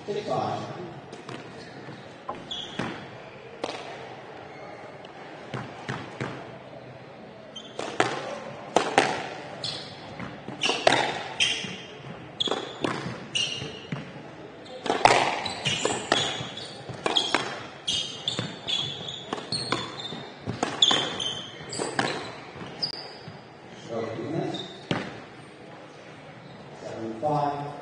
6-5. Stroke 2 minutes. 7-5.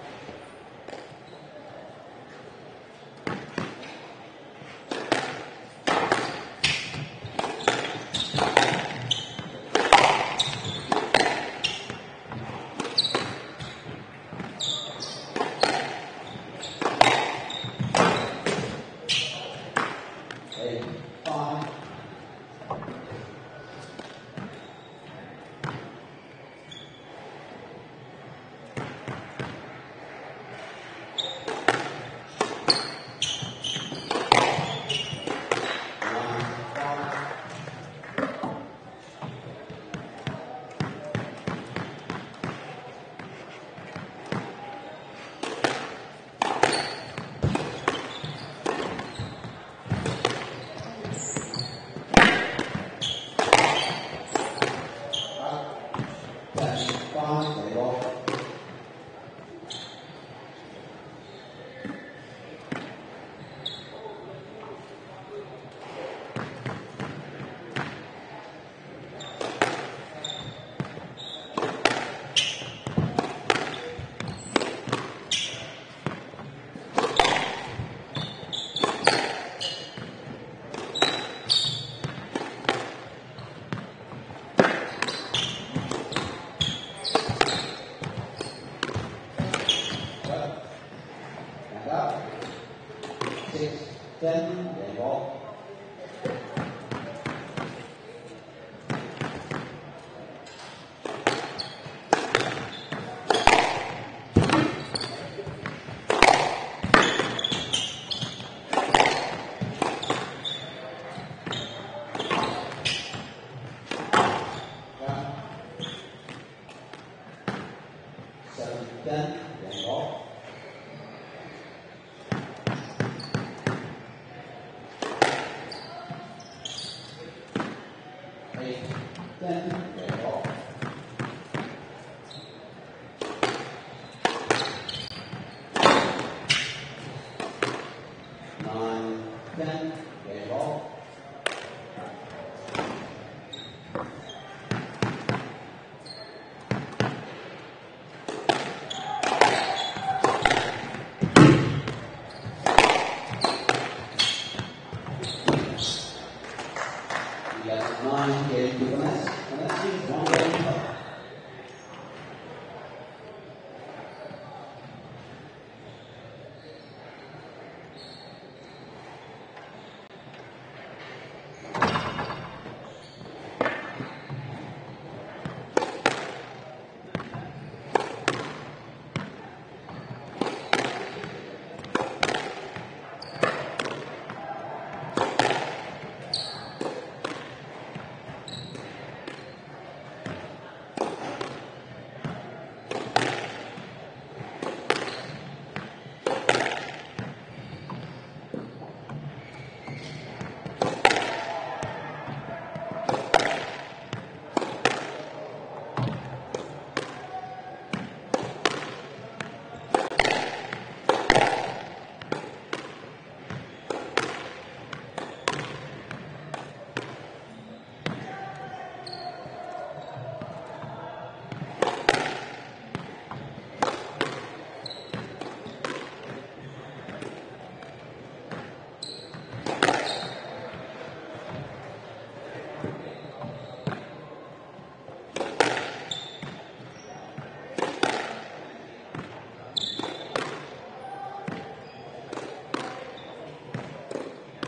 Up. 6, 10, then ball. Seven, 10, then ball. 8, 10, then ball. 9, 10, then ball. 9, getting to Vanessa. Vanessa is 1 game up.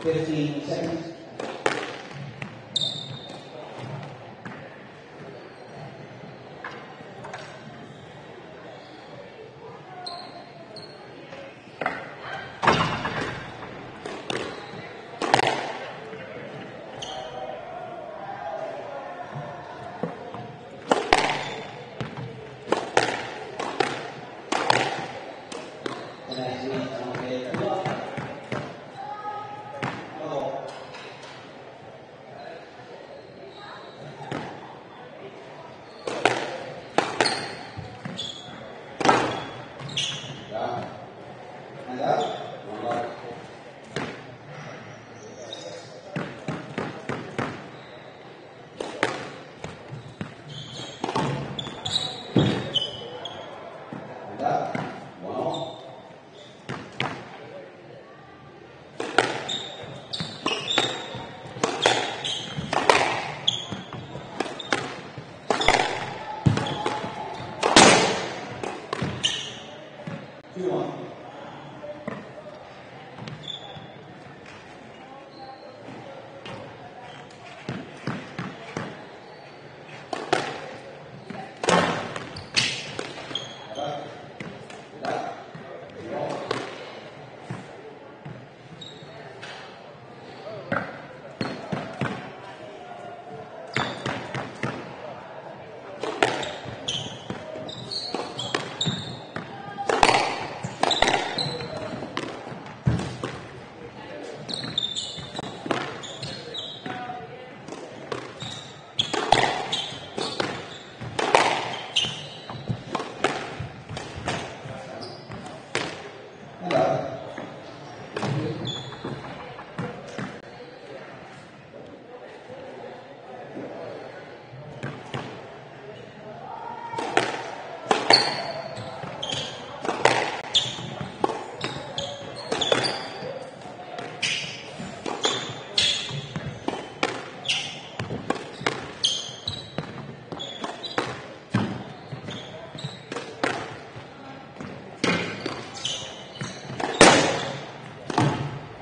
Fifteen seconds. And that's it. And up. 1 all. Two one.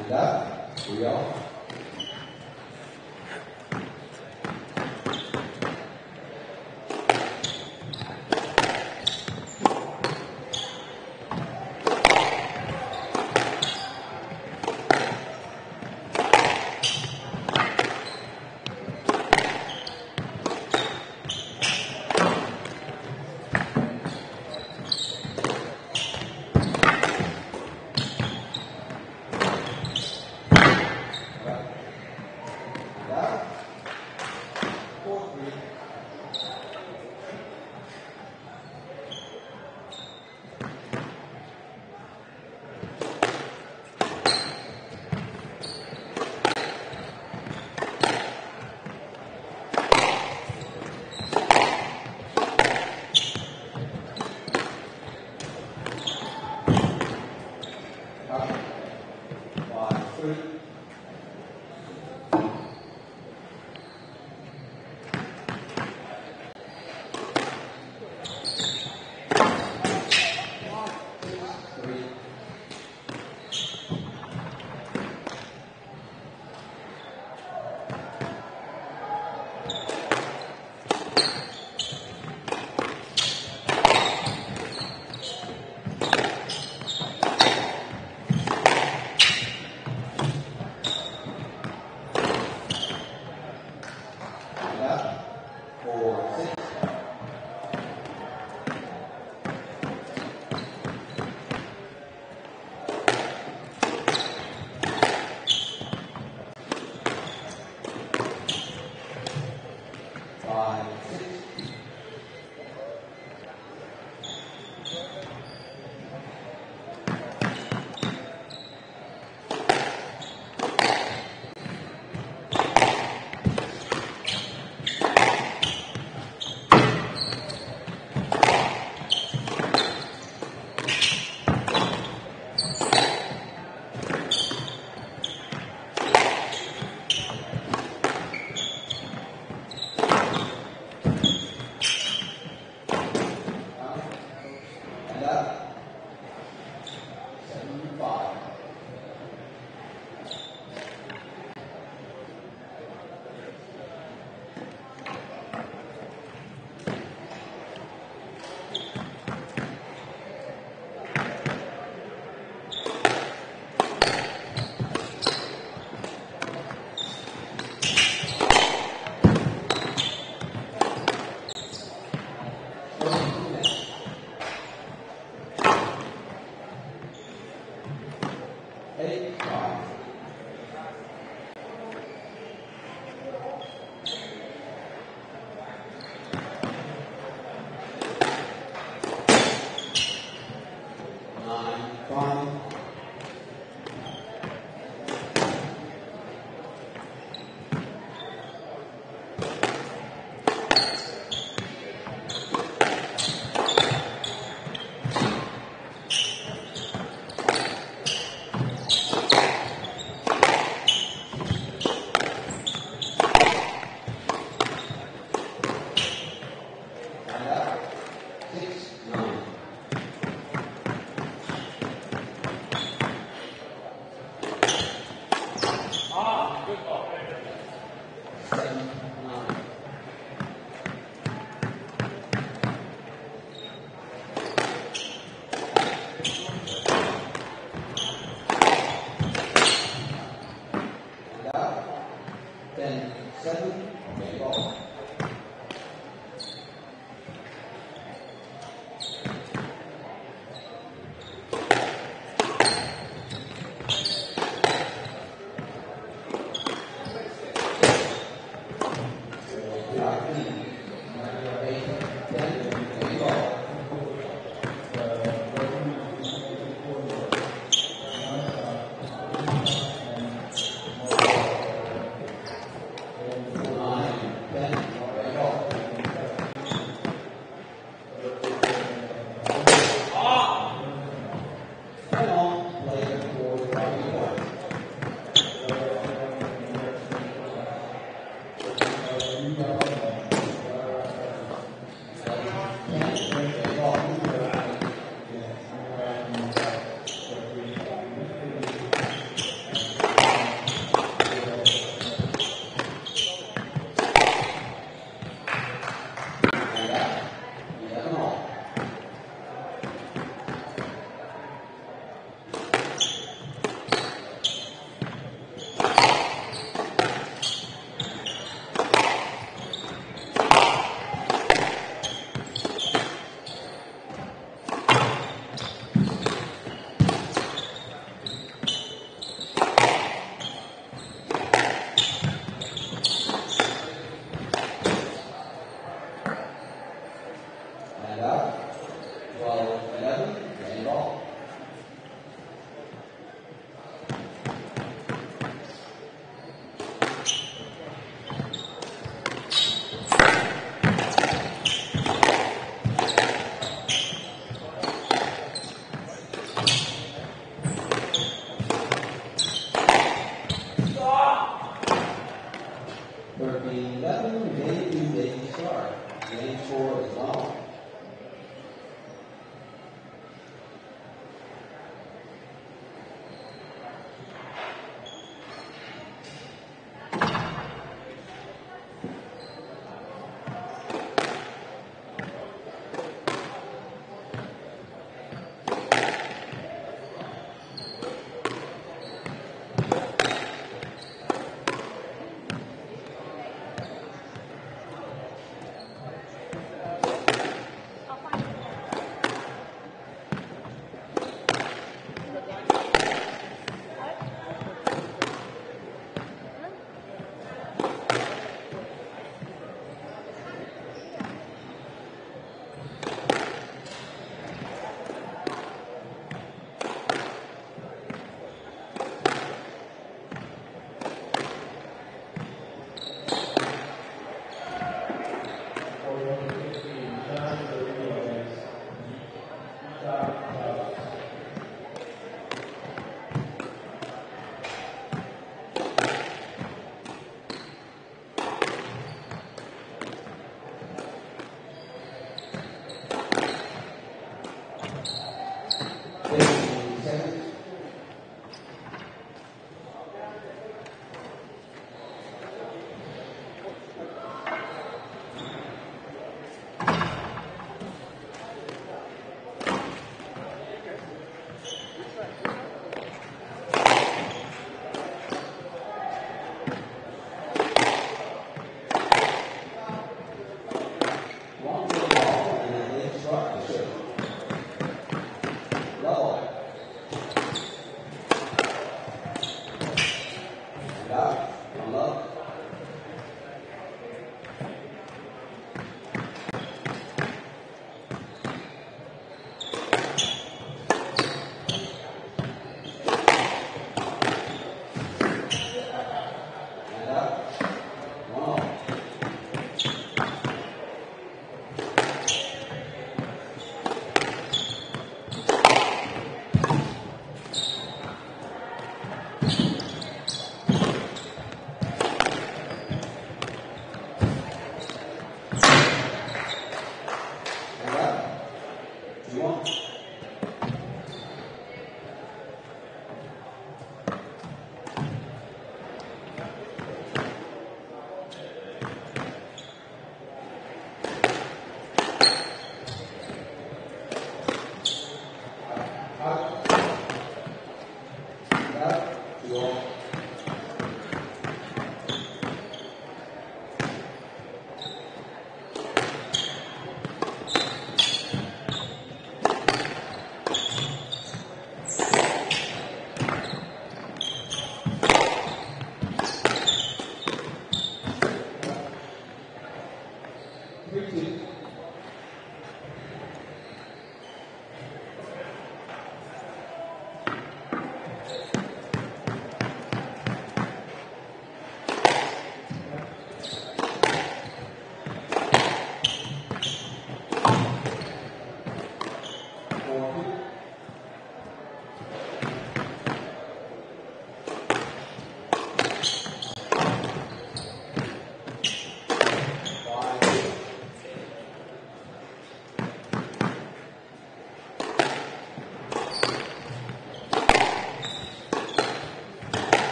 And up. 3 all.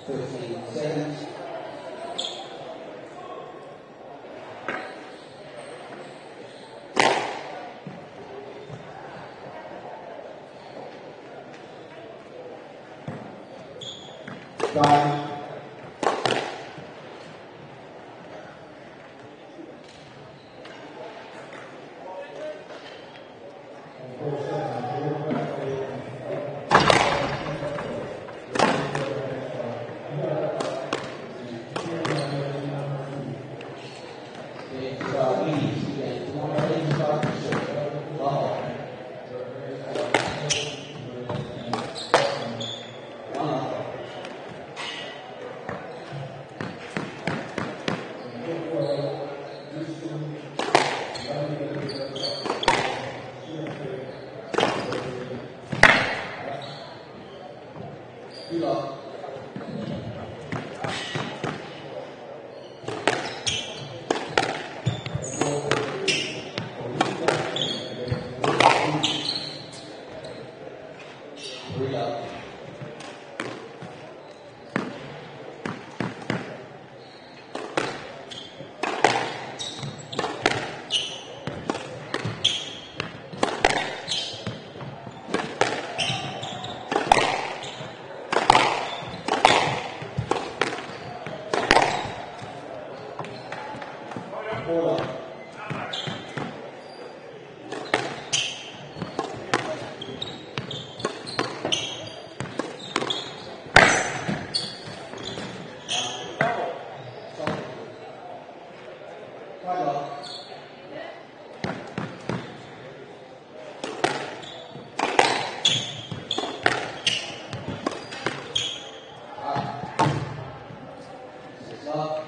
15 seconds. Time. Stop.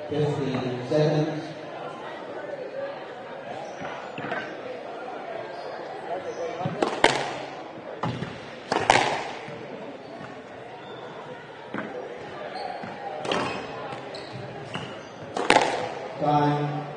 15 seconds. Time.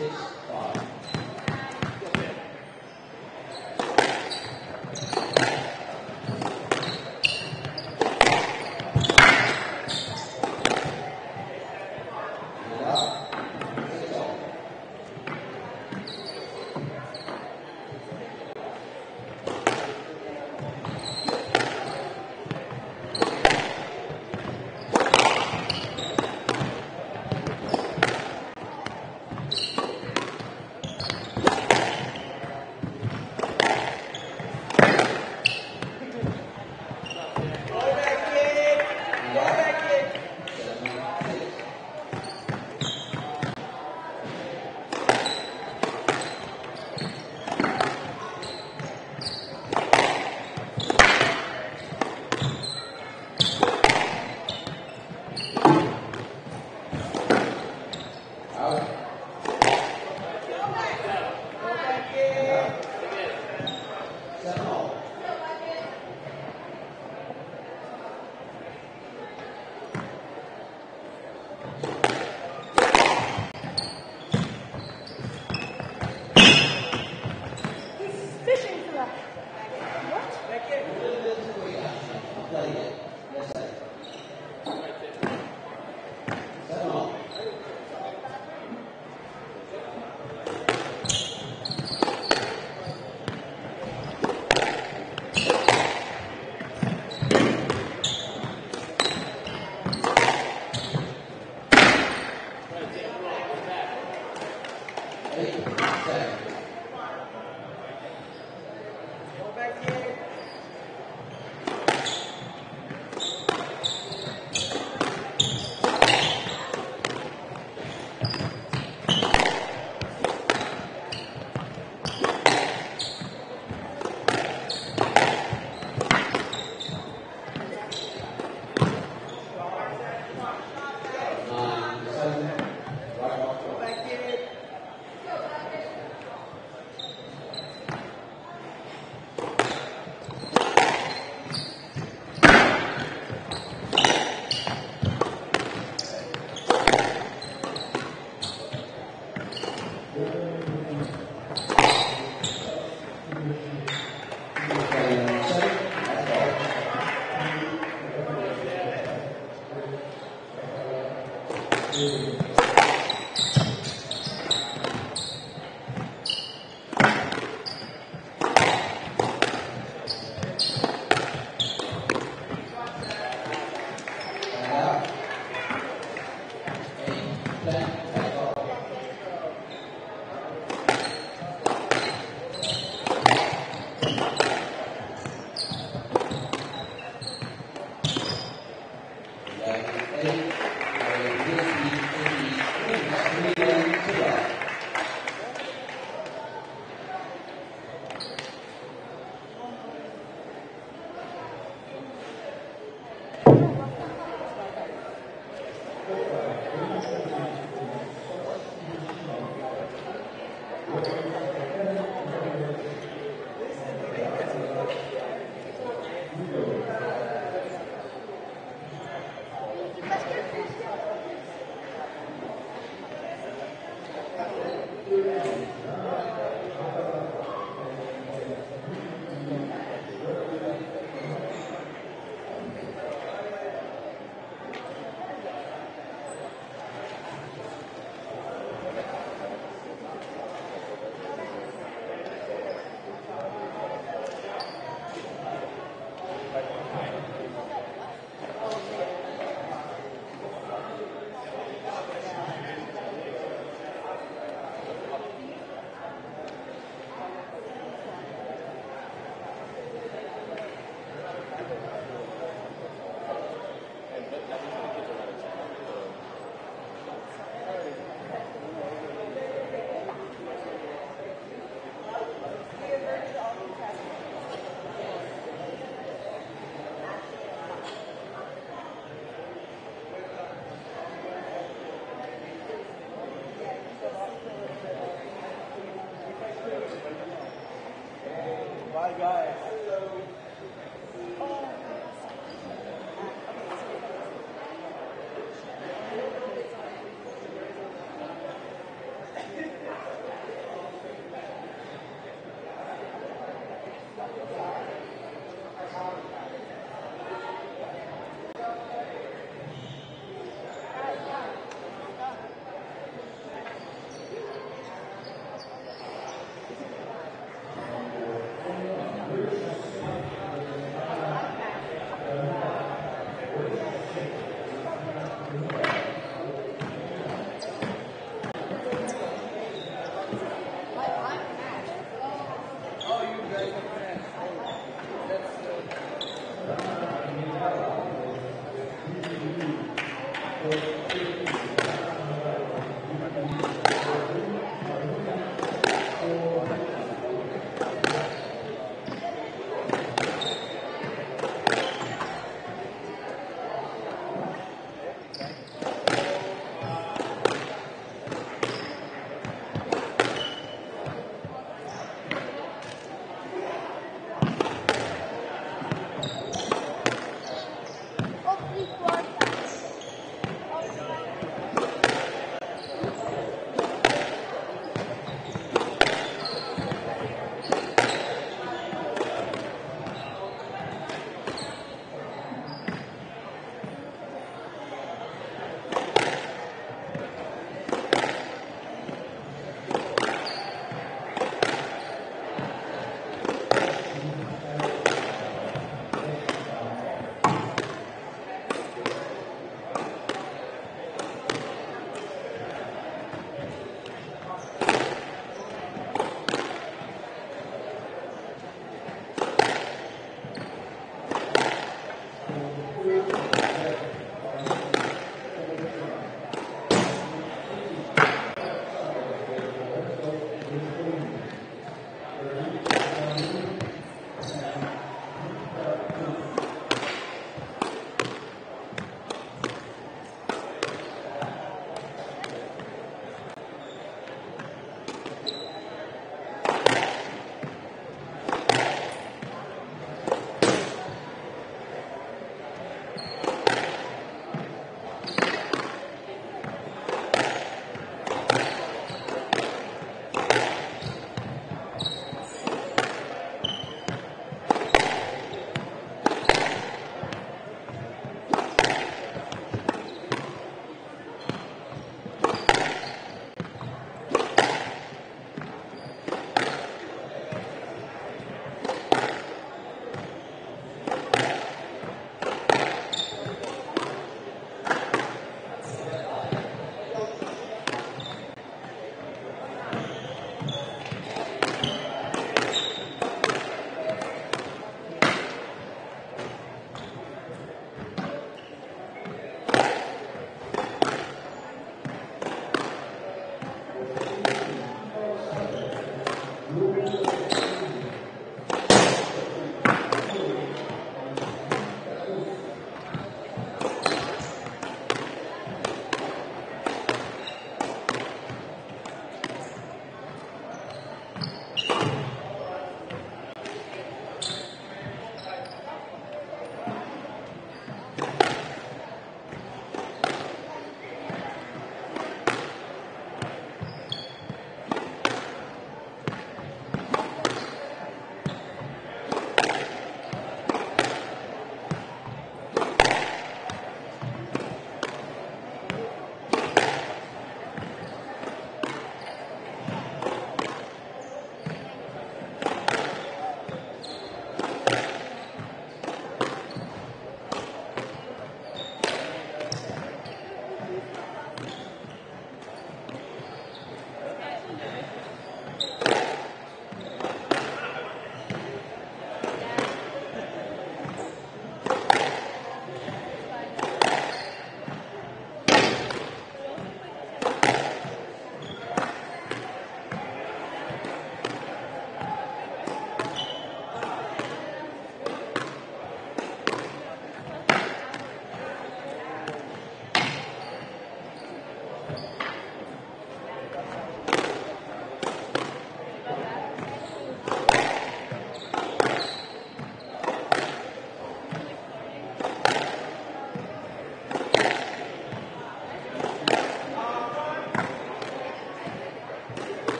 6-5.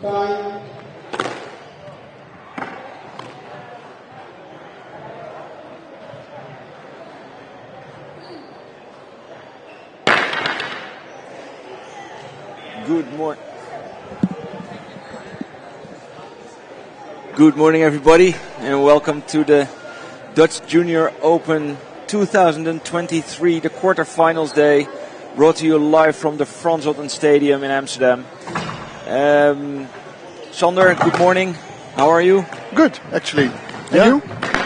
Time. Good morning, everybody, and welcome to the Dutch Junior Open 2023, the quarterfinals day, brought to you live from the Frans Otten Stadium in Amsterdam. Sander, good morning. How are you? Good, actually. And Yeah? you?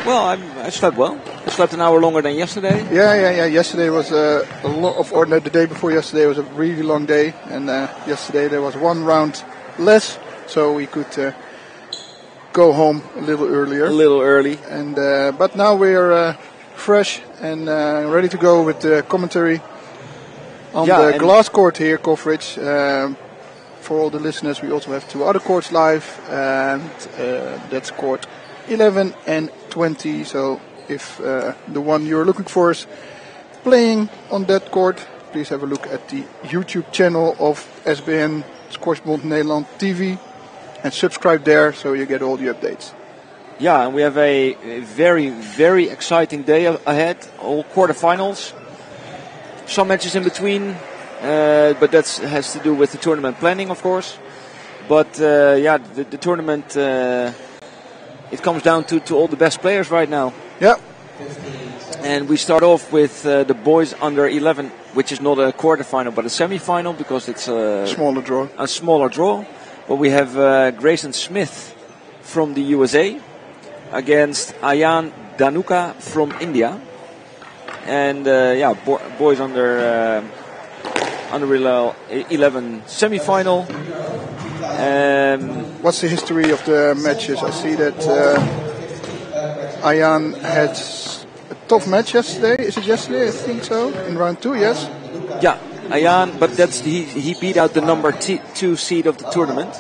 Well, I slept well. I slept an hour longer than yesterday. Yeah. Yesterday was the day before yesterday was a really long day, and yesterday there was one round less, so we could go home a little earlier. A little early. And but now we're fresh and ready to go with the commentary on the glass court here coverage. For all the listeners, we also have two other courts live, and that's court 11 and 20. So if the one you're looking for is playing on that court, please have a look at the YouTube channel of SBN Squashbond Nederland TV and subscribe there so you get all the updates. Yeah, and we have a very, very exciting day ahead. All quarterfinals. Some matches in between. But that has to do with the tournament planning, of course. But the tournament, it comes down to all the best players right now. Yeah. And we start off with the boys under 11, which is not a quarterfinal but a semi-final because it's a smaller draw. But we have Grayson Smith from the USA against Ayan Dhanuka from India. And boys under 11 semi-final. What's the history of the matches? I see that Ayan had a tough match yesterday. Is it yesterday? I think so. In round 2, yes? Yeah, Ayan, but he beat out the number 2 seed of the tournament.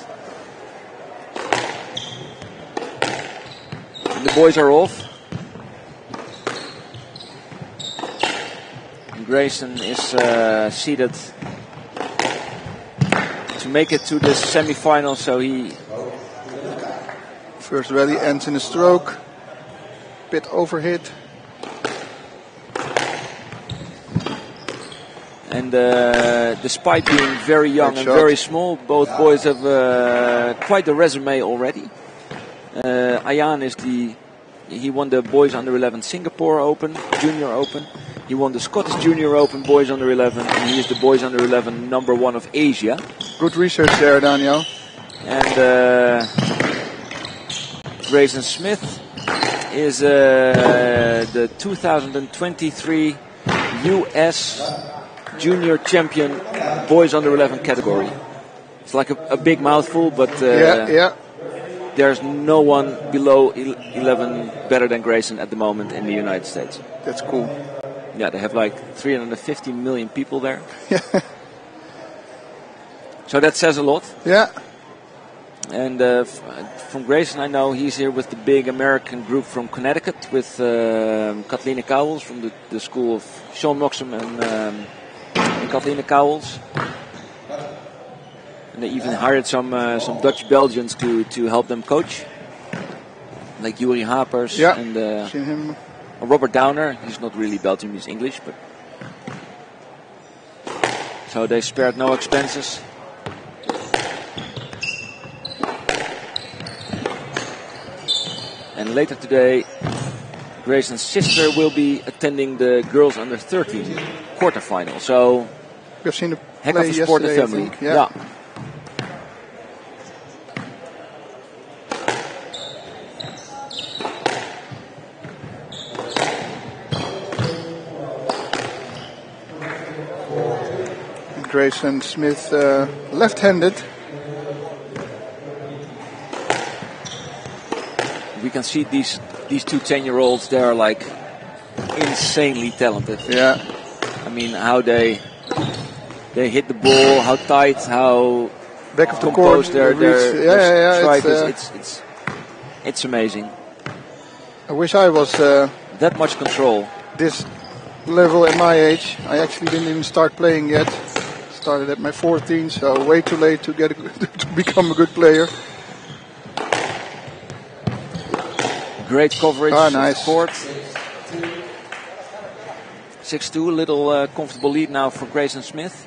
And the boys are off. Grayson is seeded to make it to this semi-final, so he... First rally ends in a stroke, bit overhit. And despite being very young and very small, both boys have quite a resume already. Ayaan he won the boys under 11 Singapore Open, Junior Open. He won the Scottish Junior Open boys under 11, and he is the boys under 11 #1 of Asia. Good research there, Daniel. And Grayson Smith is the 2023 U.S. Junior Champion boys under 11 category. It's like a big mouthful, but there's no one below 11 better than Grayson at the moment in the United States. That's cool. Yeah, they have like 350 million people there. So that says a lot. Yeah. And from Grayson, I know he's here with the big American group from Connecticut with Kathleen Cowles from the school of Sean Moxham and Kathleen Cowles. And they even hired some Dutch Belgians to help them coach, like Yuri Hapers and seen him. Robert Downer. He's not really Belgian, he's English, but so they spared no expenses. And later today, Grayson's sister will be attending the girls under 13 quarterfinal. So we've seen the heck of a sport and family. Yeah. Grayson Smith, left-handed. We can see these two 10-year-olds. They are like insanely talented. Yeah. I mean, how they hit the ball, how tight, how back of the court. Their strike it's amazing. I wish I was that much control. This level at my age. I actually didn't even start playing yet. Started at my 14, so way too late to to become a good player. Great coverage. Nice. Court. 6-2, a little comfortable lead now for Grayson Smith.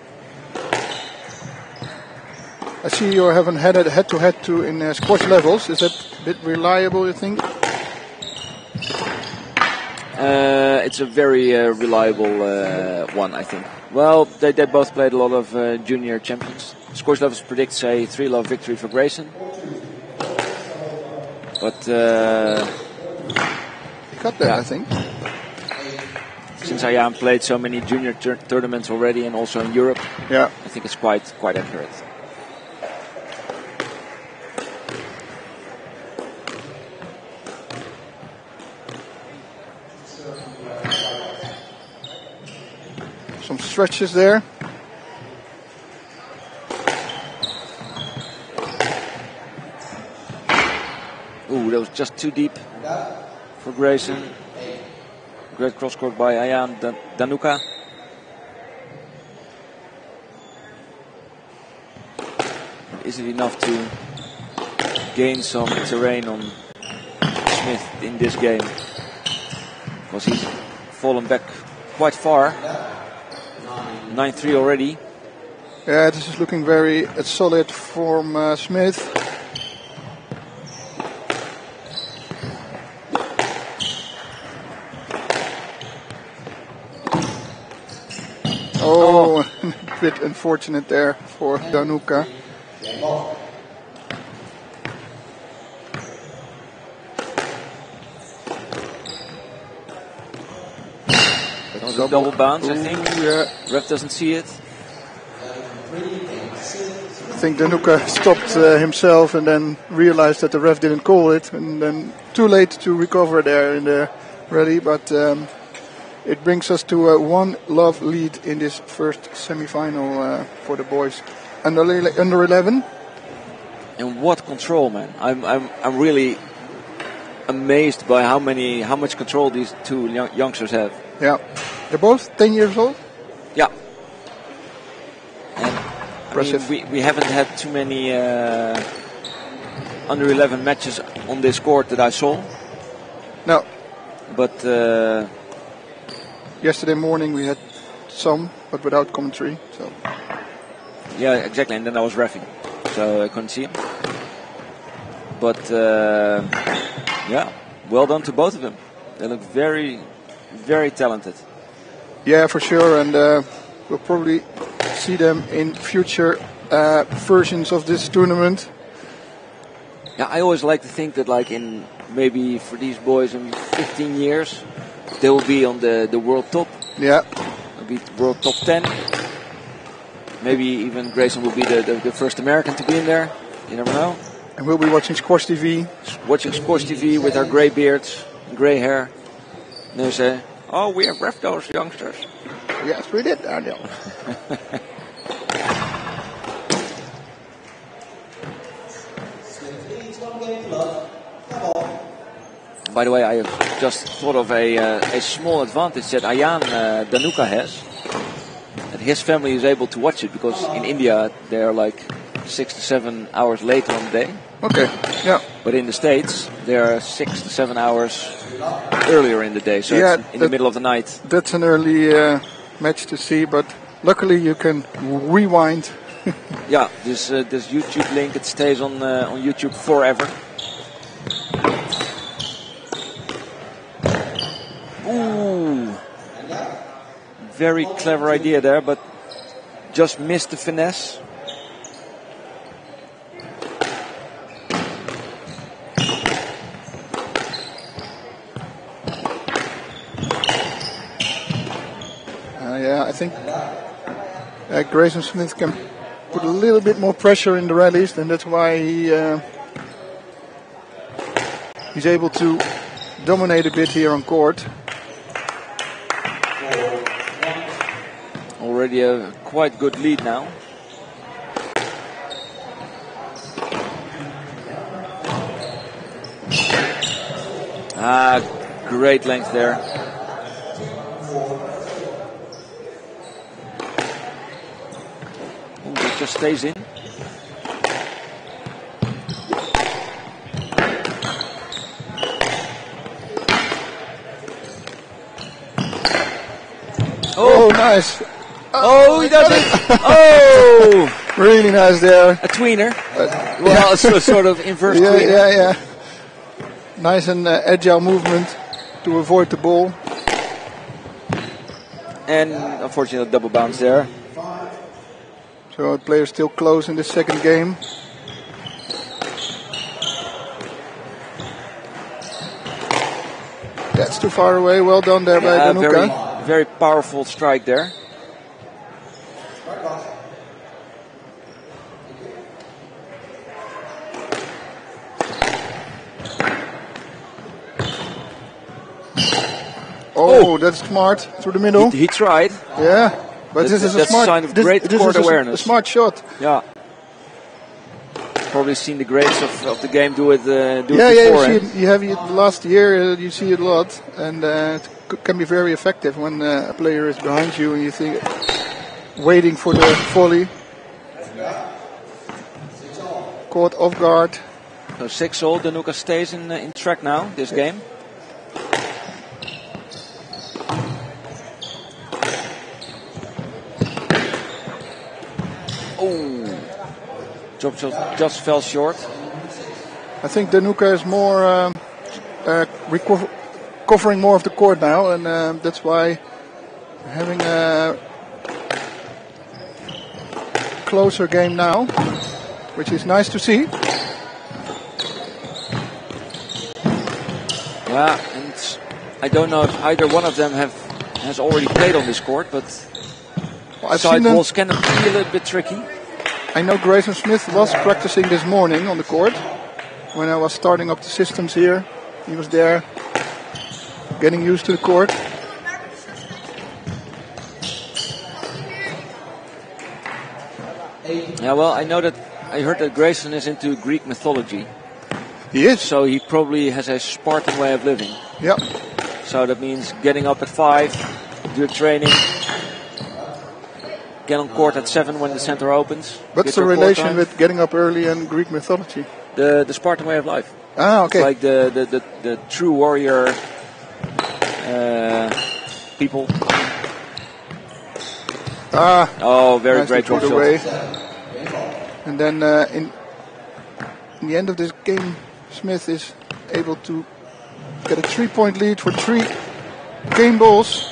I see you haven't had a head-to-head in squash levels. Is that a bit reliable, you think? It's a very reliable one, I think. Well, they both played a lot of junior champions. Squash levels predict, say, 3-love victory for Grayson. But he got that, I think. Since Ayaan played so many junior tournaments already and also in Europe, I think it's quite accurate. Some stretches there. Ooh, that was just too deep for Grayson. Great cross-court by Ayaan Danuka. Is it enough to gain some terrain on Smith in this game? Because he's fallen back quite far. 9-3 already. Yeah, this is looking very solid from Smith. Oh, a bit unfortunate there for Danuka. That was a double bounce, I think. Yeah. Ref doesn't see it. I think Danuka stopped himself and then realized that the ref didn't call it, and then too late to recover there in the rally. But it brings us to a 1-love lead in this first semi-final for the boys under 11. And what control, man! I'm really amazed by how much control these two youngsters have. Yeah, they're both 10 years old. Yeah. And impressive. I mean, we haven't had too many under 11 matches on this court that I saw. No. But yesterday morning we had some. but without commentary. So. Yeah, exactly. And then I was reffing, so I couldn't see him. But yeah, well done to both of them. They look very, very talented. Yeah, for sure, and we'll probably see them in future versions of this tournament. Yeah, I always like to think that, like, in maybe for these boys in 15 years, they will be on the world top. Yeah. They'll be world top 10. Maybe even Grayson will be the first American to be in there. You never know. And we'll be watching Squash TV. Watching Squash TV with our grey beards, grey hair. And they say, oh, we have ref those youngsters. Yes, we did, Daniel. By the way, I have just thought of a small advantage that Ayan Dhanuka has. That his family is able to watch it because in India they are like 6 to 7 hours later on the day. Okay, yeah. But in the States they are 6 to 7 hours earlier in the day, so yeah, it's in the middle of the night. That's an early match to see, but luckily you can rewind. Yeah, this YouTube link, it stays on YouTube forever. Ooh, very clever idea there, but just missed the finesse. Yeah, I think Grayson Smith can put a little bit more pressure in the rallies, and that's why he's able to dominate a bit here on court. Already a quite good lead now. Great length there. It just stays in. Oh, nice. Oh, he does it. Oh! Really nice there. A tweener. Well, it's a sort of inverse tweener. Yeah. Nice and agile movement to avoid the ball. And unfortunately, a double bounce there. So the players still close in the second game. That's too far away. Well done there by Dhanuka. Very powerful strike there. Oh, that's smart through the middle. He tried. Yeah, but this is a smart. Sign of great court awareness. A smart shot. Yeah. Probably seen the greats of the game do it. Yeah. Last year you see it a lot, and it can be very effective when a player is behind you and you think waiting for the volley. Caught off guard. So 6-all. Dhanuka stays in track now. This game. Just fell short. I think Dhanuka is more covering more of the court now, and that's why having a closer game now, which is nice to see. Yeah, and I don't know if either one of them has already played on this court, but side balls can be a little bit tricky. I know Grayson Smith was practicing this morning on the court. When I was starting up the systems here, he was there getting used to the court. Yeah, well, I heard that Grayson is into Greek mythology. He is. So he probably has a Spartan way of living. Yeah. So that means getting up at 5, do training, get on court at 7 when the center opens. What's the relation with getting up early and Greek mythology? The Spartan way of life. Ah, okay. It's like the true warrior Oh, very great drop shot. Away. And then in the end of this game, Smith is able to get a 3-point lead for 3 game balls.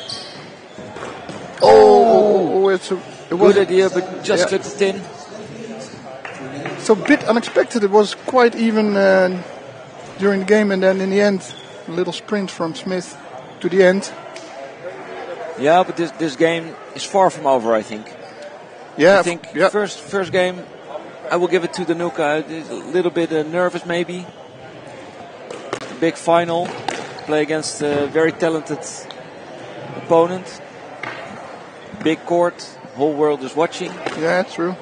It was good idea, but just slipped it in. So a bit unexpected. It was quite even during the game, and then in the end, a little sprint from Smith to the end. Yeah, but this game is far from over, I think. Yeah, I think first game, I will give it to Danuka. A little bit nervous, maybe. A big final, play against a very talented opponent. Big court, whole world is watching. Yeah, true.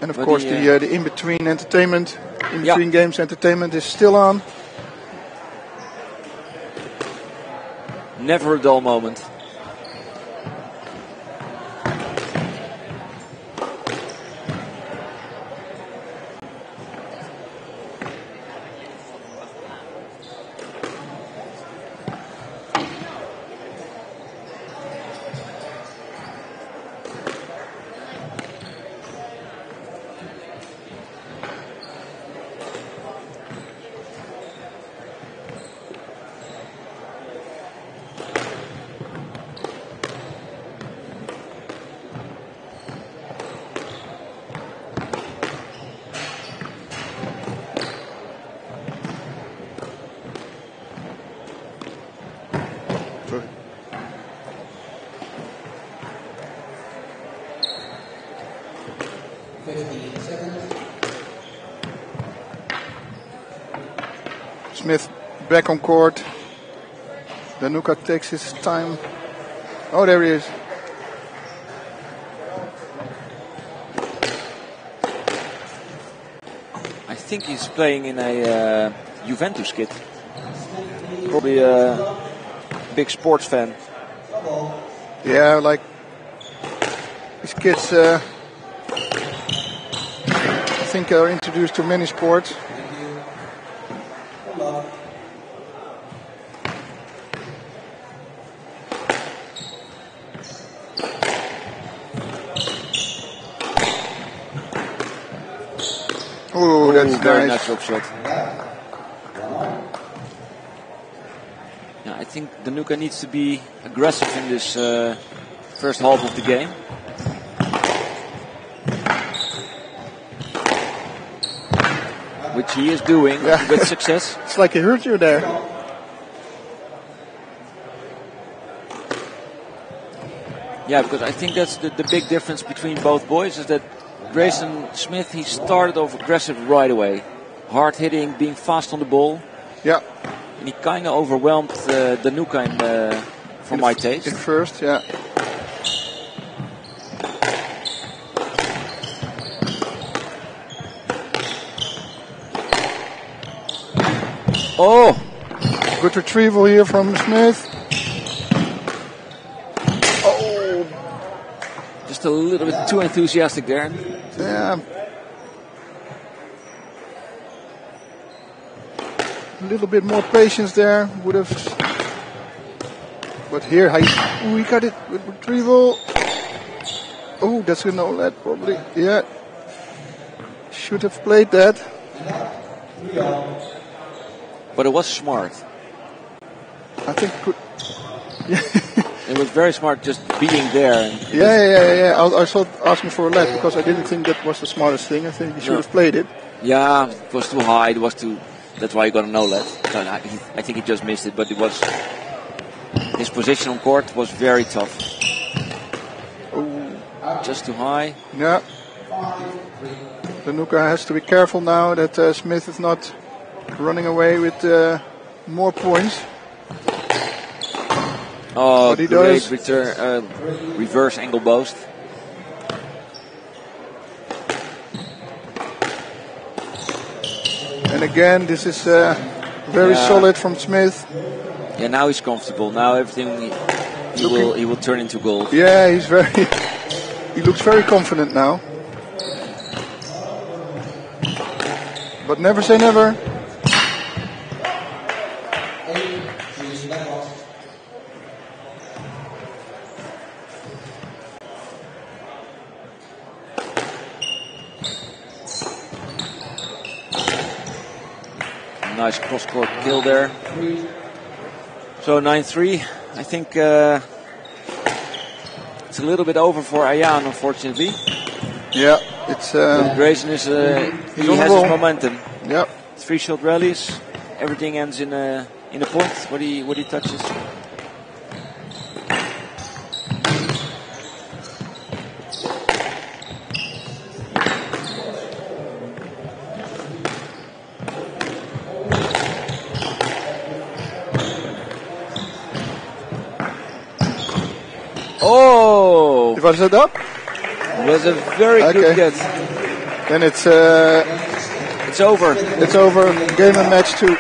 And of course, the in-between entertainment, in-between games entertainment is still on. Never a dull moment. Smith back on court. Danuka takes his time. Oh, there he is. I think he's playing in a Juventus kit. Probably a big sports fan. Yeah, like these kids, I think are introduced to many sports. Oh, that's very nice. Nice shot. Yeah, I think Danuka needs to be aggressive in this first half of the game. Which he is doing with success. It's like he hurt you there. Yeah, because I think that's the big difference between both boys is that Grayson Smith, he started off aggressive right away. Hard hitting, being fast on the ball. Yeah. And he kind of overwhelmed Danuka for my taste. At first, yeah. Oh! Good retrieval here from Smith. Just a little bit too enthusiastic there. Yeah. A little bit more patience there would have. But here, he got it with retrieval. Oh, that's a no let probably. Yeah. Should have played that. But it was smart. I think it was very smart just being there. Yeah. I thought asking for a let because I didn't think that was the smartest thing. I think he should have played it. Yeah, it was too high. It was too. That's why he got a no let. I think he just missed it, but it was his position on court was very tough. Oh. Just too high. Yeah. Danuka has to be careful now that Smith is not running away with more points. Oh, great return, reverse angle boast. And again, this is very solid from Smith. Yeah, now he's comfortable. Now everything he will turn into gold. Yeah, he looks very confident now. But never say never. Nice cross-court kill there. So 9-3. I think it's a little bit over for Ayan, unfortunately. Yeah, it's. Grayson is. He has his momentum. Yeah. 3-shot rallies. Everything ends in a point. What he touches. Oh! Was it up? It was a very good get. Then it's over. It's over. Game and match to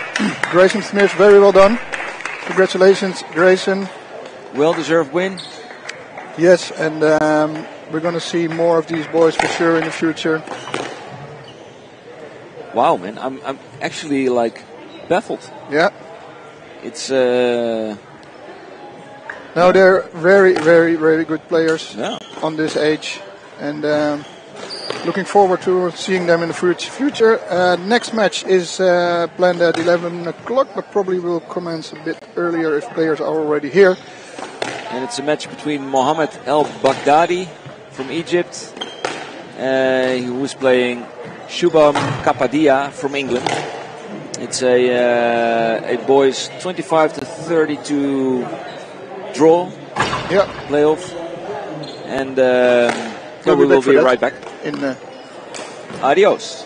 Grayson Smith. Very well done. Congratulations, Grayson. Well-deserved win. Yes, and we're going to see more of these boys for sure in the future. Wow, man. I'm actually like baffled. Yeah. It's No, they're very, very, very good players on this age, and looking forward to seeing them in the future. Next match is planned at 11 o'clock, but probably will commence a bit earlier if players are already here. And it's a match between Mohamed El Baghdadi from Egypt, who is playing Shubham Kapadia from England. It's a boys 25-32 draw playoff, and we will be right back. Adios.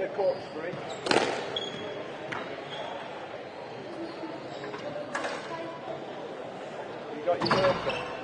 the court straight. You got your work.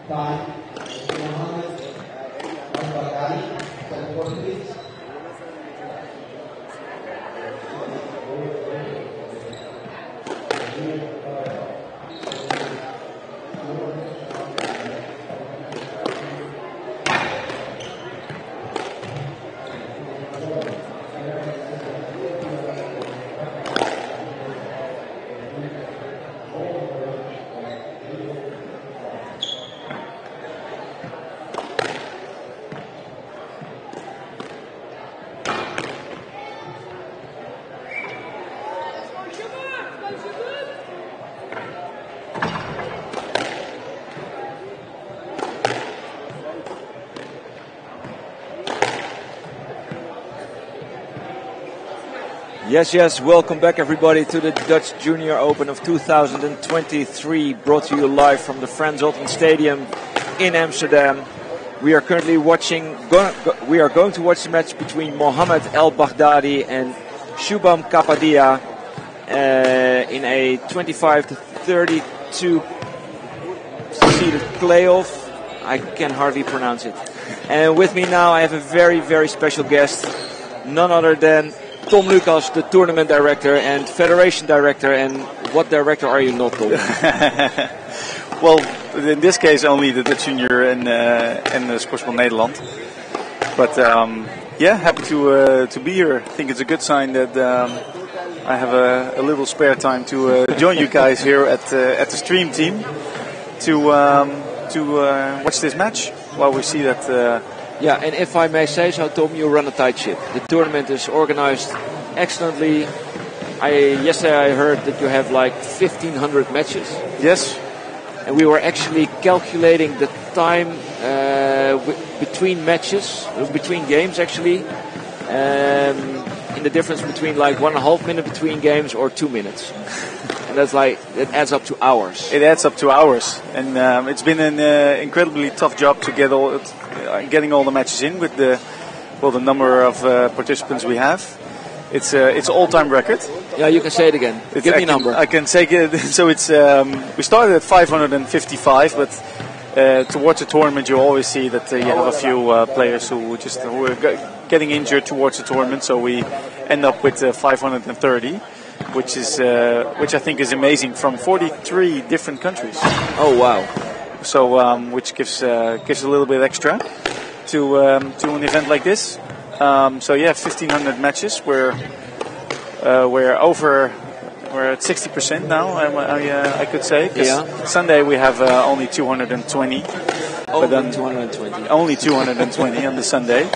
Time, Mohammed Al-Baghdadi, 740 please. Yes, welcome back everybody to the Dutch Junior Open of 2023, brought to you live from the Frans Oltmann Stadium in Amsterdam. We are currently we are going to watch the match between Mohammed Al-Baghdadi and Shubham Kapadia in a 25-32 seeded playoff. I can hardly pronounce it. And with me now I have a very, very special guest, none other than Tom Lucas, the tournament director and federation director. And what director are you not, Tom? Well, in this case, only the Dutch Junior and Sportsbond Nederland. But happy to be here. I think it's a good sign that I have a little spare time to join you guys here at the stream team to watch this match while we see that. And if I may say so, Tom, you run a tight ship. The tournament is organized excellently. Yesterday I heard that you have like 1,500 matches. Yes. And we were actually calculating the time between matches, between games actually, in the difference between like 1.5 minute between games or 2 minutes. And that's like, it adds up to hours. It adds up to hours. And it's been an incredibly tough job to get getting all the matches in with the number of participants we have. It's all-time record. Yeah, you can say it again. Give me a number. I can say it. So it's we started at 555, but towards the tournament you always see that you have a few players who are getting injured towards the tournament. So we end up with 530, which I think is amazing, from 43 different countries. Oh wow! So which gives a little bit extra to an event like this. 1,500 matches. We're at 60% now. I could say. Yeah. Sunday we have only 220. Only 220 on the Sunday.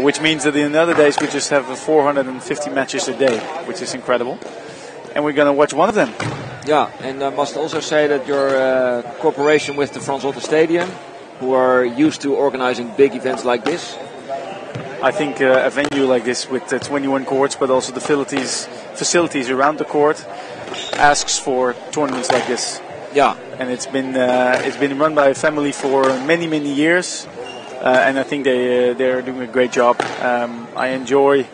Which means that in the other days we just have 450 matches a day, which is incredible. And we're going to watch one of them. Yeah, and I must also say that your cooperation with the Frans Oltmann Stadium, who are used to organizing big events like this. I think a venue like this with 21 courts, but also the facilities around the court, asks for tournaments like this. Yeah, and it's been run by a family for many years, and I think they're doing a great job. I enjoy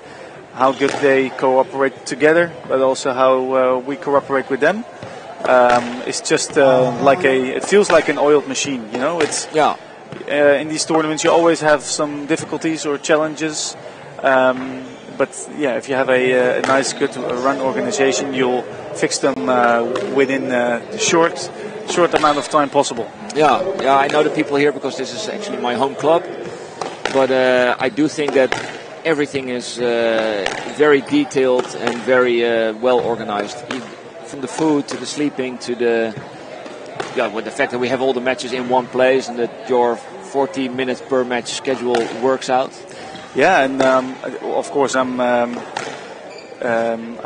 how good they cooperate together, but also how we cooperate with them. It's just it feels like an oiled machine, you know. In these tournaments you always have some difficulties or challenges, but if you have a nice, good run organization, you'll fix them within the short amount of time possible. Yeah, I know the people here because this is actually my home club, but I do think that everything is very detailed and very well organized, from the food to the sleeping to with the fact that we have all the matches in one place and that your 40 minutes per match schedule works out. Yeah, and of course I'm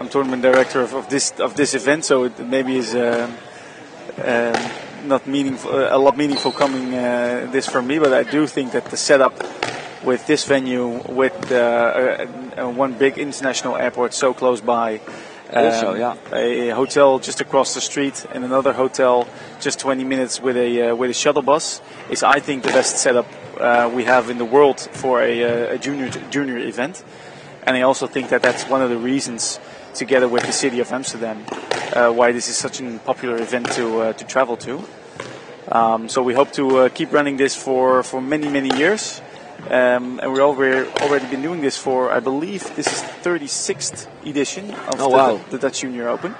tournament director of this event, so it maybe is not a lot meaningful coming this from me, but I do think that the setup with this venue, with one big international airport so close by, a hotel just across the street and another hotel just 20 minutes with a shuttle bus, is I think the best setup we have in the world for a junior event. And I also think that that's one of the reasons, together with the city of Amsterdam, why this is such a popular event to travel to. So we hope to keep running this for many years. And we've already been doing this for, I believe, this is the 36th edition of the Dutch Junior Open.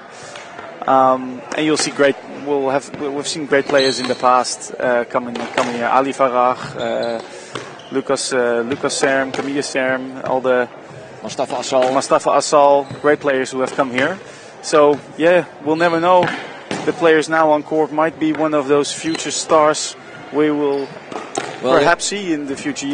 And you'll see we've seen great players in the past coming here. Ali Farag, Lucas Serm, Camille Serm, all the Mustafa Assal, great players who have come here. So yeah, we'll never know. The players now on court might be one of those future stars we will perhaps see in the future.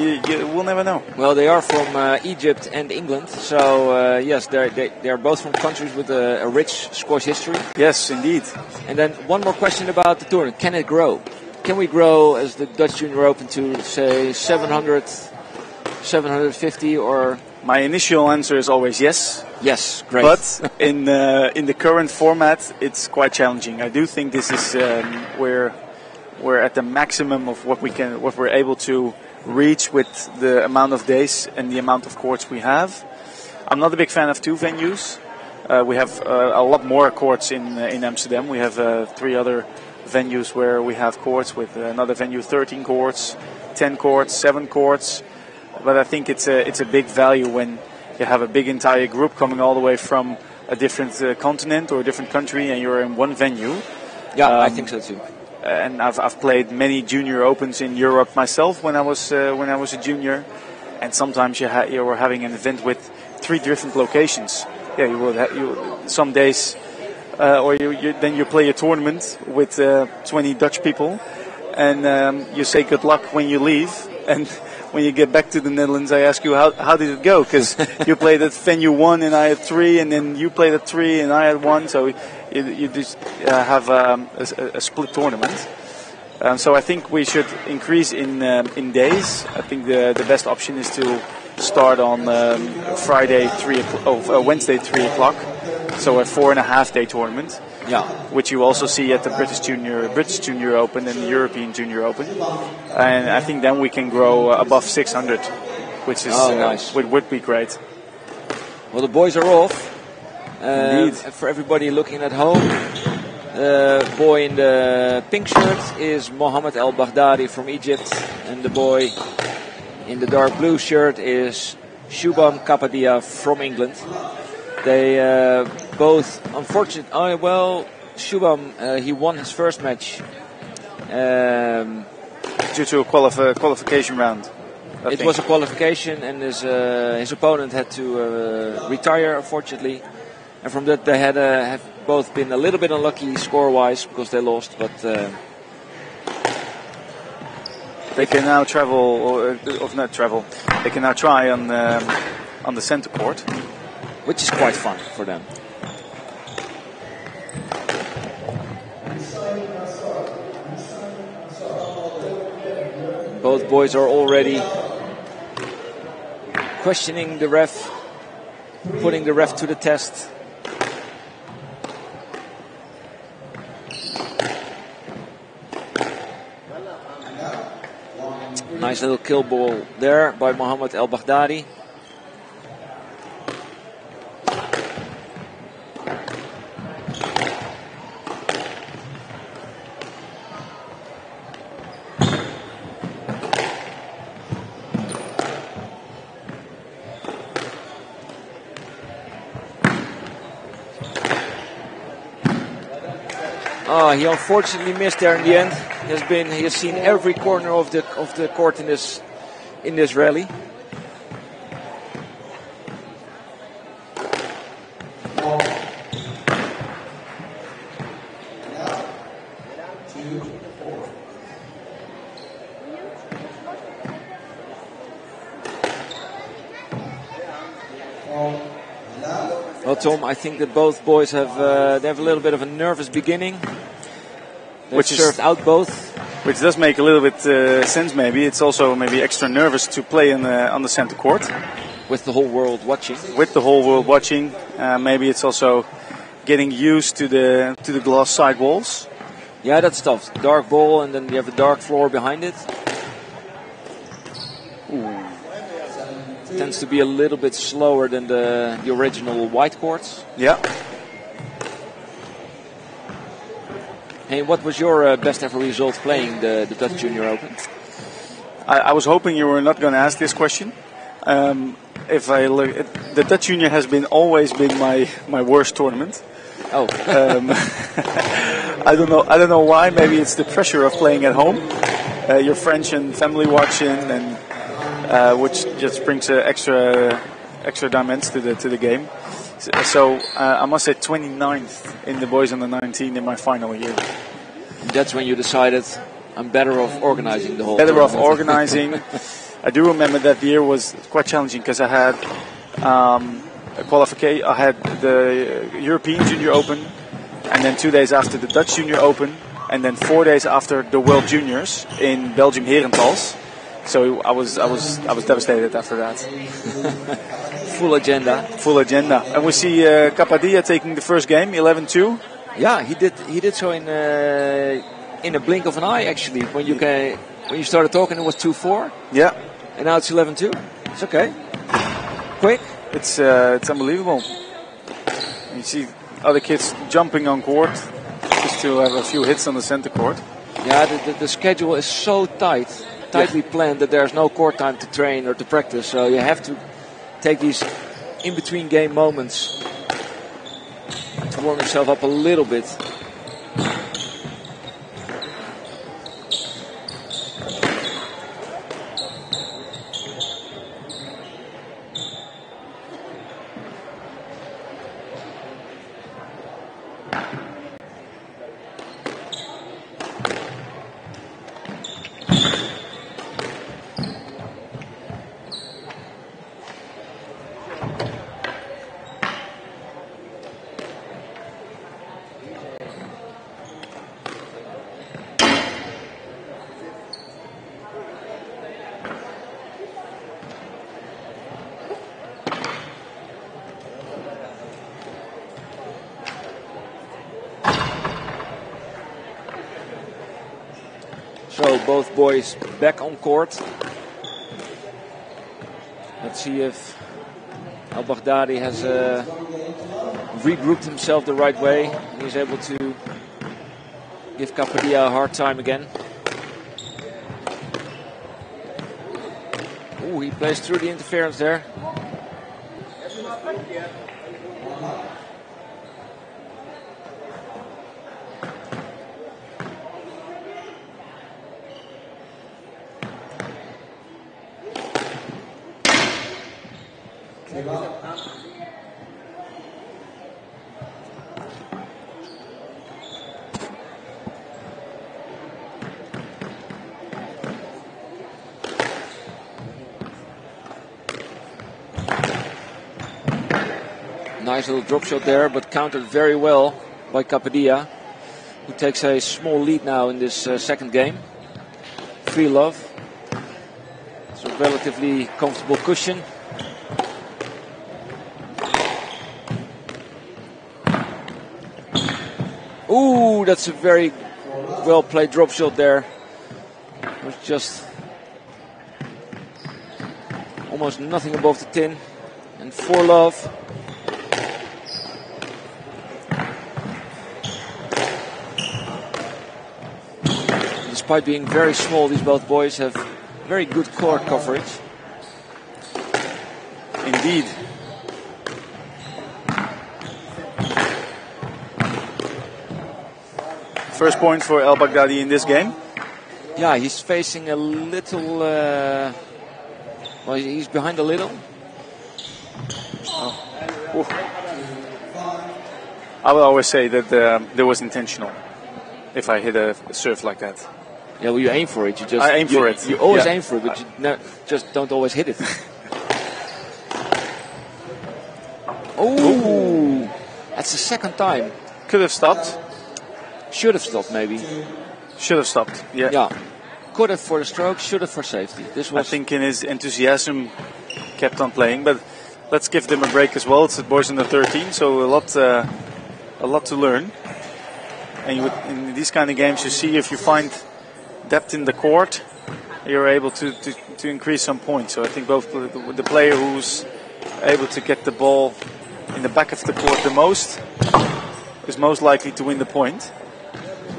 We'll never know. Well, they are from Egypt and England, so yes, they are both from countries with a rich squash history. Yes, indeed. And then one more question about the tournament: can it grow? Can we grow as the Dutch Junior Open to say 700, 750 or? My initial answer is always yes. Yes, great. But in the current format, it's quite challenging. I do think this is where we're at the maximum of what we're able to reach with the amount of days and the amount of courts we have. I'm not a big fan of 2 venues. We have a lot more courts in Amsterdam. We have 3 other venues where we have courts, with another venue 13 courts, 10 courts, 7 courts. But I think it's a big value when you have a big entire group coming all the way from a different continent or a different country, and you're in one venue. Yeah, I think so too. And I've played many junior opens in Europe myself when I was a junior, and sometimes you were having an event with 3 different locations. Yeah, you would some days, or then you play a tournament with 20 Dutch people, and you say good luck when you leave, and when you get back to the Netherlands, I ask you how did it go? Because you played at venue 1 and I had 3, and then you played at 3 and I had 1. So you just have a split tournament. So I think we should increase in days. I think the best option is to start on Wednesday 3 o'clock. So a 4.5-day tournament. Yeah, which you also see at the British Junior Open and the European Junior Open, and I think then we can grow above 600, which is nice. would be great. Well, the boys are off. Indeed. For everybody looking at home, the boy in the pink shirt is Mohammed El Baghdadi from Egypt, and the boy in the dark blue shirt is Shubham Kapadia from England. They both, unfortunately, Shubham, he won his first match. Due to a qualification round. It was a qualification, and his opponent had to retire, unfortunately. And from that, they have both been a little bit unlucky score-wise because they lost, but they can now travel, or not travel. They can now try on the center court, which is quite fun for them. Both boys are already questioning the ref, putting the ref to the test. Nice little kill ball there by Mohammed El Baghdadi. He unfortunately missed there in the end. He has seen every corner of the court in this rally. Well, Tom, I think that both boys have a little bit of a nervous beginning. Which served out both. Which does make a little bit sense, maybe. It's also maybe extra nervous to play on the center court. With the whole world watching. With the whole world watching. Maybe it's also getting used to the glass side walls. Yeah, that's tough. Dark ball, and then you have a dark floor behind it. Ooh. It tends to be a little bit slower than the original white courts. Yeah. Hey, what was your best ever result playing the Dutch Junior Open? I was hoping you were not going to ask this question. If I look, the Dutch Junior has always been my worst tournament. Oh. I don't know why. Maybe it's the pressure of playing at home. Your friends and family watching, and which just brings extra dimension to the game. So I must say 29th in the boys under 19 in my final year. That's when you decided I'm better off organizing the whole. Better off organizing. I do remember that year was quite challenging because I had a qualification. I had the European Junior Open, and then 2 days after the Dutch Junior Open, and then 4 days after the World Juniors in Belgium Herentals. So I was devastated after that. Full agenda. Full agenda. And we see Kapadia taking the first game, 11-2. Yeah, he did so in a blink of an eye. Actually, when you started talking, it was 2-4. Yeah. And now it's 11-2. It's okay. Quick. It's unbelievable. You see other kids jumping on court just to have a few hits on the center court. Yeah, the schedule is so tightly planned that there's no court time to train or to practice. So you have to take these in-between game moments to warm yourself up a little bit. So both boys back on court. Let's see if Al Baghdadi has regrouped himself the right way. He's able to give Kapadia a hard time again. Ooh, he plays through the interference there. Nice little drop shot there, but countered very well by Kapadia, who takes a small lead now in this second game. 3-love. It's a relatively comfortable cushion. Ooh, that's a very well played drop shot there. It was just almost nothing above the tin. And 4-love. Despite being very small, these both boys have very good court coverage. Indeed. First point for Al Baghdadi in this game. Yeah, he's facing a little... well, he's behind a little. Oh. I will always say that there was intentional if I hit a serve like that. Yeah, well, you aim for it. I aim for it. You always aim for it, but you just don't always hit it. Oh, that's the second time. Could have stopped. Should have stopped, maybe. Should have stopped. Yeah. Yeah. Could have for the stroke. Should have for safety. This was. I think in his enthusiasm, kept on playing. But let's give them a break as well. It's the boys under 13, so a lot to learn. And in these kind of games, you see if you find depth in the court, you're able to increase some points. So I think both the player who's able to get the ball in the back of the court the most is most likely to win the point.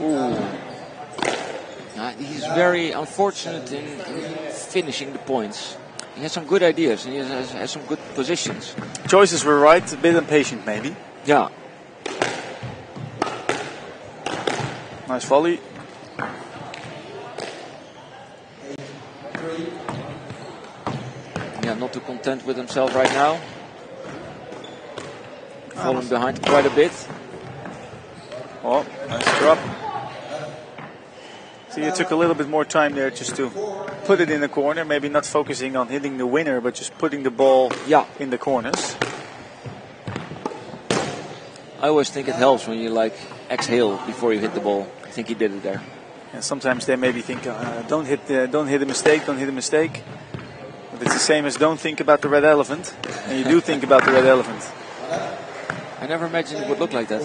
Ooh. He's very unfortunate in finishing the points. He has some good ideas and he has some good positions. Choices were right, a bit impatient maybe. Yeah. Nice volley. Yeah, not too content with himself right now. Falling behind quite a bit. Oh, nice drop. So you took a little bit more time there just to put it in the corner, maybe not focusing on hitting the winner, but just putting the ball in the corners. I always think it helps when you like exhale before you hit the ball. I think he did it there. And sometimes they maybe think, don't hit a mistake, don't hit a mistake. But it's the same as don't think about the red elephant, and you do think about the red elephant. I never imagined it would look like that.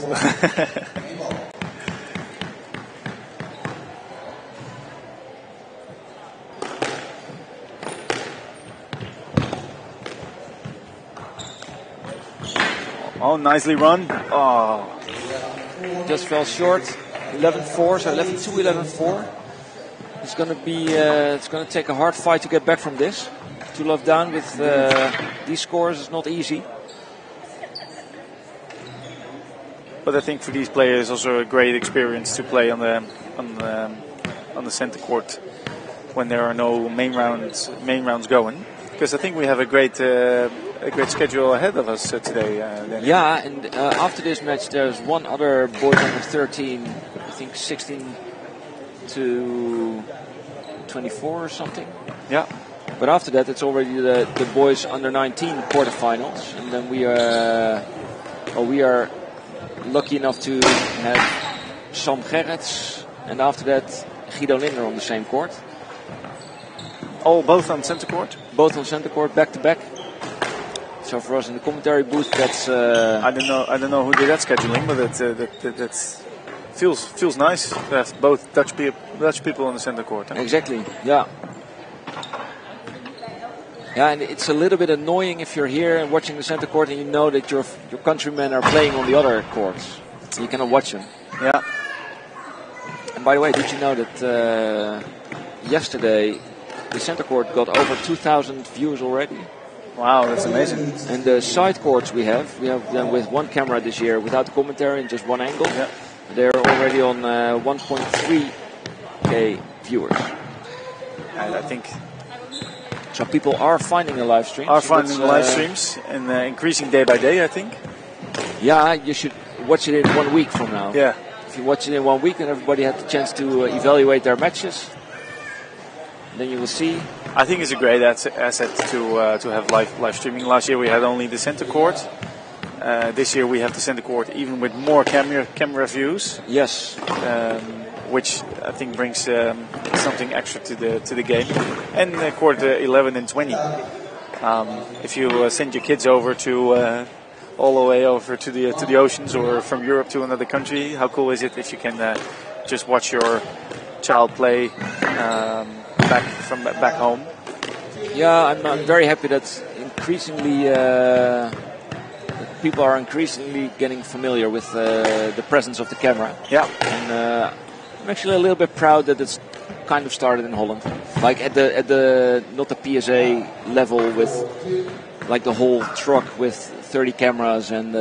Oh, nicely run. Oh. Just fell short. 11-4, so 11-2, 11-4. It's going to be. It's going to take a hard fight to get back from this. 2 love down with these scores is not easy. But I think for these players also a great experience to play on the center court when there are no main rounds going. Because I think we have a great schedule ahead of us today. Yeah, and after this match, there's one other boys under 13, I think 16 to 24 or something. Yeah. But after that, it's already the boys under 19 quarterfinals, and then we are lucky enough to have Sam Gerrits, and after that Guido Linder on the same court. Oh, both on center court? Both on center court, back to back. So for us in the commentary booth, that's. I don't know who did that scheduling, but that feels nice to have both Dutch people on the center court. Huh? Exactly. Yeah. Yeah, and it's a little bit annoying if you're here and watching the center court and you know that your countrymen are playing on the other courts. You cannot watch them. Yeah. And by the way, did you know that yesterday the center court got over 2,000 views already? Wow, that's amazing. And the side courts we have them with one camera this year without the commentary and just one angle. Yeah. They're already on 1.3k viewers. And I think so people are finding the live streams. Live streams and increasing day by day, I think. Yeah, you should watch it in 1 week from now. Yeah. If you watch it in 1 week, then everybody had the chance to evaluate their matches. Then you will see. I think it's a great asset to have live streaming. Last year we had only the center court. This year we have the center court even with more camera views. Yes. Which I think brings something extra to the game. And court 11 and 20. If you send your kids over to all the way over to the oceans or from Europe to another country, how cool is it if you can just watch your child play back home? Yeah, I'm very happy that increasingly people are increasingly getting familiar with the presence of the camera. Yeah. And I'm actually a little bit proud that it's kind of started in Holland, like at the not the PSA level with like the whole truck with 30 cameras and.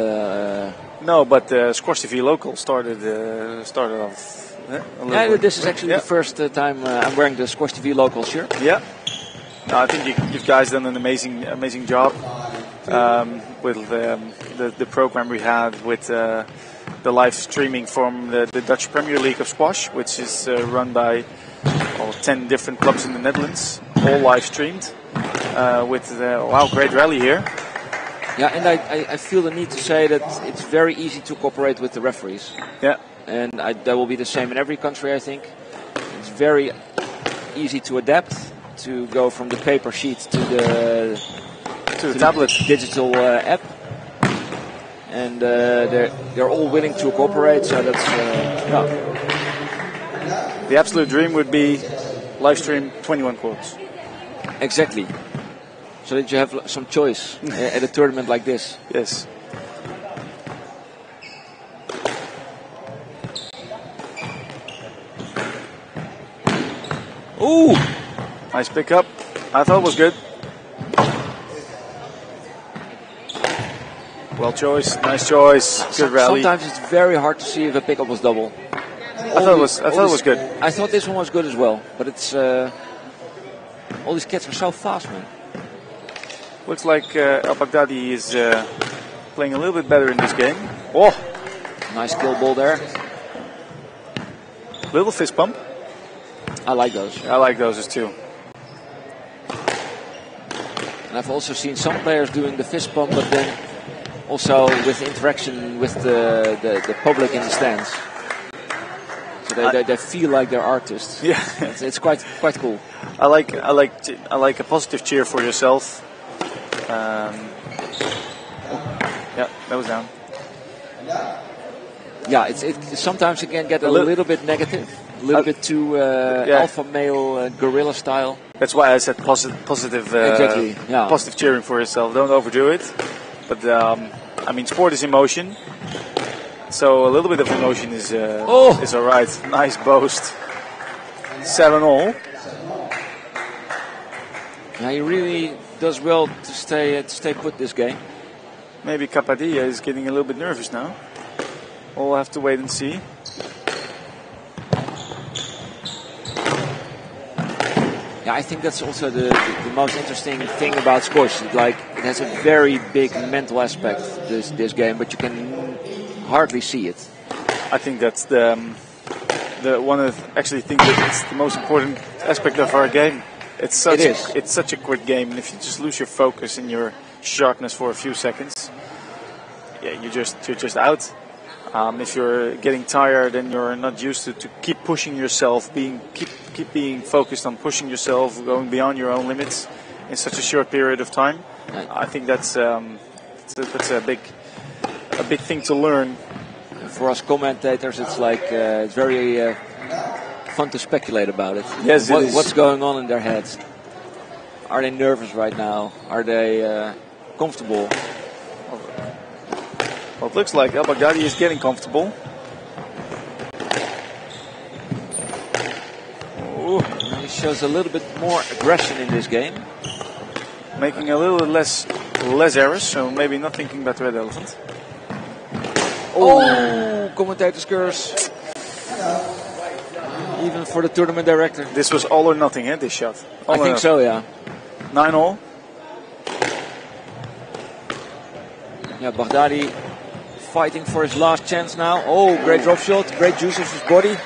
No, but Squash TV Local started off. Yeah, this is actually the first time I'm wearing the Squash TV Local shirt. Yeah. No, I think you guys done an amazing job with the program we had with the live streaming from the Dutch Premier League of Squash, which is run by 10 different clubs in the Netherlands, all live streamed with great rally here. Yeah, and I feel the need to say that it's very easy to cooperate with the referees. Yeah. And that will be the same in every country, I think. It's very easy to adapt, to go from the paper sheet to the tablet digital app. And they're all willing to cooperate, so that's The absolute dream would be live stream 21 courts. Exactly. So that you have some choice at a tournament like this. Yes. Ooh! Nice pickup. I thought it was good. Well choice. Nice choice. Good rally. Sometimes it's very hard to see if a pickup was double. I thought it was good. I thought this one was good as well, but it's all these kids are so fast, man. Looks like Al Baghdadi is playing a little bit better in this game. Oh, nice kill ball there. Little fist pump. I like those. I like those too. And I've also seen some players doing the fist pump, but then also with interaction with the public in the stands. So they feel like they're artists. Yeah, it's quite cool. I like a positive cheer for yourself. Yeah, that was down. Yeah, it sometimes it can get a little bit negative, a little bit too alpha male gorilla style. That's why I said positive. Exactly. Yeah. Positive cheering for yourself. Don't overdo it. But I mean, sport is emotion. So a little bit of emotion is all right. Nice boast. 7-all. Yeah, he really does well to stay put this game. Maybe Kapadia is getting a little bit nervous now. We'll have to wait and see. Yeah, I think that's also the most interesting thing about squash. It has a very big mental aspect, this game, but you can hardly see it. I think that's the one of actually think that it's the most important aspect of our game. It's such a quick game, and if you just lose your focus and your sharpness for a few seconds, yeah, you're just out. If you're getting tired and you're not used to keep pushing yourself, keep being focused on pushing yourself, going beyond your own limits in such a short period of time, I think that's a big thing to learn. For us commentators, it's it's very fun to speculate about it. Yes, what's going on in their heads? Are they nervous right now? Are they comfortable? Well, it looks like Al Baghdadi is getting comfortable. Ooh, he shows a little bit more aggression in this game. Making a little less errors, so maybe not thinking about Red Elephant. Oh, commentator's curse. Even for the tournament director. This was all or nothing, this shot. I think so, yeah. 9-all. Yeah, Baghdadi fighting for his last chance now. Oh, great drop shot, great juice of his body.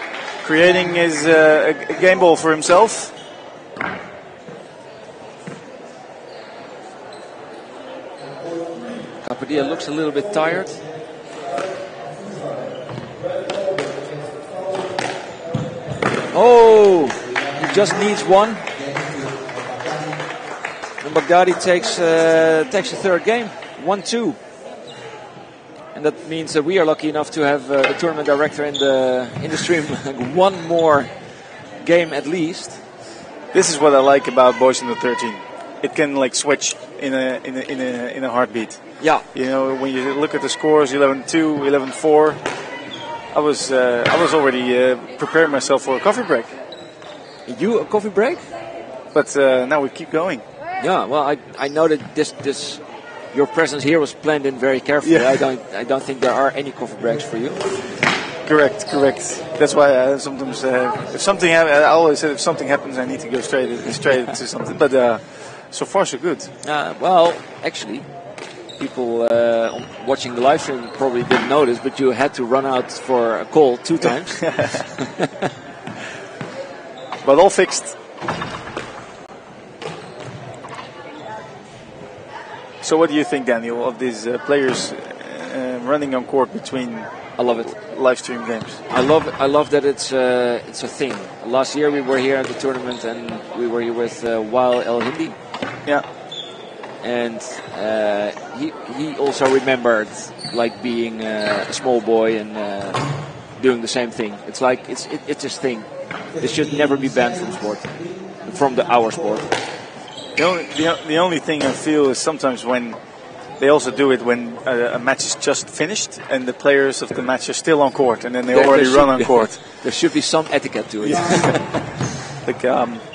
Creating his a game ball for himself. Kapadia looks a little bit tired. Oh, he just needs one. And Baghdadi takes the third game, 1-2. And that means that we are lucky enough to have the tournament director in the stream one more game at least. This is what I like about Boys Under 13. It can switch in a heartbeat. Yeah. You know, when you look at the scores, 11-2, 11-4. I was already preparing myself for a coffee break. You a coffee break? But now we keep going. Yeah. Well, I know that this your presence here was planned in very carefully. Yeah. I don't think there are any coffee breaks for you. Correct. That's why I sometimes if something happens, I always say if something happens, I need to go straight to something. But so far so good. Well, actually, people watching the live stream probably didn't notice, but you had to run out for a call 2 times. But all fixed. So what do you think, Daniel, of these players running on court between? I love it. Live stream games. I love that it's a thing. Last year we were here at the tournament and we were here with Wael El Hindi. Yeah. And he also remembered being a small boy and doing the same thing. It's it's his thing. It should never be banned from sport, from our sport. The only thing I feel is sometimes when they also do it when a match is just finished and the players of the match are still on court and then they already run on court. There should be some etiquette to it. Yeah. Like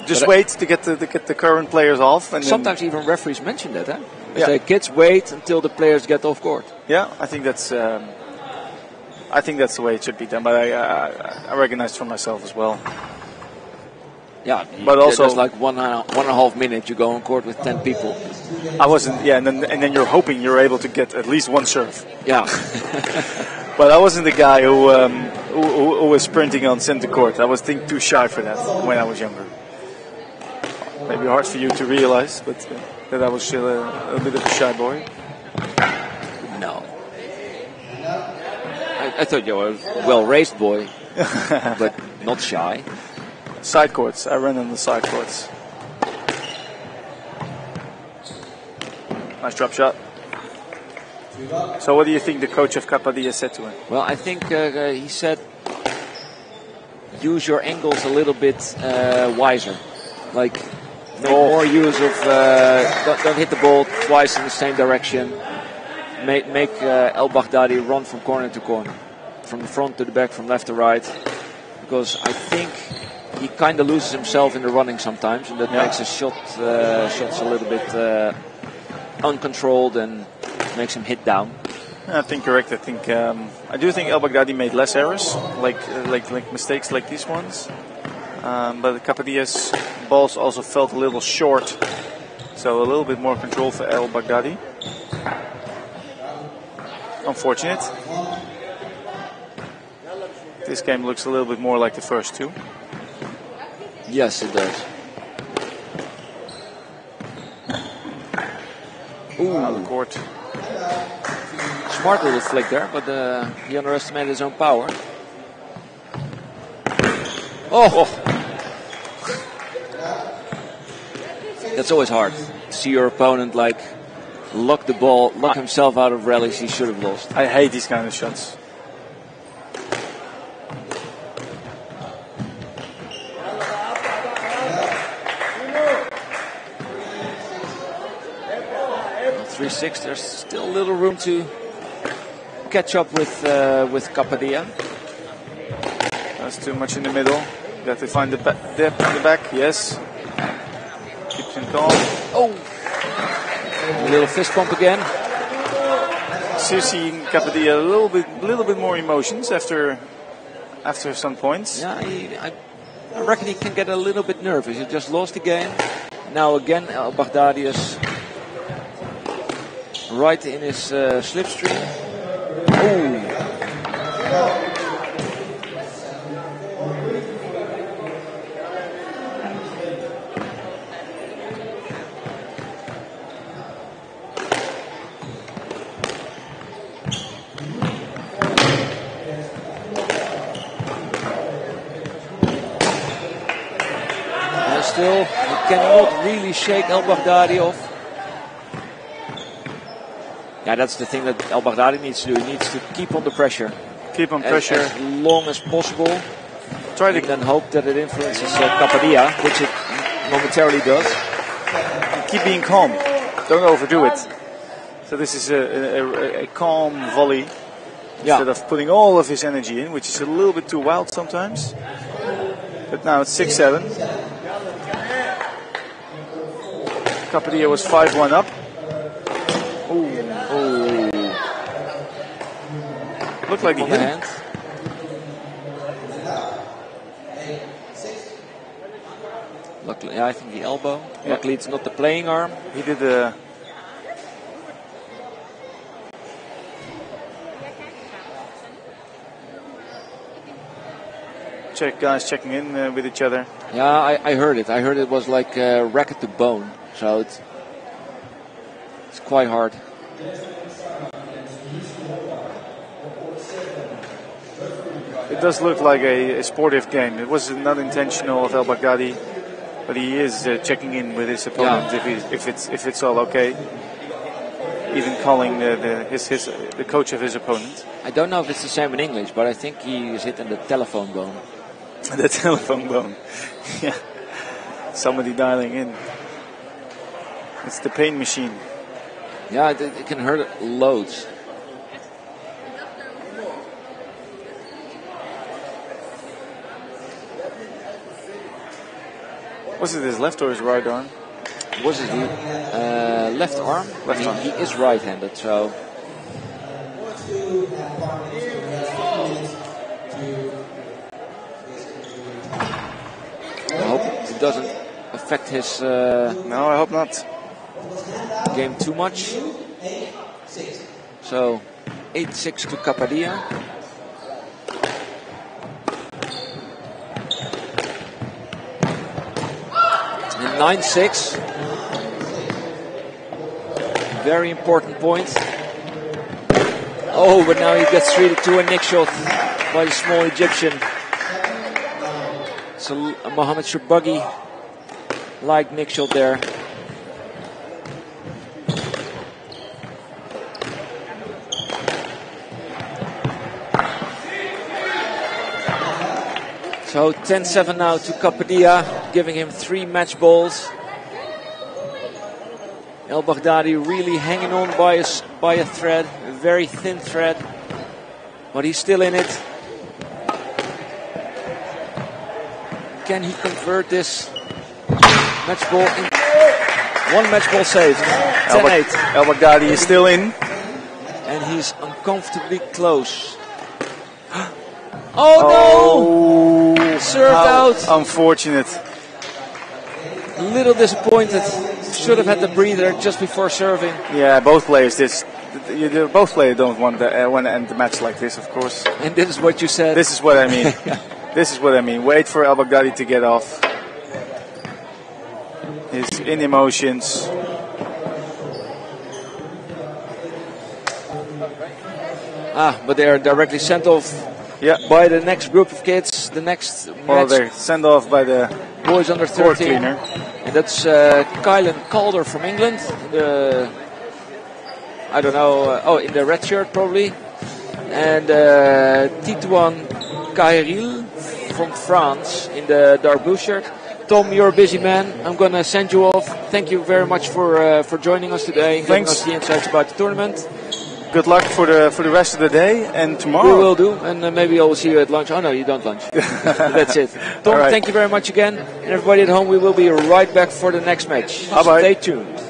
just wait to get the current players off. And sometimes even referees mention that. They say kids wait until the players get off court. Yeah, I think that's the way it should be done. But I recognize for myself as well. Yeah, but also there's like 1.5 minutes you go on court with 10 people. I wasn't. Yeah, and then you're hoping you're able to get at least one serve. Yeah. But I wasn't the guy who was sprinting on center court. I was too shy for that when I was younger. Maybe hard for you to realize, but that I was still a bit of a shy boy. No. I thought you were a well-raised boy, but not shy. Side courts. I ran on the side courts. Nice drop shot. So what do you think the coach of Kapadia said to him? Well, I think he said, use your angles a little bit wiser. Like, make more use of, don't hit the ball twice in the same direction. Make El Baghdadi run from corner to corner. From the front to the back, from left to right. Because I think he kind of loses himself in the running sometimes. And that makes his shots a little bit uncontrolled and makes him hit down. I think correct. I think I do think El Baghdadi made less errors, like mistakes like these ones. But Kapadia's balls also felt a little short, so a little bit more control for El Baghdadi. Unfortunate. This game looks a little bit more like the first two. Yes, it does. Ooh, out of court. Smart little flick there, but he underestimated his own power. Oh! That's always hard. To see your opponent like lock the ball, lock himself out of rallies he should have lost. I hate these kind of shots. There's still a little room to catch up with Kapadia. That's too much in the middle. You have to find the depth in the back. Yes. Keeps him calm. Oh! A little fist pump again. Seriously, Kapadia a little bit more emotions after some points. Yeah, I reckon he can get a little bit nervous. He just lost the game. Now again, El Baghdadi is right in his slipstream. Oh! And still, he cannot really shake El Baghdadi off. Yeah, that's the thing that El Baghdadi needs to do. He needs to keep on the pressure. Keep on pressure. As long as possible. Try to then hope that it influences Kapadia, which it momentarily does. Keep being calm. Don't overdo it. So this is a calm volley. Instead of putting all of his energy in, which is a little bit too wild sometimes. But now it's 6-7. Kapadia was 5-1 up. Looked like he hit him. Luckily, I think the elbow. Yeah. Luckily, it's not the playing arm. He did the. Guys checking in with each other. Yeah, I heard it. I heard it was like racket to bone. So it's quite hard. It does look like a sportive game. It was not intentional of El Baghdadi, but he is checking in with his opponent if it's all okay. Even calling the coach of his opponent. I don't know if it's the same in English, but I think he is hitting the telephone bone. The telephone bone. Yeah. Somebody dialing in. It's the pain machine. Yeah, it can hurt loads. Was it his left or his right arm? Was it left arm? Left arm. He is right-handed, so. I hope it doesn't affect his. No, I hope not. Game too much. So 8-6 to Kapadia. And 9-6. Very important point. Oh, but now he gets treated to a nick shot by the small Egyptian. So Mohamed Sharbughi like nick shot there. So 10-7 now to Kapadia, giving him 3 match balls. El Baghdadi really hanging on by a thread, a very thin thread, but he's still in it. Can he convert this match ball? One match ball saved. 10-8. El Baghdadi is still in. And he's uncomfortably close. Oh no! Served out. Unfortunate. A little disappointed. Should have had the breather just before serving. Yeah, both players. Both players don't want to end the match like this, of course. And this is what you said. This is what I mean. This is what I mean. Wait for El Baghdadi to get off. He's in emotions. But they are directly sent off. Yeah. By the next group of kids, the next match. They're sent off by the boys under 13. Cleaner. And that's Kylan Calder from England. I don't know. In the red shirt probably. And Titouan Kairil from France in the dark blue shirt. Tom, you're a busy man. I'm going to send you off. Thank you very much for joining us today and giving us the insights about the tournament. Good luck for the rest of the day and tomorrow. We will do, and maybe I will see you at lunch. Oh no, you don't lunch. That's it. Tom, thank you very much again. And everybody at home, we will be right back for the next match. Bye-bye. Stay tuned.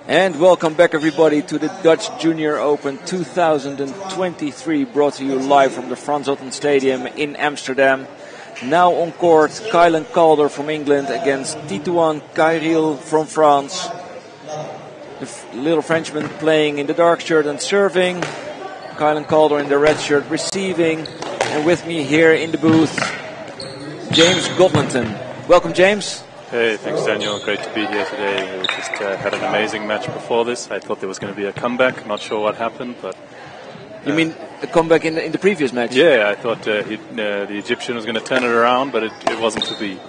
And welcome back, everybody, to the Dutch Junior Open 2023, brought to you live from the Frans Otten Stadium in Amsterdam. Now on court, Kylan Calder from England against Titouan Kairil from France. The little Frenchman playing in the dark shirt and serving. Kylan Calder in the red shirt receiving. And with me here in the booth, James Godlington. Welcome, James. Hey, thanks Daniel. Great to be here today. We just had an amazing match before this. I thought there was going to be a comeback. Not sure what happened, but... You mean a comeback in the previous match? Yeah, I thought the Egyptian was going to turn it around, but it wasn't to be.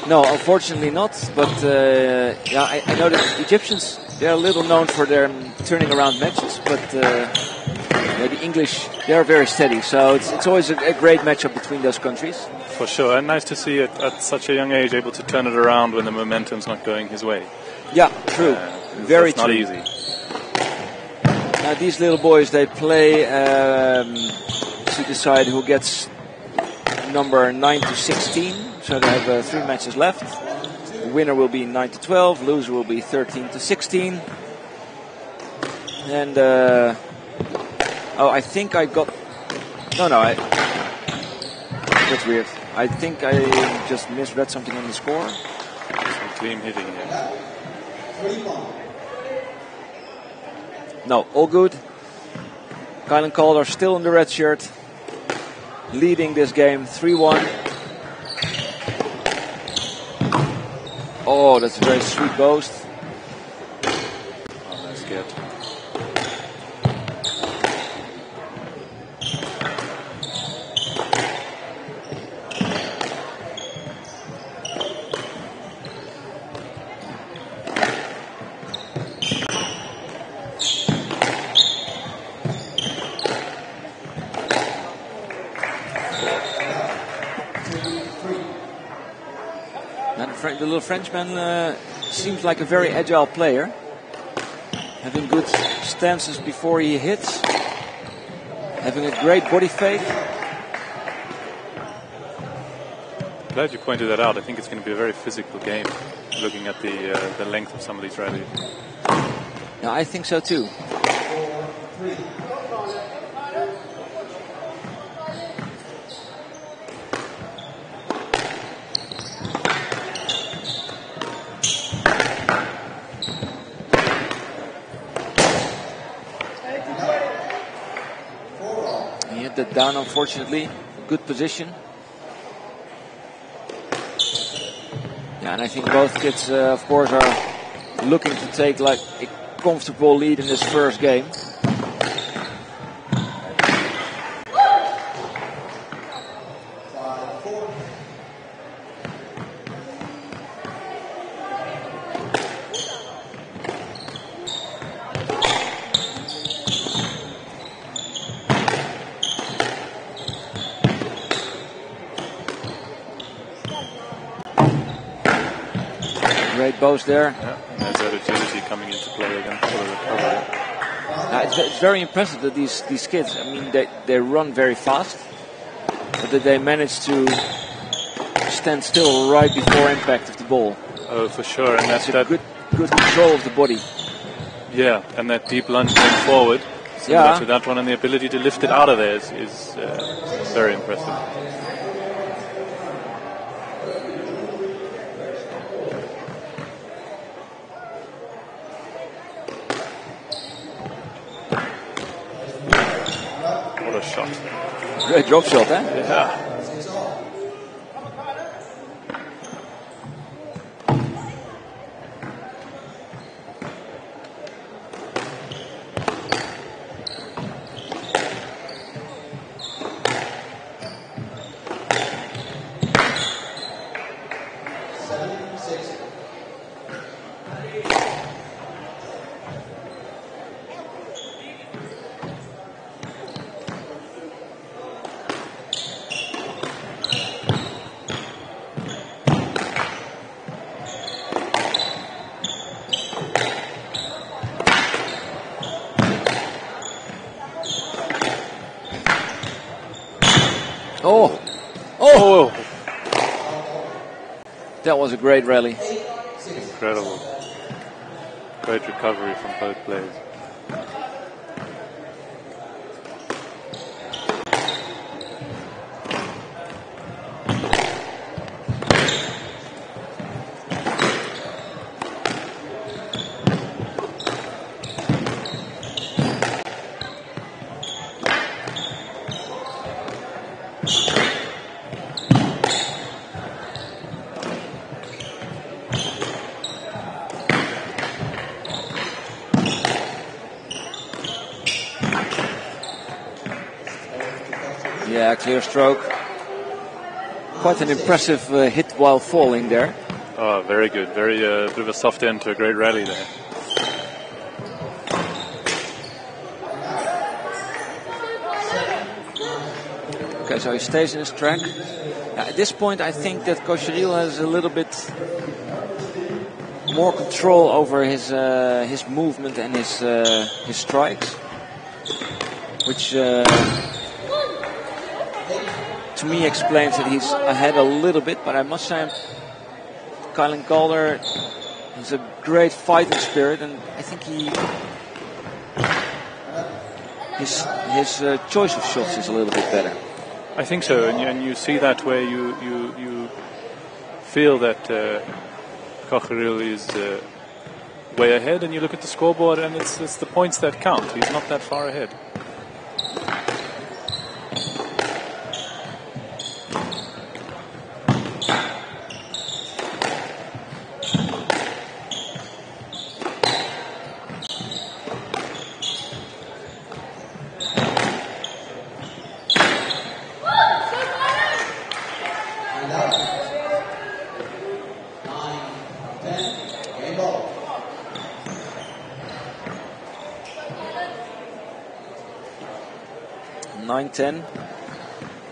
No, unfortunately not. But yeah, I know that Egyptians, they're a little known for their turning around matches, but yeah, the English, they are very steady. So it's always a great matchup between those countries. For sure, and nice to see it at such a young age able to turn it around when the momentum's not going his way. Yeah, true. Very true. Not easy. Now these little boys, they play to decide who gets number 9 to 16. So they have 3 matches left. The winner will be 9 to 12. Loser will be 13 to 16. And oh, I think I got. No, that's weird. I think I just misread something on the score. Some clean hitting here. No, all good. Kylan Calder still in the red shirt, leading this game 3-1. Oh, that's a very sweet boast. Oh, that's good. The little Frenchman seems like a very agile player, having good stances before he hits, having a great body fake. Glad you pointed that out. I think it's going to be a very physical game, looking at the length of some of these rallies. Yeah, I think so too. That down, unfortunately. Good position. Yeah, and I think both kids, of course, are looking to take like a comfortable lead in this first game. Great boast there. Yeah, there's that agility coming into play again for the recovery. It's very impressive that these kids, I mean, they run very fast, but that they manage to stand still right before impact of the ball. Oh, for sure. And that's good control of the body. Yeah, and that deep lunge going forward, similar to that one, and the ability to lift it out of there is very impressive. Shot. Great drop shot, eh? Yeah. Oh! That was a great rally. Incredible. Great recovery from both players. Yeah, clear stroke. Quite an impressive hit while falling there. Oh, very good. Very bit of a soft end to a great rally there. Okay, so he stays in his track. At this point, I think that Cocheril has a little bit more control over his movement and his strikes, which to me explains that he's ahead a little bit. But I must say, Kylan Calder has a great fighting spirit, and I think his choice of shots is a little bit better. I think so, and you see that where you feel that Cocheril is way ahead, and you look at the scoreboard, and it's the points that count. He's not that far ahead.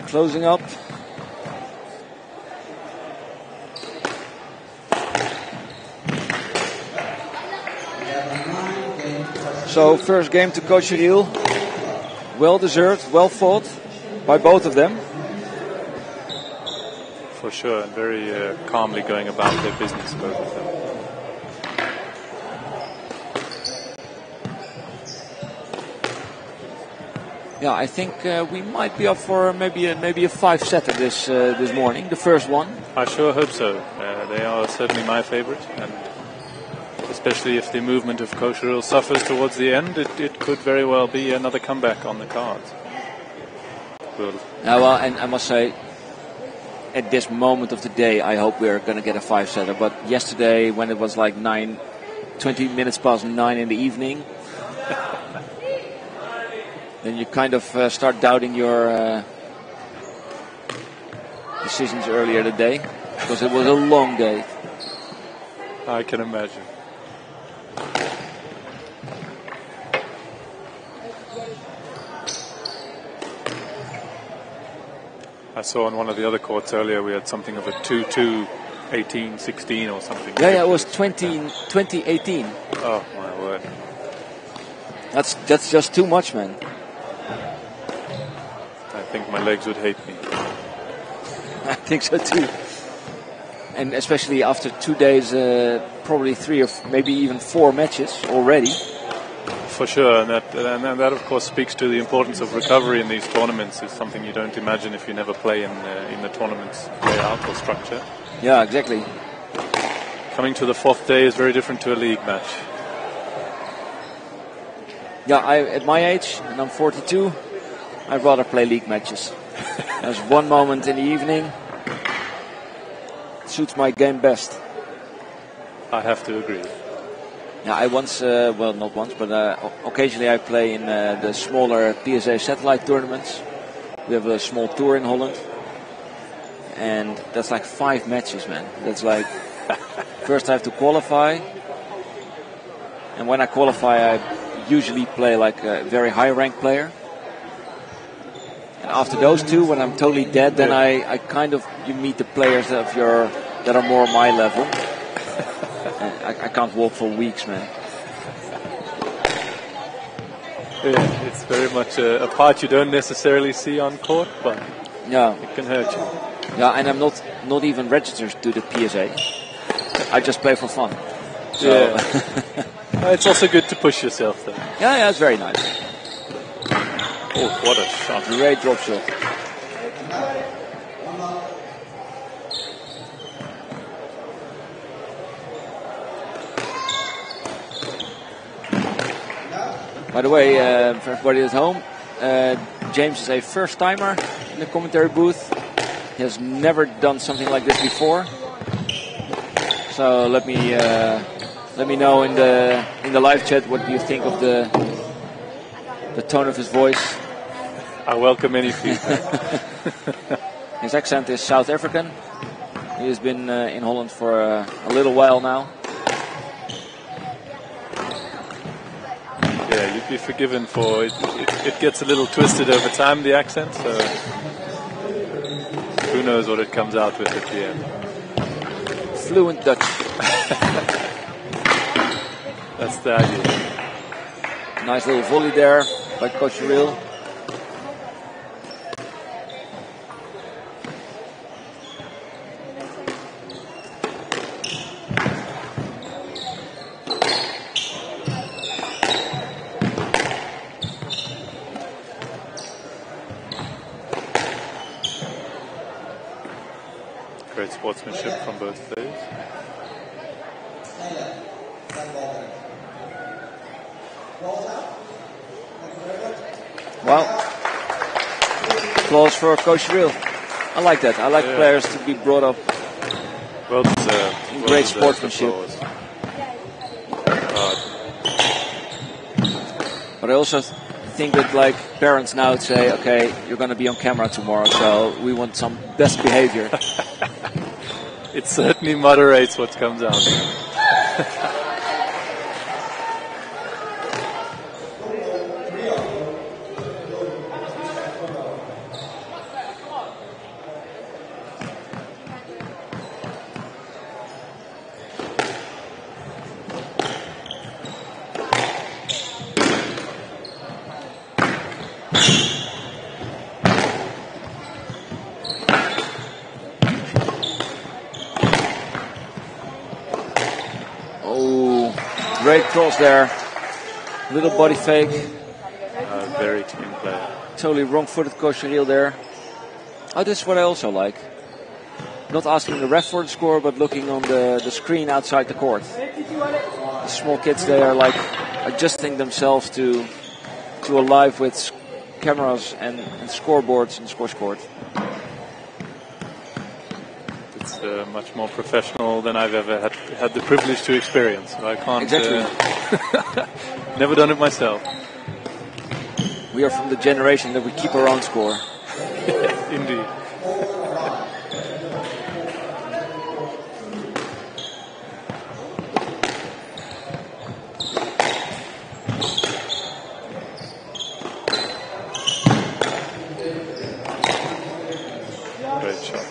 Closing up. So first game to Cocheril. Well deserved, well fought by both of them. For sure, and very calmly going about their business, both of them. Yeah, I think we might be up for maybe a five-setter this morning, the first one. I sure hope so. They are certainly my favorite, and especially if the movement of Cocheril suffers towards the end, it could very well be another comeback on the cards. Well, and I must say, at this moment of the day, I hope we're going to get a five-setter. But yesterday, when it was like 20 minutes past 9 in the evening, then you kind of start doubting your decisions earlier today, because it was a long day. I can imagine. I saw on one of the other courts earlier we had something of a 2-2, 18-16 or something. Yeah, it was 2018. Oh, my word. That's just too much, man. I think my legs would hate me. I think so too. And especially after 2 days, probably 3 or maybe even 4 matches already. For sure, and that of course speaks to the importance of recovery in these tournaments. It's something you don't imagine if you never play in the tournament's layout or structure. Yeah, exactly. Coming to the 4th day is very different to a league match. Yeah, at my age, and I'm 42, I'd rather play league matches. There's one moment in the evening, it suits my game best. I have to agree. Yeah, I once, well, not once, but occasionally I play in the smaller PSA satellite tournaments. We have a small tour in Holland, and that's like 5 matches, man. That's like, first I have to qualify, and when I qualify, I usually play like a very high-ranked player. And after those 2, when I'm totally dead, then I kind of, you meet the players that are more my level. I can't walk for weeks, man. Yeah, it's very much a part you don't necessarily see on court, but yeah, it can hurt you. Yeah, and I'm not even registered to the PSA. I just play for fun. So. Yeah. It's also good to push yourself there. Yeah, it's very nice. Oh, what a shot. Great drop shot. By the way, for everybody at home, James is a first timer in the commentary booth. He has never done something like this before. So let me know in the live chat what you think of the tone of his voice. I welcome any feedback. His accent is South African. He has been in Holland for a little while now. Yeah, you'd be forgiven for it. It gets a little twisted over time, the accent. So who knows what it comes out with at the end. Fluent Dutch. That's the idea. Nice little volley there by Cocheril. Great sportsmanship from both players. Wow. Applause for Cocheril. I like that. I like players to be brought up well deserved. In great sportsmanship. But I also think that like parents now would say, okay, you're going to be on camera tomorrow, so we want some best behavior. It certainly moderates what comes out. Great cross there. Little body fake. Very clean play. Totally wrong-footed Cocheril there. Oh, this is what I also like. Not asking the ref for the score, but looking on the screen outside the court. The small kids, they are like adjusting themselves to a live with cameras and scoreboards and score court. It's much more professional than I've ever had the privilege to experience. I can't. Exactly. Never done it myself. We are from the generation that we keep our own score. Indeed. Great shot.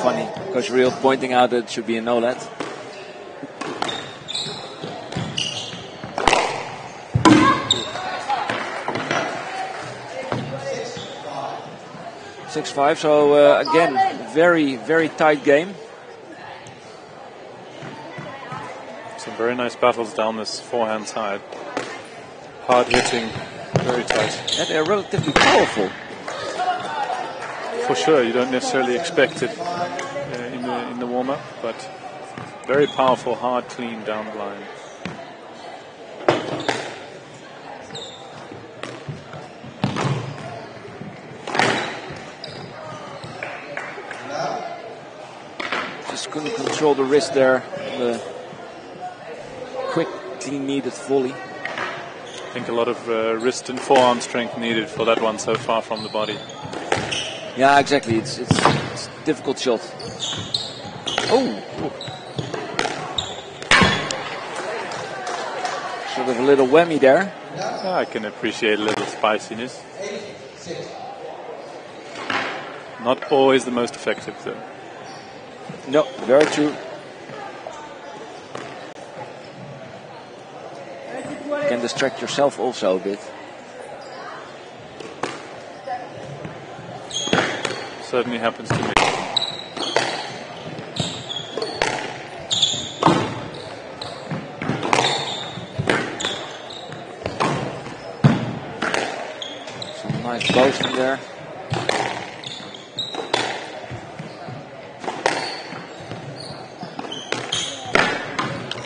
Funny. Cocheril pointing out that it should be a no-let. So again, very, very tight game. Some very nice battles down this forehand side. Hard hitting, very tight. And they're relatively powerful. For sure, you don't necessarily expect it in the warm-up, but very powerful, hard, clean down the line. Couldn't control the wrist there. The quickly needed volley. I think a lot of wrist and forearm strength needed for that one so far from the body. Yeah, exactly. It's a difficult shot. Oh! Sort of a little whammy there. I can appreciate a little spiciness. Not always the most effective though. No, very true. You can distract yourself also a bit. Certainly happens to me. Nice boasting there.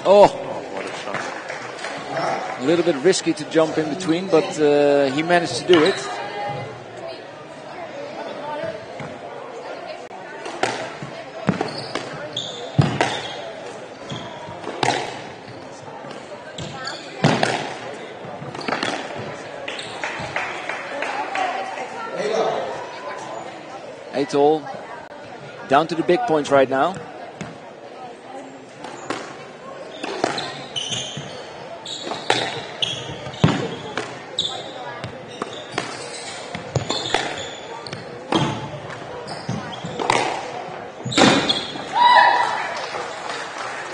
Oh, what a shot. A little bit risky to jump in between, but he managed to do it. Eight-all. Down to the big points right now.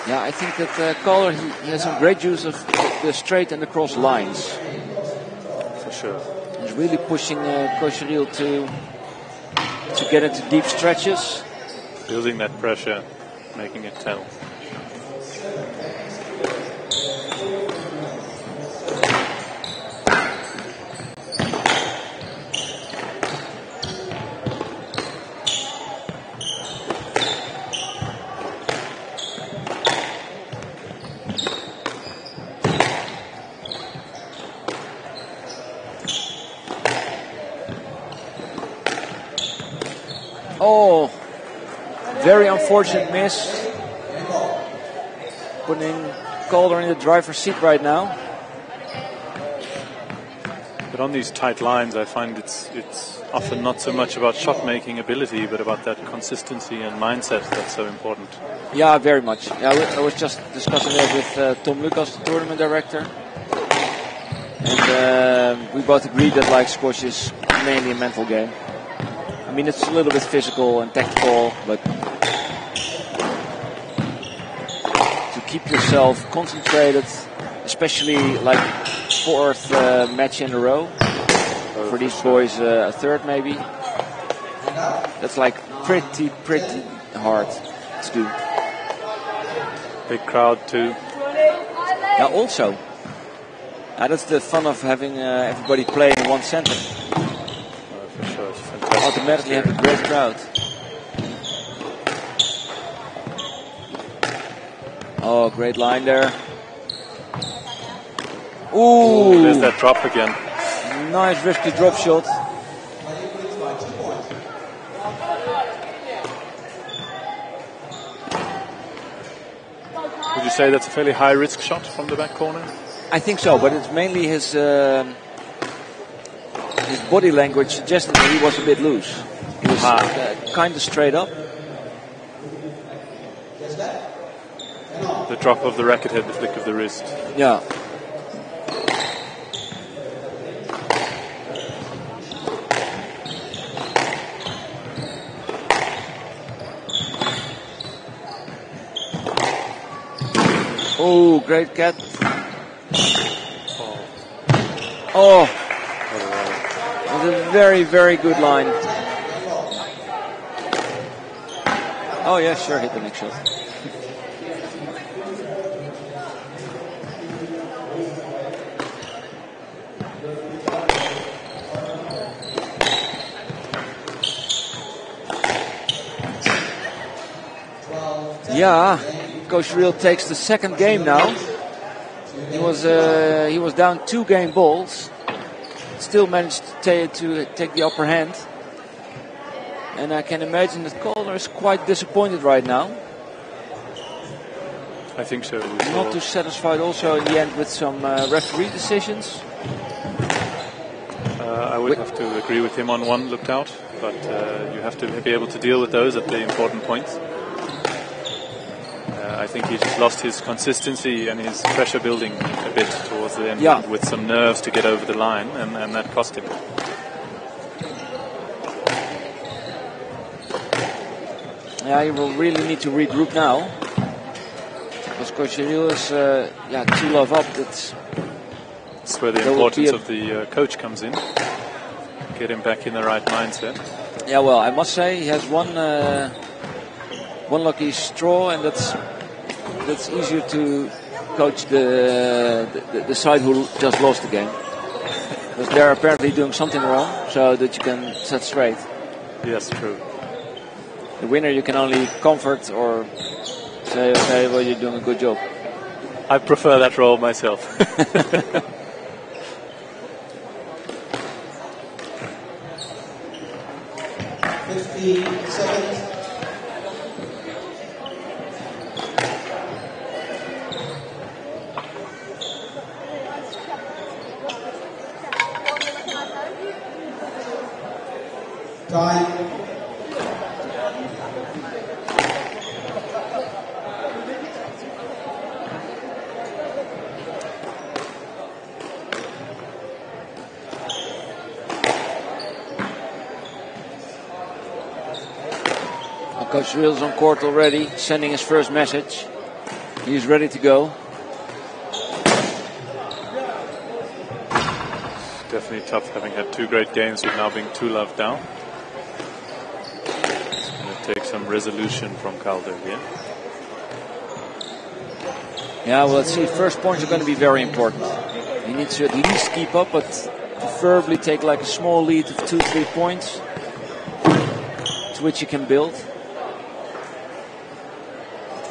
Yeah, I think that Kohler, he has some great use of the straight and the cross lines. For sure. He's really pushing Kocheril to get into deep stretches. Building that pressure, making it tell. Oh, very unfortunate miss. Putting Calder in the driver's seat right now. But on these tight lines, I find it's often not so much about shot-making ability, but about that consistency and mindset that's so important. Yeah, very much. Yeah, I was just discussing that with Tom Lucas, the tournament director. And we both agreed that like squash is mainly a mental game. I mean, it's a little bit physical and tactical, but to keep yourself concentrated, especially like fourth match in a row, for these boys a third maybe, that's like pretty hard to do. Big crowd too. Yeah, also. That's the fun of having everybody play in one center. For sure, it's fantastic. Automatically have a great crowd. Oh, great line there. Ooh, there's that drop again. Nice risky drop shot. Would you say that's a fairly high risk shot from the back corner? I think so, but it's mainly his body language suggesting that he was a bit loose. He was kind of straight up. The drop of the racket head, the flick of the wrist. Yeah. Oh, great cat. Oh, it was a very good line. Oh yeah, sure, hit the next shot. Yeah, Kocheril takes the second game now. He was down 2 game balls, still managed to take the upper hand, and I can imagine that Calder is quite disappointed right now. I think so. Not too satisfied also in the end with some referee decisions. I would have to agree with him on one looked out, but you have to be able to deal with those at the important points. I think he just lost his consistency and his pressure building a bit towards the end with some nerves to get over the line, and that cost him. Yeah, he will really need to regroup now. Because Kocheril is 2 love up. That's where the importance of the coach comes in. Get him back in the right mindset. Yeah, well, I must say he has one lucky straw, and that's easier to coach the side who just lost the game. Because they're apparently doing something wrong, so that you can set straight. Yes, true. The winner you can only comfort or say, okay, well, you're doing a good job. I prefer that role myself. 50 seconds. Time. Coach Riel's on court already, sending his first message. He's ready to go. It's definitely tough having had 2 great games with now being 2-love down. It's going to take some resolution from Calder here. Yeah, well, let's see. First points are going to be very important. He needs to at least keep up, but preferably take like a small lead of 2-3 points to which you can build.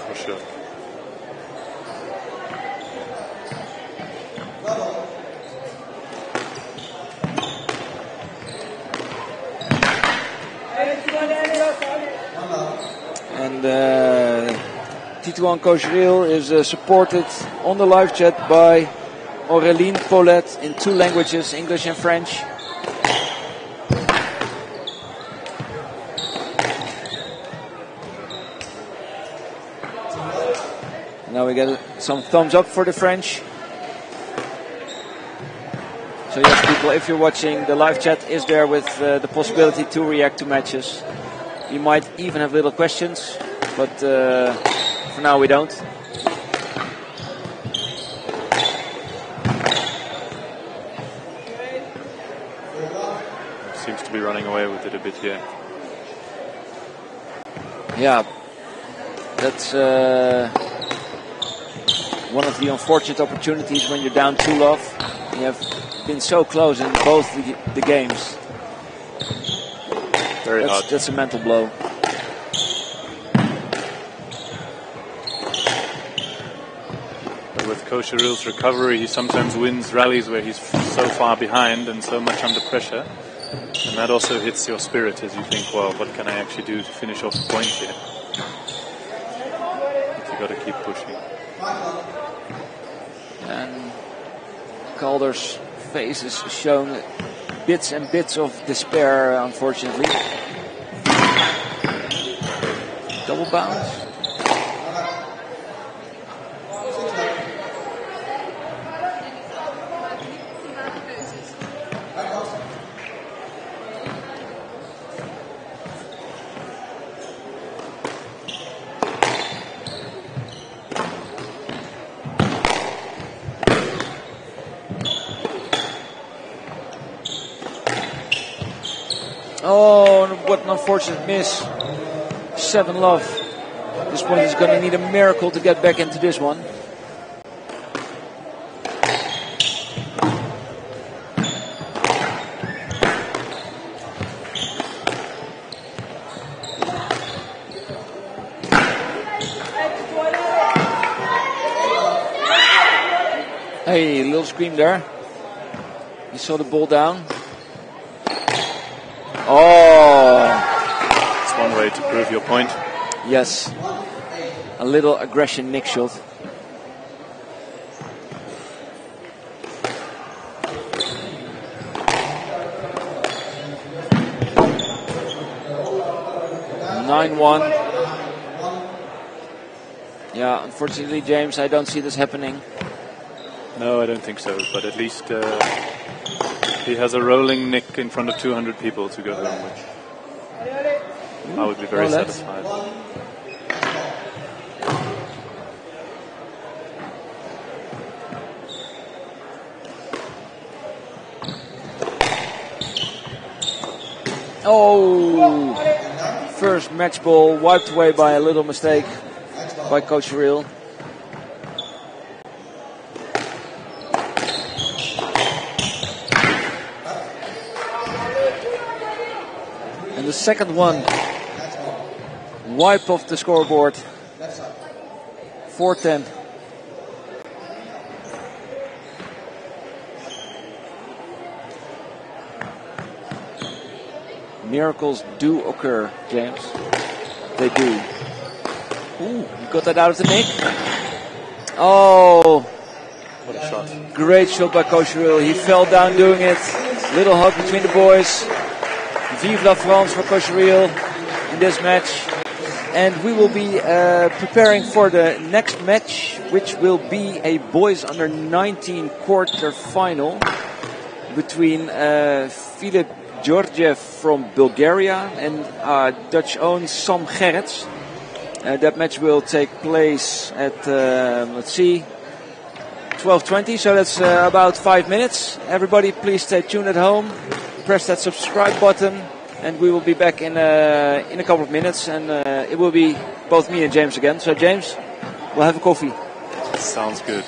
For sure. And Titouan Coach Riel is supported on the live chat by Auréline Paulette in 2 languages, English and French. Now we get some thumbs up for the French. So yes, people, if you're watching, the live chat is there with the possibility to react to matches. You might even have little questions, but for now we don't. Seems to be running away with it a bit here. Yeah, that's one of the unfortunate opportunities when you're down 2-love. You have been so close in both the games. Very hard. That's a mental blow. But with Coach Riel's recovery, he sometimes wins rallies where he's so far behind and so much under pressure. And that also hits your spirit as you think, well, what can I actually do to finish off the point here? But you've got to keep pushing. And Calder's face is showing bits and bits of despair, unfortunately. Double bounce. Oh, what an unfortunate miss. 7-love. This one is going to need a miracle to get back into this one. Hey, a little scream there. You saw the ball down. Oh! It's one way to prove your point. Yes. A little aggression Nick shot. (9-1). Yeah, unfortunately, James, I don't see this happening. No, I don't think so. But at least he has a rolling Nick in front of 200 people to go home with. I would be very satisfied. Oh! First match ball wiped away by a little mistake by Coach Riel. And the second one, wipe off the scoreboard. 4-10. Miracles do occur, James. They do. Ooh, you got that out of the nick. Oh, What a shot. Great shot by Cocheril. He fell down doing it. Little hug between the boys. Vive la France for Cocheril in this match. And we will be preparing for the next match, which will be a boys under 19 quarter final between Filip Georgiev from Bulgaria and Dutch own Sam Gerrits. That match will take place at, let's see, 12:20, so that's about 5 minutes. Everybody please stay tuned at home, press that subscribe button, and we will be back in a couple of minutes, and it will be both me and James again. So James, we'll have a coffee. Sounds good.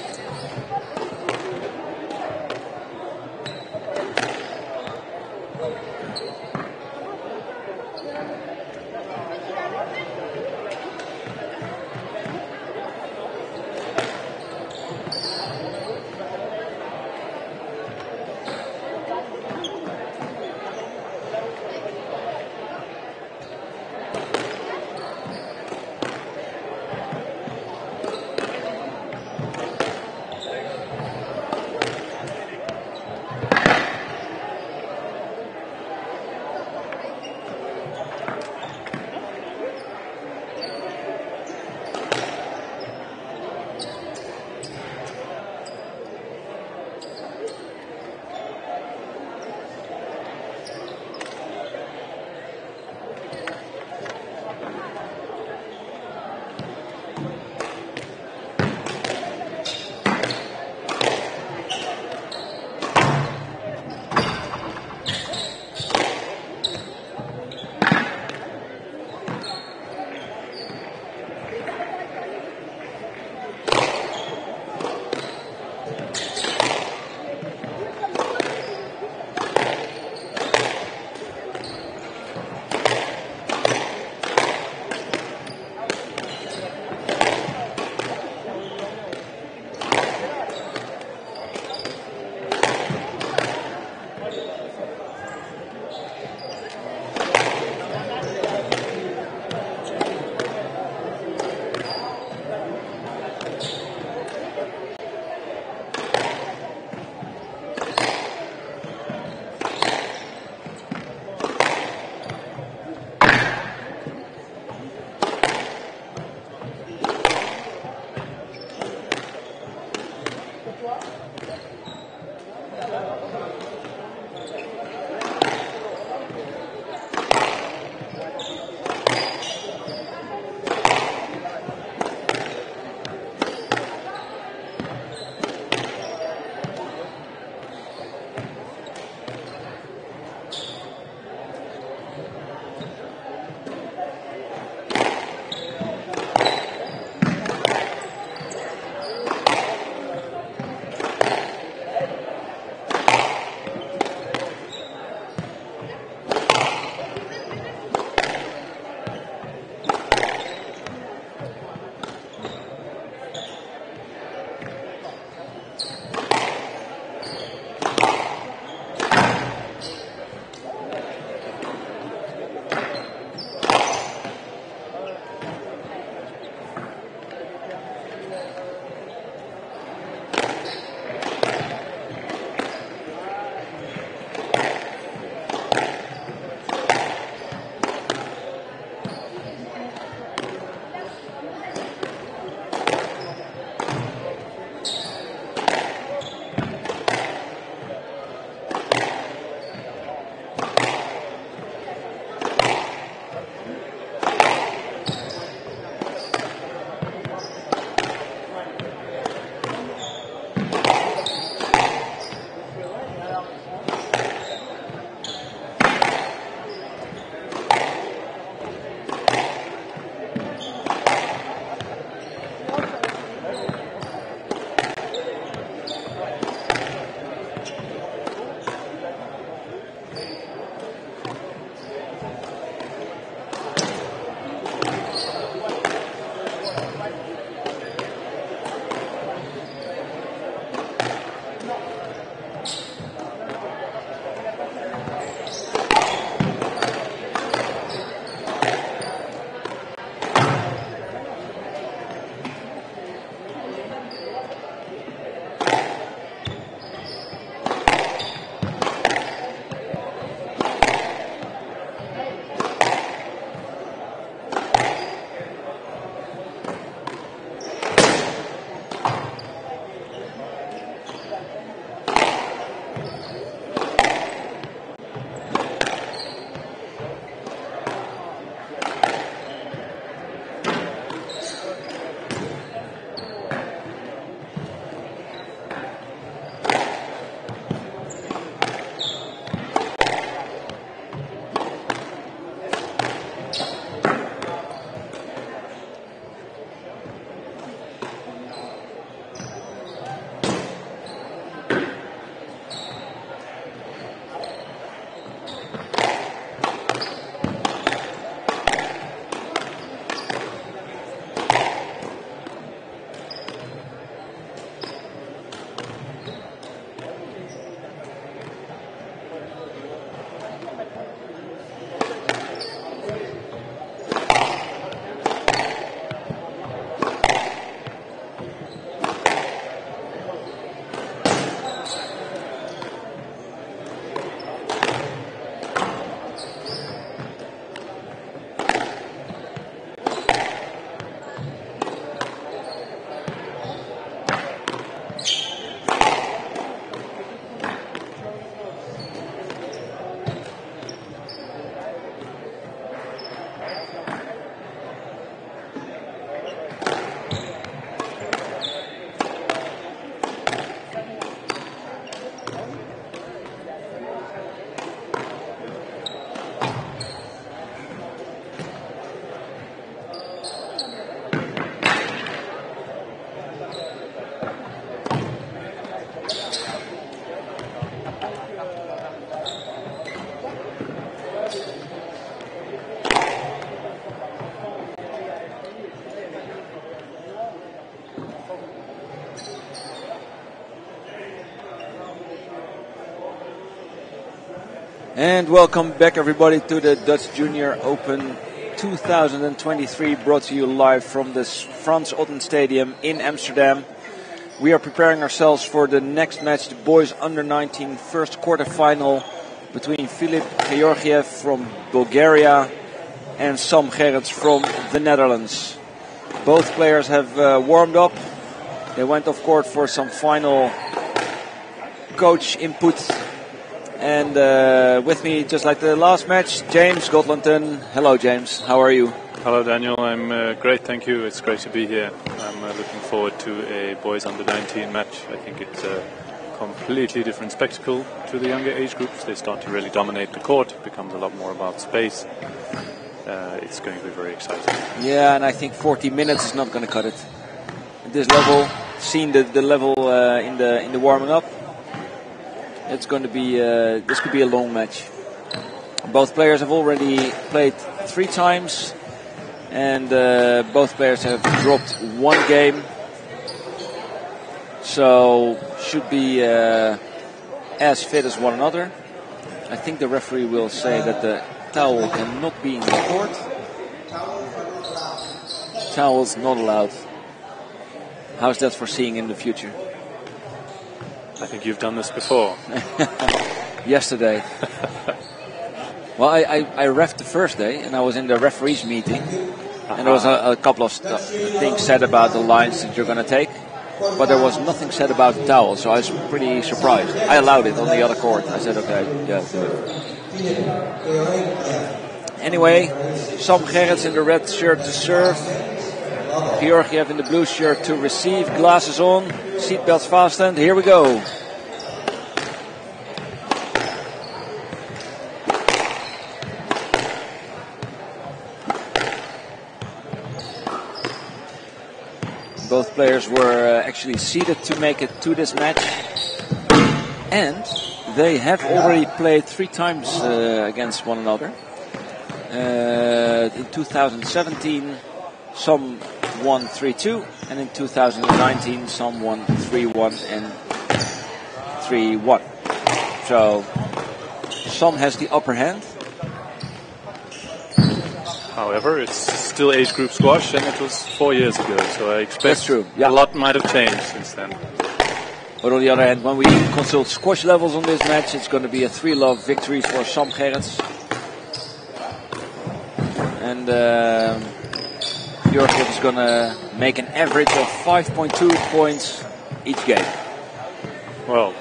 And welcome back, everybody, to the Dutch Junior Open 2023, brought to you live from the Frans Otten Stadium in Amsterdam. We are preparing ourselves for the next match, the boys under 19 first quarterfinal between Filip Georgiev from Bulgaria and Sam Gerrits from the Netherlands. Both players have warmed up. They went off court for some final coach input. And with me, just like the last match, James Godlington. Hello, James. How are you? Hello, Daniel. I'm great, thank you. It's great to be here. I'm looking forward to a boys under 19 match. I think it's a completely different spectacle to the younger age groups. They start to really dominate the court. It becomes a lot more about space. It's going to be very exciting. Yeah, and I think 40 minutes is not going to cut it. At this level, seeing the level in the warming up, it's going to be this could be a long match. Both players have already played 3 times, and both players have dropped 1 game. So should be as fit as one another. I think the referee will say that the towel cannot be in the court. Towels not allowed. How's that for seeing in the future? I think you've done this before. Yesterday. Well, I reffed the first day, and I was in the referees meeting, and there was a couple of things said about the lines that you're going to take, but there was nothing said about the towel, so I was pretty surprised. I allowed it on the other court. I said, okay, yeah, do it. Anyway, Sam Gerrits in the red shirt to serve. Georgiev in the blue shirt to receive. Glasses on, seatbelts fastened. Here we go. Both players were actually seeded to make it to this match. And they have already played 3 times against one another. In 2017, some won 3-2, and in 2019, some won 3-1 and 3-1. So, some has the upper hand. However, it's still age group squash, and it was 4 years ago, so I expect That's true. Yeah. A lot might have changed since then. But on the other hand, when we consult squash levels on this match, it's going to be a 3-love victory for Sam Gerrits. And Georgiev is going to make an average of 5.2 points each game. Well,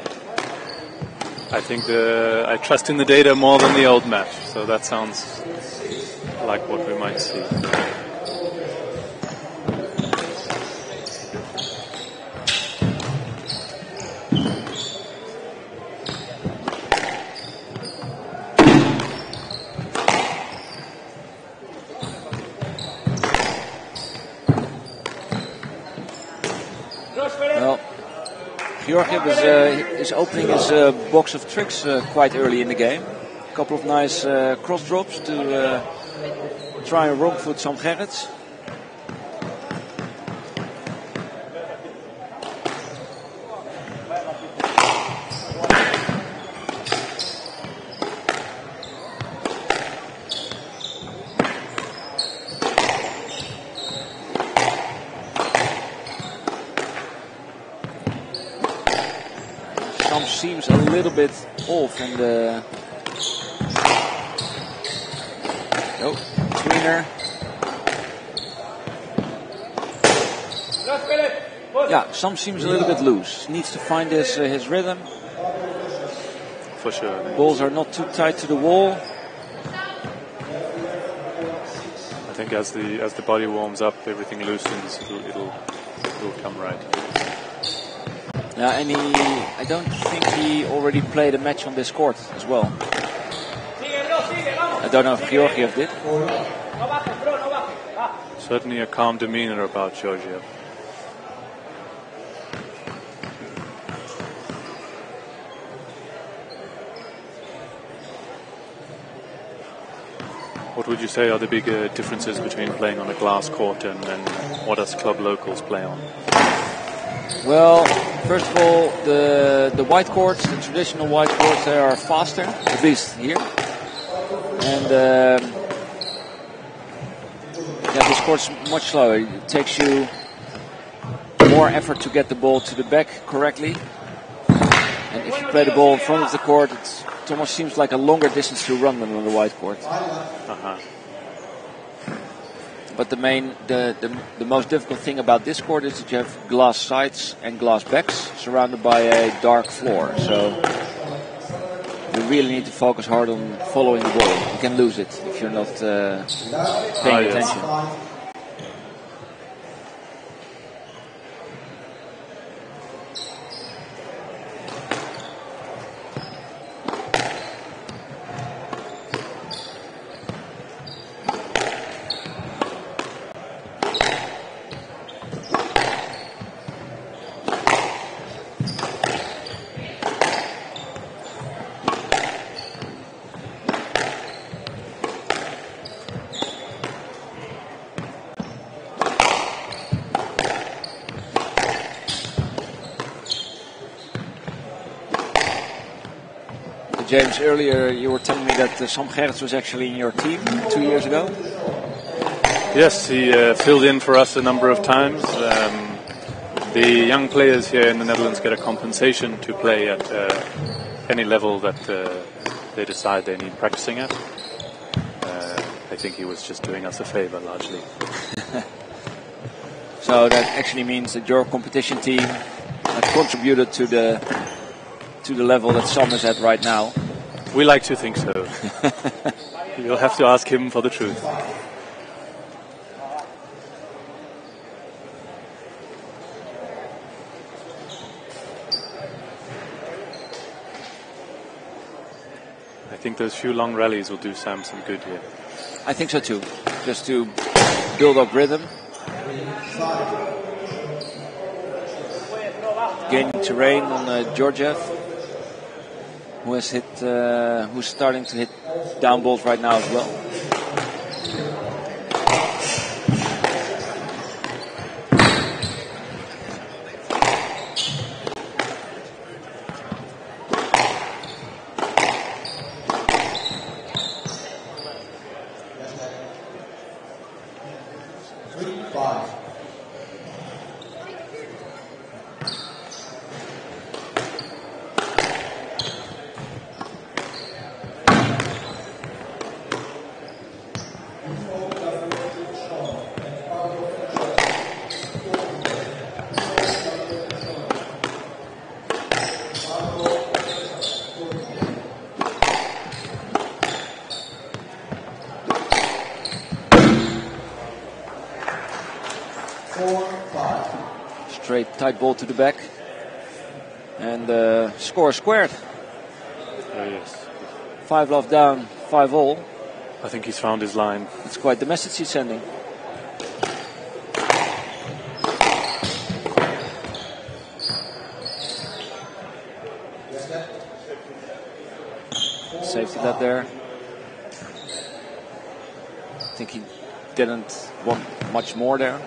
I think I trust in the data more than the old match, so that sounds like what we might see. Well, Georgiev is opening his box of tricks quite early in the game. A couple of nice cross drops to try and wrong foot Sam Gerrits. Sam seems a little bit off in the tweener. Yeah, Sam seems a little bit loose. Needs to find his rhythm. For sure. Balls are not too tight to the wall. I think as the body warms up, everything loosens. It'll come right. Yeah, and I don't think he already played a match on this court as well. I don't know if Georgiev did. Certainly a calm demeanor about Georgiev. What would you say are the big differences between playing on a glass court and what us club locals play on? Well, first of all, the white courts, the traditional white courts are faster, at least here. And this court's much slower. It takes you more effort to get the ball to the back correctly. And if you play the ball in front of the court, it almost seems like a longer distance to run than on the white court. But the most difficult thing about this court is that you have glass sides and glass backs surrounded by a dark floor. So you really need to focus hard on following the ball. You can lose it if you're not paying attention. James, earlier you were telling me that Sam Gerrits was actually in your team 2 years ago. Yes, he filled in for us a number of times. The young players here in the Netherlands get a compensation to play at any level that they decide they need practicing at. I think he was just doing us a favor largely. So that actually means that your competition team has contributed to the level that Sam is at right now. We like to think so. You'll have to ask him for the truth. I think those few long rallies will do Sam some good here. I think so too. Just to build up rhythm. Gaining terrain on Georgiev, who's starting to hit down balls right now as well. Straight tight ball to the back, and score squared. Oh, yes. 5-love down, 5-all. I think he's found his line. It's quite the message he's sending. Safety net there. I think he didn't want much more there.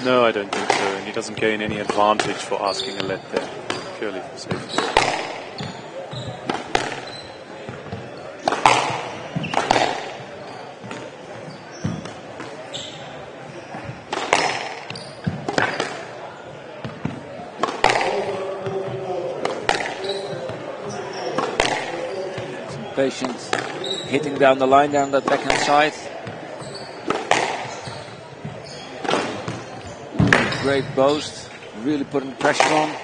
No, I don't think so, and he doesn't gain any advantage for asking a let there, purely for safety. Patient hitting down the line down that backhand side. Great boast, really putting pressure on.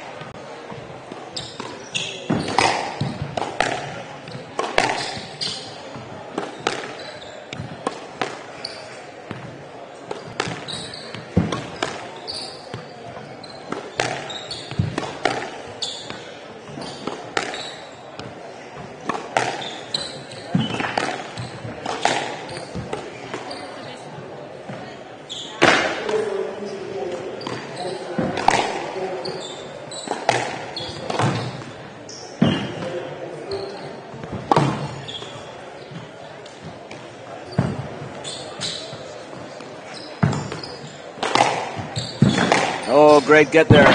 Oh, great get there.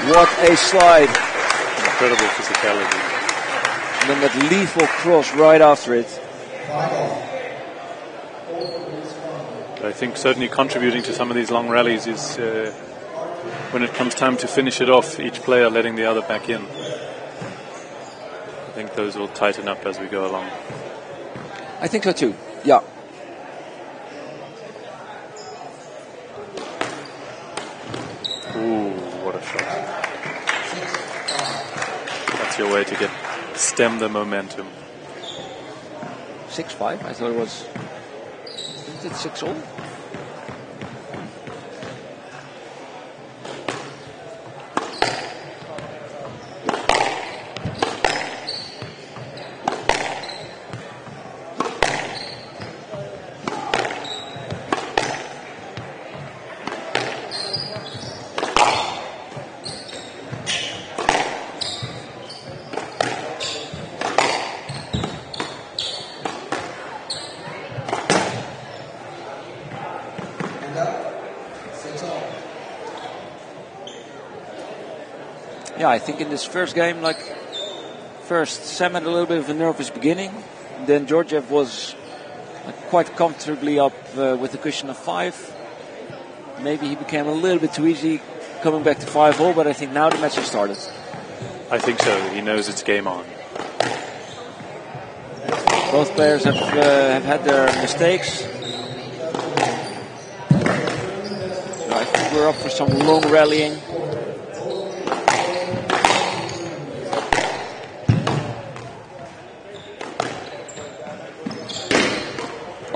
What a slide. incredible physicality. And then that lethal cross right after it. I think certainly contributing to some of these long rallies is when it comes time to finish it off, each player letting the other back in. I think those will tighten up as we go along. I think so too, yeah. Ooh, what a shot. That's your way to stem the momentum. 6-5, I thought it was... Is it 6-all? Yeah, I think in this first game, first Sam had a little bit of a nervous beginning. Then Georgiev was quite comfortably up with a cushion of 5. Maybe he became a little bit too easy coming back to 5-all, but I think now the match has started. I think so. He knows it's game on. Both players have had their mistakes. So I think we're up for some long rallying.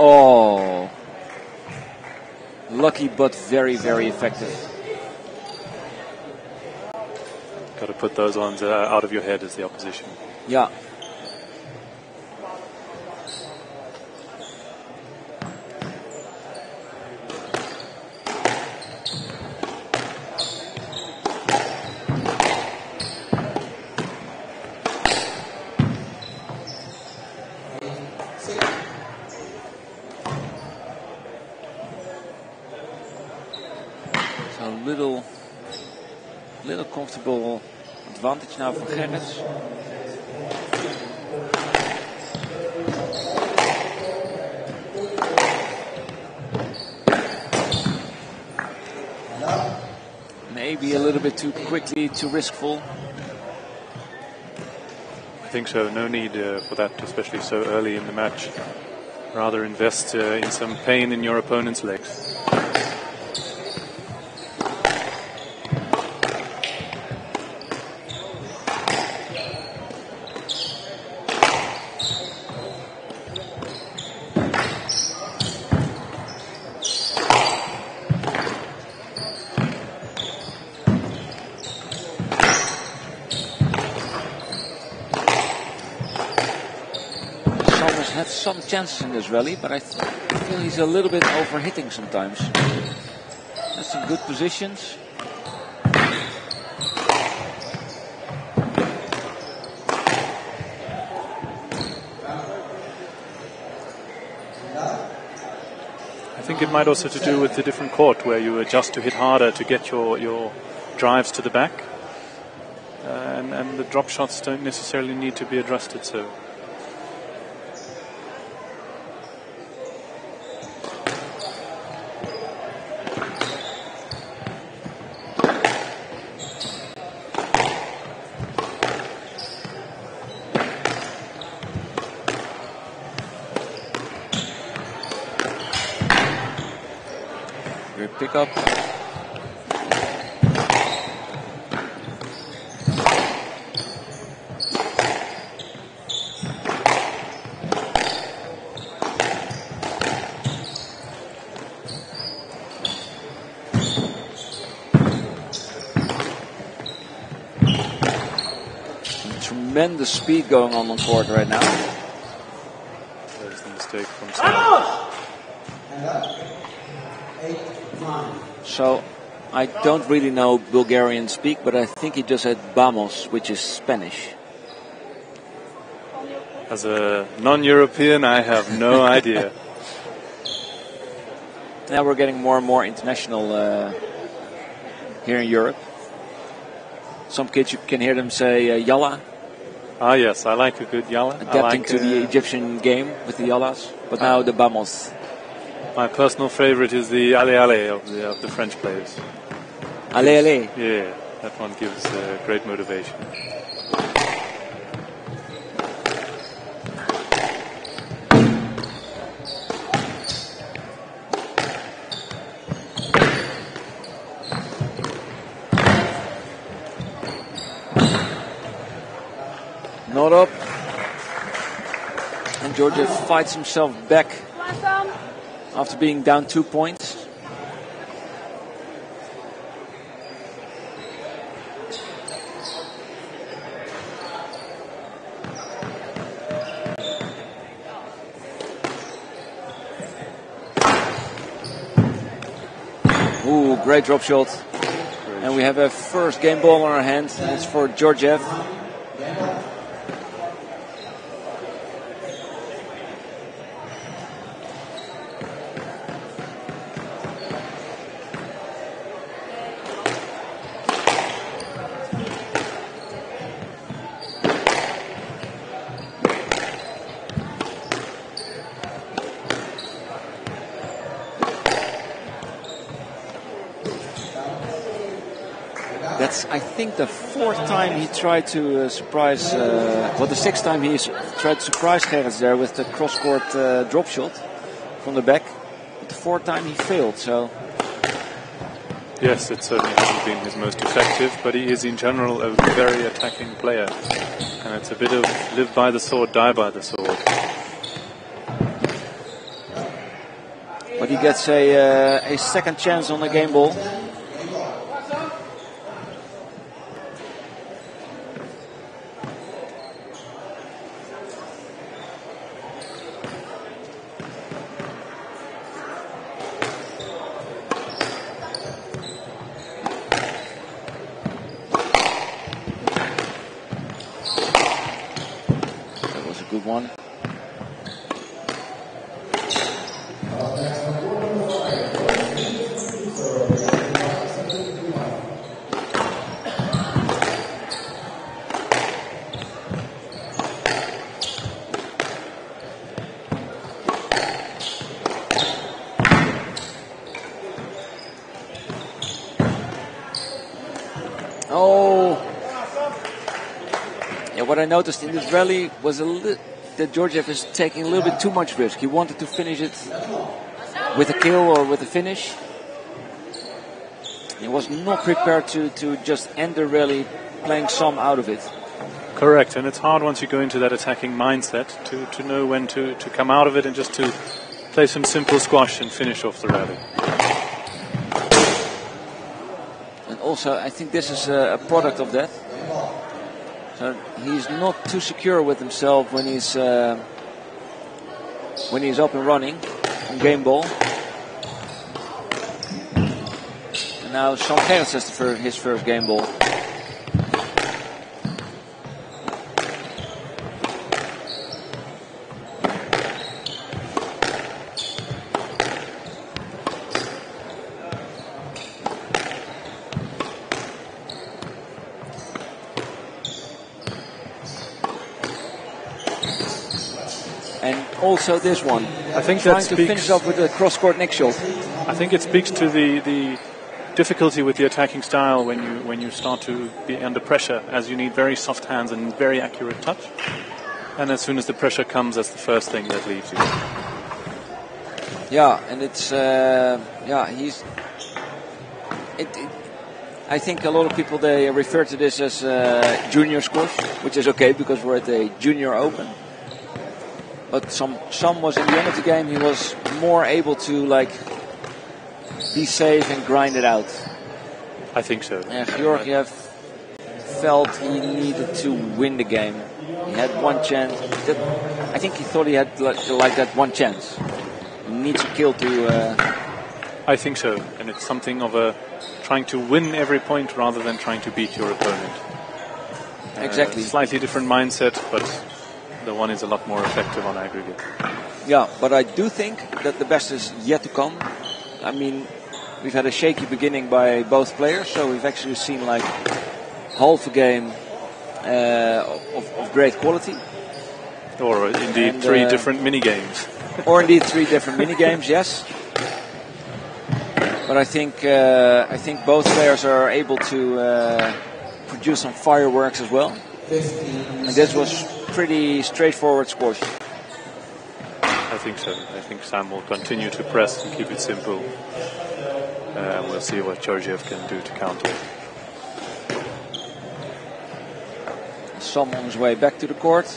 Oh, lucky but very, very effective. Got to put those ones out of your head as the opposition. Yeah. Little comfortable advantage now for Gerrits. Maybe a little bit too quickly, too riskful. I think so. No need for that, especially so early in the match. Rather invest in some pain in your opponent's legs. Some chances in this rally, but I feel he's a little bit overhitting sometimes. Has some good positions. I think it might also to do with the different court where you adjust to hit harder to get your drives to the back, and the drop shots don't necessarily need to be adjusted so. Pick up. Tremendous speed going on court right now. There's the mistake from Sam. So, I don't really know Bulgarian speak, but I think he just said vamos, which is Spanish. As a non-European, I have no idea. Now we're getting more and more international here in Europe. some kids, you can hear them say Yalla. Ah, yes, I like a good Yalla. Adapting to the Egyptian game with the Yallas, but now the Vamos. My personal favorite is the Ale Ale of the French players. Ale Ale? Yeah, that one gives great motivation. Not up. And Georgiev fights himself back after being down 2 points. Ooh, great drop shot. And we have a first game ball on our hands. It's for Georgiev. That's, I think, the fourth time he tried to surprise, the sixth time he tried to surprise Gerrits there with the cross-court drop shot from the back. But the fourth time he failed, so... Yes, it certainly hasn't been his most effective, but he is in general a very attacking player. And it's a bit of live by the sword, die by the sword. But he gets a second chance on the game ball. Good one. Oh. Yeah, what I noticed in this rally was that Georgiev is taking a little bit too much risk. He wanted to finish it with a kill or with a finish. He was not prepared to just end the rally playing some out of it. Correct, and it's hard once you go into that attacking mindset to know when to come out of it and just to play some simple squash and finish off the rally. And also, I think this is a product of that. So he's not too secure with himself when he's up and running on game ball. And now Sean Gerrits has his first game ball. Also this one. I think trying to finish up with a cross-court neck shot. I think it speaks to the difficulty with the attacking style when you start to be under pressure, as you need very soft hands and very accurate touch. And as soon as the pressure comes, that's the first thing that leaves you. Yeah, and it's I think a lot of people, they refer to this as junior squash, which is okay because we're at a junior open. But some was in the end of the game, he was more able to be safe and grind it out. I think so. Yeah, Georgiev felt he needed to win the game. He had one chance. I think he thought he had like that one chance. He needs a kill to... I think so. And it's something of trying to win every point rather than trying to beat your opponent. Exactly. Slightly different mindset, but the one is a lot more effective on aggregate. Yeah, but I do think that the best is yet to come. I mean, we've had a shaky beginning by both players, so we've actually seen half a game of great quality. Or indeed three different mini games. Or indeed 3 different mini games, yes. But I think both players are able to produce some fireworks as well. And this was pretty straightforward squash. I think so. I think Sam will continue to press and keep it simple. We'll see what Georgiev can do to counter. Sam on his way back to the court.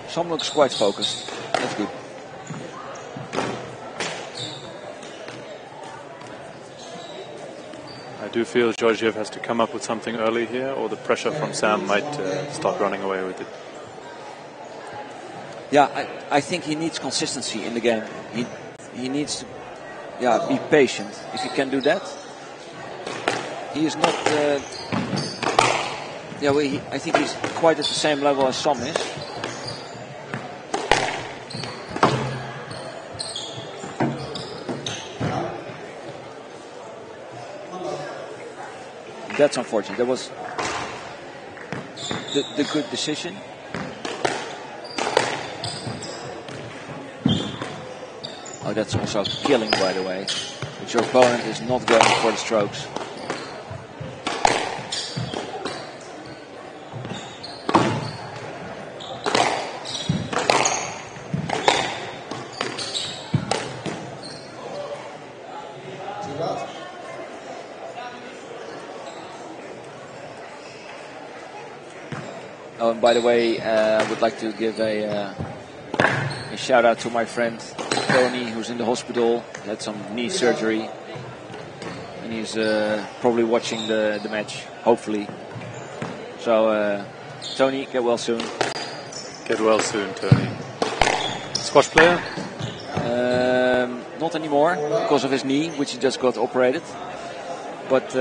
Sam looks quite focused. That's good. I do feel Georgiev has to come up with something early here, or the pressure from Sam might start running away with it. Yeah, I think he needs consistency in the game. He needs to be patient. If he can do that, he is not... I think he's quite at the same level as Sam is. That's unfortunate. That was the good decision. Oh, that's also killing, by the way. But your opponent is not going for the strokes. Oh, and by the way, I would like to give a shout out to my friend Tony, who's in the hospital. He had some knee surgery, and he's probably watching the match, hopefully. So, Tony, get well soon. Get well soon, Tony. Squash player? Not anymore, because of his knee, which he just got operated. But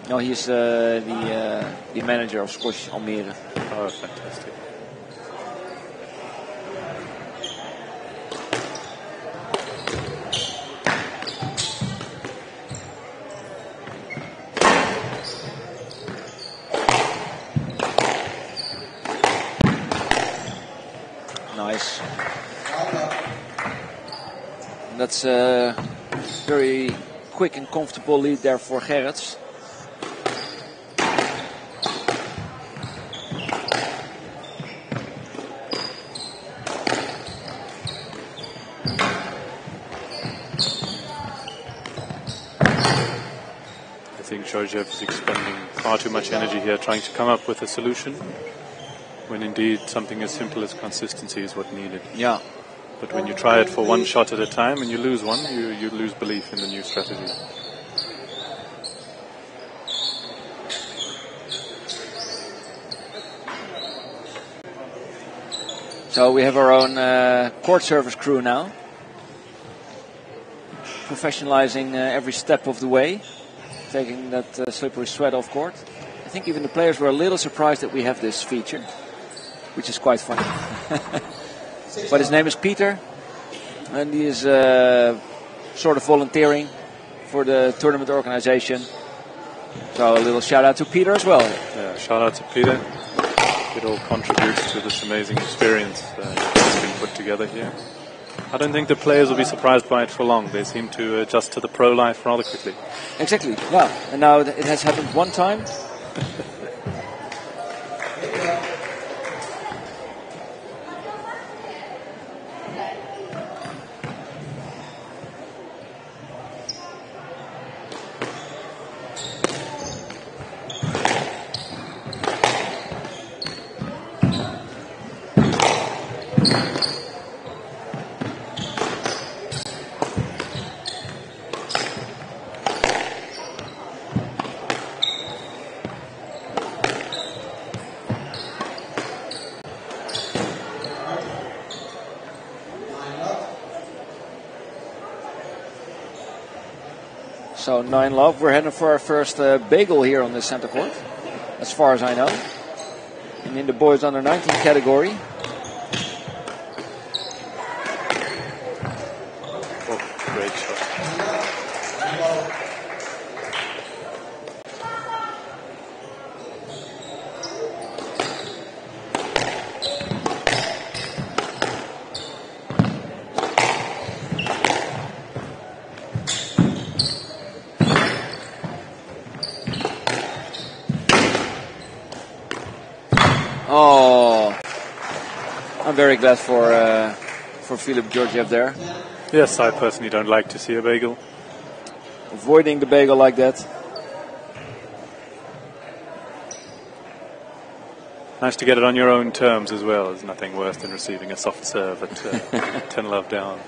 no, he's the manager of Squash Almere. Oh, fantastic. Nice. And that's a very quick and comfortable lead there for Gerrits. I think Georgiev is expending far too much energy here trying to come up with a solution, when indeed something as simple as consistency is what needed. Yeah. But when you try it for one shot at a time and you lose one, you lose belief in the new strategy. So we have our own court service crew now, professionalizing every step of the way, taking that slippery sweat off court. I think even the players were a little surprised that we have this feature, which is quite funny. But his name is Peter, and he is sort of volunteering for the tournament organization. So a little shout out to Peter as well. Yeah, shout out to Peter. It all contributes to this amazing experience that's been put together here. I don't think the players will be surprised by it for long. They seem to adjust to the pro life rather quickly. Exactly, yeah. And now it has happened one time. So 9-love. We're heading for our first bagel here on the center court, as far as I know. And in the boys under 19 category. Oh, great shot. Oh, I'm very glad for Filip Georgiev there. Yes, I personally don't like to see a bagel. Avoiding the bagel like that. Nice to get it on your own terms as well. There's nothing worse than receiving a soft serve at 10-love down.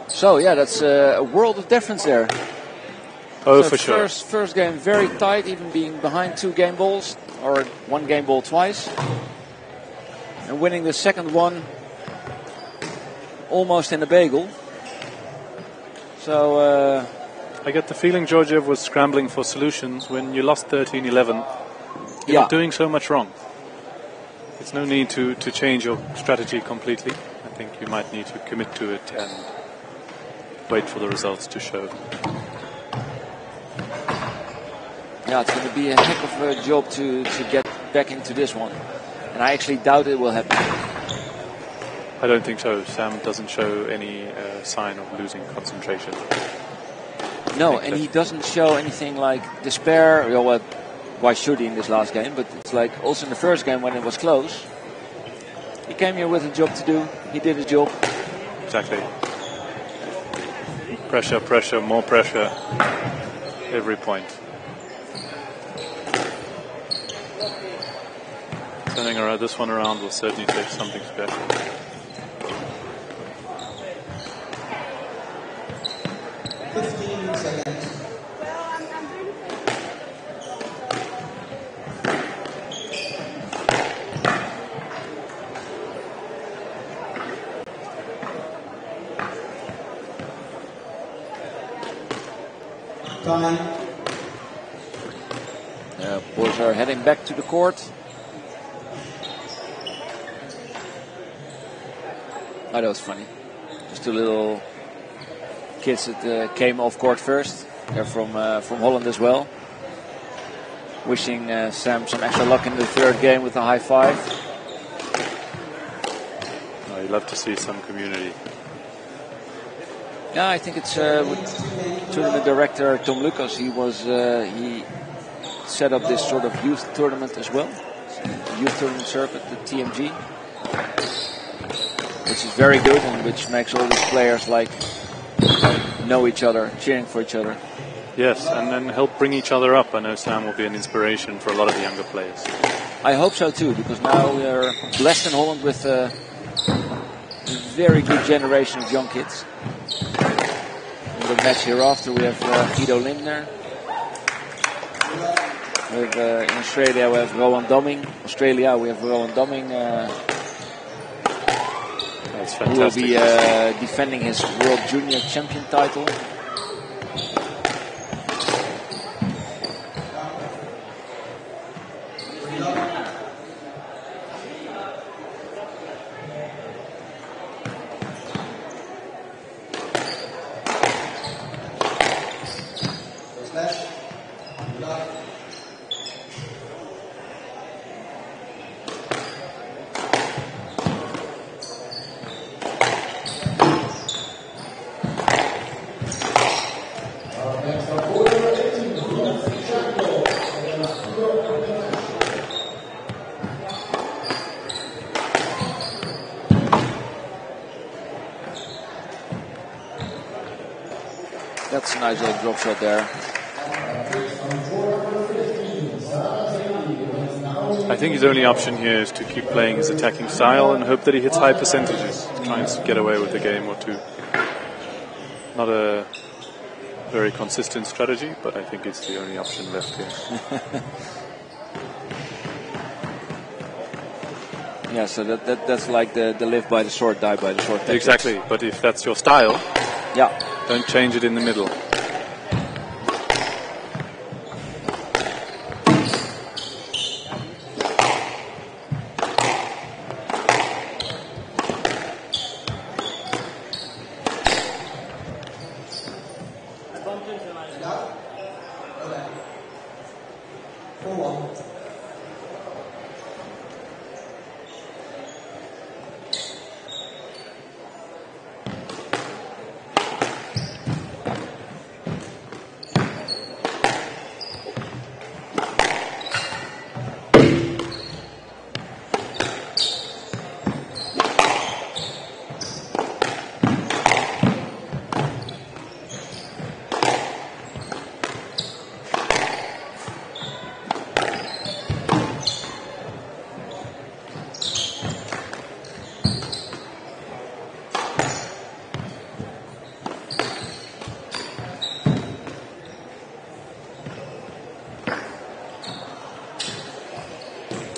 So yeah, that's a world of difference there. Oh, so for sure. First game very tight, even being behind 2 game balls, or 1 game ball twice. And winning the second one almost in a bagel. So I get the feeling Georgiev was scrambling for solutions. When you lost 13-11, you're not doing so much wrong. There's no need to change your strategy completely. I think you might need to commit to it and wait for the results to show. Yeah, it's going to be a heck of a job to get back into this one. And I actually doubt it will happen. I don't think so. Sam doesn't show any sign of losing concentration. No, and he doesn't show anything like despair. Well, why should he in this last game? But it's like also in the first game when it was close. He came here with a job to do. He did his job. Exactly. Pressure, pressure, more pressure. Every point. Turning around this one around will certainly take something special. Boys are heading back to the court. Oh, that was funny. Just 2 little kids that came off court first. They're from Holland as well. Wishing Sam some extra luck in the third game with a high five. Oh, you love to see some community. Yeah, I think it's with tournament director Tom Lucas. He set up this sort of youth tournament as well. Youth tournament circuit, the TMG, which is very good and which makes all these players know each other, cheering for each other. Yes, and then help bring each other up. I know Sam will be an inspiration for a lot of the younger players. I hope so too, because now we are blessed in Holland with a very good generation of young kids. In the match hereafter we have Guido Lindner. In Australia we have Rowan Domming. That's who will fantastic. be defending his World Junior Champion title. That's a nice little drop shot there. think his only option here is to keep playing his attacking style and hope that he hits high percentages, trying to get away with a game or two. Not a very consistent strategy, but I think it's the only option left here. Yeah, so that's like the live by the sword, die by the sword tactics. Exactly, but if that's your style, yeah, don't change it in the middle.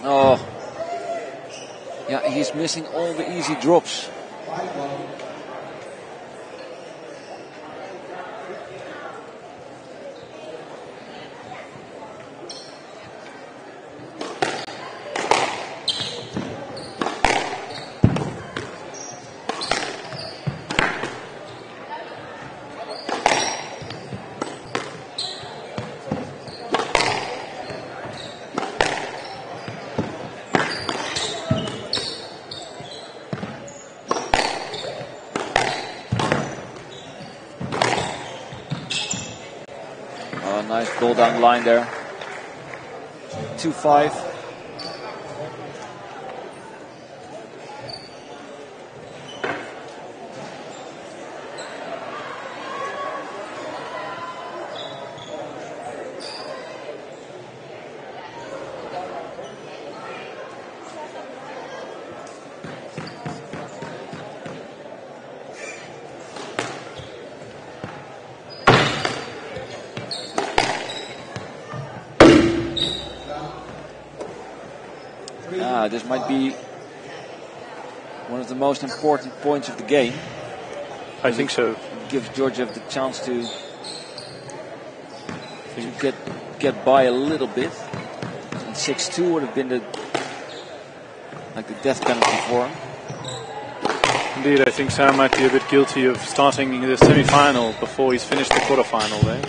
Oh, yeah, he's missing all the easy drops. Nice ball down the line there. 2-5. This might be one of the most important points of the game. I think so. Gives Georgiev the chance to get by a little bit. And 6-2 would have been the death penalty for him. Indeed, I think Sam might be a bit guilty of starting the semi-final before he's finished the quarter-final there.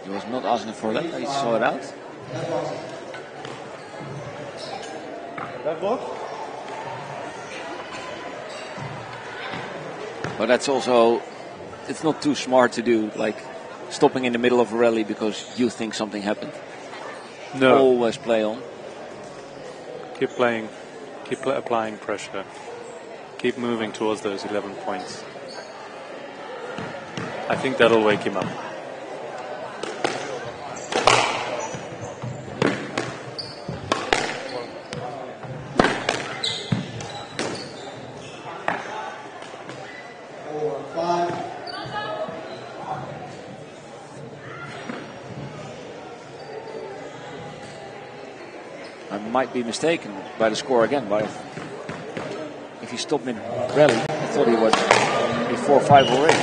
He was not asking for that, he saw it out. But that's also, it's not too smart to do, like stopping in the middle of a rally because you think something happened. No. Always play on. Keep playing, applying pressure. Keep moving towards those 11 points. I think that'll wake him up. I might be mistaken by the score again, but if he stopped mid-rally, I thought he was before 5 already.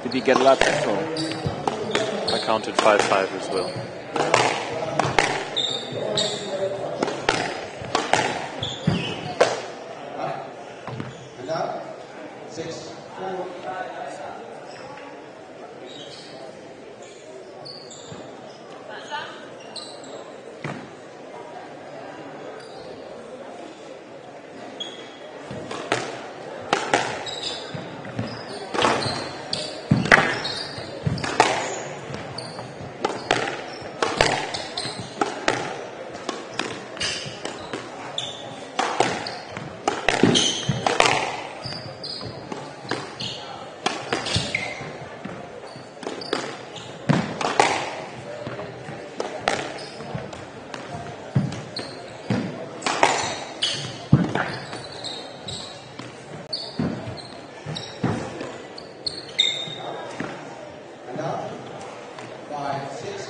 Did he get a lap control? I counted 5-5 as well. And now, 6-4.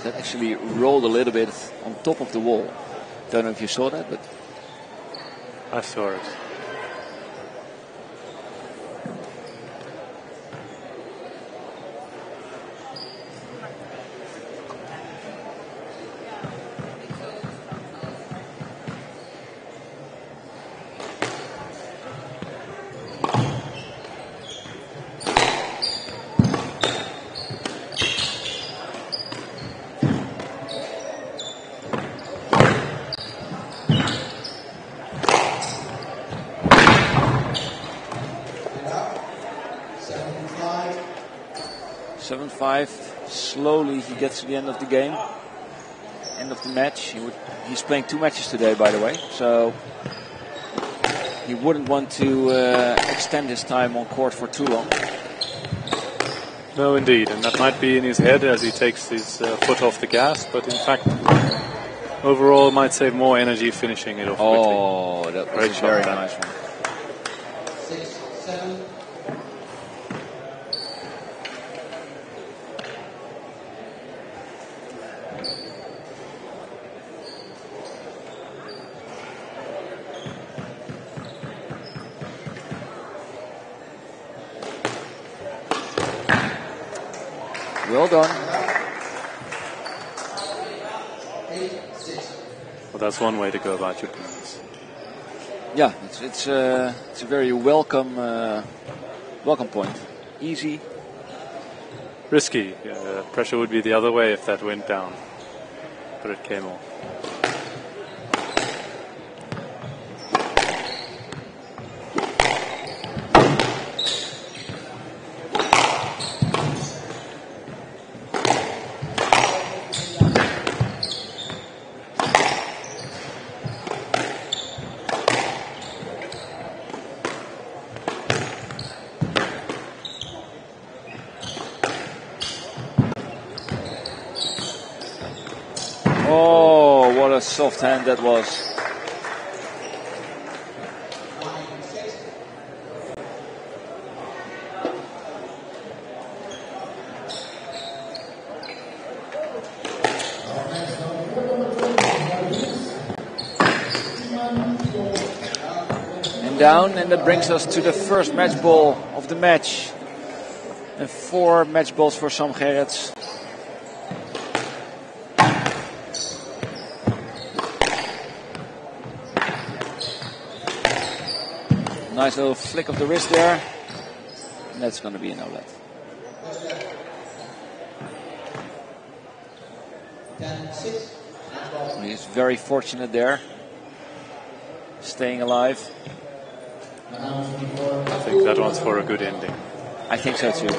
that actually rolled a little bit on top of the wall. Don't know if you saw that, but I saw it. Slowly he gets to the end of the game, end of the match. He's playing 2 matches today, by the way, so he wouldn't want to extend his time on court for too long. No, indeed, and that might be in his head as he takes his foot off the gas, but in fact, overall might save more energy finishing it off quickly. Oh, that was a very nice one. 6, 7. Well done. Well, that's one way to go about your plans. Yeah, it's a very welcome point. Easy. Risky. Pressure would be the other way if that went down, but it came off. Soft hand that was. And down, and that brings us to the first match ball of the match. And 4 match balls for Sam Gerrits. Nice little flick of the wrist there. And that's going to be an no-let. 10-6. He's very fortunate there. Staying alive. I think that one's for a good ending. I think so too.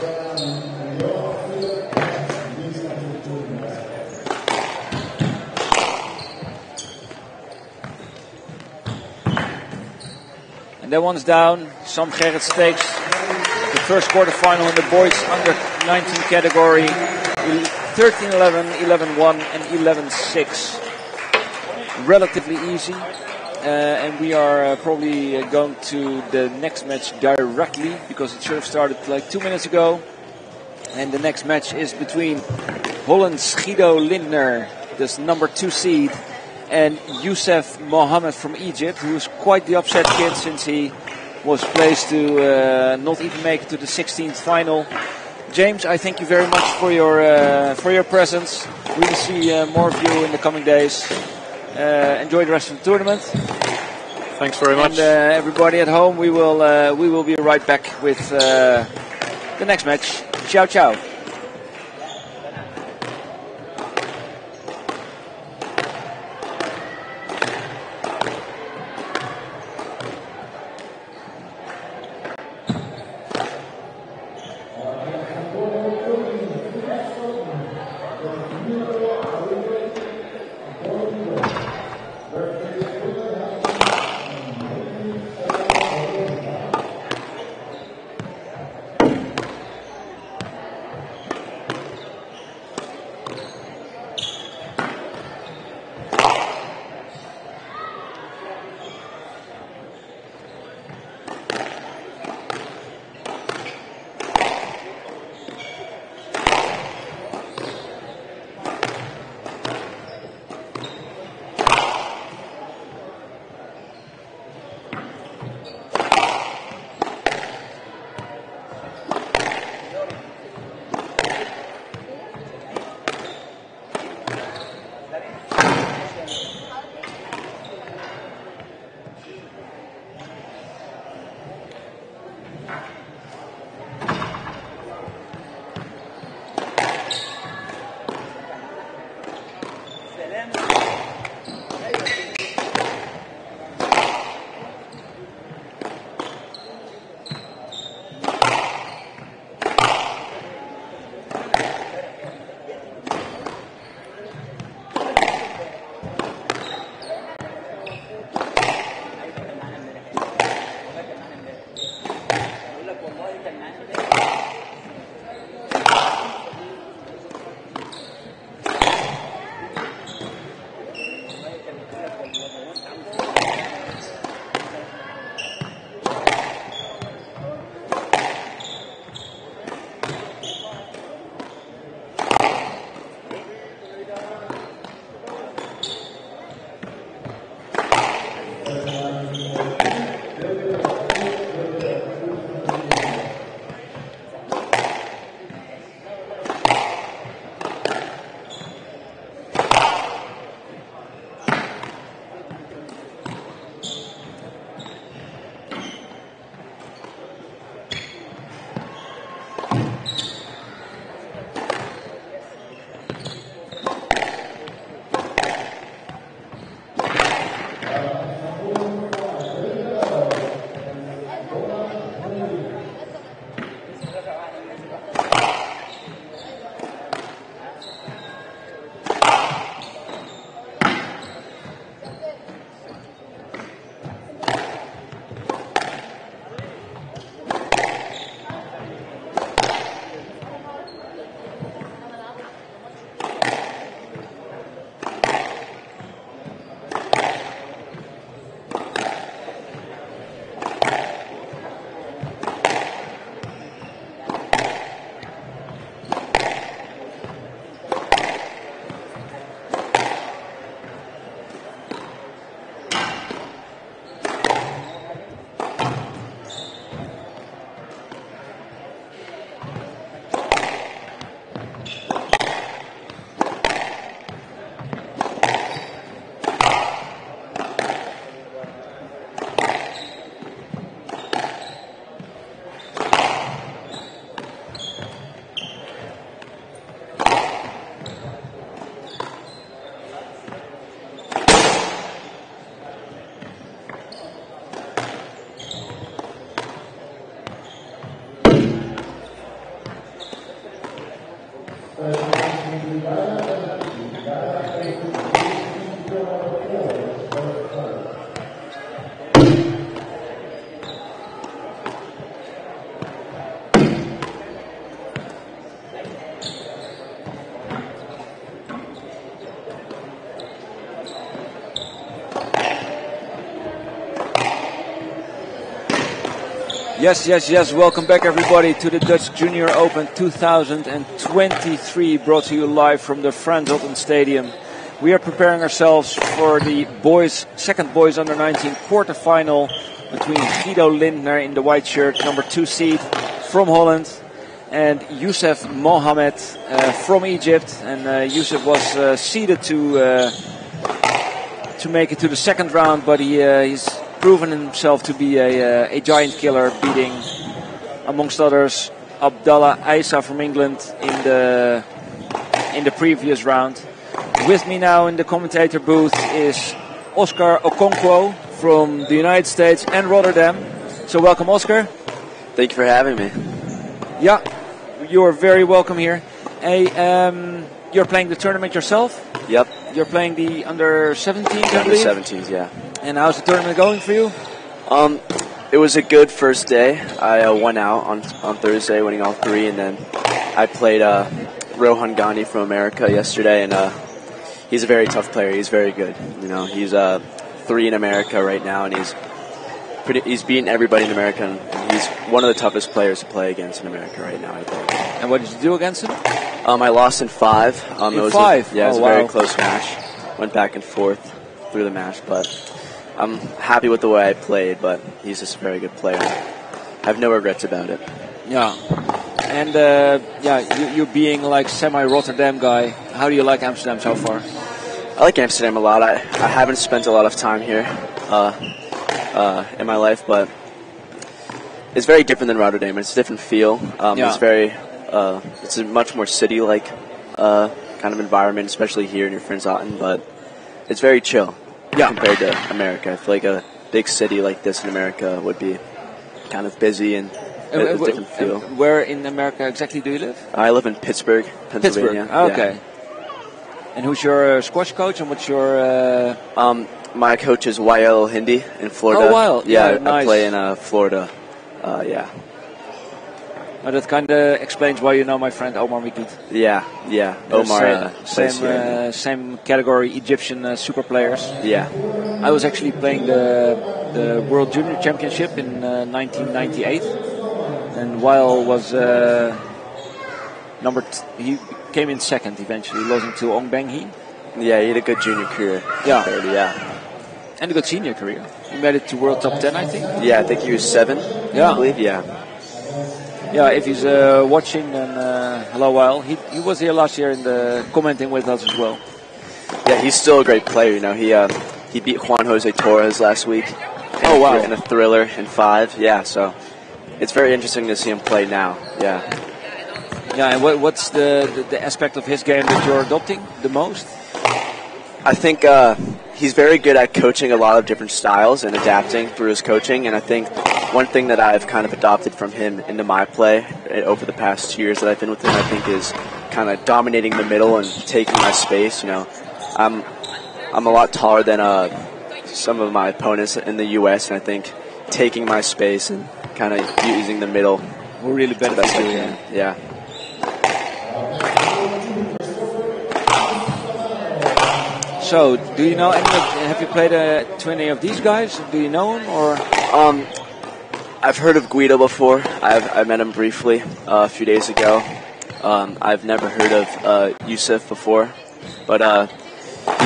And that one's down. Sam Gerrits takes the first quarterfinal in the boys under 19 category. 13-11, 11-1 and 11-6. Relatively easy. And we are probably going to the next match directly because it should have started like 2 minutes ago. And the next match is between Holland's Guido Lindner, this number 2 seed, and Youssef Mohammed from Egypt, who's quite the upset kid since he was placed to not even make it to the 16th final. James, I thank you very much for your presence. We will see more of you in the coming days. Enjoy the rest of the tournament. Thanks very much. And everybody at home, we will be right back with the next match. Ciao, ciao. Yes. Welcome back, everybody, to the Dutch Junior Open 2023, brought to you live from the Frans Otten Stadium. We are preparing ourselves for the second boys under 19 quarterfinal between Guido Lindner in the white shirt, number 2 seed from Holland, and Youssef Mohamed from Egypt. And Youssef was seeded to make it to the second round, but he's proven himself to be a giant killer, beating, amongst others, Abdallah Aissa from England in the previous round. With me now in the commentator booth is Oscar Okonkwo from the United States and Rotterdam. So welcome, Oscar. Thank you for having me. Yeah, you are very welcome here. Hey, you're playing the tournament yourself? Yep. You're playing the under 17s, I believe? Under 17s, yeah. And how's the tournament going for you? It was a good first day. I won out on Thursday, winning all 3, and then I played Rohan Gandhi from America yesterday, and he's a very tough player. He's very good. You know, he's 3 in America right now, and he's beaten everybody in America, and he's one of the toughest players to play against in America right now, I think. And what did you do against him? I lost in 5. In 5? It was a very close match. Went back and forth through the match, but I'm happy with the way I played, but he's just a very good player. I have no regrets about it. Yeah. And, you being like semi-Rotterdam guy, how do you like Amsterdam so far? I like Amsterdam a lot. I haven't spent a lot of time here in my life, but it's very different than Rotterdam. It's a different feel. It's a much more city-like kind of environment, especially here in your Frans Otten, but it's very chill. Yeah. Compared to America. I feel like a big city like this in America would be kind of busy and a different feel. Where in America exactly do you live? I live in Pittsburgh, Pennsylvania. Pittsburgh, okay. Yeah. And who's your squash coach and what's your... My coach is Wael Hindi in Florida. Oh, Wael. Yeah, nice. I play in Florida. Yeah. Well, that kind of explains why you know my friend Omar Mikit. Yeah. Omar. Same category, Egyptian super players. Yeah. I was actually playing the World Junior Championship in 1998, and Wael was he came in second eventually, losing to Ong Beng Hee. Yeah, he had a good junior career. Yeah. And a good senior career. He made it to World Top 10, I think. Yeah, I think he was 7. Yeah. I believe, yeah. Yeah, if he's watching, then hello, Wael. He was here last year commenting with us as well. Yeah, he's still a great player. You know, he beat Juan Jose Torres last week. Oh wow! In a thriller in 5. Yeah, so it's very interesting to see him play now. Yeah. Yeah, and what's the aspect of his game that you're adopting the most? I think he's very good at coaching a lot of different styles and adapting through his coaching, and I think one thing that I've kind of adopted from him into my play over the past 2 years that I've been with him, I think, is kind of dominating the middle and taking my space. You know, I'm a lot taller than some of my opponents in the U.S., and I think taking my space and kind of using the middle will really benefit you. Yeah. So, do you know have you played to any of these guys? Do you know them or? I've heard of Guido before. I met him briefly a few days ago. I've never heard of Youssef before, but he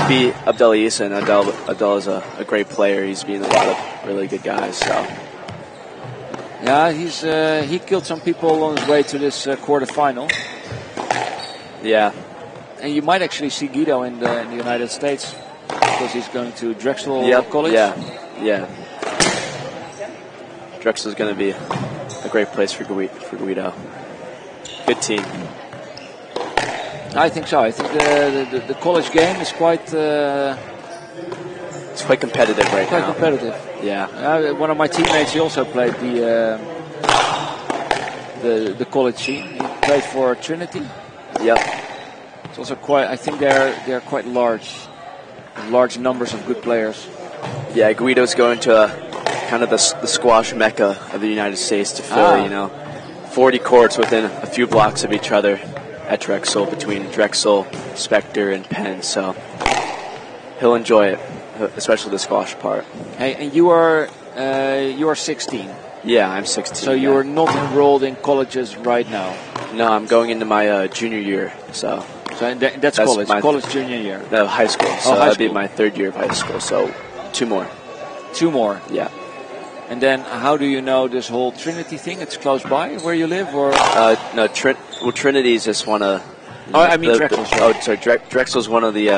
beat Abdallah Aissa, and Abdallah's a great player. He's beaten a lot of really good guys. So. Yeah, he killed some people on his way to this quarterfinal. Yeah. And you might actually see Guido in the United States because he's going to Drexel College. Yeah. Drexel is going to be a great place for Guido. Good team. I think so. I think the college game is quite. It's quite competitive right now. Quite competitive. Yeah. One of my teammates, he also played the college scene. He played for Trinity. Yep. It's also quite. I think they're quite large numbers of good players. Yeah, Guido's going to kind of the squash mecca of the United States to fill, 40 courts within a few blocks of each other at Drexel, between Drexel, Spectre, and Penn. So he'll enjoy it, especially the squash part. Hey, and you are 16. Yeah, I'm 16. So you're not enrolled in colleges right now. No, I'm going into my junior year. So that's college. College junior year. No, high school. So high that'll school. be my third year of high school. So 2 more. 2 more. Yeah. And then, how do you know this whole Trinity thing? It's close by where you live, or? No, Trinity is just one of. Drexel. Sorry, Drexel's one of the.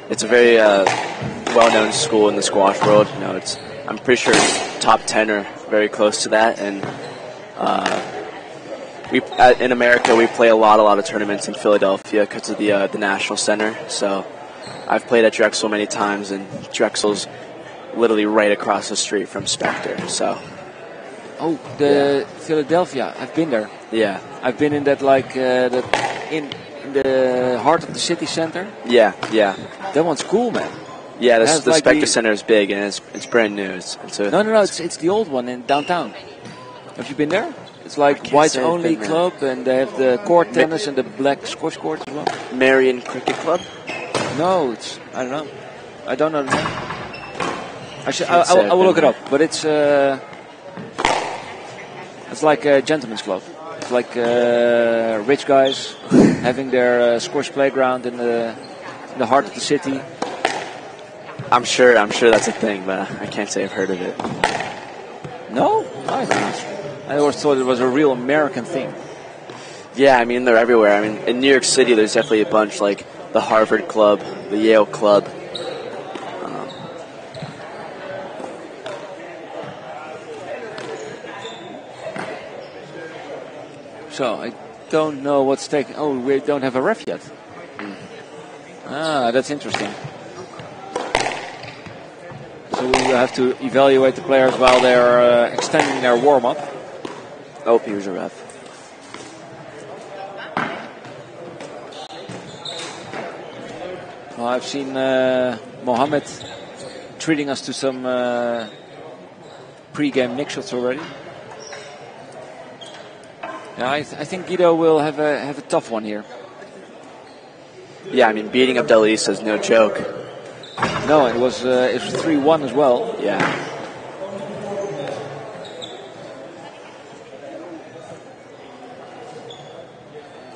It's a very well-known school in the squash world. I'm pretty sure it's top 10 or very close to that, and in America we play a lot of tournaments in Philadelphia because of the National Center. So I've played at Drexel many times, and Drexel's literally right across the street from Spectre. So. Oh, Philadelphia. I've been there. Yeah. I've been in that in the heart of the city center. Yeah. That one's cool, man. Yeah, the Spectre Center is big, and it's brand new. No. It's the old one in downtown. Have you been there? It's like whites only club, and they have the court tennis and the black squash courts as well. Marion Cricket Club? No, I don't know. I don't know the name. I will look it up, but it's like a gentleman's club. It's like rich guys having their squash playground in the heart of the city. I'm sure that's a thing, but I can't say I've heard of it. No? I always thought it was a real American thing. Yeah, I mean, they're everywhere. I mean, in New York City, there's definitely a bunch, like the Harvard Club, the Yale Club. So, I don't know what's taking... Oh, we don't have a ref yet. That's interesting. So we will have to evaluate the players while they're extending their warm-up. Oh, here's a ref. Well, I've seen Mohammed treating us to some pre-game nick shots already. Yeah, I think Guido will have a tough one here. Yeah, I mean, beating Abdelis is no joke. No, it was 3-1 as well. Yeah.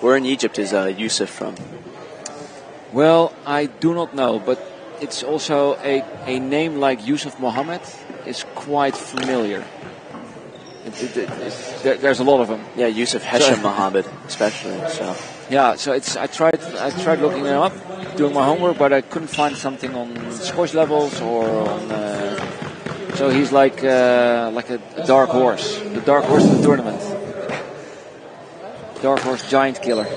Where in Egypt is Yusuf from? Well, I do not know, but it's also a name like Yusuf Mohammed is quite familiar. There's a lot of them. Yeah, Yusuf Hesham Mohammed, especially. So. Yeah, so I tried looking them up, doing my homework, but I couldn't find something on squash levels or on. So he's like a dark horse, the dark horse of the tournament, dark horse giant killer,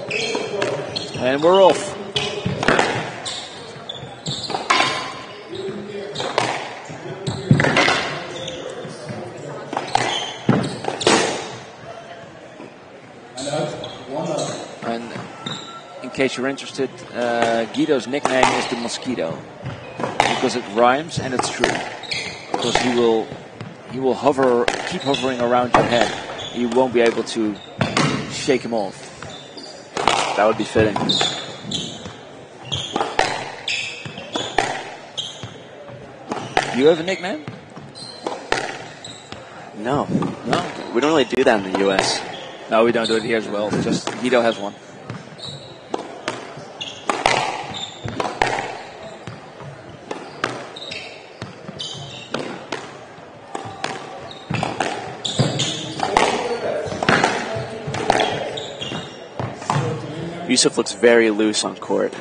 and we're off. And in case you're interested, Guido's nickname is the Mosquito because it rhymes and it's true. Because he will keep hovering around your head. You won't be able to shake him off. That would be fitting. Do you have a nickname? No. We don't really do that in the U.S. No, we don't do it here as well. Just Guido has one. Yusuf looks very loose on court.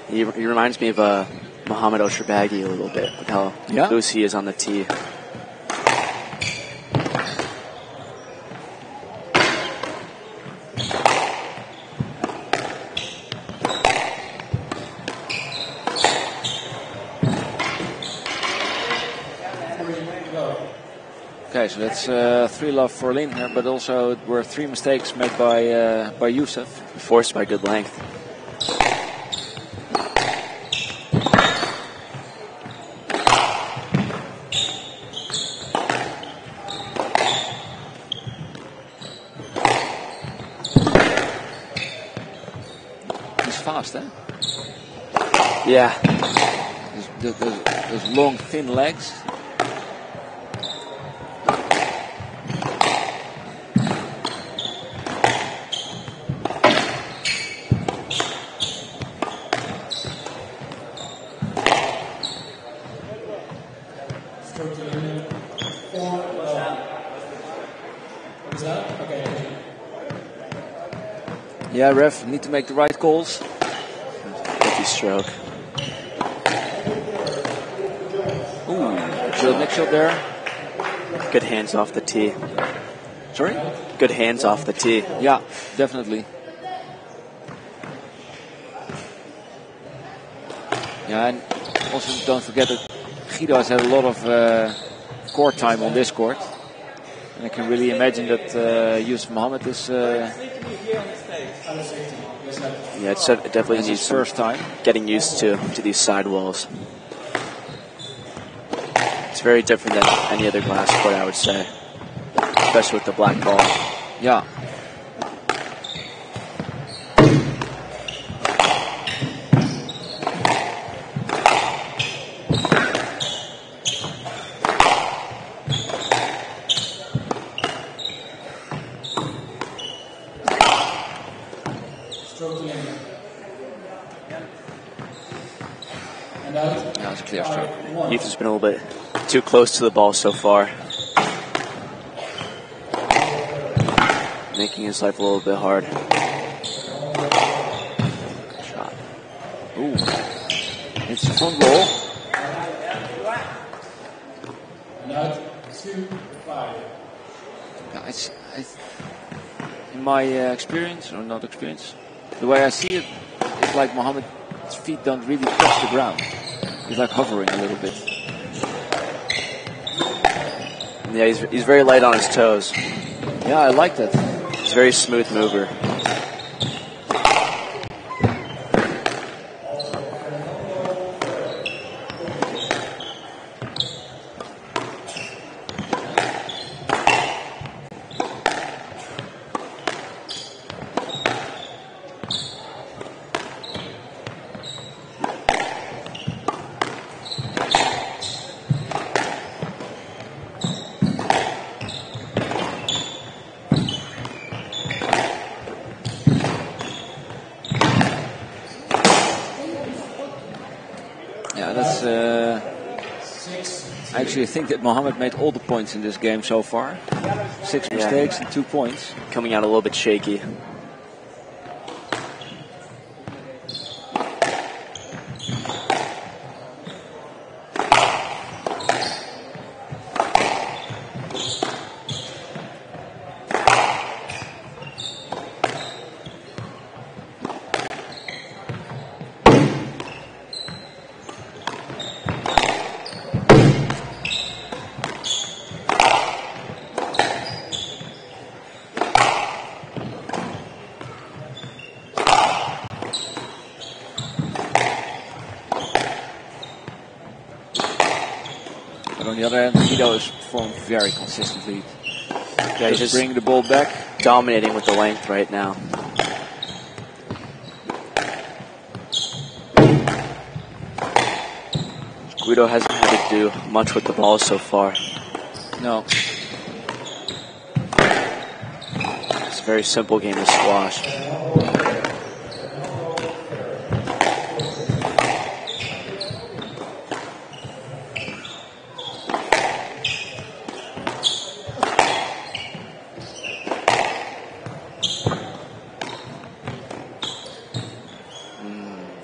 He reminds me of Mohamed Osherbagi a little bit, with how loose he is on the tee. Okay, Okay, so that's 3-love for Lindner, but also were 3 mistakes made by Youssef. Forced by good length. He's fast, eh? Yeah. Those long, thin legs. Yeah, ref, need to make the right calls. Lucky stroke. Ooh, good next shot there. Good hands off the tee. Sorry? Good hands off the tee. Yeah, definitely. Yeah, and also don't forget that Guido has had a lot of court time on this court. And I can really imagine that Youssef Mohammed is... yeah, it definitely needs his first time. Getting used to these sidewalls. It's very different than any other glass court, I would say. Especially with the black ball. Yeah. That was a clear stroke. Youth has been a little bit too close to the ball so far. Making his life a little bit hard. Good shot. Ooh. It's a front ball. In my experience, or not experience, the way I see it, it's like Mohammed's feet don't really touch the ground. He's like hovering a little bit. Yeah, he's very light on his toes. Yeah, I like that. He's a very smooth mover. I actually think that Mohammed made all the points in this game so far. 6 mistakes and 2 points. Coming out a little bit shaky. But on the other hand, Guido is performing very consistently. Yeah, he's just bringing the ball back. Dominating with the length right now. Guido hasn't had to do much with the ball so far. No. It's a very simple game of squash.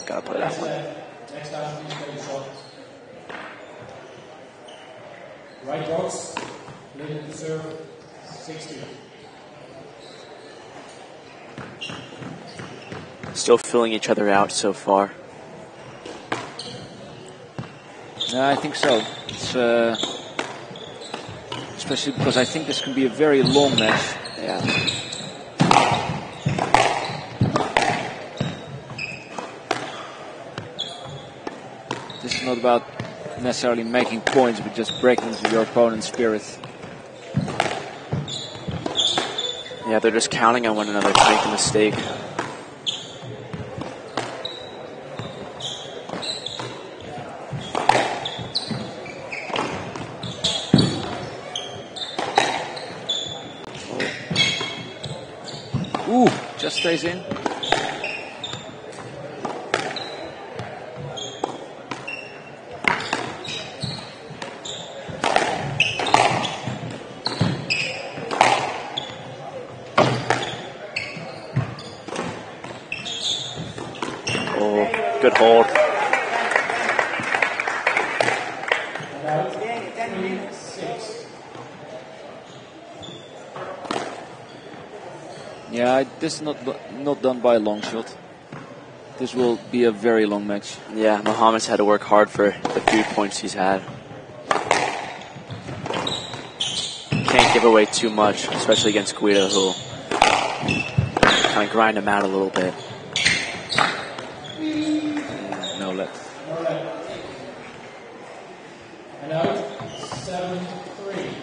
Gotta play that one. Right box, leading to serve 60. Still filling each other out so far. Yeah, I think so. It's especially because I think this can be a very long match. Yeah. This is not about necessarily making points, but just breaking into your opponent's spirit. Yeah, they're just counting on one another to make a mistake. Ooh, just stays in. Good hold. Yeah, this is not done by a long shot. This will be a very long match. Yeah, Mohamed's had to work hard for the few points he's had. Can't give away too much, especially against Guido, who kind of grind him out a little bit. No let. And out, 7-3.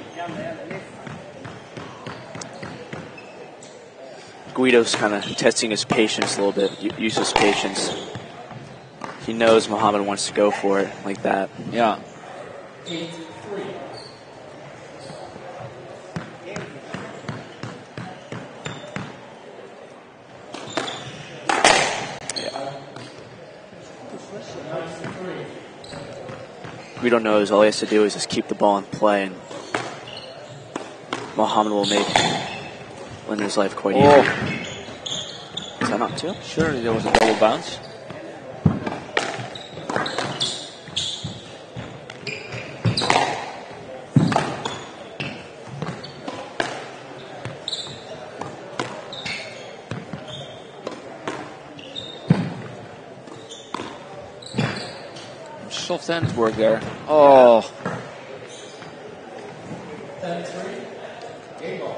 Guido's kind of testing his patience a little bit, use his patience. He knows Mohamed wants to go for it like that. Yeah. 8-3. Guido knows all he has to do is just keep the ball in play, and Mohamed will make Linder's life quite easy. Is that not two? Surely there was a double bounce. Soft hand work there. Oh. 10-3. Game ball.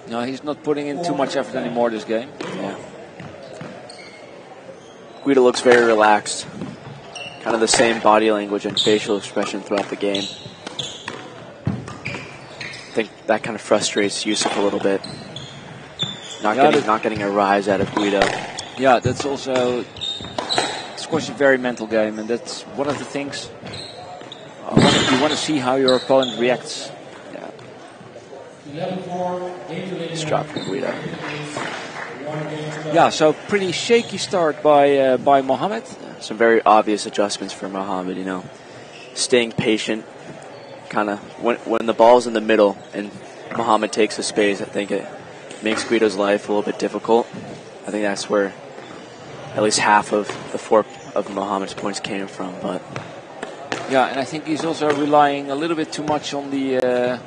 No, he's not putting in too much effort anymore this game. Yeah. Guido looks very relaxed. Kind of the same body language and facial expression throughout the game. I think that kind of frustrates Yusuf a little bit. Not getting a rise out of Guido. Yeah, that's also, squash is a very mental game, and that's one of the things you want to see how your opponent reacts. 11-4. Nice drop from Guido. Yeah, so pretty shaky start by Mohamed. Some very obvious adjustments for Mohamed, you know. Staying patient. Kind of, when the ball's in the middle and Mohamed takes the space, I think it makes Guido's life a little bit difficult. I think that's where at least half of the 4 of Mohamed's points came from. But yeah, and I think he's also relying a little bit too much on the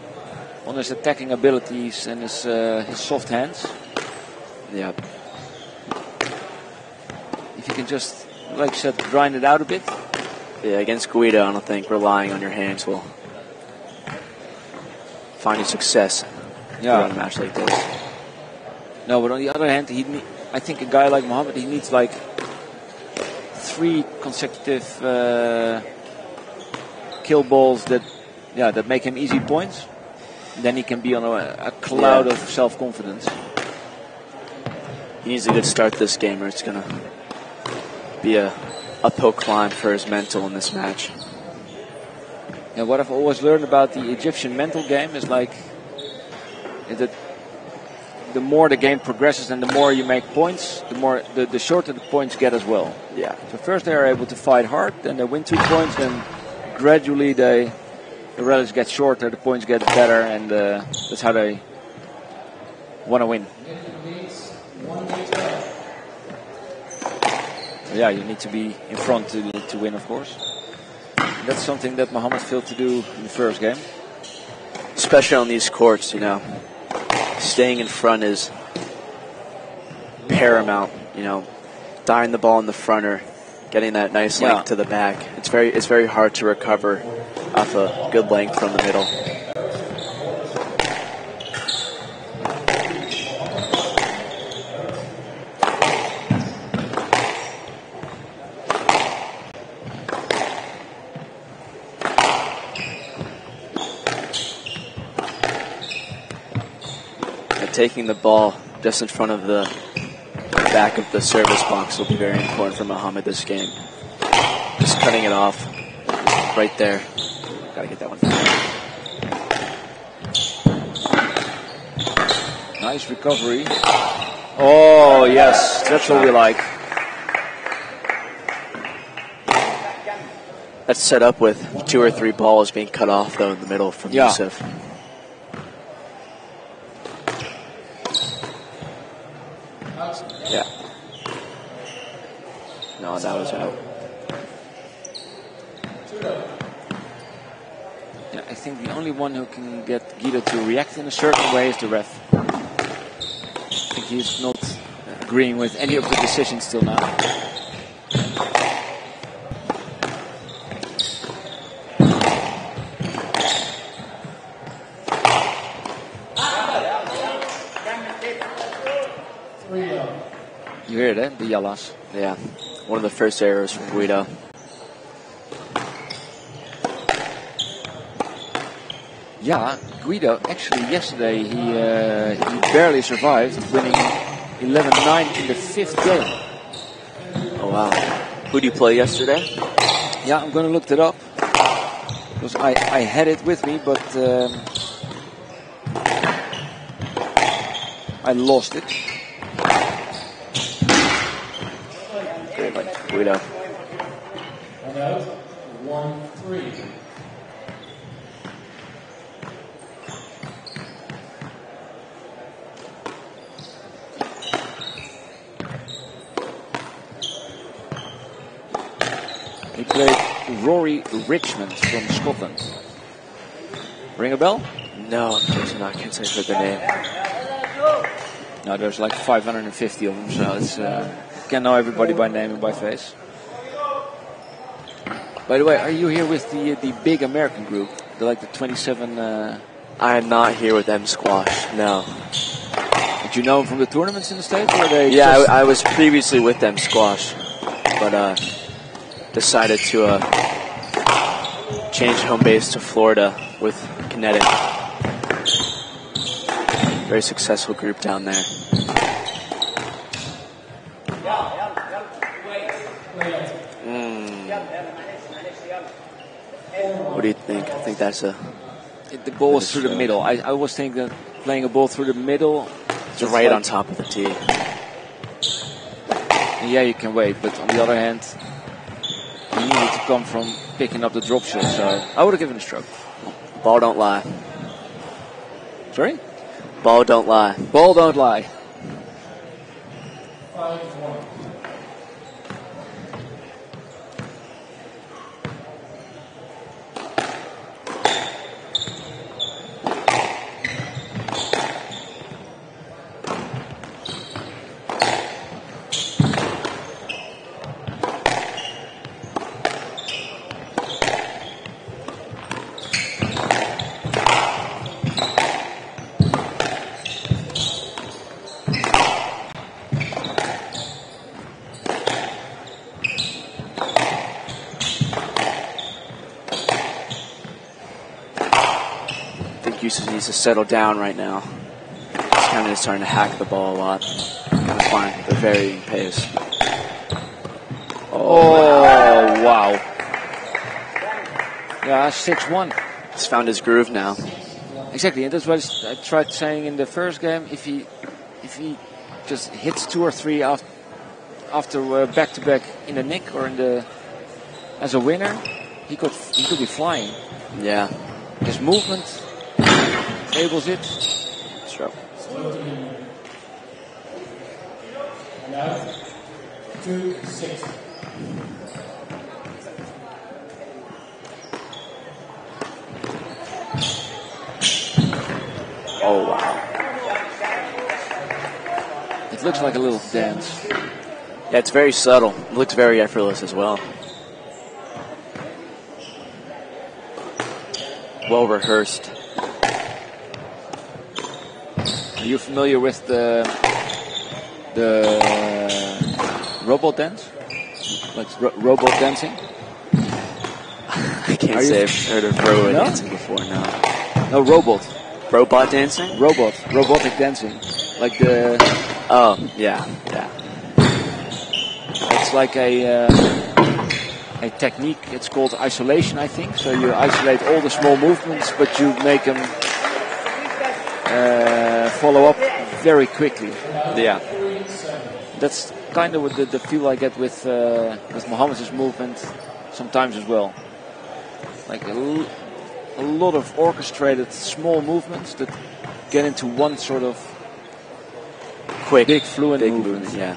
on his attacking abilities and his soft hands. Yeah. If you can just, like you said, grind it out a bit. Yeah, against Guido, I don't think relying on your hands will find you success in a match like this. No, but on the other hand, I think a guy like Mohamed, he needs like 3 consecutive kill balls that make him easy points. Then he can be on a cloud of self-confidence. He needs a good start this game, or it's going to be a uphill climb for his mental in this match. And what I've always learned about the Egyptian mental game is like that the more the game progresses and the more you make points, the shorter the points get as well. Yeah. So first they are able to fight hard, then they win 2 points, then gradually the rallies get shorter, the points get better, and that's how they want to win. Yeah, you need to be in front to win, of course. And that's something that Mohammed failed to do in the first game. Especially on these courts, you know. Staying in front is paramount, you know. Dying the ball in the front or getting that nice length to the back. It's very hard to recover off a good length from the middle. Taking the ball just in front of the back of the service box will be very important for Mohammed this game. Just cutting it off right there. Gotta get that one. Nice recovery. Oh, yes. That's what we like. That's set up with 2 or 3 balls being cut off, though, in the middle from Yusuf. Yeah. No, that was out. Yeah, I think the only one who can get Guido to react in a certain way is the ref. I think he's not agreeing with any of the decisions till now. You hear it, the yellas. Yeah, one of the first errors from Guido. Yeah, Guido, actually yesterday he barely survived, winning 11-9 in the 5th game. Oh wow. Who did you play yesterday? Yeah, I'm going to look that up. Because I had it with me, but I lost it. Great, like Guido. And out, 1-3. He played Rory Richmond from Scotland. Ring a bell? No, unfortunately not. I can't say for the name. No, there's like 550 of them, so it's can't know everybody by name and by face. By the way, are you here with the big American group? They're like the 27. I am not here with M Squash. No. Did you know them from the tournaments in the States? Or they yeah, I was previously with M Squash, but decided to change home base to Florida with Kinetic. Very successful group down there. What do you think? I think that's a... The ball was through the middle. I was thinking that playing a ball through the middle... It's right like on top of the tee. Yeah, you can wait, but on the other hand, you need it to come from picking up the drop shot, so I would have given it a stroke. Ball don't lie. Sorry? Ball don't lie. Ball don't lie. 5-1. Needs to settle down right now. He's kind of starting to hack the ball a lot. Kind of fine at a varying pace. Oh, wow. Yeah, 6-1. He's found his groove now. Exactly, and that's what I tried saying in the first game. If he just hits 2 or 3 after back-to-back in the nick or in the as a winner, he could be flying. Yeah. His movement enables it. Stroke. 2-6. Oh, wow. It looks like a little dance. Yeah, it's very subtle. It looks very effortless as well. Well rehearsed. Are you familiar with the robot dance? Like robot dancing? I can't say I've heard of robot dancing before, no. No, robot. Robot dancing? Robotic dancing. Like the... Oh, yeah. It's like a technique. It's called isolation, I think. So you isolate all the small movements, but you make them follow up very quickly. Yeah. That's kind of the feel I get with Mohammed's movement sometimes as well. Like a lot of orchestrated small movements that get into one sort of quick, big fluent movement. Yeah.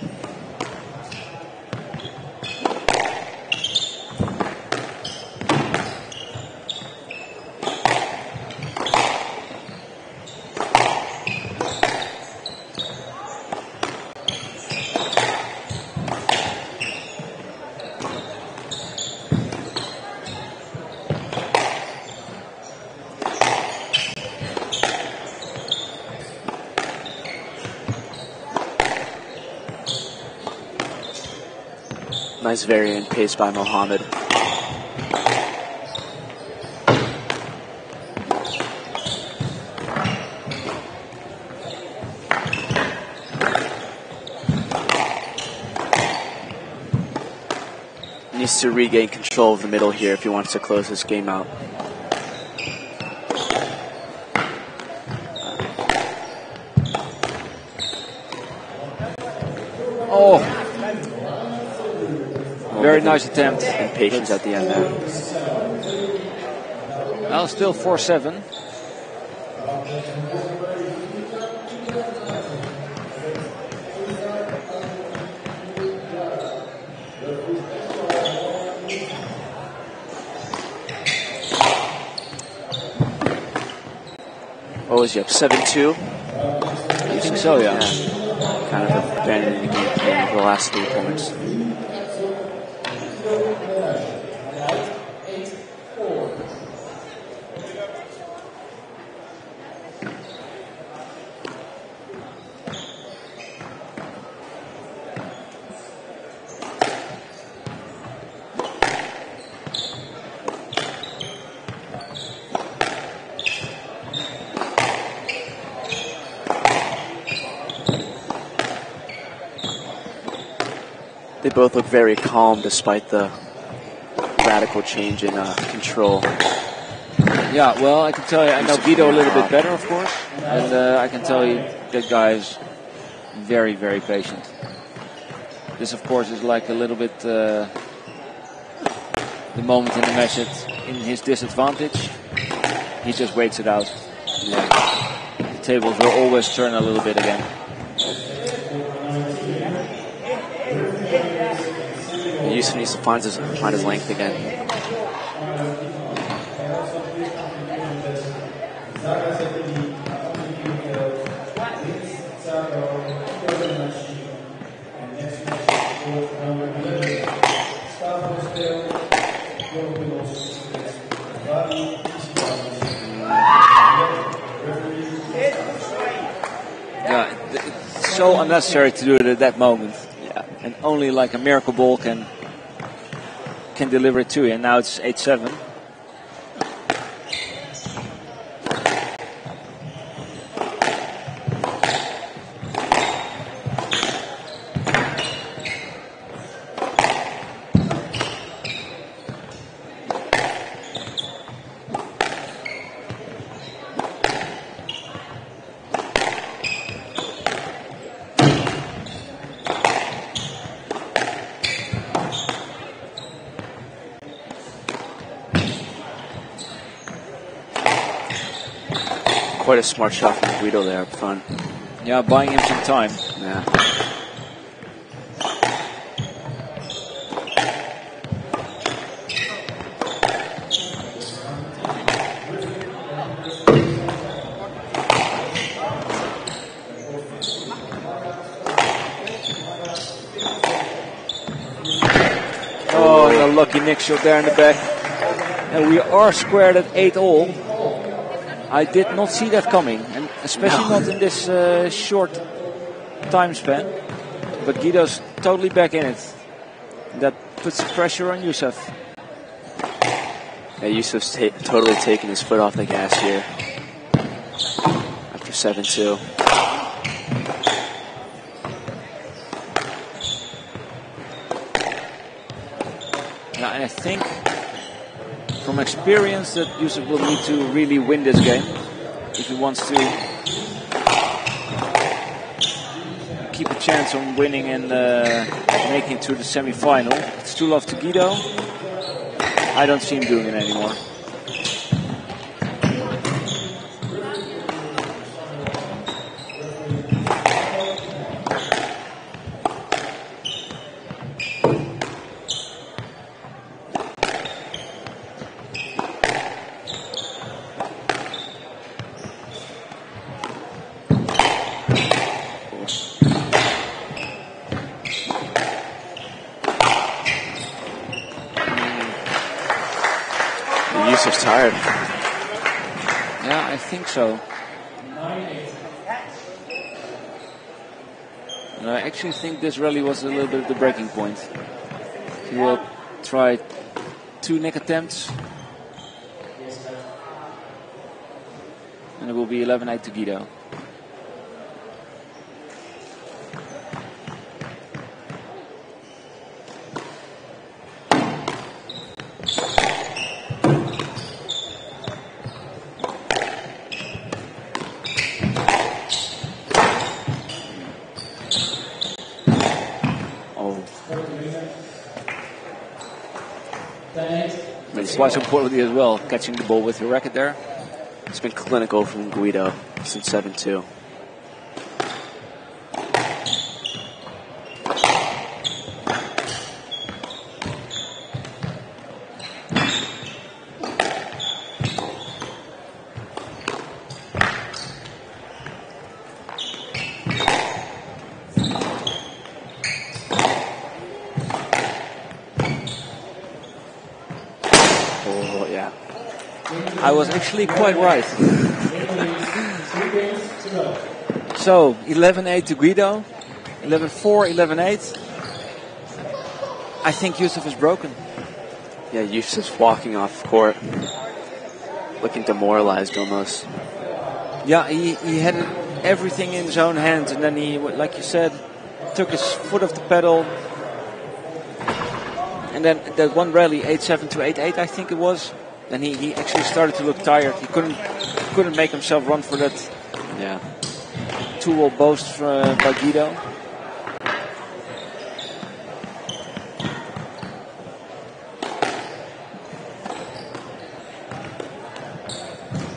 Nice variant pace by Mohammed. Needs to regain control of the middle here if he wants to close this game out. Oh. Very nice attempt. And patience at the end there. Now still 4-7. What was he up? 7-2? I think so, yeah. Kind of abandoning the game plan for the last 3 points. They both look very calm despite the radical change in control. Yeah, well, I can tell you, I know Guido a little bit better, of course, and I can tell you that guy is very, very patient. This, of course, is like a little bit the moment in the match that's in his disadvantage. He just waits it out. Yeah. The tables will always turn a little bit again. Yusuf needs to find his length again. Yeah, it's so unnecessary to do it at that moment. Yeah, and only like a miracle ball can deliver it to you. And now it's 8-7. Quite a smart shot from Guido there up front. Yeah, buying him some time. Yeah. Cheeky neck shot there in the back. And we are squared at 8-all. I did not see that coming, and especially not in this short time span. But Guido's totally back in it. That puts the pressure on Youssef. Yeah, Youssef's totally taking his foot off the gas here. After 7-2. Yeah, and I think from experience that Youssef will need to really win this game if he wants to keep a chance on winning and making it to the semi-final. It's 2-love to Guido. I don't see him doing it anymore. Youssef's tired. Yeah, I think so. And I actually think this rally was a little bit of the breaking point. He will try 2 neck attempts. And it will be 11-8 to Guido. It's quite important as well, catching the ball with your racket there. It's been clinical from Guido since 7-2. I was actually quite right. So, 11-8 to Guido. 11-4, 11-8. I think Youssef is broken. Yeah, Youssef's walking off court. Looking demoralized almost. Yeah, he had everything in his own hands. And then he, like you said, took his foot off the pedal. And then that one rally, 8-7 to 8-8, I think it was. Then he actually started to look tired. He couldn't make himself run for that. Yeah. 2-wall boast by Guido.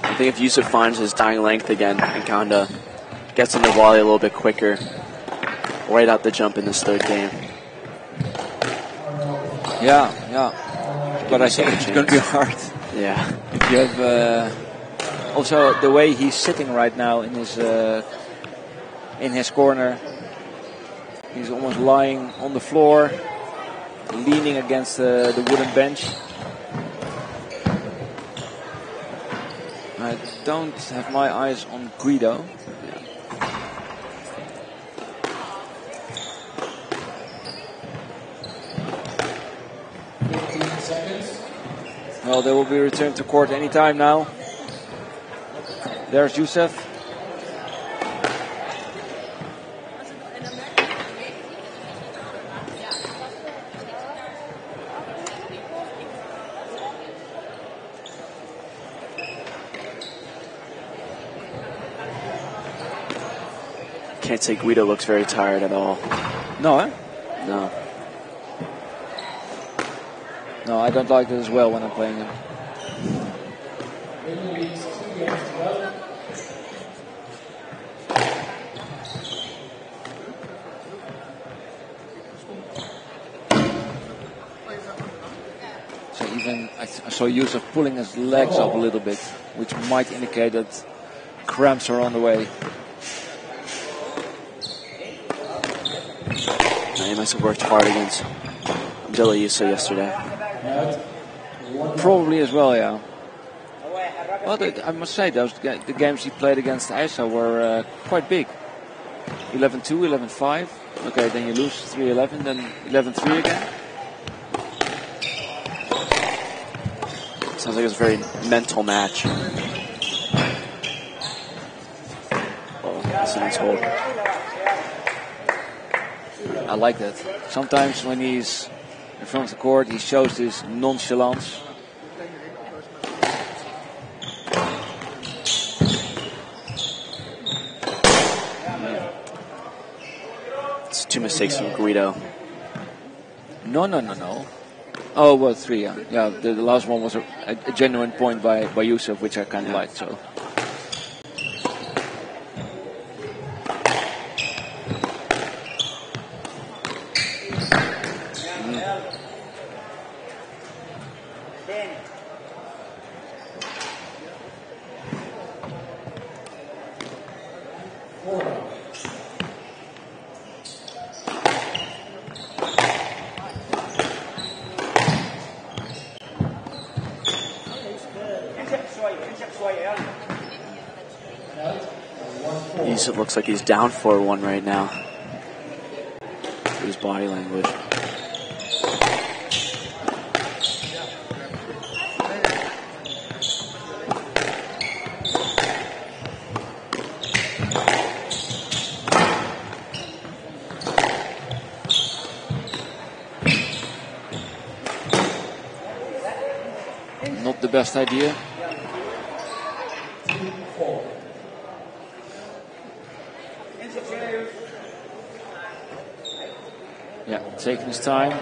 I think if Youssef finds his dying length again and kind of gets in the volley a little bit quicker, right out the jump in this third game. Yeah. But I think it's going to be hard. Yeah. If you have also the way he's sitting right now in his corner, he's almost lying on the floor, leaning against the wooden bench. I don't have my eyes on Guido. Well, they will be returned to court anytime now. There's Youssef. Can't say Guido looks very tired at all. No, eh? No. No, I don't like it as well when I'm playing him. So even I saw Youssef pulling his legs up a little bit, which might indicate that cramps are on the way. He must have worked hard against Abdullah Youssef yesterday. Probably as well, yeah. Well, I must say, the games he played against ISA were quite big. 11-2, 11-5. Okay, then you lose 3-11, then 11-3 again. Sounds like it was a very mental match. Oh, this is hold. I like that. Sometimes when he's in front of the court, he shows this nonchalance. It's 2 mistakes from Guido. No. Oh, well, 3, yeah. Yeah, the last one was a genuine point by Yusuf, which I kind of liked, so. It looks like he's down 4-1 right now. His body language. Not the best idea. Yeah, taking his time.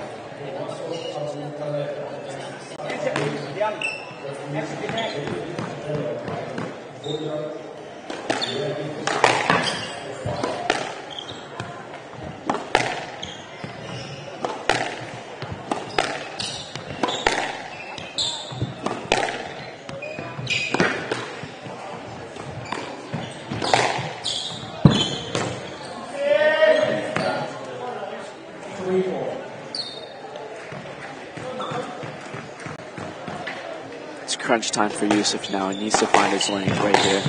Crunch time for Yusuf now. He needs to find his lane right here.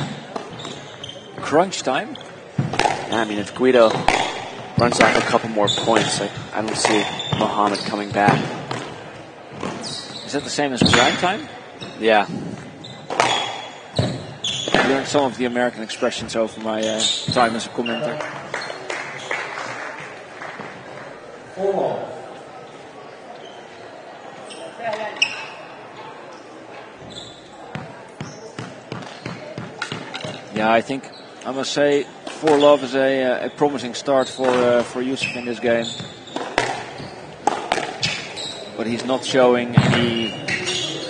Crunch time? Yeah, I mean, if Guido runs off a couple more points, I don't see Mohammed coming back. Is that the same as prime time? Yeah. I learned some of the American expressions over my time as a commentator. Yeah, I think I must say 4-love is a promising start for Yusuf in this game, but he's not showing any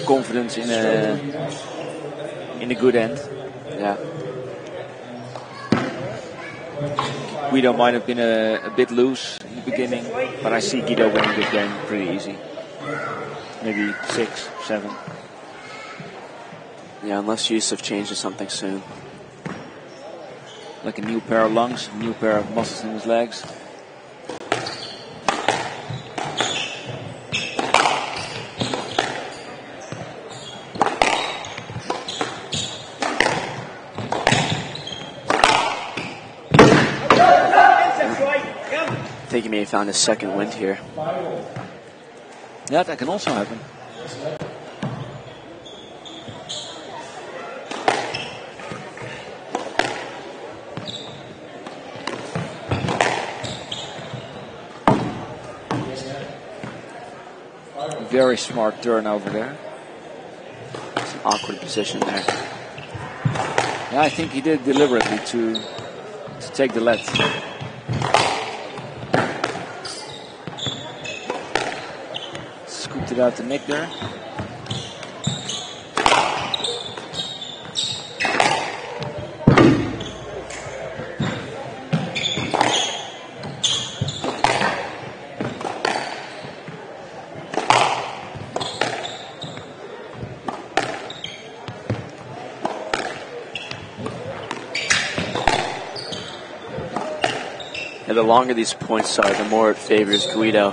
confidence in a good end. Yeah. Guido might have been a bit loose in the beginning, but I see Guido winning this game pretty easy. Maybe 6, 7. Yeah, unless Yusuf changes something soon. Like a new pair of lungs, a new pair of muscles in his legs. I think he may have found his second wind here. Yeah, that can also happen. Very smart turn over there. It's an awkward position there. Yeah, I think he did deliberately to take the lead. Scooped it out to Nick there. The longer these points are, the more it favors Guido.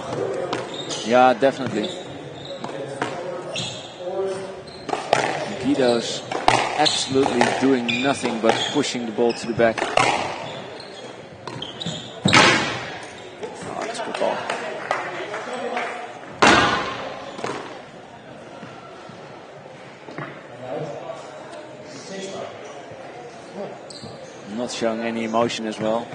Yeah, definitely. Guido's absolutely doing nothing but pushing the ball to the back. Oh, that's a good ball. Not showing any emotion as well.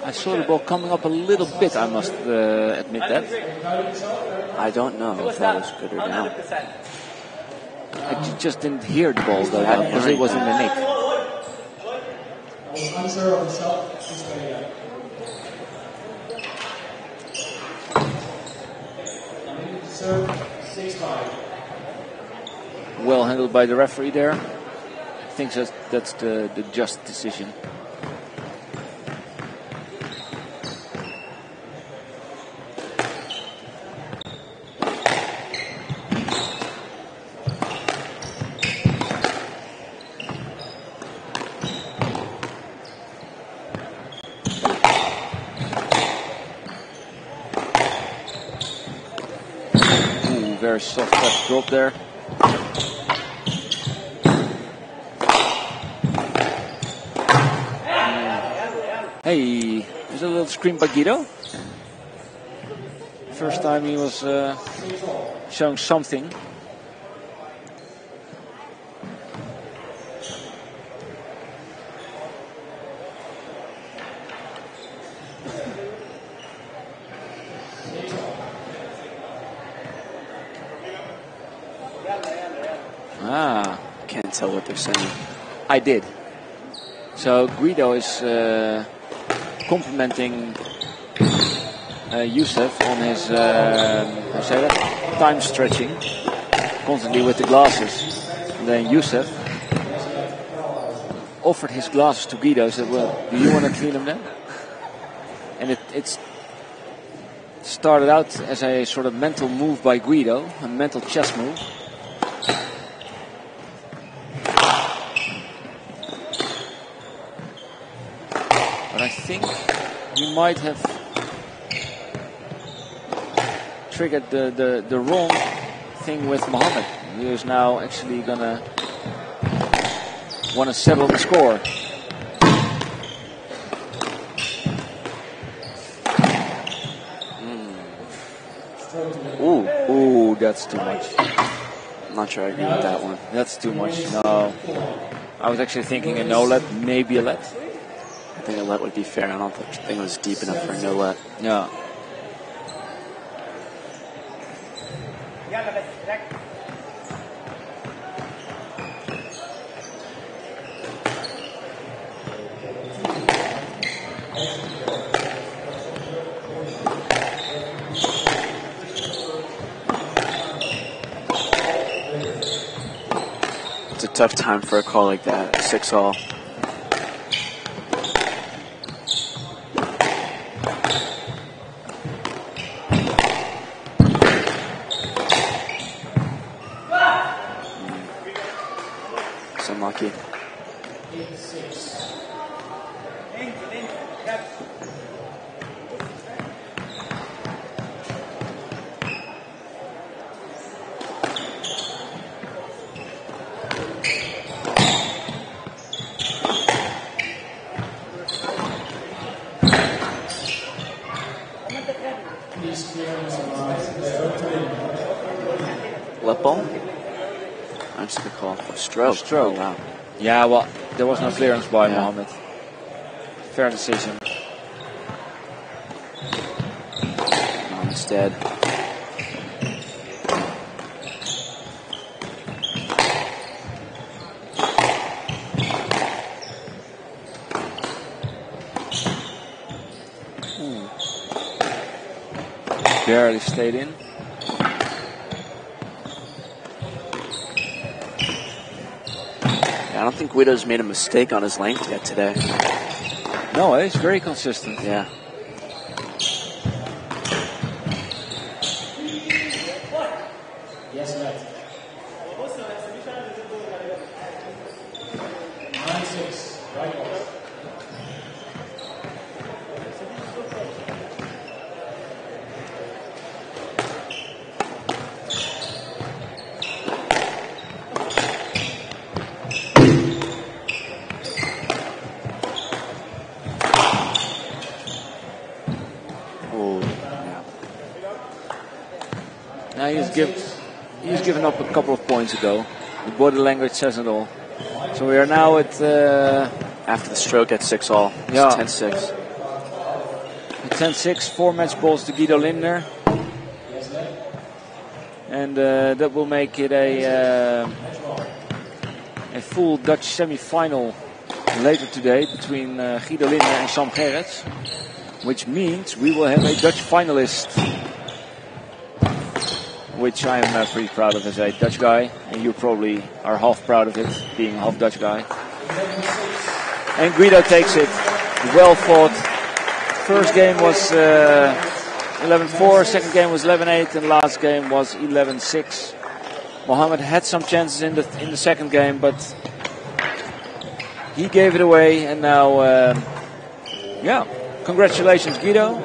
I saw the ball coming up a little bit, I must admit that. I don't know if that was good or down. I just didn't hear the ball though, because it was in the nick. Well handled by the referee there. I think that's the just decision. Very soft touch drop there. Hey, there's a little screen by Guido. First time he was showing something. Can't tell what they're saying. I did. So Guido is complimenting Youssef on his how say that? Time stretching constantly with the glasses. And then Youssef offered his glasses to Guido. Said, "Well, do you want to clean them then?" And it's started out as a sort of mental move by Guido, a mental chess move. But I think you might have triggered the wrong thing with Mohammed. He is now actually gonna want to settle the score. Ooh, that's too much. I'm not sure I agree with that one. That's too much. No, I was actually thinking a no let, maybe a let. I think a let would be fair. I don't think it was deep enough for a no let. Yeah. It's a tough time for a call like that. 6-all. It's unlucky. Let ball? I'm just going to call for a stroke. Stroke. Oh, wow. Yeah, well, there was no clearance by Mohammed. Fair decision. Instead. Barely stayed in. I don't think Guido's made a mistake on his length yet today. No, he's very consistent. Yeah. Yes, right. 9-6, right box. Now he's given up a couple of points ago. The body language says it all. So we are now at after the stroke at 6-all. Yeah. 10-6. 10-6, 4 match balls to Guido Lindner. And that will make it a full Dutch semi-final later today between Guido Lindner and Sam Gerrits, which means we will have a Dutch finalist, which I'm pretty proud of as a Dutch guy, and you probably are half proud of it, being a half Dutch guy. And Guido takes it, well fought. First game was 11-4, second game was 11-8, and last game was 11-6. Mohammed had some chances in the second game, but he gave it away, and now, congratulations Guido,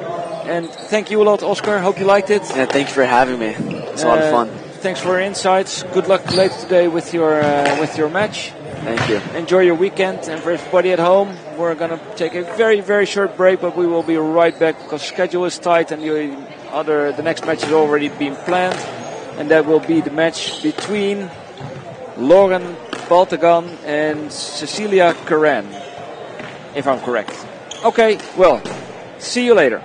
and thank you a lot, Oscar. Hope you liked it. Yeah, thank you for having me. It's a lot of fun. Thanks for your insights. Good luck later today with your match. Thank you. Enjoy your weekend, and for everybody at home, we're gonna take a very, very short break, but we will be right back because schedule is tight, and the next match has already been planned, and that will be the match between Lauren Baltagan and Cecilia Karan, if I'm correct. Okay, well, see you later.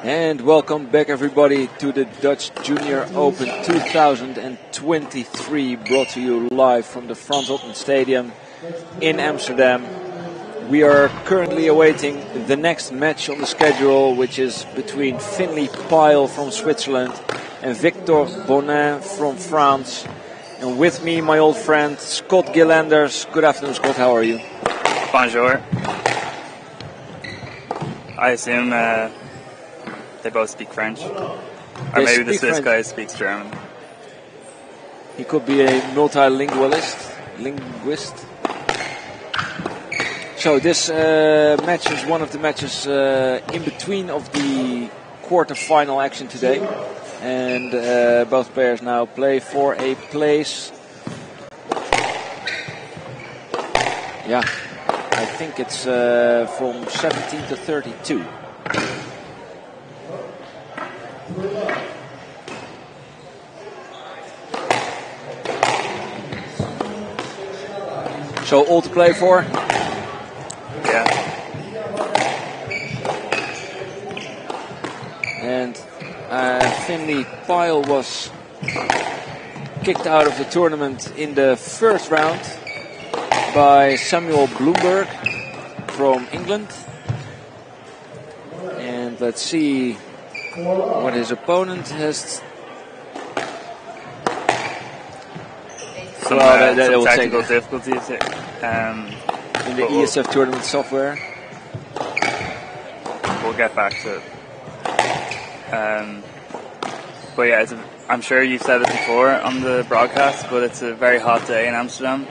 And welcome back everybody to the Dutch Junior Open 2023, brought to you live from the Frans Hopman Stadium in Amsterdam. We are currently awaiting the next match on the schedule, which is between Finley Pyle from Switzerland and Victor Bonin from France. And with me, my old friend Scott Gillanders. Good afternoon, Scott. How are you? Bonjour. I assume they both speak French. Or maybe the Swiss guy speaks German. He could be a multilingualist. So this match is one of the matches in between of the quarter-final action today. And both players now play for a place. Yeah, I think it's from 17 to 32. So all to play for? Yeah. And Finley Pyle was kicked out of the tournament in the first round by Samuel Bloomberg from England. And let's see what his opponent has. Some technical difficulties in the ESF tournament software. We'll get back to it. But yeah, I'm sure you've said it before on the broadcast, but it's a very hot day in Amsterdam.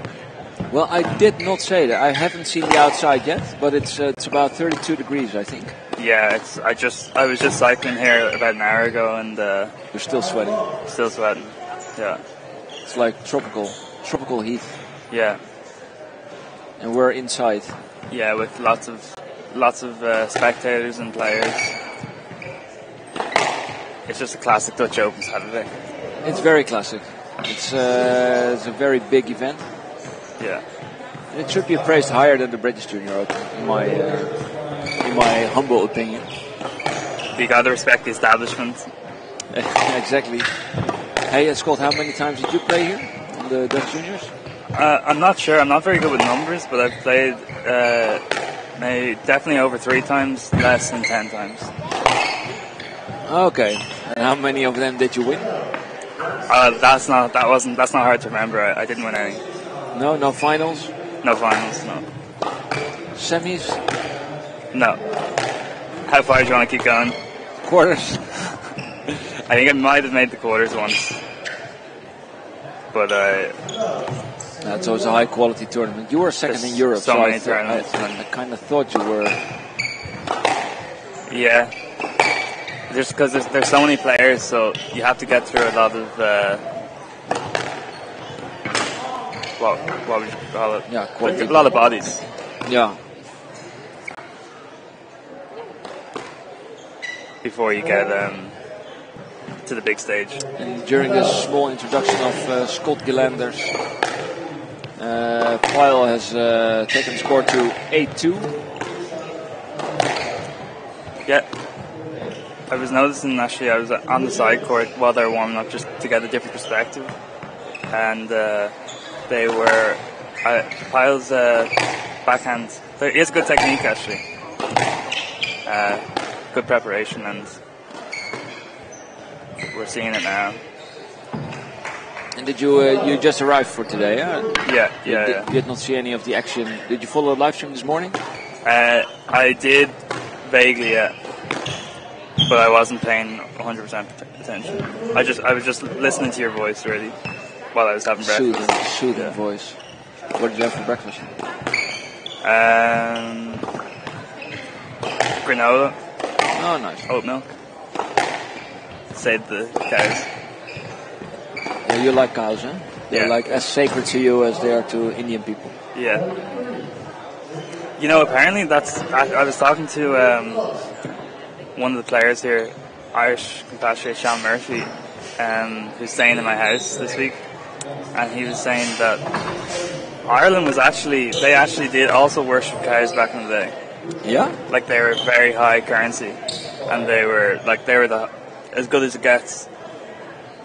Well, I did not say that. I haven't seen the outside yet, but it's about 32 degrees, I think. Yeah, I was just cycling here about an hour ago, and you're still sweating. Still sweating. Yeah. It's like tropical heat. Yeah. And we're inside. Yeah, with lots of spectators and players. It's just a classic Dutch Open Saturday. It's very classic. It's a very big event. Yeah. And it should be appraised higher than the British Junior Open, in my humble opinion. You gotta respect the establishment. Exactly. Hey, Scott, how many times did you play here on the Dutch Juniors? I'm not sure. I'm not very good with numbers, but I've played maybe definitely over 3 times, less than 10 times. Okay. And how many of them did you win? That's not hard to remember. I didn't win any. No finals? No finals, no. Semis? No. How far do you want to keep going? Quarters? I think I might have made the quarters once. But that's always a high quality tournament. You were second in Europe, so many tournaments. I kind of thought you were. Yeah. Just because there's so many players, so you have to get through a lot of what would you call it? Yeah, quality. A lot of bodies. Yeah. Before you get to the big stage. And during this small introduction of Scott Gillanders, Pyle has taken the score to 8-2. Yeah. I was noticing actually, I was on the side court while they were warming up just to get a different perspective. And they were, Pyle's backhand, he has good technique actually. Good preparation, and we're seeing it now. And did you just arrived for today? Yeah. You did not see any of the action. Did you follow the live stream this morning? I did vaguely, yeah. But I wasn't paying 100% attention. I was just listening to your voice really while I was having breakfast. Soothing voice. What did you have for breakfast? Granola. Oh, nice. Oat milk. Save the cows. Yeah, you like cows, huh? They're like as sacred to you as they are to Indian people. Yeah. You know, apparently I was talking to one of the players here, Irish compatriot Sean Murphy, who's staying in my house this week, and he was saying that Ireland they actually did also worship cows back in the day. Yeah? Like they were very high currency, and they were as good as it gets,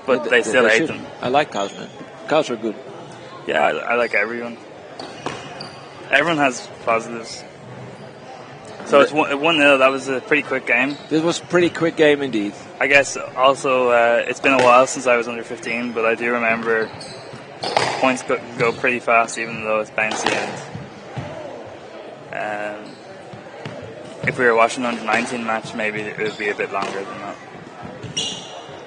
but they still hate them. I like cows, man. Cows are good. Yeah, I like everyone. Everyone has positives. So it's 1-0. That was a pretty quick game. This was a pretty quick game indeed. I guess also it's been a while since I was under 15, but I do remember points go pretty fast, even though it's bouncy. And if we were watching an under 19 match, maybe it would be a bit longer than that.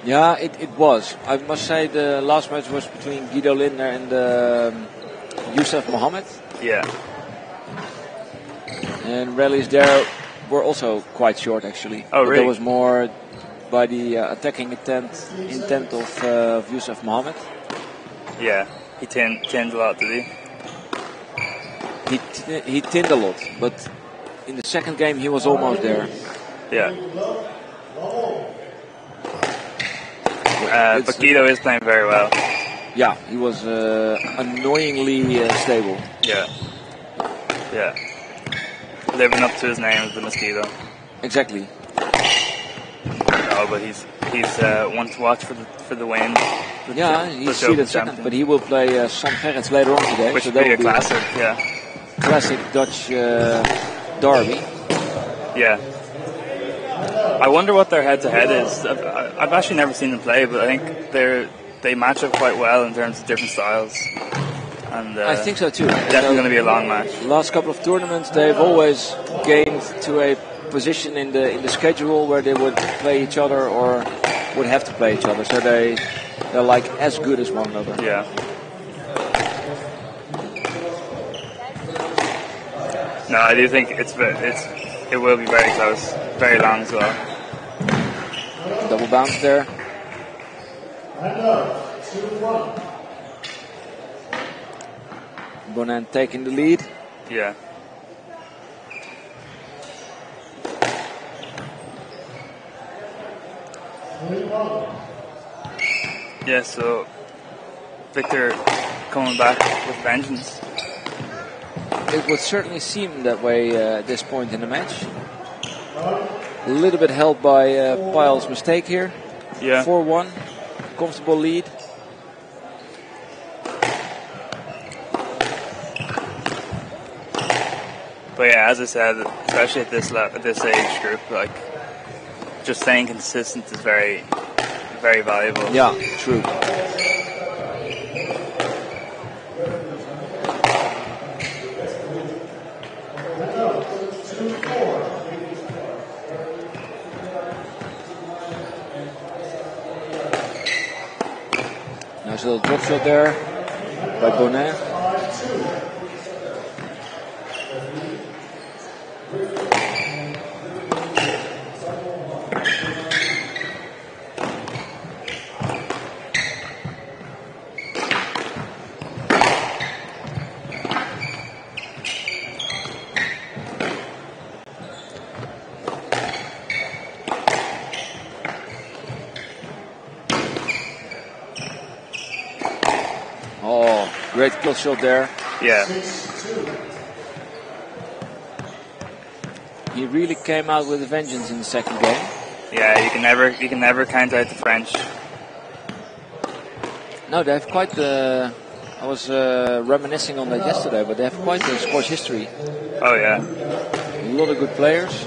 Yeah, it was. I must say the last match was between Guido Lindner and Youssef Mohammed. Yeah. And rallies there were also quite short, actually. Oh, really? There was more by the attacking intent of Youssef Mohammed. Yeah, he tinned a lot, did he? He tinned a lot, but in the second game he was almost there. Yeah. But Guido is playing very well. Yeah, he was annoyingly stable. Yeah. Living up to his name as the Mosquito. Exactly. No, but he's one to watch for the win. Yeah, he's seeded second, but he will play Sam Gerrits later on today. Which so will be a classic, classic Dutch derby. Yeah. I wonder what their head-to-head is. I've actually never seen them play, but I think they match up quite well in terms of different styles. And I think so too. Definitely going to be a long match. Last couple of tournaments, they've always gained to a position in the schedule where they would play each other or would have to play each other. So they're like as good as one another. Yeah. No, I do think it will be very close, very long as well. Double bounce there. Bonin taking the lead. Yeah. Yeah, so Victor coming back with vengeance. It would certainly seem that way at this point in the match. A little bit helped by Pyle's mistake here. Yeah. 4-1. Comfortable lead. But yeah, as I said, especially at this age group, like just staying consistent is very, very valuable. Yeah, true. Nice little drop shot there by Bonin. Great kill shot there. Yeah. He really came out with a vengeance in the second game. Yeah, you can never count out the French. No, they have quite the. I was reminiscing on that yesterday, but they have quite the squash history. Oh yeah. A lot of good players.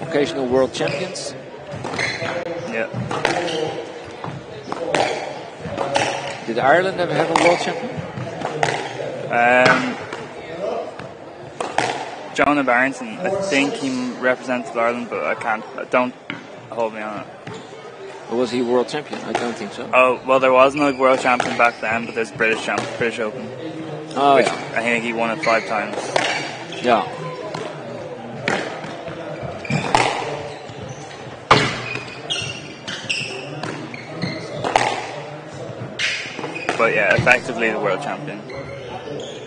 Occasional world champions. Yeah. Did Ireland ever have a world champion? Jonah Barrington, I think he represented Ireland, but don't hold me on it. Or was he world champion? I don't think so. Oh, well, there was no world champion back then, but there's British Open. Oh, which yeah. I think he won it 5 times. Yeah. But yeah, effectively the world champion,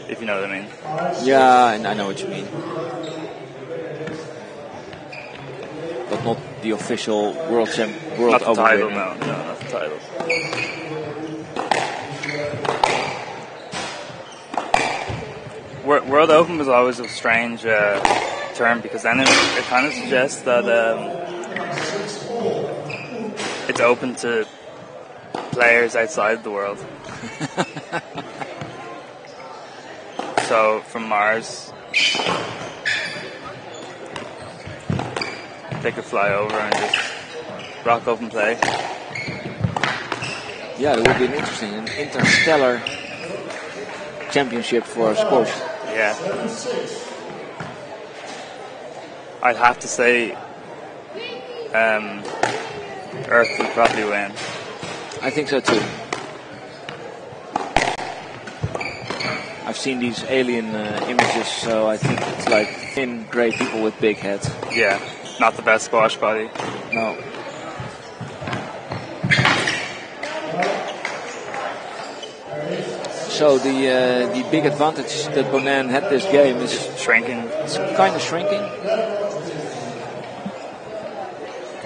if you know what I mean. Yeah, I know what you mean. But not the official world champion. Not the title, no, not the title. World Open was always a strange term because then it kind of suggests that it's open to players outside the world. So from Mars, they could fly over and just rock up and play. Yeah, it would be an interesting, an interstellar championship for squash. Yeah. I'd have to say Earth would probably win. I think so too. I've seen these alien images, so I think it's like thin, grey people with big heads. Yeah, not the best squash body. No. So the big advantage that Bonin had this game is shrinking. It's kind of shrinking.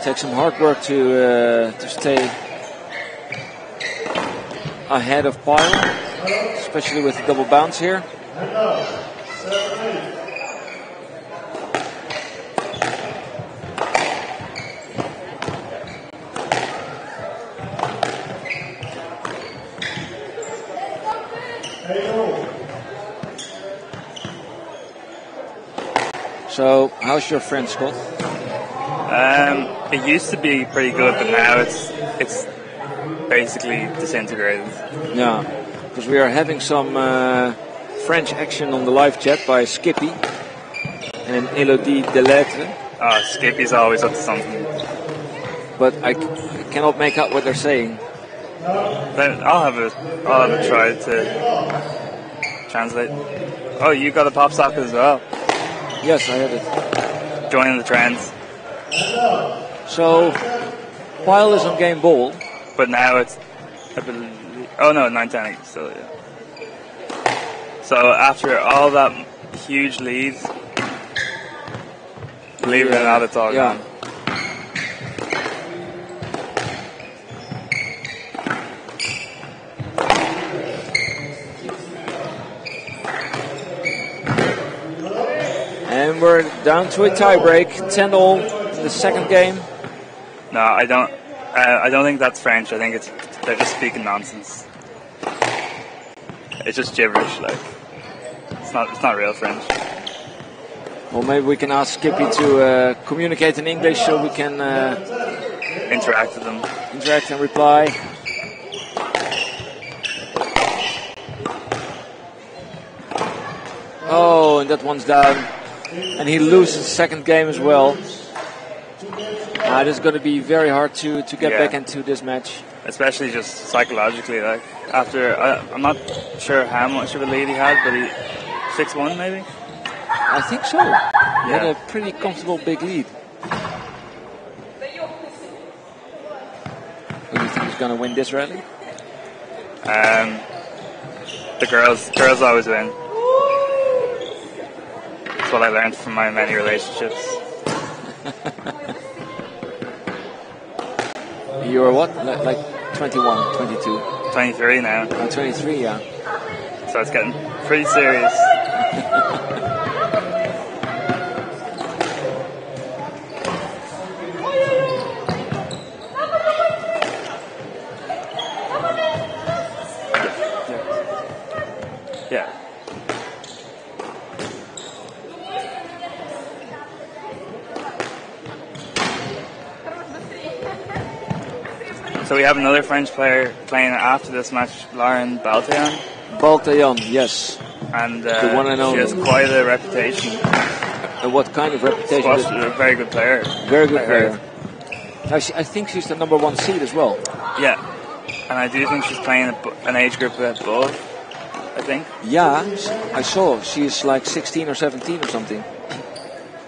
Takes some hard work to stay ahead of Pyle, especially with the double bounce here. So, how's your French, Scott? It used to be pretty good, but now it's basically disintegrated. Yeah, because we are having some French action on the live chat by Skippy and Elodie Delettre. Oh, Skippy's always up to something. But I cannot make out what they're saying. But I'll have a try to translate. Oh, you got a pop socket as well? Yes, I have it. Joining the trends. So, Pyle is on game ball. But now it's, I believe, oh no, 9-10 still, yeah. So after all that huge lead, believe it or not, it's all gone. And we're down to a tiebreak, 10-all in the second game. No, I don't think that's French. I think they're just speaking nonsense. It's just gibberish. Like it's not real French. Well, maybe we can ask Skippy to communicate in English so we can interact with them. Interact and reply. Oh, and that one's down. And he loses the second game as well. This is going to be very hard to get back into this match. Especially just psychologically. Like after, I'm not sure how much of a lead he had, but 6-1 maybe? I think so. He had a pretty comfortable big lead. Who do you think is going to win this rally? The girls always win. That's what I learned from my many relationships. You were what? Like 21, 22? 23 now. 23, yeah. So it's getting pretty serious. Yeah. So we have another French player playing after this match, Lauren Baltayan. Baltayan, yes. And the one and only. She has quite a reputation. And what kind of reputation? A very good player. Very good player. I think she's the number 1 seed as well. Yeah. And I do think she's playing an age group above, I think. Yeah, I saw. She's like 16 or 17 or something.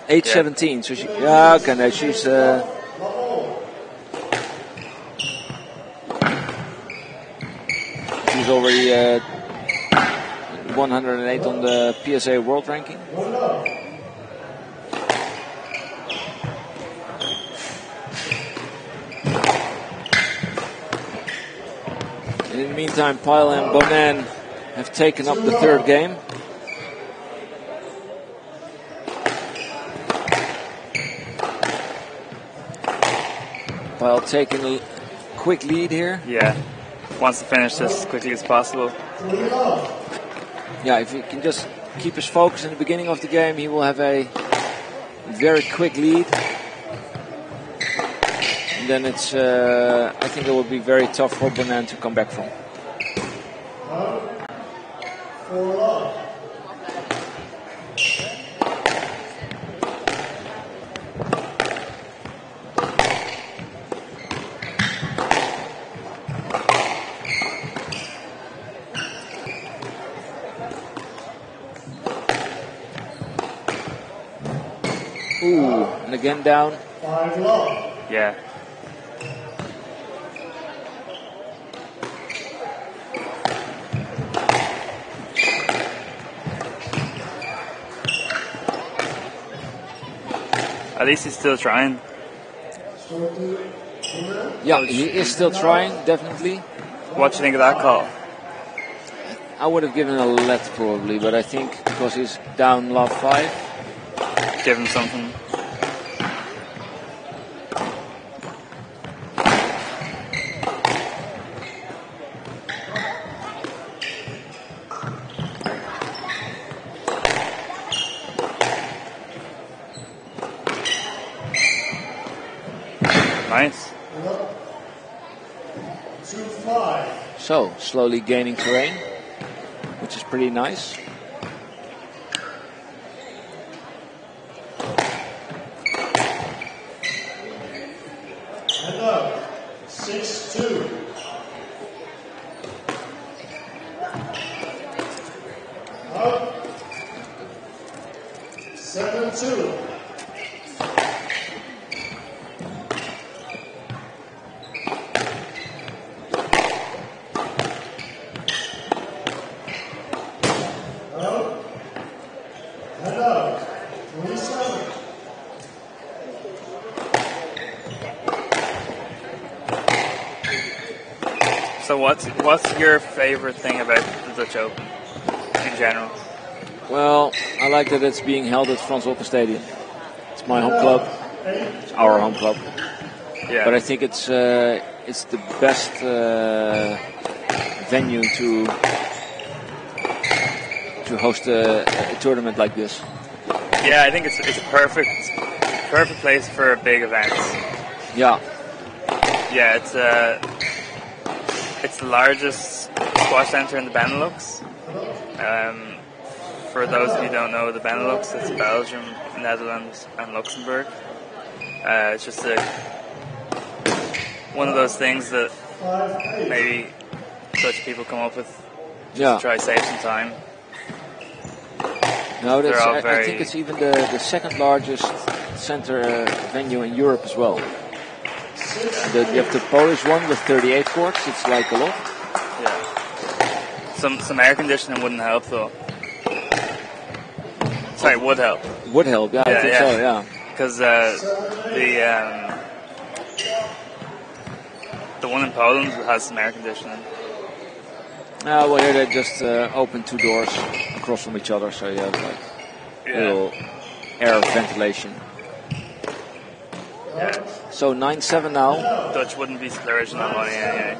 Age 17. So okay, no, she's... She's already 108 on the PSA World Ranking. And in the meantime, Pyle and Bonan have taken up the third game. Pyle taking a quick lead here. Yeah. Wants to finish this as quickly as possible. Yeah, if he can just keep his focus in the beginning of the game, he will have a very quick lead. And then it's, I think it will be very tough for Bonan to come back from. Ooh, and again down. Yeah. At least he's still trying. Yeah, he is still trying, definitely. What do you think of that call? I would have given a let probably, but I think because he's down love 5. Give him something. Nice. 2-5. So, slowly gaining terrain, which is pretty nice. And up. 6-2. Up. 7-2. So what's your favorite thing about the Dutch Open in general? Well, I like that it's being held at Frans Hoppe Stadium. It's my home club. It's our home club. Yeah. But I think it's the best venue to host a tournament like this. Yeah, I think it's a perfect place for big events. Yeah. Yeah, it's the largest squash center in the Benelux. For those of you who don't know, the Benelux, it's Belgium, Netherlands, and Luxembourg. It's just one of those things that maybe Dutch people come up with to try to save some time. No, I think it's even the second largest center venue in Europe as well. You have the Polish one with 38 courts. It's like a lot. Yeah. Some air conditioning wouldn't help though. Sorry, would help. Would help, yeah, I think so, yeah. Because the one in Poland has some air conditioning. Well, here they just open 2 doors across from each other, so you have like little air ventilation. Yeah. So 9-7 now. Dutch wouldn't be splurging on money anyway.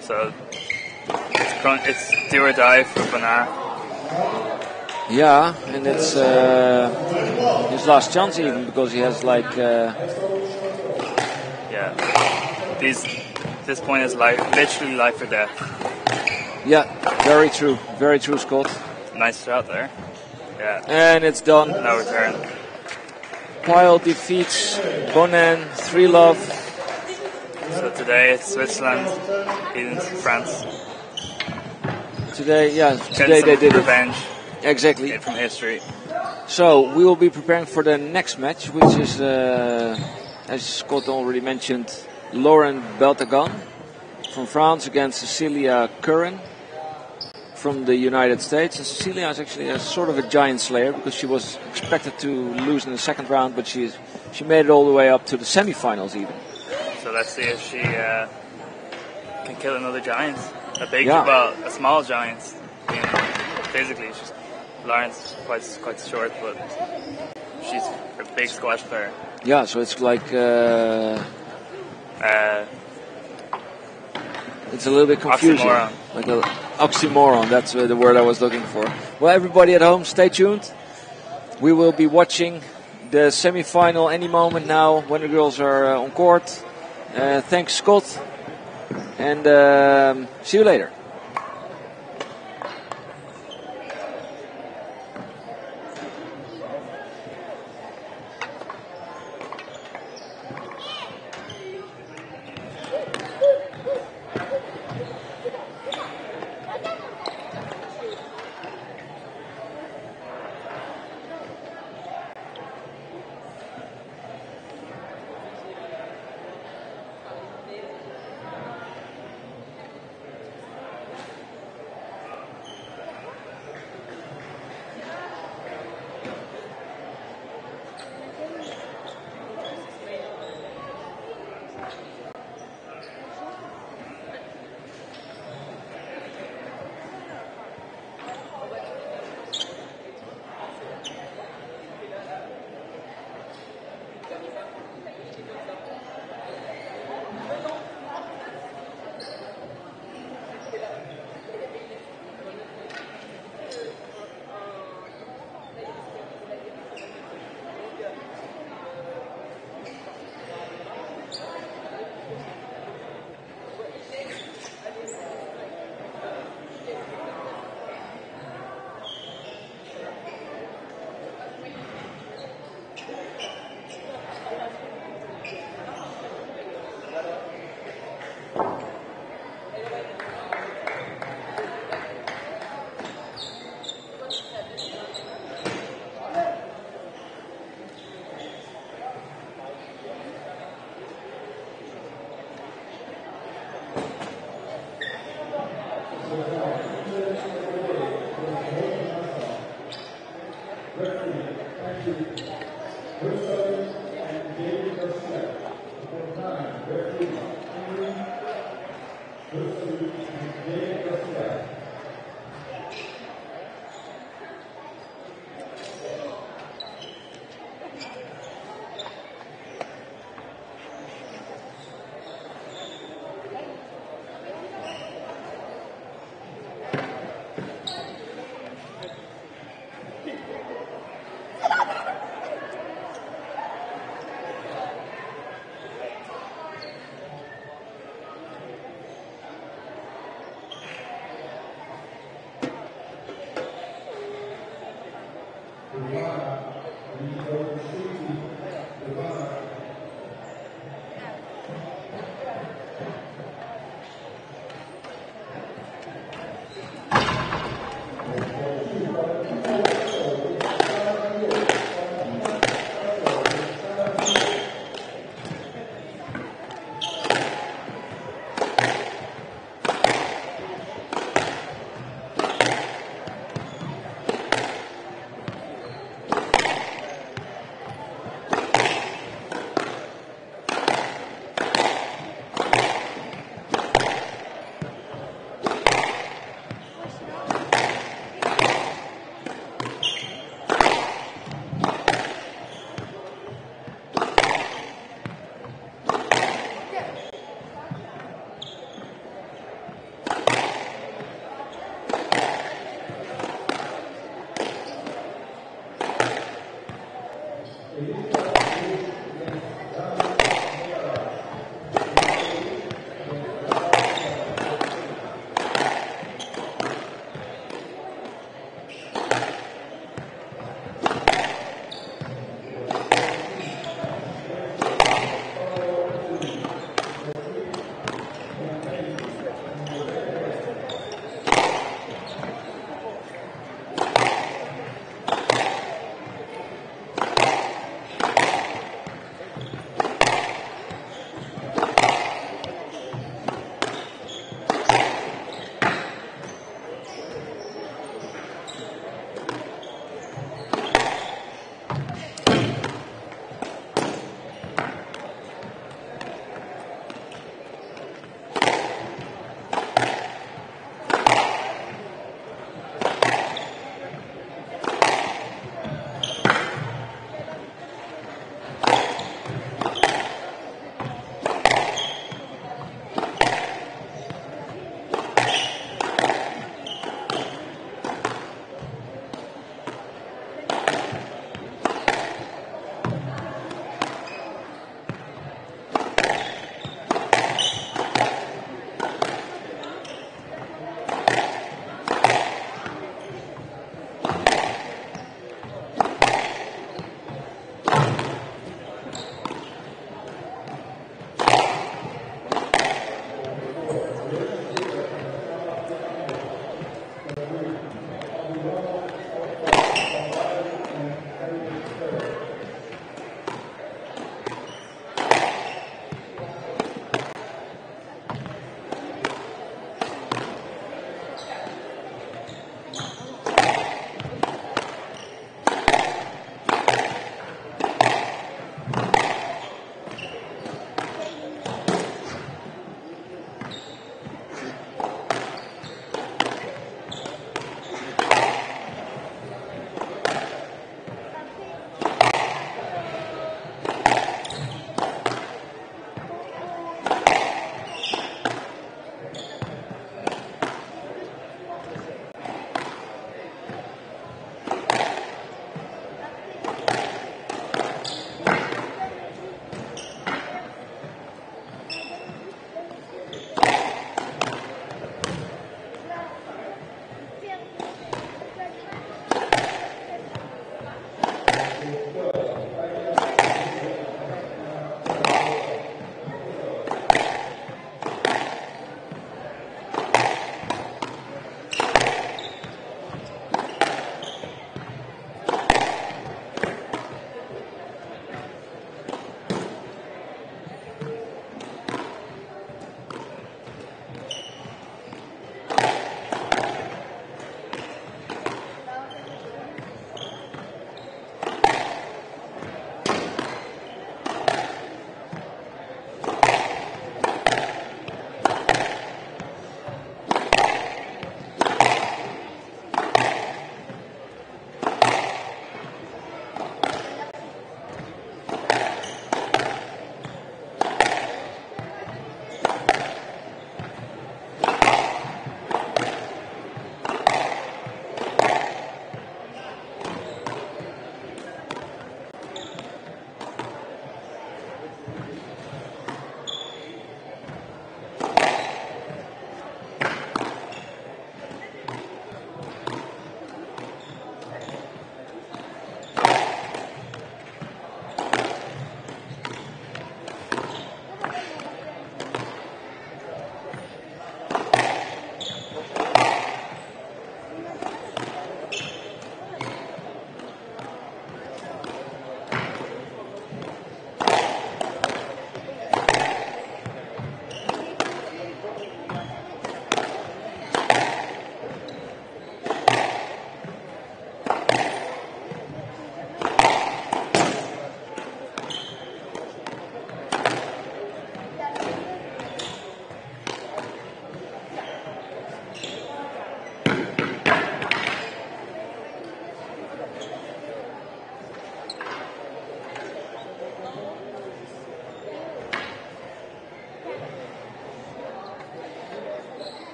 So it's do or die for Bonar. Yeah, and it's his last chance even, because he has like... This point is literally life or death. Yeah, very true, Scott. Nice shot there. Yeah. And it's done. No return. Pyle defeats Bonin, 3-love. So today it's Switzerland beating France. Today they did revenge. Exactly. From history. So we will be preparing for the next match, which is, as Scott already mentioned, Lauren Beltagan from France against Cecilia Curran from the United States. And Cecilia is actually a sort of a giant slayer, because she was expected to lose in the second round, but she made it all the way up to the semifinals even. So let's see if she can kill another giant. A small giant. Physically, Lauren's quite short, but she's a big squash player. Yeah, so it's like it's a little bit confusing. Oxymoron. Like an oxymoron, that's the word I was looking for. Well, everybody at home, stay tuned. We will be watching the semi-final any moment now when the girls are on court. Thanks, Scott, and see you later.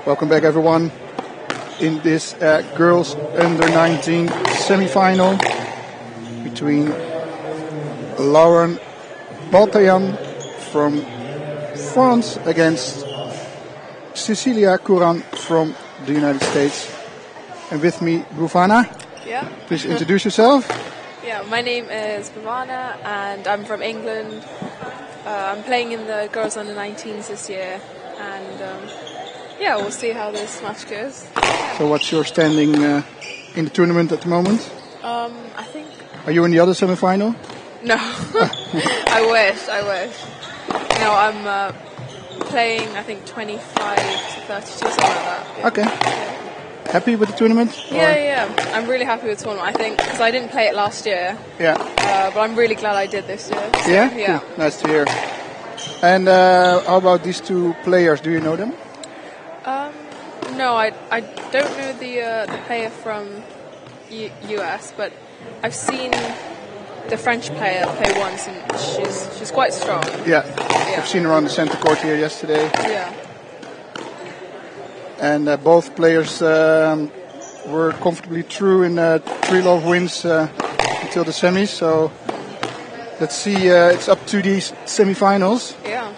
Welcome back, everyone, in this girls under 19 semi-final between Lauren Baltayan from France against Cecilia Couran from the United States. And with me, Bhuvana. Yeah. Please introduce yourself. Yeah, my name is Bhuvana and I'm from England. I'm playing in the girls under 19s this year, and yeah, we'll see how this match goes. So what's your standing in the tournament at the moment? I think... Are you in the other semi-final? No. I wish. No, I'm playing, I think, 25 to 32, something like that. Yeah. Okay. Yeah. Happy with the tournament? Yeah. I'm really happy with the tournament, I think, because I didn't play it last year. Yeah. But I'm really glad I did this year. So, yeah? Cool. Nice to hear. And how about these two players? Do you know them? No, I don't know the player from US, but I've seen the French player play once, and she's quite strong. Yeah. I've seen her on the center court here yesterday. Yeah. And both players were comfortably through in 3-love wins until the semis. So let's see. It's up to these semi-finals. Yeah.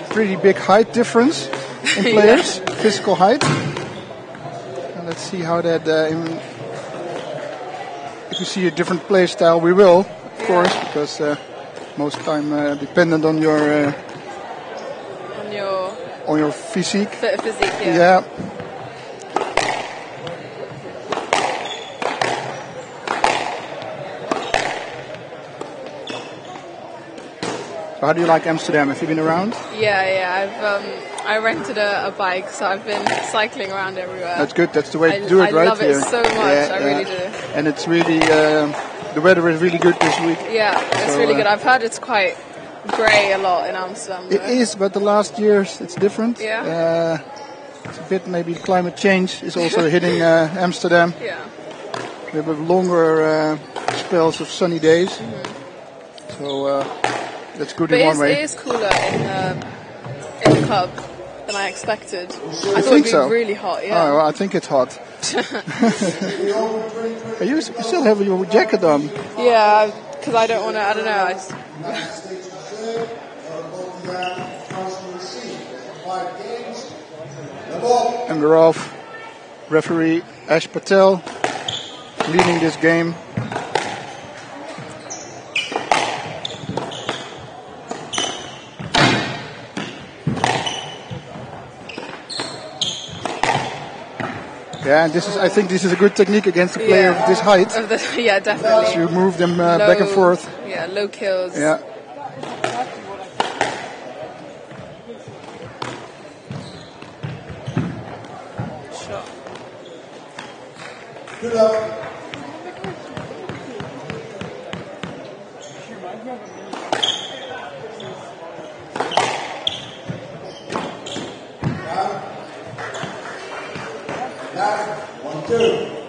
Pretty big height difference in players, physical height. And let's see how that. If you see a different play style, we will, of course, because most time dependent on your. On your physique. Physique, yeah. So how do you like Amsterdam? Have you been around? Yeah. I rented a bike, so I've been cycling around everywhere. That's good. That's the way to do it, right? I love it so much. I really do. And it's really the weather is really good this week. Yeah, it's really good. I've heard it's quite grey a lot in Amsterdam. It is, but the last years it's different. Yeah. It's a bit maybe climate change is also hitting Amsterdam. Yeah. We have longer spells of sunny days. Mm-hmm. So that's good but in one way. It is cooler in the club than I expected. I thought it'd be really hot. Yeah. Oh, well, I think it's hot. You still have your jacket on. Yeah, because I don't want to. I don't know. And we're off. Referee Ash Patel leading this game. Yeah, and I think this is a good technique against a player of this height. Yeah, definitely. So you move them back and forth. Yeah, low kills. Yeah. Sure. Good luck.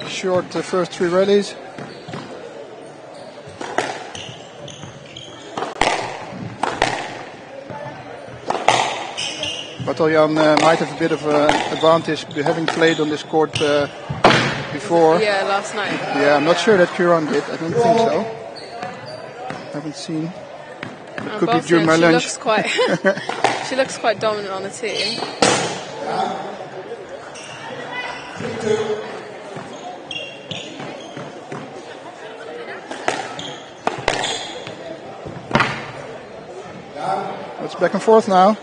Short the first three rallies. Bataljan might have a bit of an advantage having played on this court before. Yeah, last night. Yeah, I'm not sure that Couran did. I don't think so. Haven't seen. It could be during my lunch. She looks quite dominant on the tee. It's back and forth now.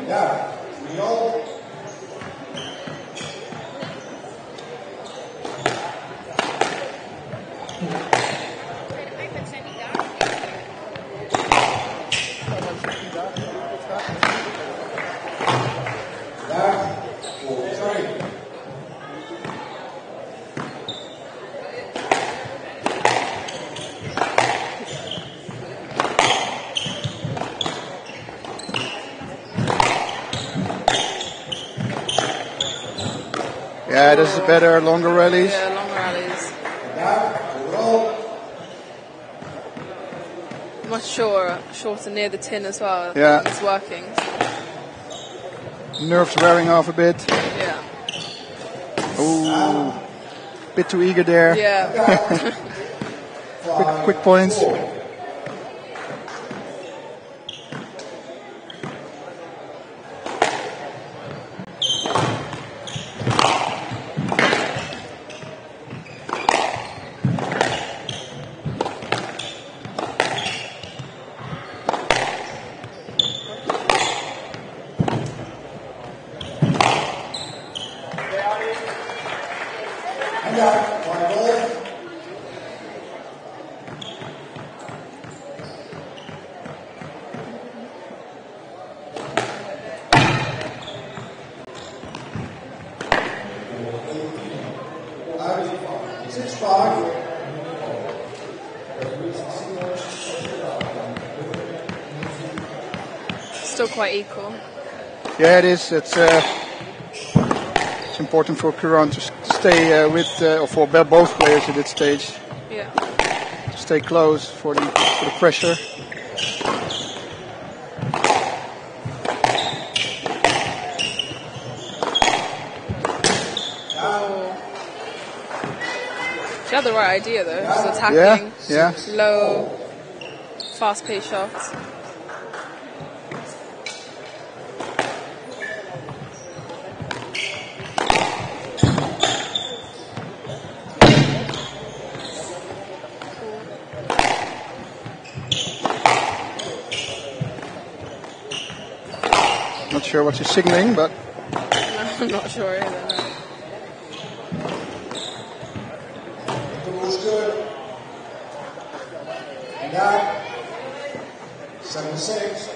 Yeah. Yeah, this is better, longer rallies. Yeah, longer rallies. much shorter near the tin as well. Yeah. It's working. Nerves wearing off a bit. Yeah. Ooh, bit too eager there. Yeah. quick points. Still quite equal. Yeah, it is. It's important for Kieran to stay with, or for both players at this stage. Yeah. To stay close for the pressure. She had the right idea though. Just attacking. Yeah. Low, fast-paced shots. Not sure what she's signaling, but I'm not sure either. No. And that 7-6.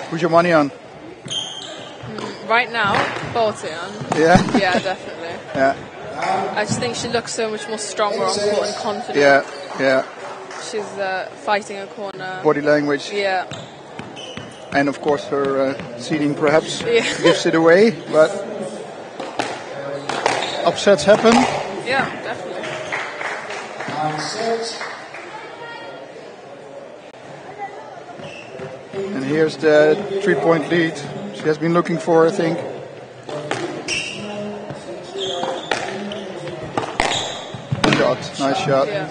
Who's your money on? Right now, Baltian. Yeah? Yeah, definitely. Yeah. I just think she looks so much more stronger on court and confident. Yeah. She's fighting a corner. Body language. Yeah. And of course her seeding perhaps Yeah. gives it away, but upsets happen. Yeah, definitely. 9-6. And here's the 3-point lead she has been looking for, I think. Nice shot. Yeah.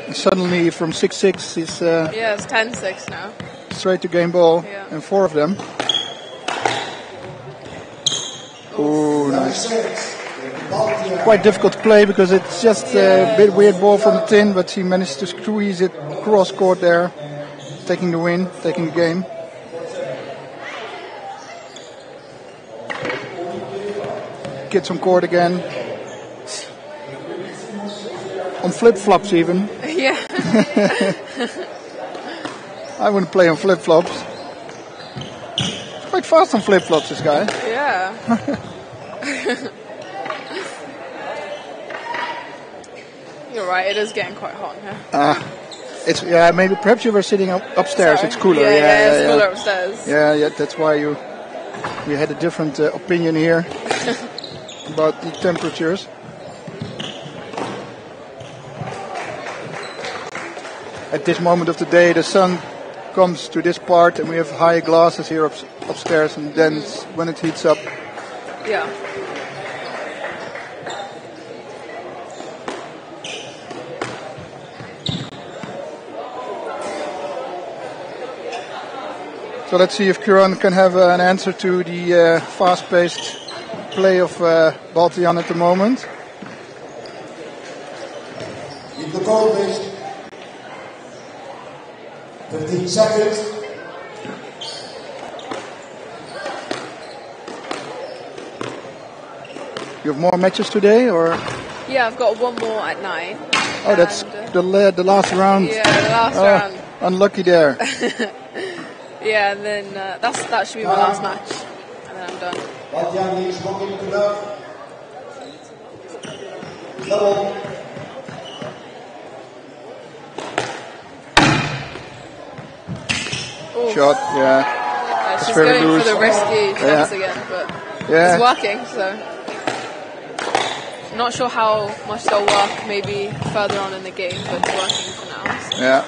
And suddenly from 6-6 is Yeah, it's 10-6 now. straight to game ball, Yeah. and 4 of them. Oh, nice. Quite difficult to play because it's just a bit weird ball from the tin, but he managed to squeeze it cross court there, taking the win, taking the game. Kids on court again. On flip-flops even. Yeah. I wouldn't play on flip-flops. Quite fast on flip-flops, this guy. Yeah. You're right, it is getting quite hot here. It's maybe perhaps you were sitting upstairs. Sorry. It's cooler. Yeah, it's cooler upstairs. Yeah, that's why we had a different opinion here about the temperatures. At this moment of the day, the sun comes to this part, and we have high glasses here upstairs, and then when it heats up. Yeah. So let's see if Kieran can have an answer to the fast-paced play of Baltian at the moment. Keep the goal, please. 15 seconds. You have more matches today, or? Yeah, I've got one more at 9. Oh, that's the last round. Yeah, the last round. Unlucky there. Yeah, and then that should be my last match, and then I'm done. Baltian needs walking to love. Double. shot. Yeah. She's going for the risky shots again, but it's working. So not sure how much they'll work maybe further on in the game, but it's working for now. So. Yeah.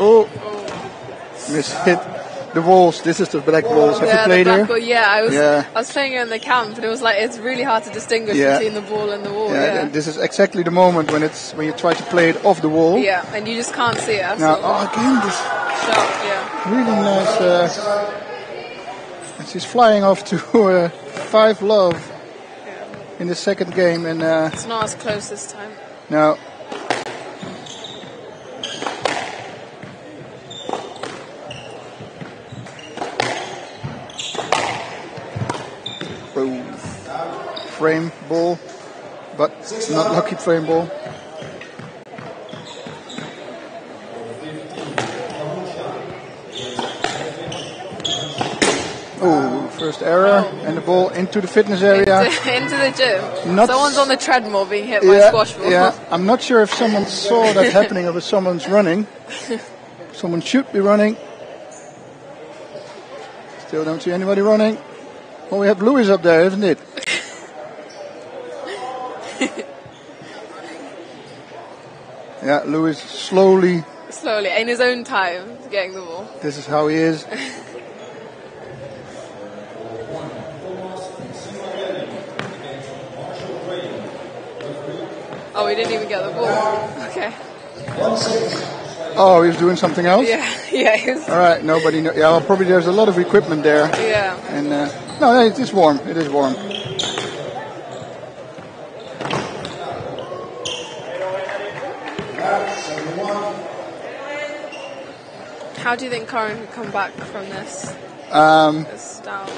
Oh, miss hit the walls. This is the black walls. Have you played the black here? Ball, I was playing in the camp, and it was like it's really hard to distinguish between the ball and the wall. Yeah, and this is exactly the moment when you try to play it off the wall. Yeah, and you just can't see it. Now, again this shot. Yeah, really nice. And she's flying off to 5-love in the second game, and it's not as close this time. No. Frame ball, but not lucky frame ball. Oh, first error, and the ball into the fitness area. Into the gym. Someone's on the treadmill being hit by a squash ball. Yeah, I'm not sure if someone saw that happening or if someone's running. Someone should be running. Still don't see anybody running. Well, we have Lewis up there, isn't it? Yeah, Lewis slowly, in his own time, getting the ball. This is how he is. Oh, he didn't even get the ball. Okay. Oh, he was doing something else? Yeah. All right, nobody knows. Yeah, well, probably there's a lot of equipment there. Yeah. And no, it is warm. It is warm. How do you think Karen can come back from this? It's down.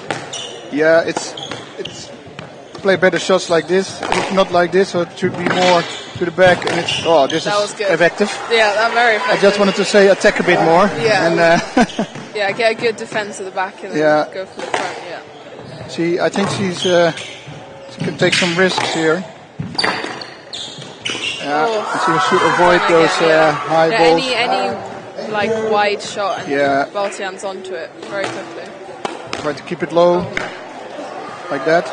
Yeah, it's play better shots like this, not like this, so it should be more to the back. And this is effective. Yeah, that's very effective. I just wanted to say attack a bit more. Yeah. And yeah, get a good defense at the back and then go for the front. Yeah. I think she can take some risks here. Yeah, she should avoid those high balls. Any like wide shot and Baltian's onto it very quickly. Try to keep it low, like that.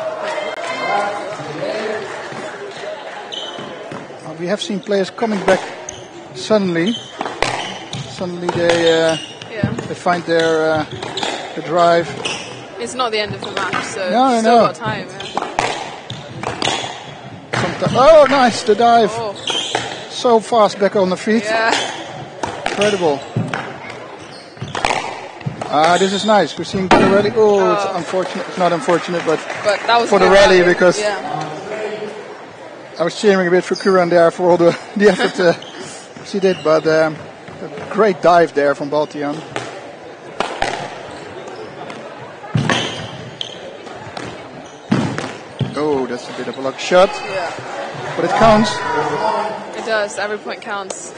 We have seen players coming back suddenly. Suddenly they find their drive. It's not the end of the match, so still got time. Oh, nice, the dive. So fast back on the feet. Yeah. Incredible. This is nice. We're seeing the rally. Oh, it's unfortunate. It's not unfortunate, but that was for the rally because I was cheering a bit for Kuran there for all the effort she did, but a great dive there from Baltian. Oh, that's a bit of a lucky shot. Yeah. But it counts. It does. Every point counts.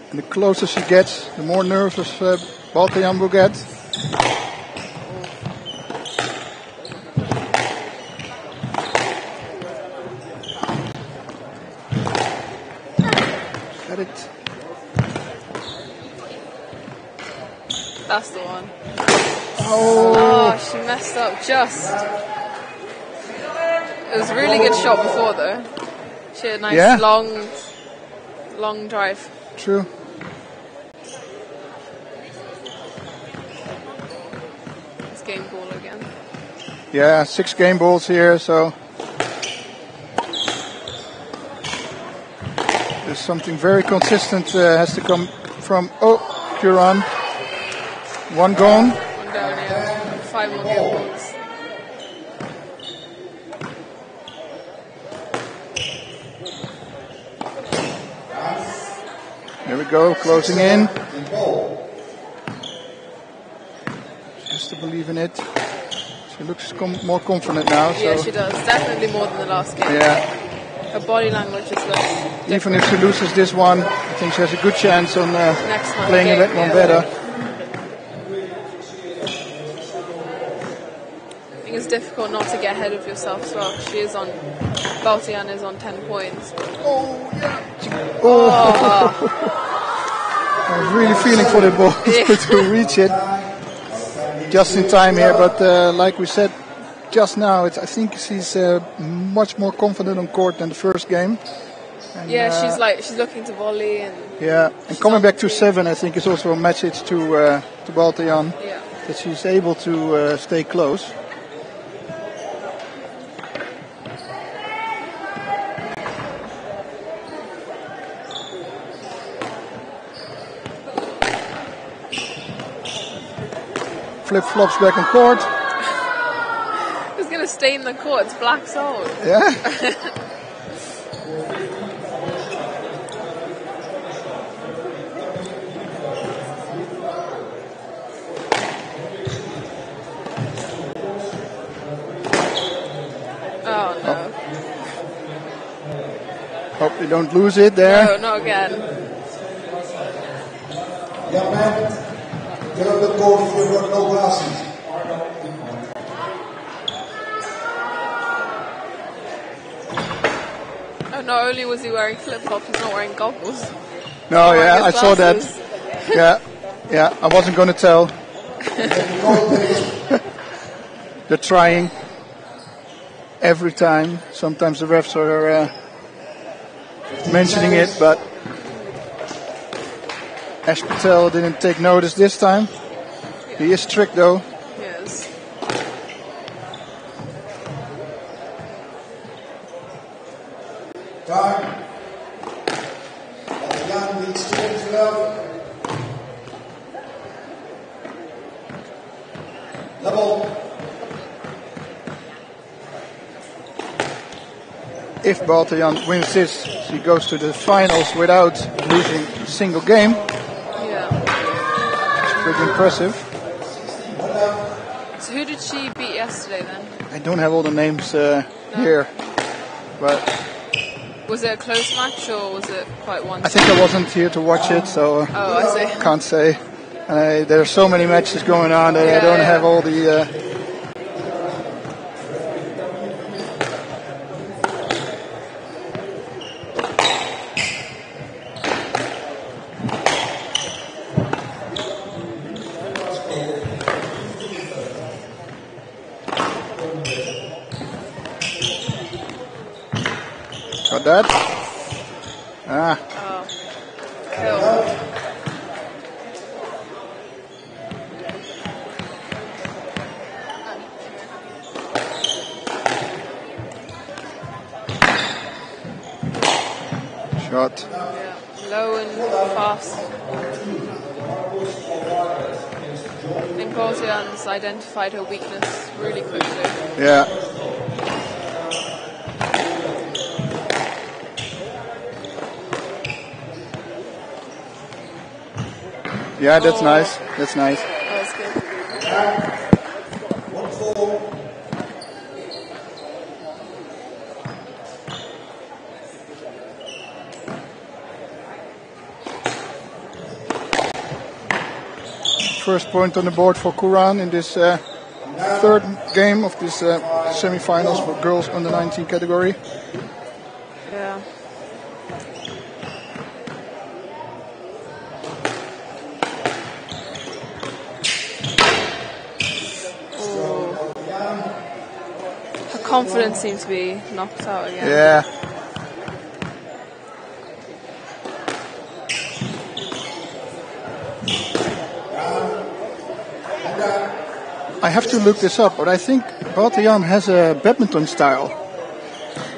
And the closer she gets, the more nervous Baltian will get. Got it. That's the one. Oh, she messed up just. It was a really good shot before though. She had a nice long drive. True. It's game ball again. Yeah, 6 game balls here, so there's something very consistent has to come from Kuran. One gone. One down, yeah. 5 more game balls. There we go, closing in. She has to believe in it. She looks more confident now. Yeah, she does. Definitely more than the last game. Yeah. her body language just looks different. Even if she loses this one, I think she has a good chance on Next playing that one better. I think it's difficult not to get ahead of yourself as well. She is on, Baltian is on 10 points. Oh, yeah. I was really feeling for the ball to reach it. Just in time here, but like we said just now, I think she's much more confident on court than the first game. And, she's looking to volley and coming back to 7, I think is also a message to Baltian that she's able to stay close. Flip-flops back in court. It's going to stain the court. It's black salt. Yeah. Oh, no. Hope you don't lose it there. No, not again. Young man, get on the court if you've got no glasses. Oh, not only was he wearing flip-flops, he's not wearing goggles. No, yeah, I saw that. Yeah, I wasn't going to tell. They're trying every time. Sometimes the refs are mentioning it, but Ash Patel didn't take notice this time. He is strict though. Yes. Time. Baltian leads 2-12. Level. If Baltian wins this, she goes to the finals without losing a single game. It's pretty impressive. So who did she beat yesterday then? I don't have all the names here, but was it a close match or was it quite one? I think I wasn't here to watch it, so I see. Can't say. There are so many matches going on that I don't have all the. Got that? Shot. Yeah, low and fast. I think Baltian's identified her weakness really quickly. Yeah. Yeah, that's nice. That's nice. That's good. First point on the board for Kuran in this third game of this semi-finals for girls under 19 category. Yeah. Confidence seems to be knocked out again. Yeah. I have to look this up, but I think Baltian has a badminton style.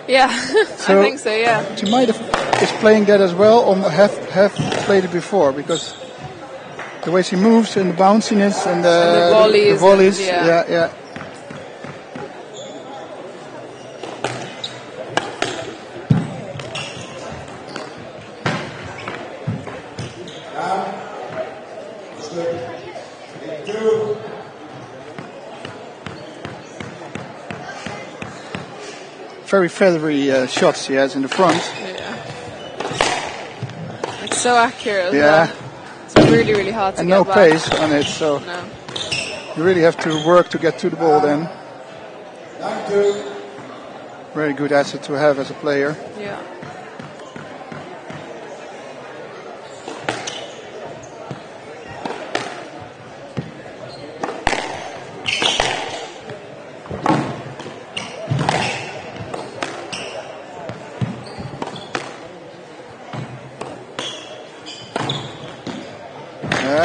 Yeah, so I think so, yeah. She might have is playing that as well, or have played it before, because the way she moves and the bounciness and the volleys. Yeah. very feathery shots she has in the front. Yeah. It's so accurate as yeah. well. It's really, really hard to and get no back. pace on it, so No. you really have to work to get to the ball then. Very good asset to have as a player. Yeah.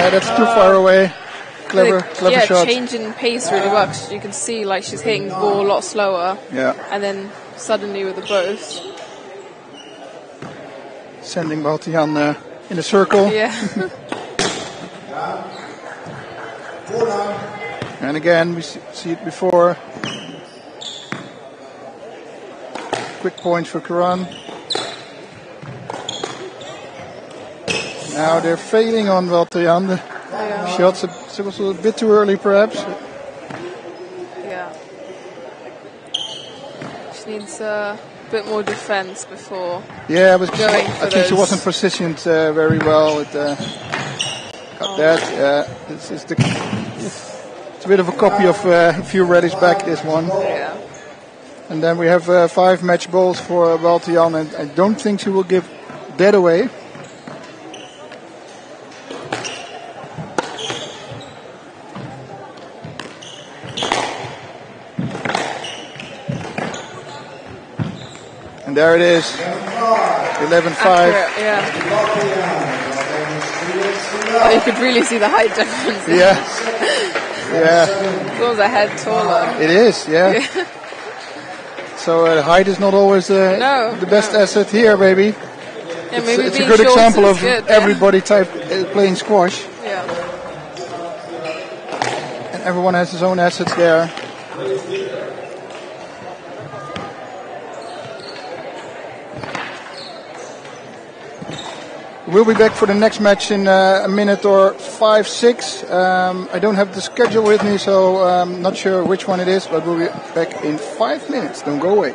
That's too far away. Clever shot. Changing pace really works. You can see like she's hitting the ball a lot slower. Yeah. And then suddenly with the both. Sending Baltian in a circle. Yeah. And again, we see it before. Quick point for Karan. Now they're failing on Baltian. The shots it was a bit too early, perhaps. Yeah. She needs a bit more defense before. Yeah, but I think she wasn't positioned very well. Got that. This is it's a bit of a copy of a few Reddish back. This one. Yeah. And then we have 5 match balls for Baltian, and I don't think she will give that away. And there it is, 11-5. Yeah. Oh, you could really see the height difference. Yeah. Yeah. It a head taller. It is, yeah. So the height is not always the best asset here, baby. Yeah, it's a good example of everybody type playing squash. Yeah. And everyone has his own assets there. We'll be back for the next match in a minute or 5-6. I don't have the schedule with me, so I'm not sure which one it is, but we'll be back in 5 minutes. Don't go away.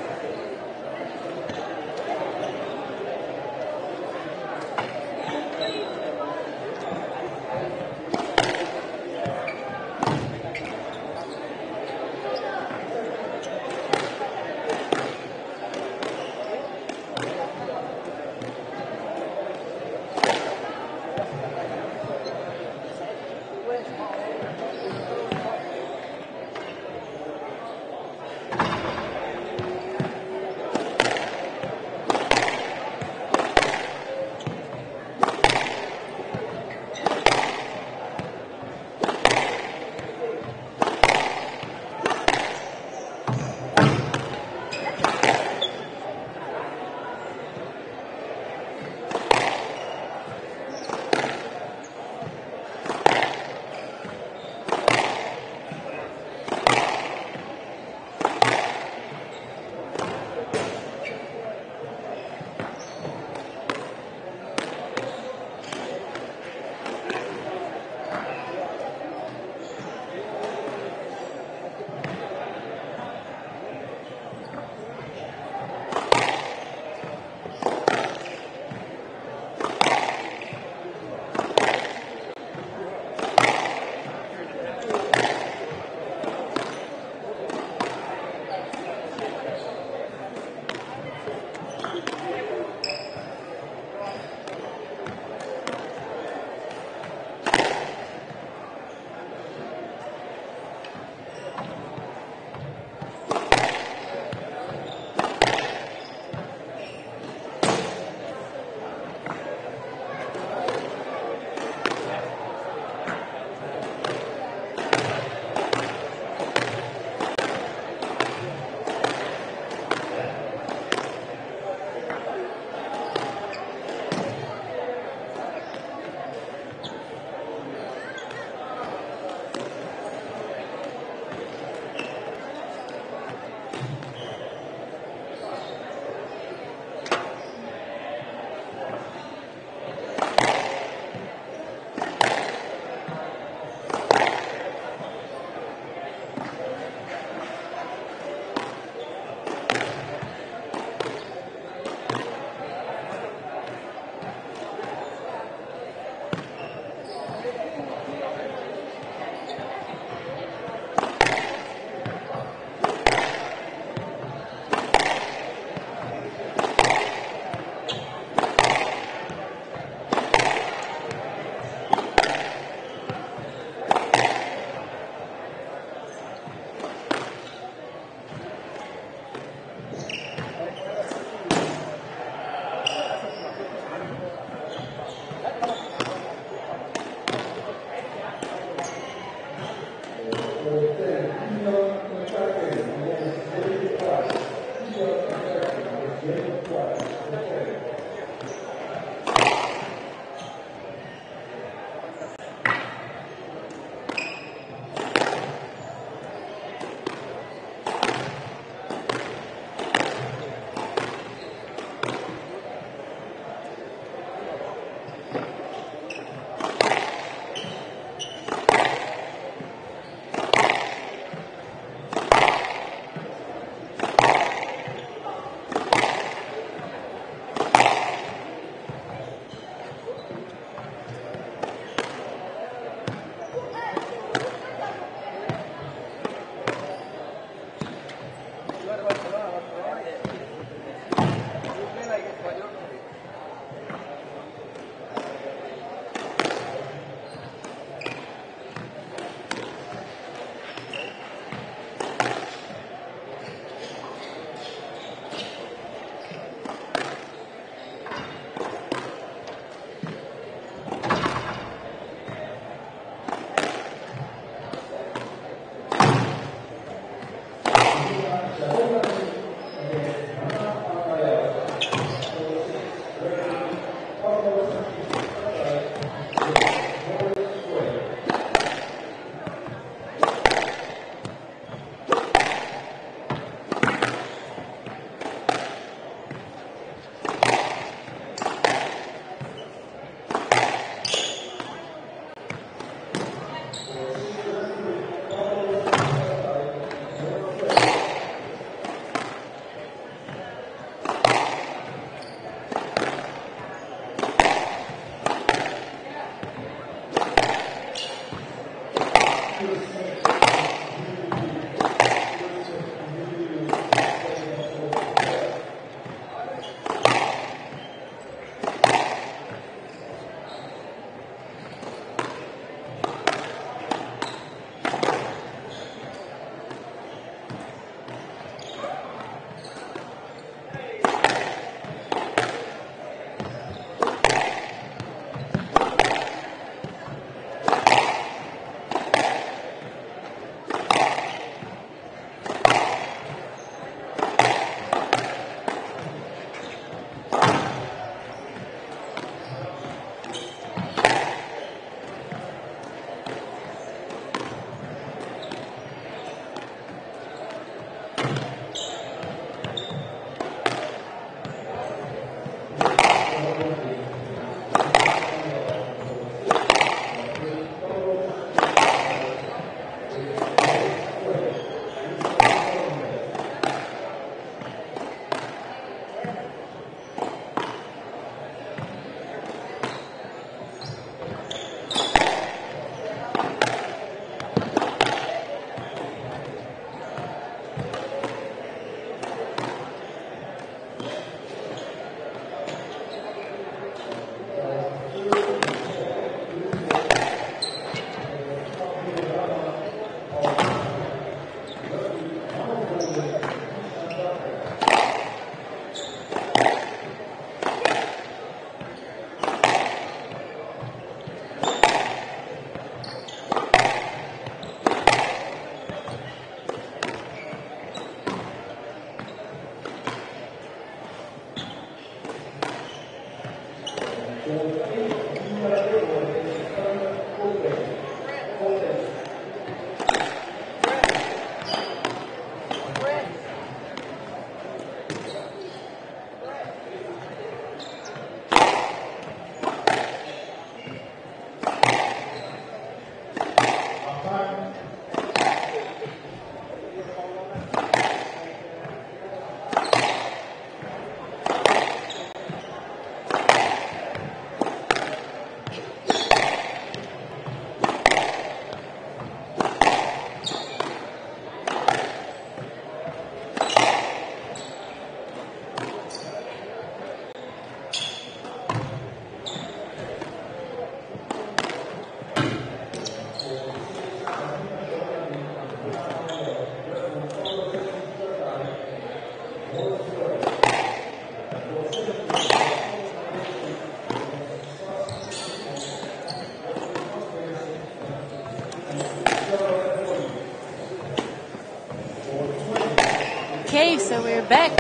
Okay, so we're back.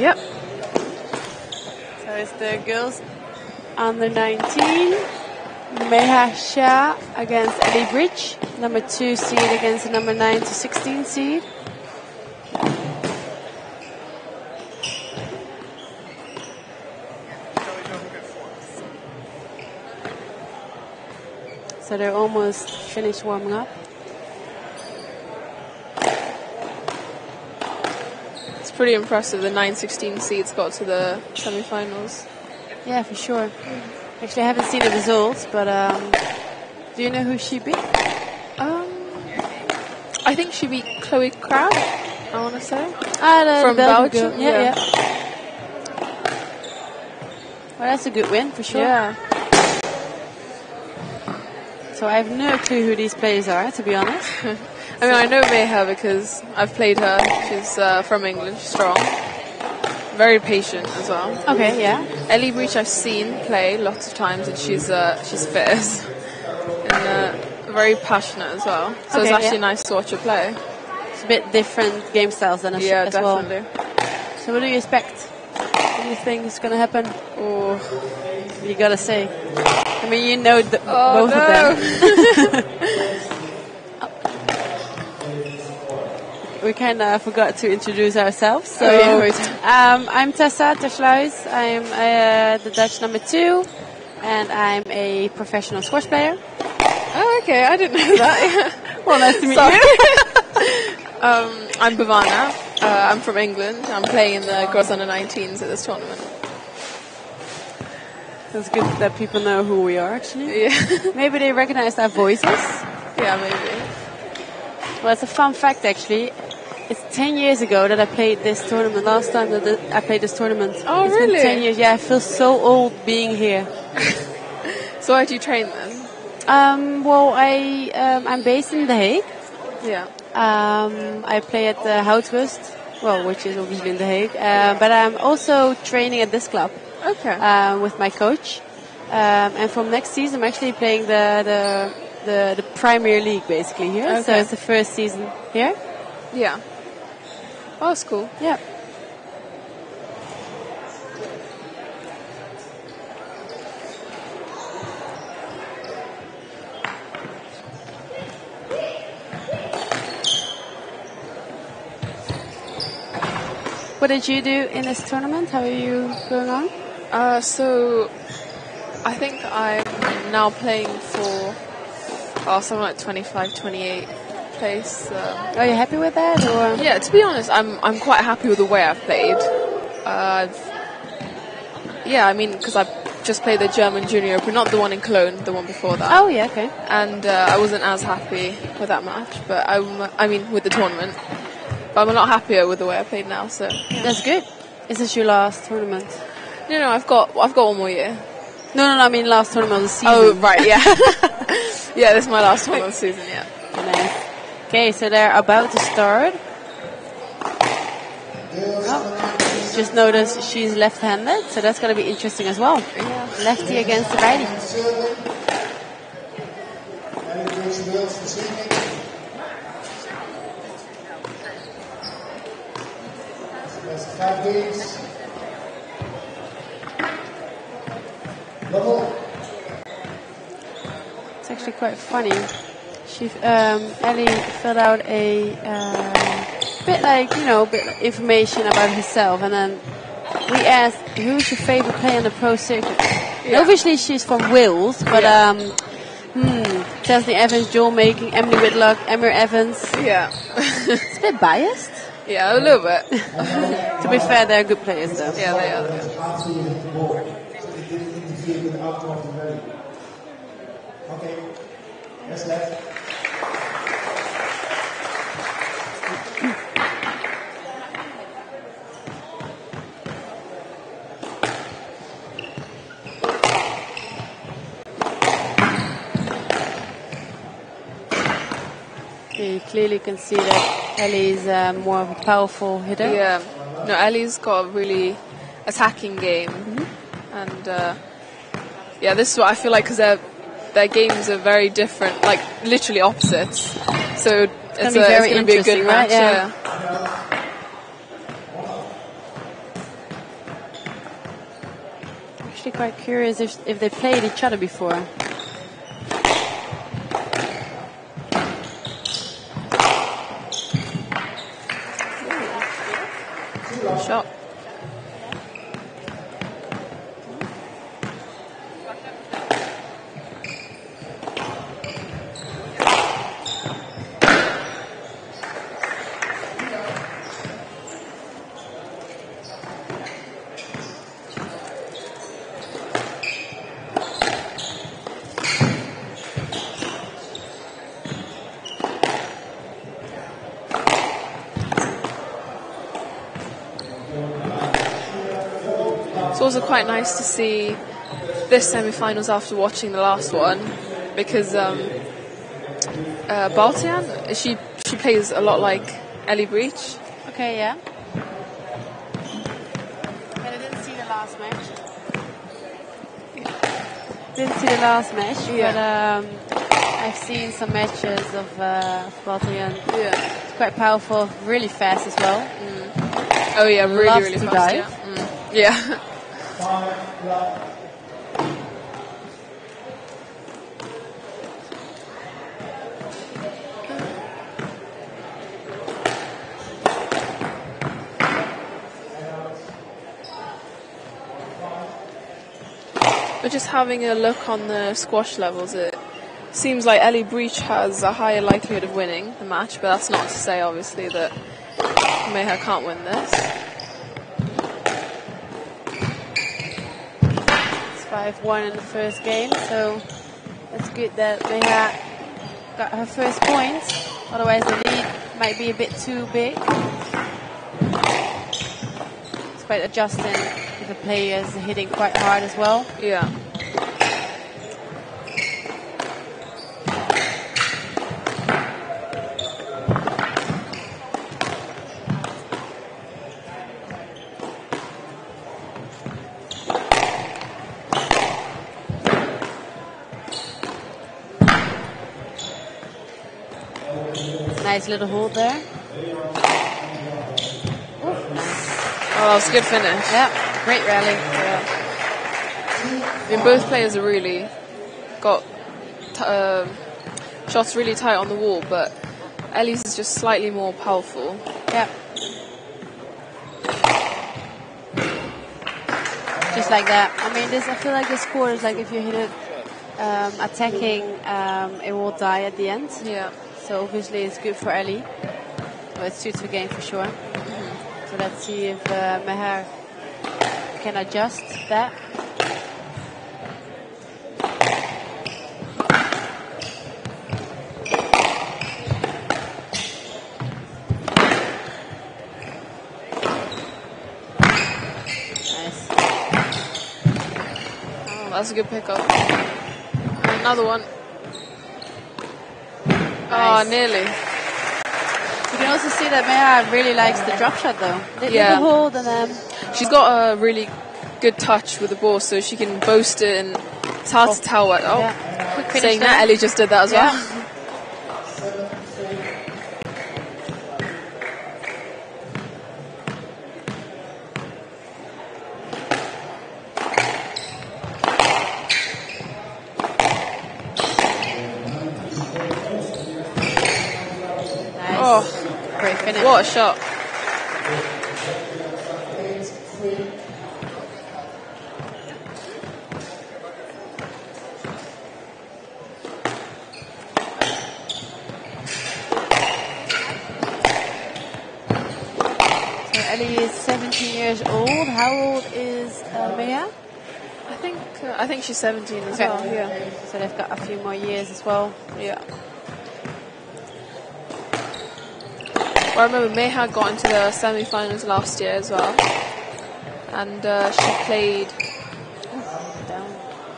Yep. So it's the girls under 19. Meha Shah against Ellie Bridge, number 2 seed against the number 9 to 16 seed. So they're almost finished warming up. It's pretty impressive. The 9-16 seeds got to the semi-finals. Yeah, for sure. Actually, I haven't seen the results, but do you know who she beat? I think she beat Chloe Crabb, I want to say. From Belgium. Yeah. Well, that's a good win, for sure. Yeah. So I have no clue who these players are, to be honest. I mean, I know Meha because I've played her. She's from England, she's strong. Very patient as well. Okay, yeah. Ellie Breach I've seen play lots of times, and she's fierce and very passionate as well. So it's actually nice to watch her play. It's a bit different game styles than as definitely. Well. So what do you expect? What do you think is going to happen? Oh, you gotta say. I mean, you know both of them. We kind of forgot to introduce ourselves. So I'm Tessa Tersluis. I'm the Dutch number 2, and I'm a professional squash player. Oh, okay. I didn't know that. Well, nice to meet you. I'm Bhavana. I'm from England. I'm playing in the girls under 19s at this tournament. It's good that people know who we are, actually. Yeah. Maybe they recognize our voices. Yeah, maybe. Well, it's a fun fact, actually. It's 10 years ago that I played this tournament. Last time that I played this tournament. Oh, it's really? Been 10 years. Yeah, I feel so old being here. So where do you train then? Well, I'm based in The Hague. Yeah. I play at the Houtvest, well, which is obviously in The Hague. But I'm also training at this club. Okay. With my coach. And from next season, I'm actually playing the Premier League basically here. Okay. So it's the first season here. Yeah. Oh, that's cool. Yeah. What did you do in this tournament? How are you going on? So I think I'm now playing for something like 25, 28 place. Are you happy with that? Or? Yeah, to be honest, I'm quite happy with the way I've played. I mean, because I've just played the German Junior Open, not the one in Cologne, the one before that. Oh, yeah, okay. And I wasn't as happy with that match, but I mean, with the tournament. But I'm a lot happier with the way I played now, so. Yeah. That's good. Is this your last tournament? No, I've got one more year. No, I mean last tournament of the season. Oh, right, yeah. Yeah, this is my last tournament of the season, yeah. Nice. Okay, so they're about to start. Just notice she's left-handed, so that's going to be interesting as well. Yeah. Lefty against the righty. It's actually quite funny. Ellie filled out a bit information about herself, and then we asked, "Who's your favorite player in the pro circuit?" Yeah. Obviously, she's from Wales, but Chesney Evans, Joel Making, Emily Whitlock, Emma Evans. Yeah, it's a bit biased. Yeah, a little bit. To be fair, they're good players, though. Yeah, they are. Okay, that's left. You clearly can see that Ellie's more of a powerful hitter. Yeah, no, Ellie's got a really attacking game, and this is what I feel like, because their games are very different, like literally opposites. So it's going to be a good match. Right? Yeah. Actually, quite curious if they played each other before. Shot. It's also quite nice to see this semi-finals after watching the last one, because Baltian, she plays a lot like Ellie Breach. Okay, yeah. But I didn't see the last match. Didn't see the last match, but I've seen some matches of Baltian. Yeah. It's quite powerful, really fast as well. Oh yeah, really, Loves really to fast. dive. Yeah. Yeah. But just having a look on the squash levels, it seems like Ellie Breach has a higher likelihood of winning the match, but that's not to say, obviously, that Meha can't win this. It's 5-1 in the first game, so it's good that Meha got her first points. Otherwise, the lead might be a bit too big. It's quite adjusting. The players are hitting quite hard as well. Yeah. Nice little hold there. Oh, that was a good finish. Yeah, great rally. Yeah. I mean, both players are really got shots really tight on the wall, but Ellie's is just slightly more powerful. Yeah. Just like that. I mean, I feel like the score is like if you hit it attacking, it will die at the end. Yeah. So obviously it's good for Ellie. Well, it suits the game for sure. So let's see if Meher can adjust that. Nice. Oh, that's a good pickup. Another one. Nice. Oh, nearly. You can also see that Meher really likes the drop shot though. Yeah. Little hold and then... She's got a really good touch with the ball, so she can boast it, and it's hard to tell what... Oh, yeah. Quick finish saying there. that, Ellie just did that as well. Oh, great finish. What a shot. So Ellie is 17 years old. How old is Meher? I think she's 17 as well. Yeah. So they've got a few more years as well. Yeah. Well, I remember Meha got into the semi-finals last year as well, and she played. I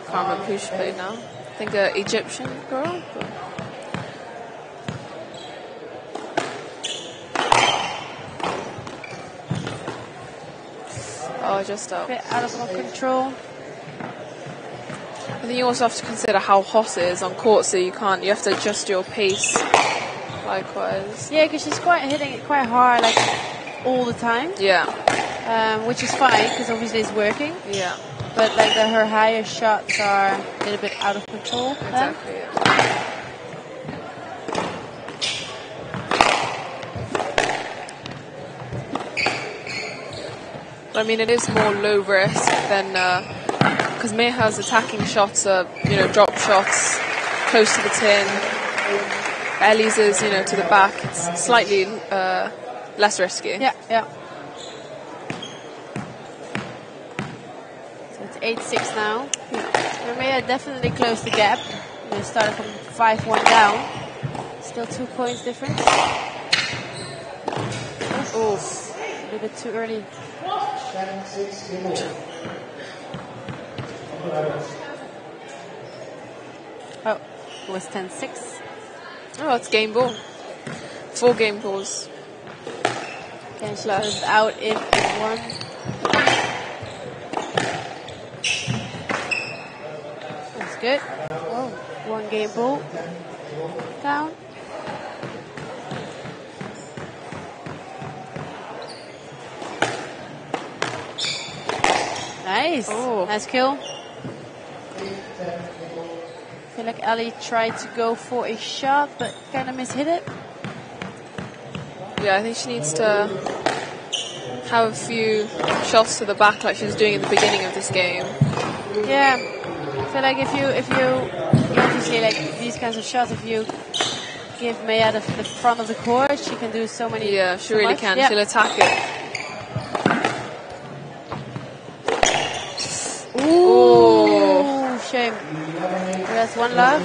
can't remember who she played now. I think an Egyptian girl. Oh, just up. A bit out of control. I think you also have to consider how hot it is on court, so you have to adjust your pace. Likewise. Yeah, because she's hitting it quite hard, like all the time. Yeah. Which is fine because obviously it's working. Yeah. But but like her higher shots are a little bit out of control. Exactly. I mean, it is more low risk than because Meha's attacking shots are, drop shots close to the tin. Ellie's is, to the back. It's slightly less risky. Yeah. So it's 8-6 now. Yeah. Meha definitely closed the gap. We started from 5-1 down. Still 2 points difference. Oof. A little bit too early. Oh, it was 10-6. Oh, it's game ball. 4 game balls. Can she close out in 1? That's good. Oh, 1 game ball. Down. Nice. Oh. Nice kill. I feel like Ellie tried to go for a shot, but kind of mishit it. Yeah, I think she needs to have a few shots to the back like she was doing in the beginning of this game. Yeah. I feel like if you obviously like these kinds of shots, if you give Meha the front of the court, she can do so many. Yeah, she really can. Yeah. She'll attack it. Ooh, shame. That's 1 love.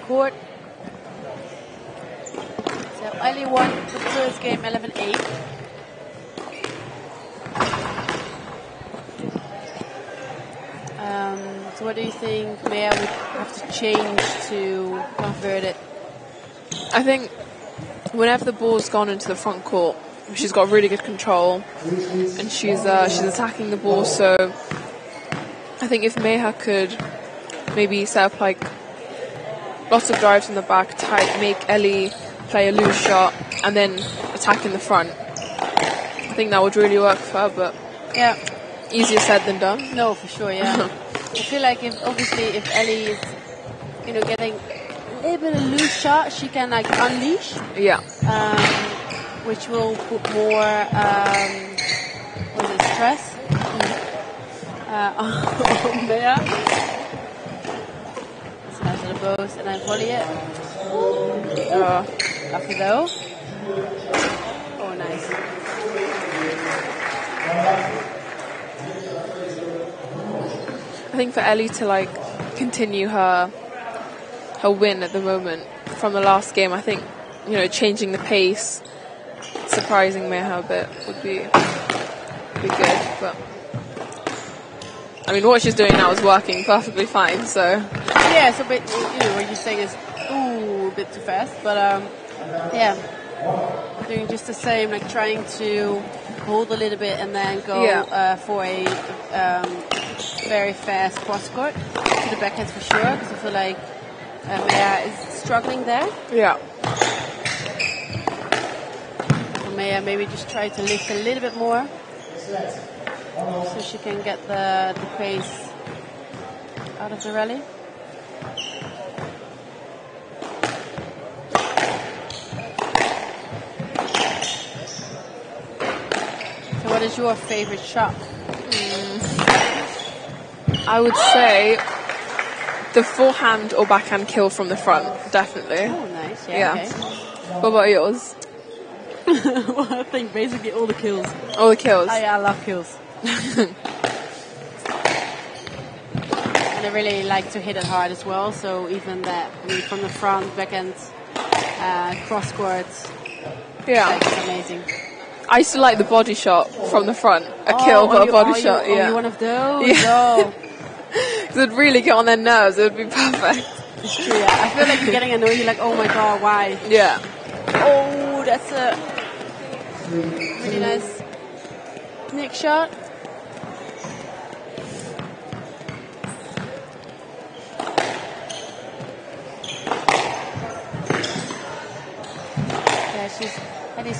Court. So Ellie won the first game 11-8. So what do you think Meha would have to change to convert it? I think whenever the ball's gone into the front court, she's got really good control and she's attacking the ball. So I think if Meha could maybe set up like lots of drives in the back, make Ellie play a loose shot, and then attack in the front. I think that would really work for her, but yeah, easier said than done. No, for sure, yeah. I feel like if Ellie is, getting a little bit of loose shot, she can like unleash. Yeah. Which will put more, stress on Meha. Nice little bows and then volley it. After though. Oh, nice. I think for Ellie to continue her win at the moment from the last game, I think changing the pace, surprising Meha a bit would be good. But I mean, what she's doing now is working perfectly fine. So yeah, so but what you're saying is a bit too fast, but yeah, doing just the same, like trying to hold a little bit and then go for a very fast cross court to the backhand for sure, because I feel like Maya is struggling there. Yeah. So Maya maybe just try to lift a little bit more so she can get the pace out of the rally. So what is your favorite shot? I would say the forehand or backhand kill from the front, definitely. Oh, nice. Yeah. Okay. What about yours? Well, I think basically all the kills. All the kills? I love kills. And I really like to hit it hard as well, so even that, I mean, from the front, backhand, cross courts, it's amazing. I used to like the body shot from the front. A kill, but a body shot. Are you one of those? Yeah. Oh. It would really get on their nerves. It would be perfect. It's true, yeah. I feel like you're getting annoyed. You're like, oh my god, why? Yeah. Oh, that's a really nice nick shot. Yeah, she's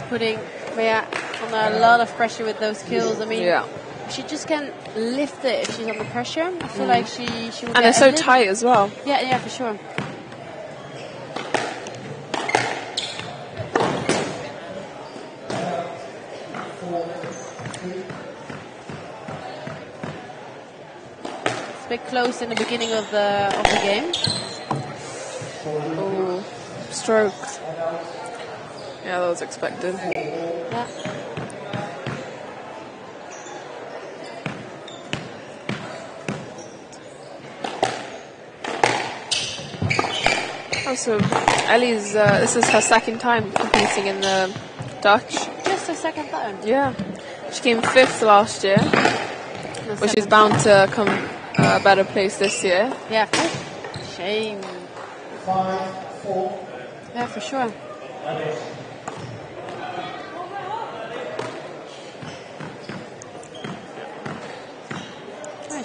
putting Maya on a lot of pressure with those kills. I mean, she just can lift it if she's under pressure. I feel like she will. And they're so tight as well. Yeah, for sure. It's a bit close in the beginning of the game. Oh, stroke. Yeah, that was expected. Yeah. Also, Ellie's, this is her second time competing in the Dutch. Just her second time? Yeah. She came 5th last year, but she's bound to come a better place this year. Yeah, shame. 5-4. Yeah, for sure.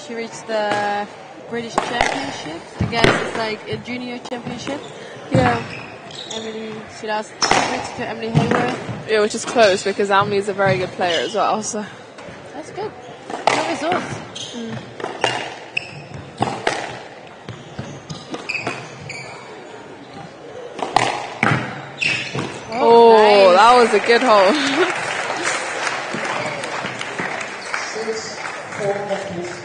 She reached the British Championship. I guess it's like a junior championship. Yeah. She lost to Emily Hayward. Yeah, which is close because Emily is a very good player as well. So that's good. Good results. Oh, nice. That was a good hole. 6-4.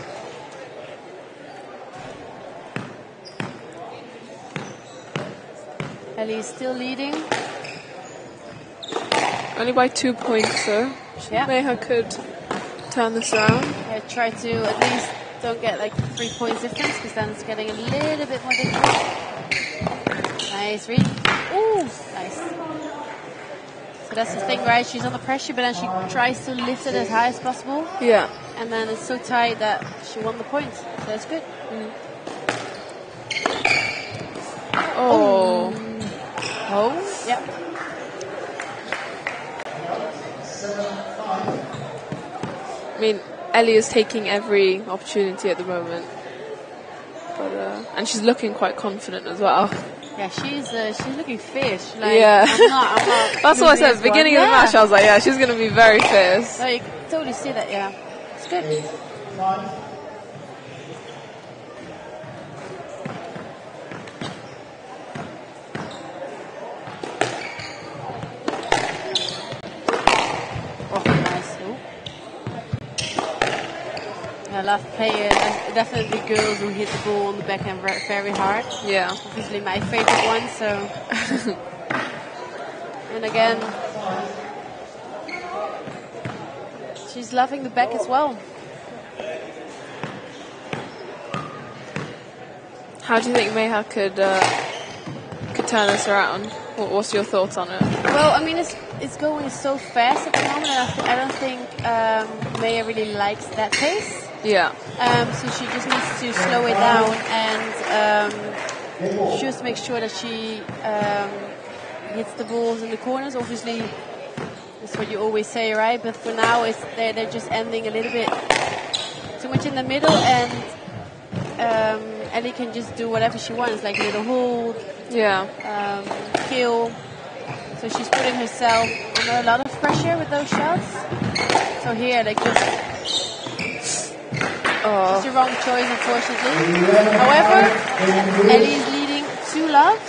Ellie's still leading. Only by 2 points, though. Mayha could turn this around. I try to at least don't get like 3 points difference, because then it's getting a little bit more difficult. Nice read. Ooh, nice. So that's the thing, right? She's under pressure, but then she tries to lift it as high as possible. Yeah. And then it's so tight that she won the points. So that's good. Oh. Oh, yeah. 7-5. I mean, Ellie is taking every opportunity at the moment, but and she's looking quite confident as well. Yeah, she's looking fierce. Like, yeah, I'm not that's what I said at the beginning of the match. I was like, yeah, she's going to be very fierce. No, you can totally see that. Yeah, it's good. 8-9. I love players, definitely girls who hit the ball on the backhand very hard. Yeah. Obviously my favorite one, so. And again, she's loving the back as well. How do you think Mayha could turn this around? What's your thoughts on it? Well, I mean, it's going so fast at the moment, and I don't think Mayha really likes that pace. Yeah. So she just needs to slow it down and just make sure that she hits the balls in the corners. Obviously, That's what you always say, right? But for now, they're just ending a little bit too much in the middle, and Ellie can just do whatever she wants, like a little hold, kill. So she's putting herself under a lot of pressure with those shots. So here, like just the wrong choice, unfortunately. However, Ellie is leading 2-love.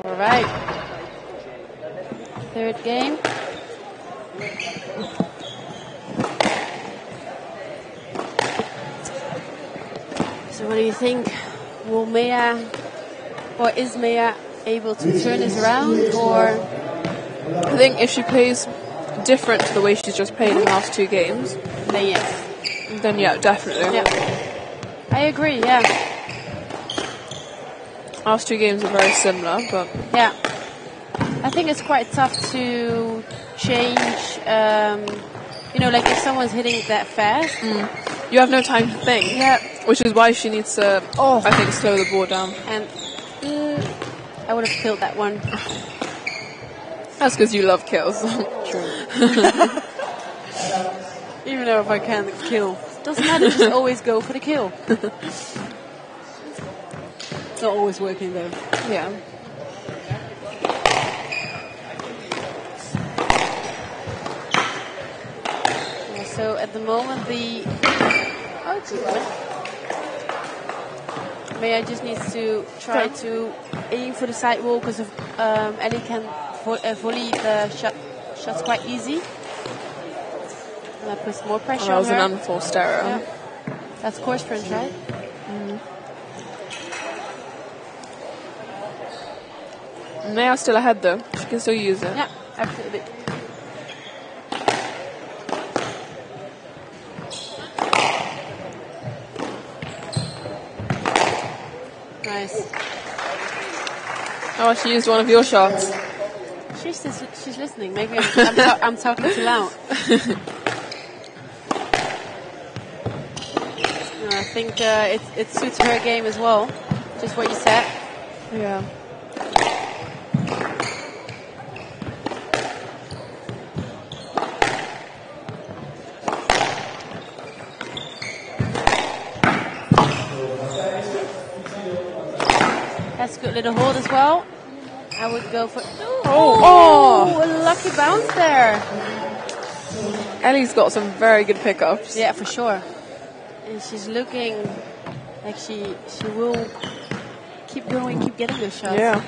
All right. Third game. So what do you think? Will Maya, or is Maya able to turn this around, or? I think if she plays different to the way she's just played in the last 2 games, then yes. Then yeah, definitely. Yeah. I agree, yeah. Last 2 games are very similar, but yeah, I think it's quite tough to change. Like if someone's hitting that fast, you have no time to think. Yeah, which is why she needs to, I think, slow the ball down. And I would have killed that one. That's because you love kills. True. Even though if I can't kill, doesn't matter. Just always go for the kill. It's not always working though. Yeah. So at the moment Maya just needs to try to aim for the sidewall because Ellie can volley the shots quite easy. And that puts more pressure on her. That was an unforced error. Yeah. That's course French, right? Maya's still ahead though. She can still use it. Yeah, absolutely. Nice. Oh, she used one of your shots. She's listening. Maybe I'm talking too loud. I think it suits her game as well. Just what you said. Yeah. That's a good little hold as well. I would go for... Oh, a lucky bounce there. Ellie's got some very good pickups. Yeah, for sure. And she's looking like she will keep going, keep getting those shots. Yeah.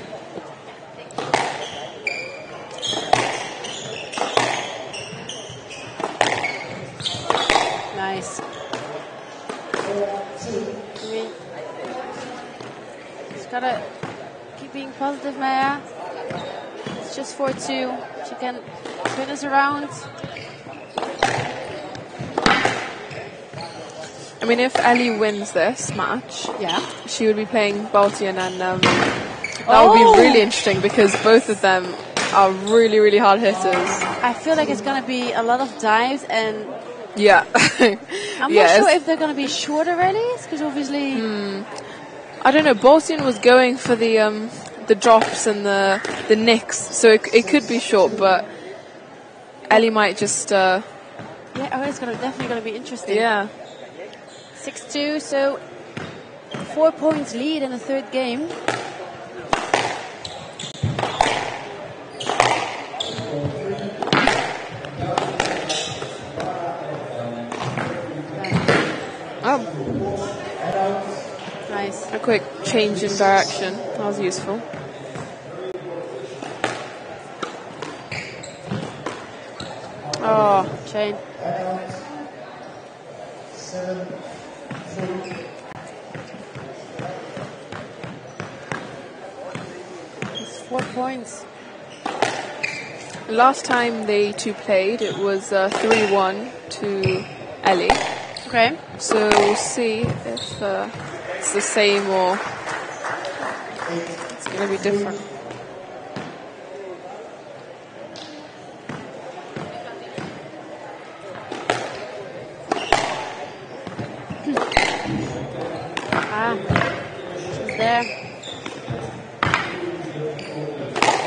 Nice. I mean, she's gotta keep being positive, Maya. It's just 4-2. She can turn this around. I mean, if Ellie wins this match, she would be playing Baltian, and that would be really interesting because both of them are really, really hard hitters. I feel like it's going to be a lot of dives and Yeah. I'm not sure if they're going to be shorter rallies, because obviously... I don't know, Bolsian was going for the drops and the nicks, so it could be short, but Ellie might just... Yeah, it's definitely going to be interesting. Yeah. 6-2, so 4 points lead in the third game. Oh. Nice. A quick change in direction. That was useful. Oh, chain. It's 4 points. Last time they two played, it was 3-1 to Ellie. Okay. So we'll see if it's the same or it's going to be different. She's there.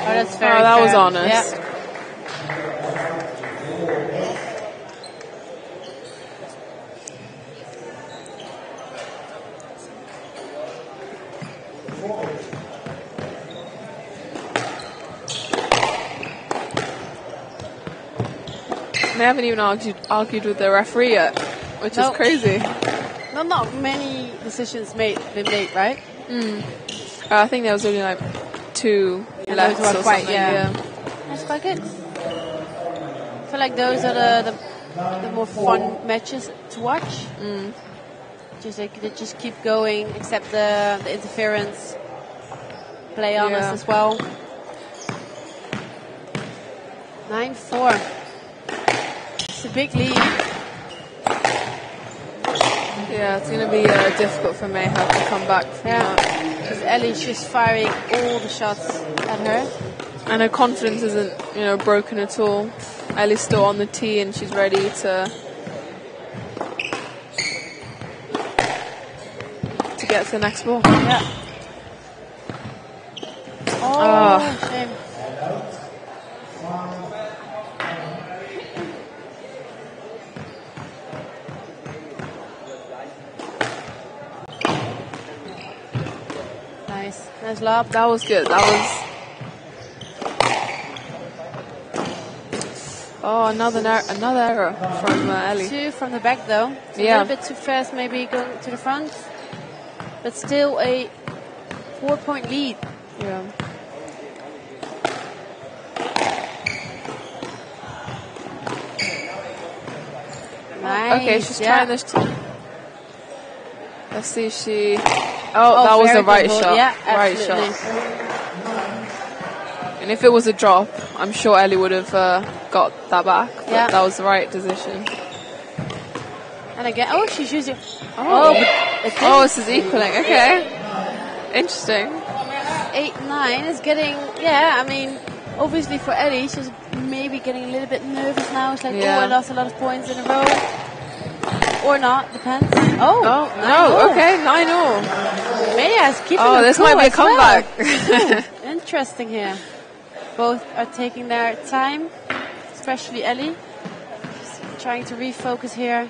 Oh, that's very that fair. was honest. Yeah. They haven't even argued with the referee yet, which is crazy. Not many decisions been made, right? I think there was only like 2 left or something. Yeah. That's quite good. I feel like those are the more fun matches to watch. They just keep going, except the interference. Play honest as well. 9-4. It's a big lead. Yeah, it's going to be difficult for Mayha to come back from that. Because Ellie's just firing all the shots at her. And her confidence isn't, broken at all. Ellie's still on the tee and she's ready to get to the next ball. Yeah. Oh, shame. Nice lob. That was good. That was... Oh, another error from Ellie. 2 from the back though. It's a little bit too fast, maybe going to the front. But still a 4-point lead. Yeah. Nice. Okay, she's trying this. Let's see if she... Oh, that was the right shot. Yeah, right shot. And if it was a drop, I'm sure Ellie would have got that back. Yeah. That was the right decision. And again, she's using... this is equaling. Okay. Interesting. 8-9 is getting... obviously for Ellie, she's maybe getting a little bit nervous now. It's like, I lost a lot of points in a row. Or not, depends. No, okay, 9-0. Mayha's keeping this might be a comeback. Interesting here. Both are taking their time, especially Ellie. Just trying to refocus here.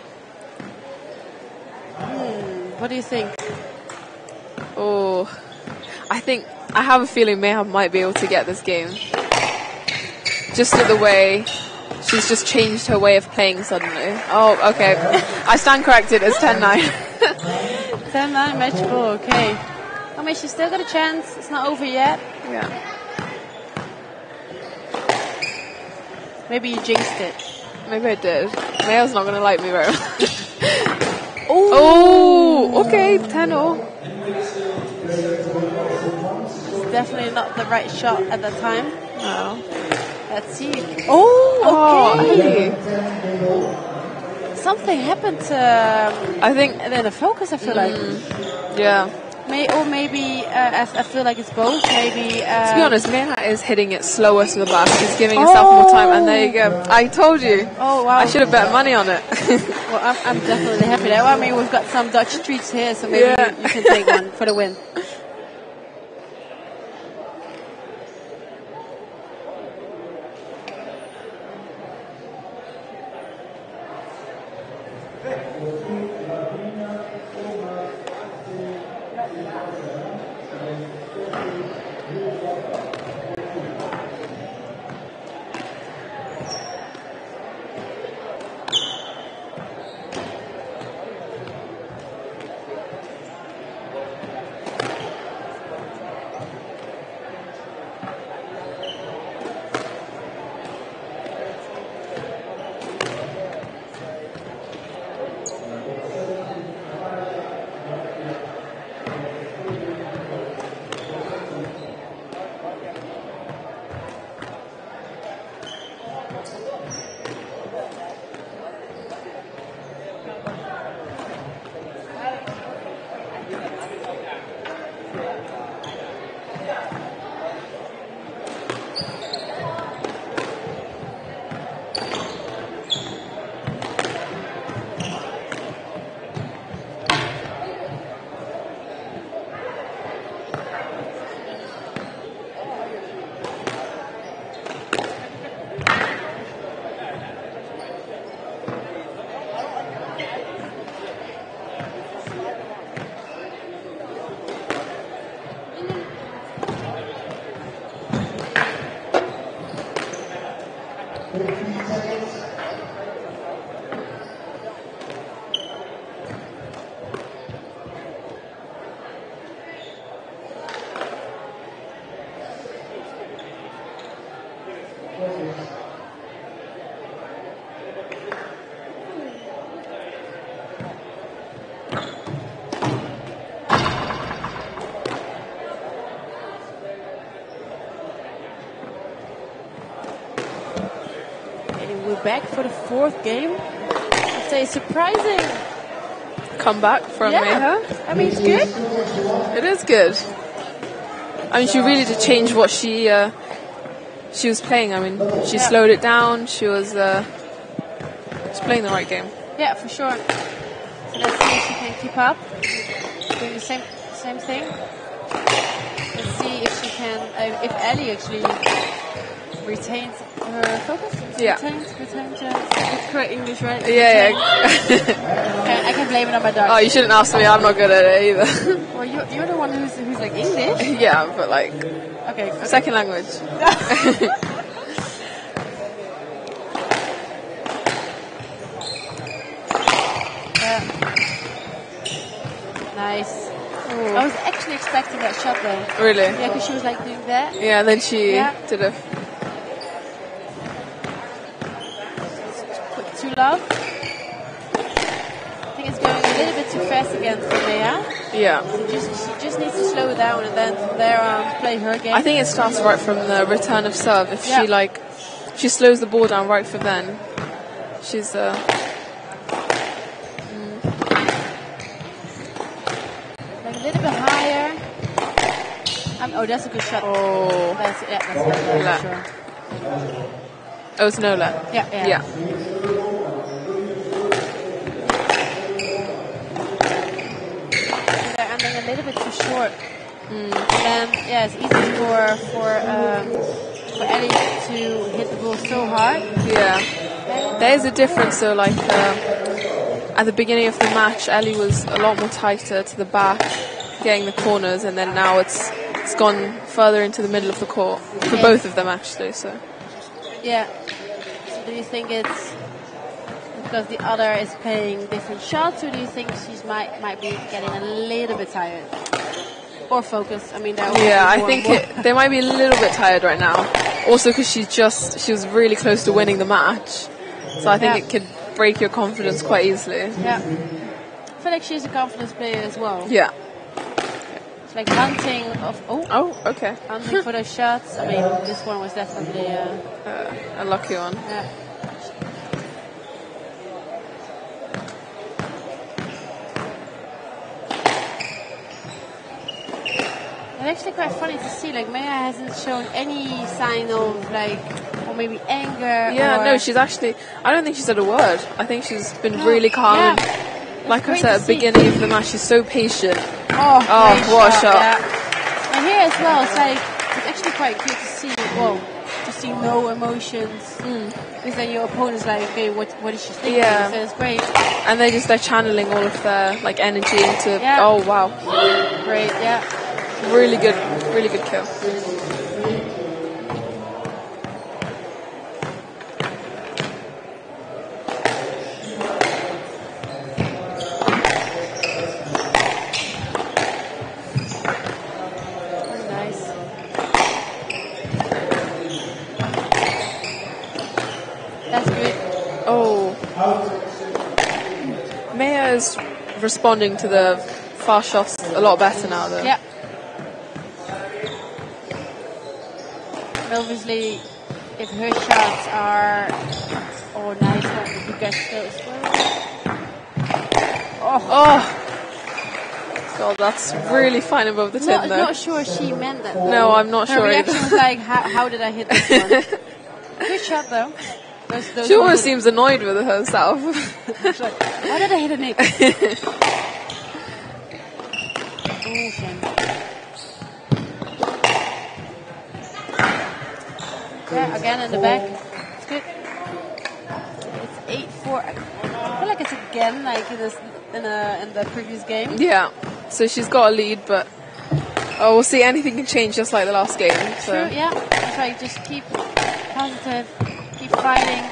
What do you think? I have a feeling Mayha might be able to get this game. Just to the way she's just changed her way of playing suddenly. Oh, okay. I stand corrected. It's 10-9. 10-9 match ball, okay. She's still got a chance. It's not over yet. Yeah. Maybe you jinxed it. Maybe I did. Mayha's not going to like me very much. Okay, 10-0. It's definitely not the right shot at that time. No. Let's see. Okay. Something happened to... I think... And then the focus, I feel like. Yeah. Maybe I feel like it's both. Maybe to be honest, Meha is hitting it slower to the back. She's giving herself more time, and there you go. I told you. Oh wow! I should have bet money on it. Well, I'm definitely happy there. Well, I mean, we've got some Dutch treats here, so maybe you can take one for the win. Back for the fourth game. I'd say surprising comeback from Meha. I mean, it's good. It is good. I mean, she really did change what she was playing. I mean, she slowed it down. She was playing the right game. Yeah, for sure. So let's see if she can keep up doing the same thing. Let's see if she can. If Ellie actually retains her focus. Retains. It's correct English, right? Yeah. I can blame it on my dog. Oh, you shouldn't ask me. I'm not good at it either. Well, you're the one who's like English. Yeah, but like okay. Second language. Nice. Ooh. I was actually expecting that shot though. Really? Yeah, because she was like doing that. Yeah, and then she did a. Too low. I think it's going a little bit too fast again for Meha. Yeah. So she just needs to slow it down and then from there on play her game. I think it starts right from the return of serve. If she slows the ball down right from then, she's like a little bit higher. Oh, that's a good shot. Oh. That's Nola. Oh, it's Nola. Yeah. A little bit too short. And then it's easy for Ellie to hit the ball so hard. Yeah. There is a difference though, like at the beginning of the match Ellie was a lot more tighter to the back, getting the corners, and then now it's gone further into the middle of the court for both of them actually. So yeah. So do you think it's because the other is playing different shots, or do you think she might be getting a little bit tired? Or focused? I mean, I think they might be a little bit tired right now. Also because she was really close to winning the match. So I think it could break your confidence quite easily. Yeah. I feel like she's a confidence player as well. Yeah. It's like hunting okay. Hunting for those shots. I mean, this one was definitely a lucky one. Yeah. actually quite funny to see. Like Maya hasn't shown any sign of like, or maybe anger. Yeah, or no, she's actually. I don't think she said a word. I think she's been really calm. Yeah. And, like I said at the beginning of the match, she's so patient. Oh, what a shot! Yeah. And here as well, it's like it's actually quite good to see. Well, to see no emotions, because then your opponent's like, okay, what is she thinking? Yeah. So it's great. And they're channeling all of their like energy into. Yeah. Oh wow! Great, yeah. Really good kill. That's good. Oh. Maya is responding to the fast shots a lot better now, though. Yeah. And obviously, if her shots are nice, you get those well. Oh. God, that's really fine above the tin, though. Not sure she meant that. No, I'm not her sure reaction either. was like, how did I hit this one? Good shot, though. Those She almost seems annoyed with herself. She's like, why did I hit a nick? Yeah, again in the back. It's good. It's 8-4. I feel like it's again like in the previous game. Yeah. So she's got a lead, but we'll see. Anything can change, just like the last game. So. True. Yeah. It's like just keep positive, keep fighting.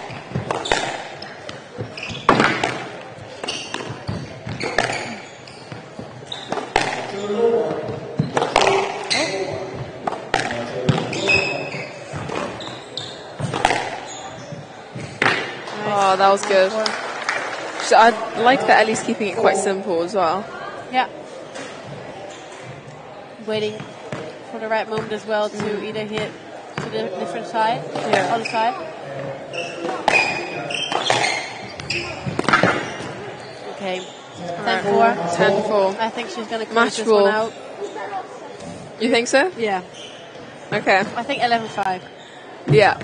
Oh, that was good. So I like that Ellie's keeping it quite simple as well. Yeah. Waiting for the right moment as well to either hit to the different side, other side. Okay. 10-4. 10-4. I think she's going to close Match this ball. one out. You think so? Yeah. Okay. I think 11-5. Yeah.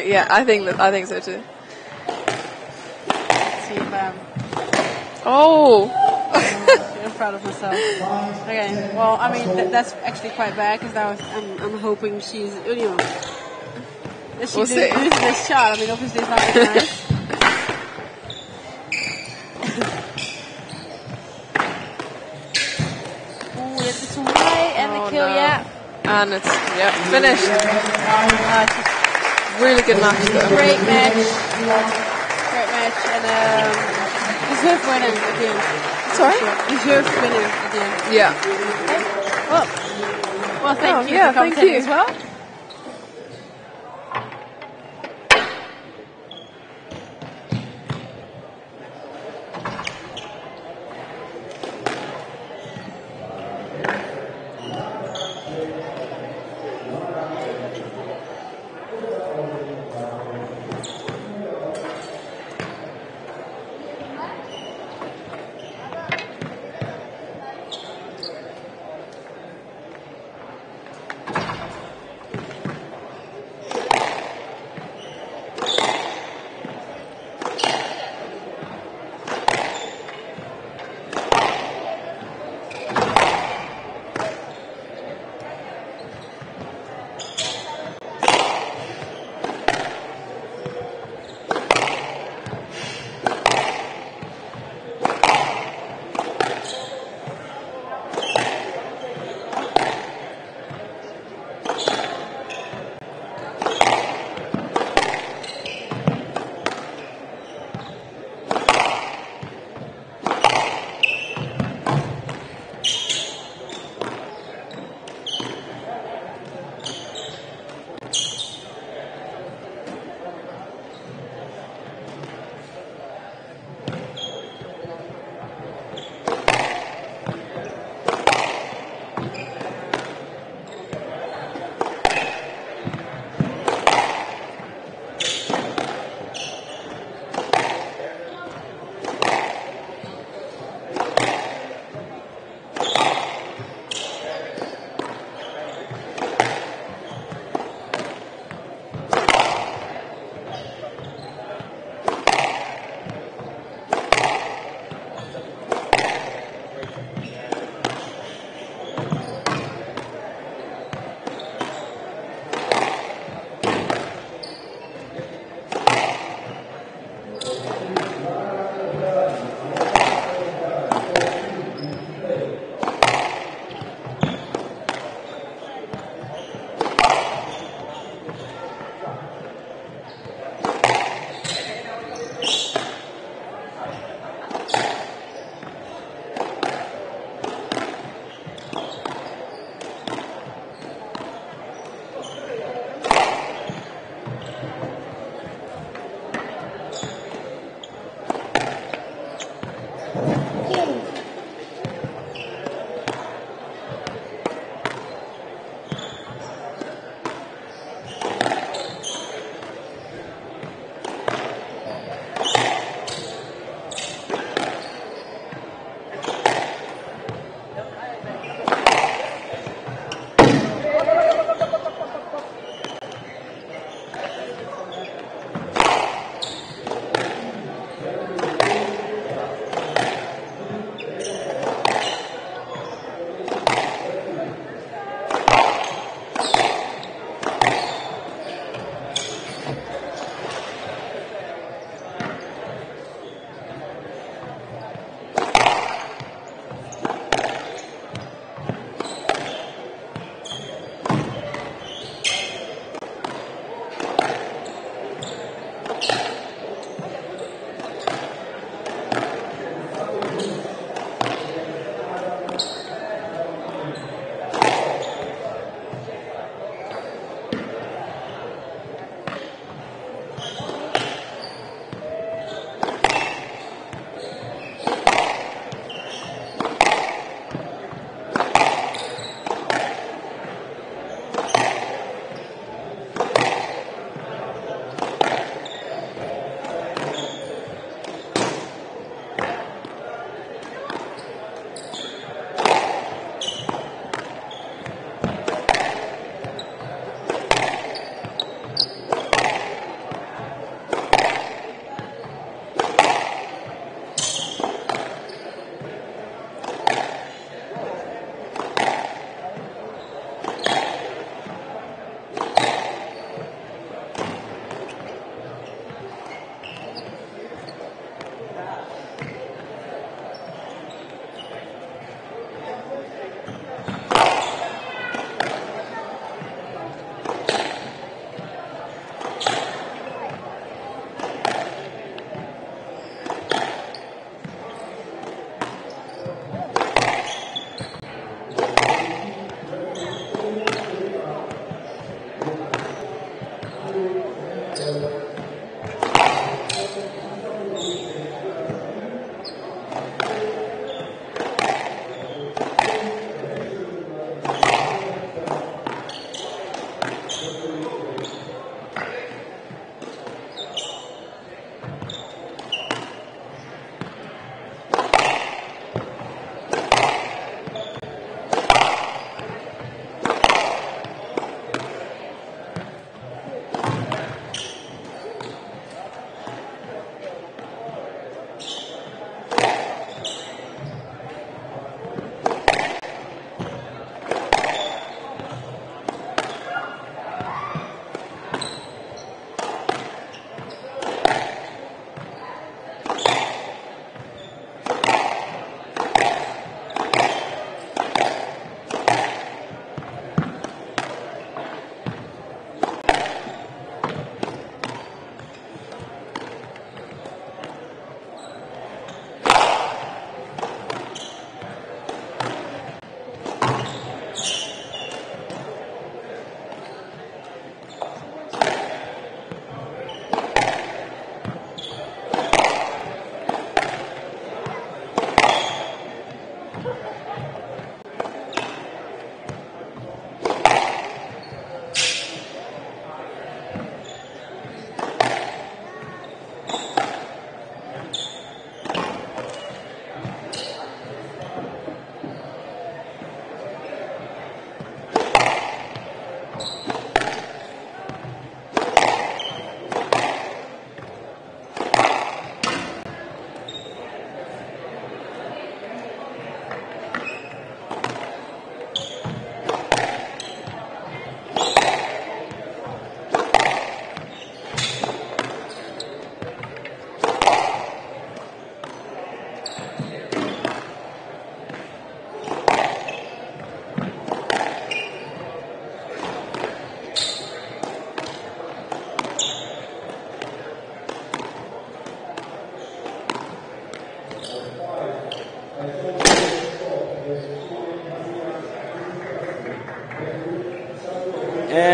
Yeah, I think so too. Let's see if Oh! I'm proud of myself. Okay, well, I mean, that's actually quite bad because I'm hoping she's, that she loses this shot. I mean, obviously it's not very nice. Ooh, it's too high and the kill, yeah. And it's, finished. Really good match though. Great match. And deserved winner at the end. Sorry? Deserved winner at the end. Yeah. Okay. Well, thank you for thank commentating you as well.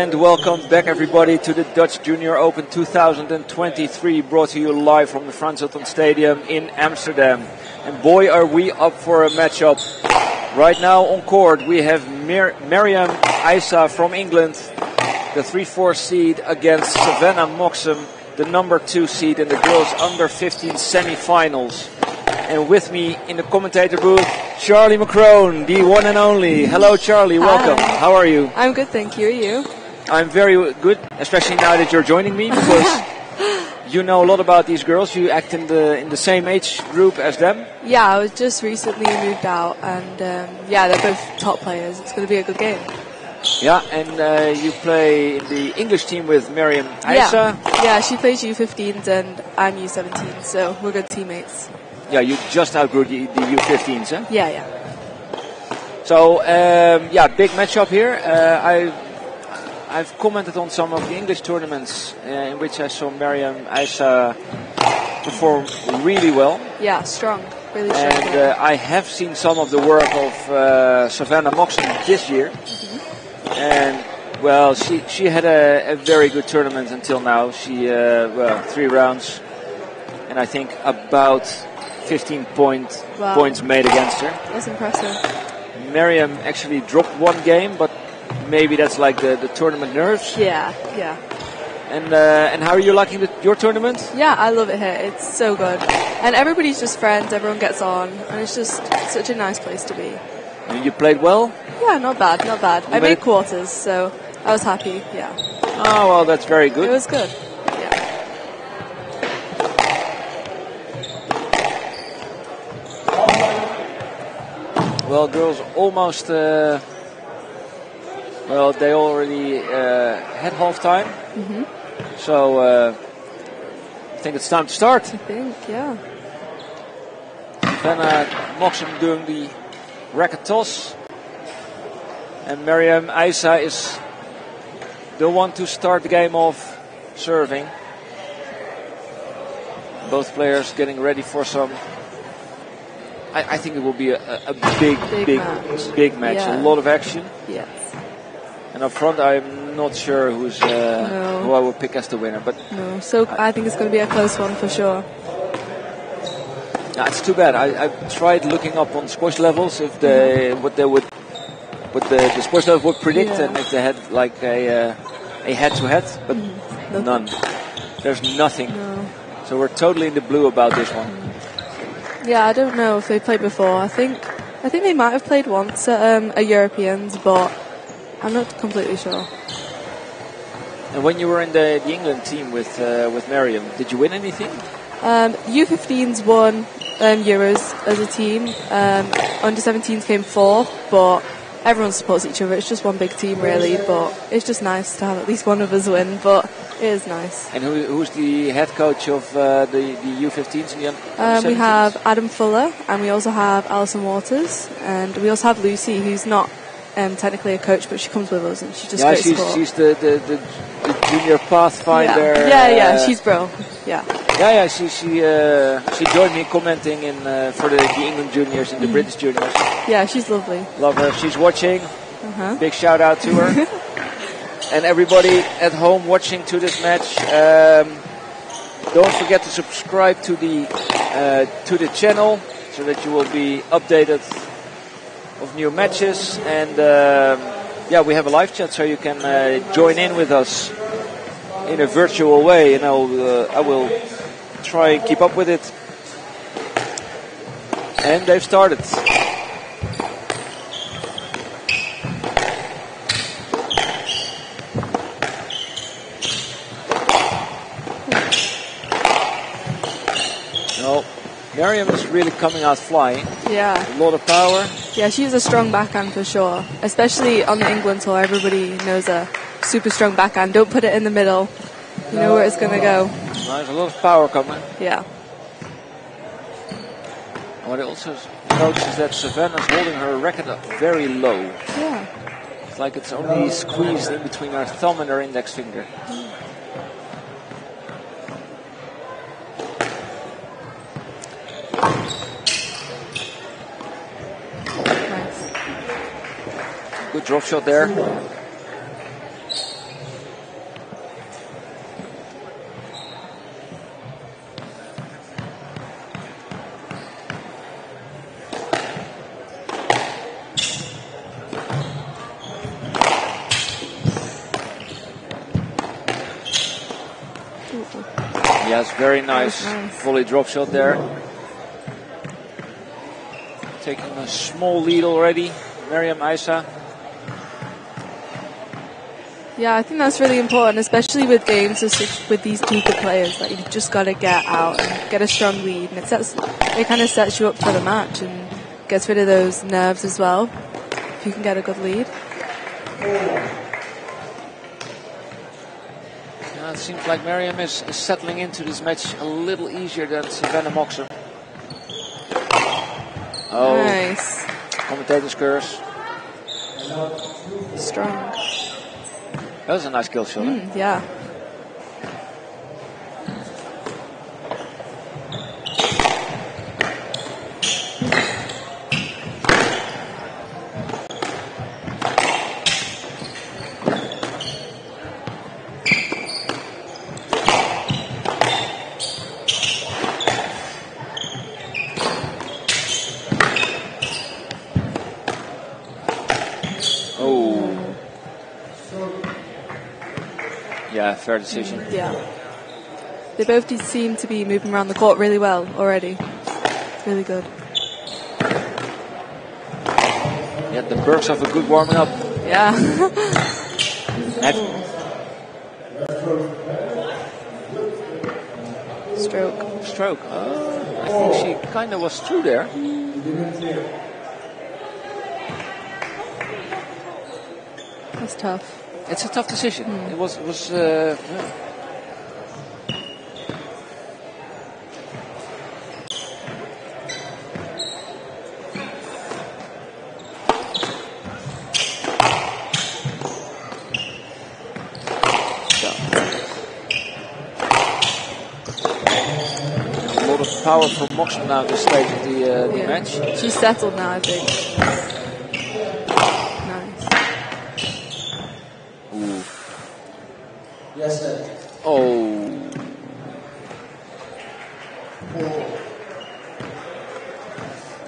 And welcome back, everybody, to the Dutch Junior Open 2023, brought to you live from the Frans Hutton Stadium in Amsterdam. And boy, are we up for a matchup. Right now on court, we have Mariam Isa from England, the 3-4 seed, against Savannah Moxham, the number 2 seed in the girls under 15 semi-finals. And with me in the commentator booth, Charlie McCrone, the one and only. Hello, Charlie. Welcome. Hi. How are you? I'm good, thank you. Are you? I'm very good, especially now that you're joining me, because you know a lot about these girls. You act in the same age group as them. Yeah, I was just recently moved out, and yeah, they're both top players. It's going to be a good game. Yeah, and you play in the English team with Mariam Isa. Yeah, she plays U15s and I'm U17, so we're good teammates. Yeah, you just outgrew the U15s, eh? Yeah. So, yeah, big matchup here. I've commented on some of the English tournaments in which I saw Mariam Isa perform really well. Yeah, strong. Really strong. And I have seen some of the work of Savannah Moxham this year. And, well, she had a very good tournament until now. She, 3 rounds. And I think about 15 points made against her. That's impressive. Mariam actually dropped 1 game, but maybe that's like the tournament nerves. Yeah. And how are you liking your tournament? Yeah, I love it here. It's so good. And everybody's just friends, everyone gets on, and it's just such a nice place to be. You played well? Yeah, not bad. I made quarters, so I was happy, yeah. Oh, well, that's very good. It was good. Well, girls almost, they already had half-time. So, I think it's time to start. I think, yeah. Then Moxham doing the racket toss. And Mariam Isa is the one to start the game off serving. Both players getting ready for some... I think it will be a big match. Yeah. A lot of action. Yes. And up front, I'm not sure who I will pick as the winner. But no, so I think it's going to be a close one for sure. No, it's too bad. I tried looking up on squash levels if what the squash level would predict, and if they had like a head-to-head, but none. There's nothing. No. So we're totally in the blue about this one. Yeah, I don't know if they played before. I think they might have played once at a Europeans, but I'm not completely sure. And when you were in the England team with Mariam, did you win anything? U15s won Euros as a team. Under 17s came 4th, but everyone supports each other. It's just one big team, really. But it's just nice to have at least one of us win. But it is nice. And who's the head coach of the U15s in the we have Adam Fuller, and we also have Alison Waters, and we also have Lucy, who's not technically a coach, but she comes with us, and she's just great support. She's the junior pathfinder. Yeah, she's bro. Yeah. She joined me commenting for the England juniors and the British juniors. Yeah, she's lovely. Love her. She's watching. Big shout out to her. And everybody at home watching to this match, don't forget to subscribe to the channel so that you will be updated of new matches. And we have a live chat, so you can join in with us in a virtual way, and I will try and keep up with it. And they've started. Mariam is really coming out flying. Yeah. A lot of power. Yeah, she's a strong backhand for sure. Especially on the England tour, everybody knows a super strong backhand. Don't put it in the middle. You know where it's going to go. There's a lot of power coming. Yeah. And what I also noticed is that Savannah's holding her racket up very low. Yeah. It's like it's only squeezed in between her thumb and her index finger. Nice. Good drop shot there. Yes, very nice volley drop shot there. Taking a small lead already, Mariam Aissa. Yeah, I think that's really important, especially with games with these two good players. Like, you've just got to get out and get a strong lead, and it kind of sets you up for the match and gets rid of those nerves as well. If you can get a good lead. Yeah, it seems like Mariam is settling into this match a little easier than Savannah Moxham. Oh, nice. Commentator's curse. Strong. That was a nice kill shot. Yeah. Yeah, fair decision. Yeah. They both seem to be moving around the court really well already. It's really good. Yeah, the perks of a good warming up. Yeah. Stroke. I think she kind of was through there. That's tough. It's a tough decision. It was. A lot of power from Moxham now at this stage of the match. She's settled now, I think. Yes, sir. Oh.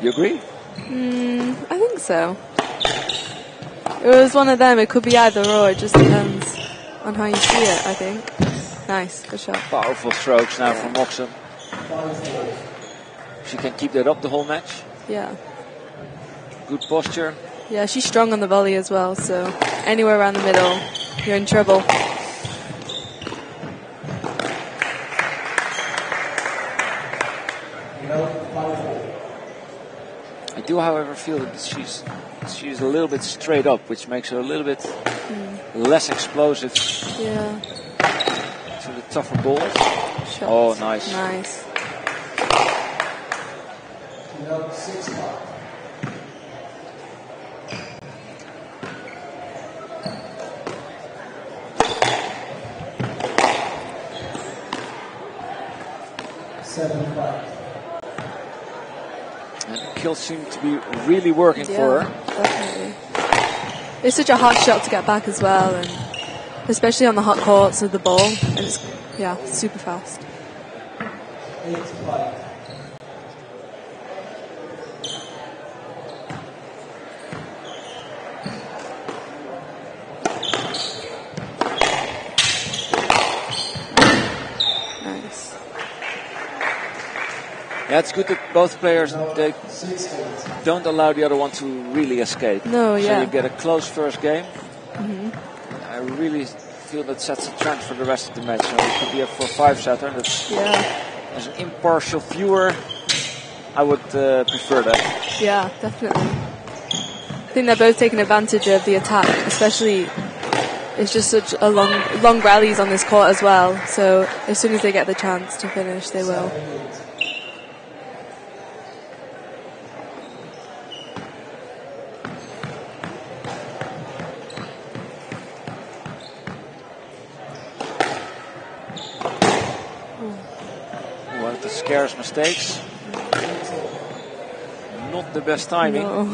You agree? I think so. It was one of them. It could be either or. It just depends on how you see it, I think. Nice. Good shot. Powerful strokes now from Moxham. She can keep that up the whole match. Yeah. Good posture. Yeah, she's strong on the volley as well, so anywhere around the middle, you're in trouble. I do, however, feel that she's a little bit straight up, which makes her a little bit less explosive. Yeah. To the tougher balls. Shots. Oh, nice. Nice. And the kills seem to be really working for her. Definitely. It's such a hard shot to get back as well, and especially on the hot courts with the ball, and it's super fast. Yeah, it's good that both players, they don't allow the other one to really escape. No, yeah. So you get a close first game. Mm-hmm. I really feel that sets a trend for the rest of the match. So it could be a 4-5 setter. As an impartial viewer, I would prefer that. Yeah, definitely. I think they're both taking advantage of the attack, especially it's just such a long rallies on this court as well. So as soon as they get the chance to finish, they will. Scarce mistakes. Not the best timing. No.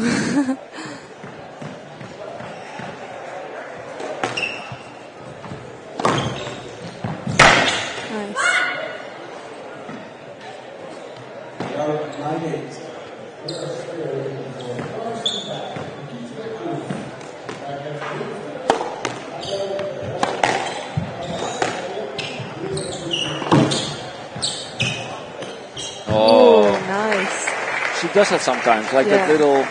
does that sometimes, like that little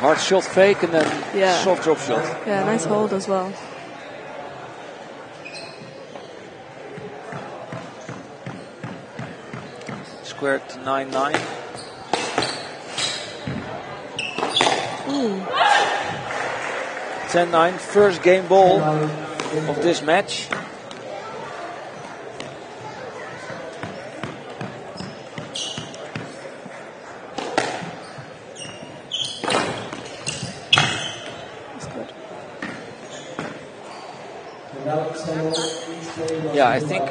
hard shot fake and then soft drop shot. Yeah, nice hold as well. Squared to 9-9. Ooh. 10-9, first game ball of this match. Yeah, I think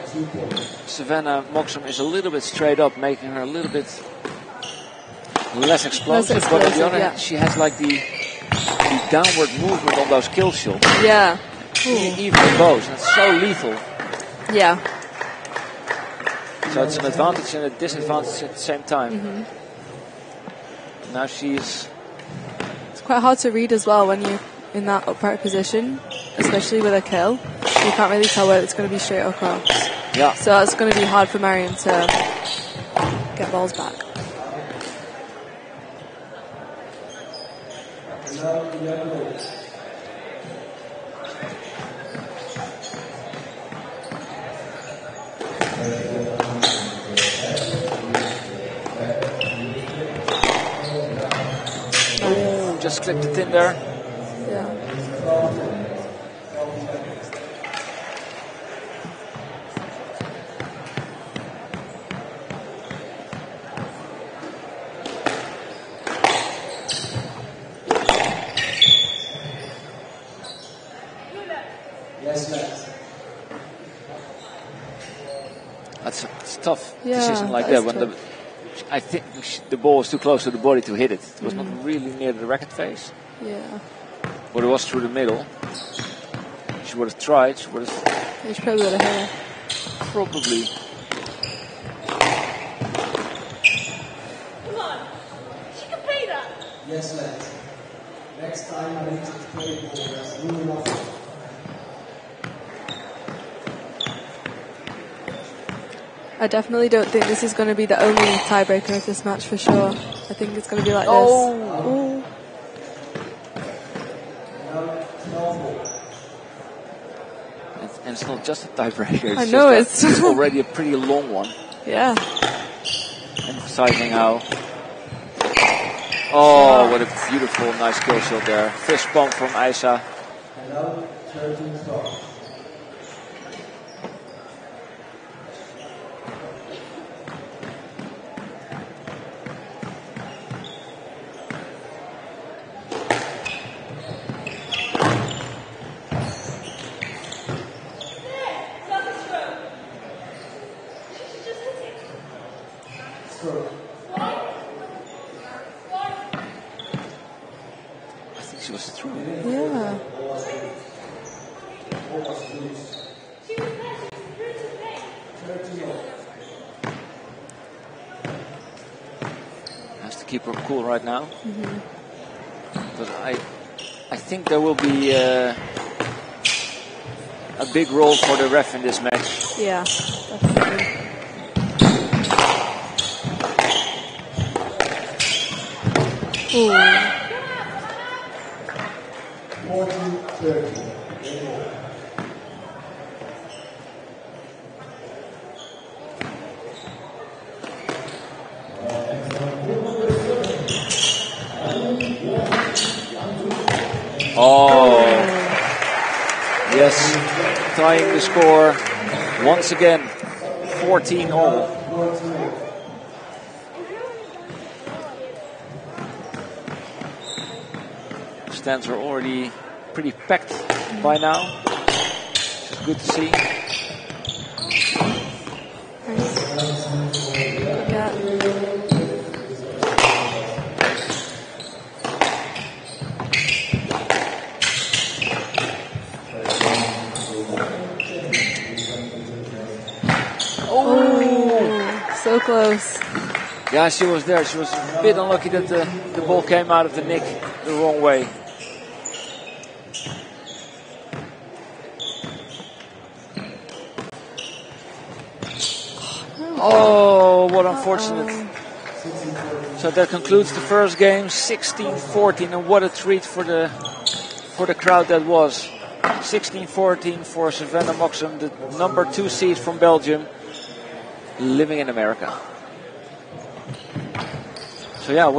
Savannah Moxham is a little bit straight up, making her a little bit less explosive. But on the other hand, she has like the downward movement on those kill shots. Yeah. Even the bows. And it's so lethal. Yeah. So it's an advantage and a disadvantage at the same time. Mm-hmm. Now she's... It's quite hard to read as well when you're in that upright position, especially with a kill. You can't really tell whether it's going to be straight or cross. Yeah. So it's going to be hard for Marion to get balls back. Oh, just clipped it in there. Yeah. That's a tough decision like that. When I think the ball was too close to the body to hit it. It was not really near the racket face. Yeah. But it was through the middle. She would have tried. She would have. She probably would have hit her. Probably. Come on. She can play that. Yes, lads. Next time I need to play ball. That's really enough. I definitely don't think this is going to be the only tiebreaker of this match for sure. I think it's going to be like this. Ooh. And it's not just a tiebreaker. I know it's already a pretty long one. Yeah. Emphasizing how. Oh, what a beautiful, nice kill shot there. Fist pump from Aisa. She was through. Yeah. Has to keep her cool right now. Mm-hmm. But I think there will be a big role for the ref in this match. Yeah, definitely. Ooh. 40-30. Oh, yes, tying the score once again, 14-all. Stands are already pretty packed by now, which is good to see. So close. Yeah, she was there. She was a bit unlucky that the ball came out of the nick the wrong way. Oh, what unfortunate. So that concludes the first game, 16-14, and what a treat for the crowd that was. 16-14 for Savannah Moxham, the number 2 seed from Belgium, living in America. So yeah,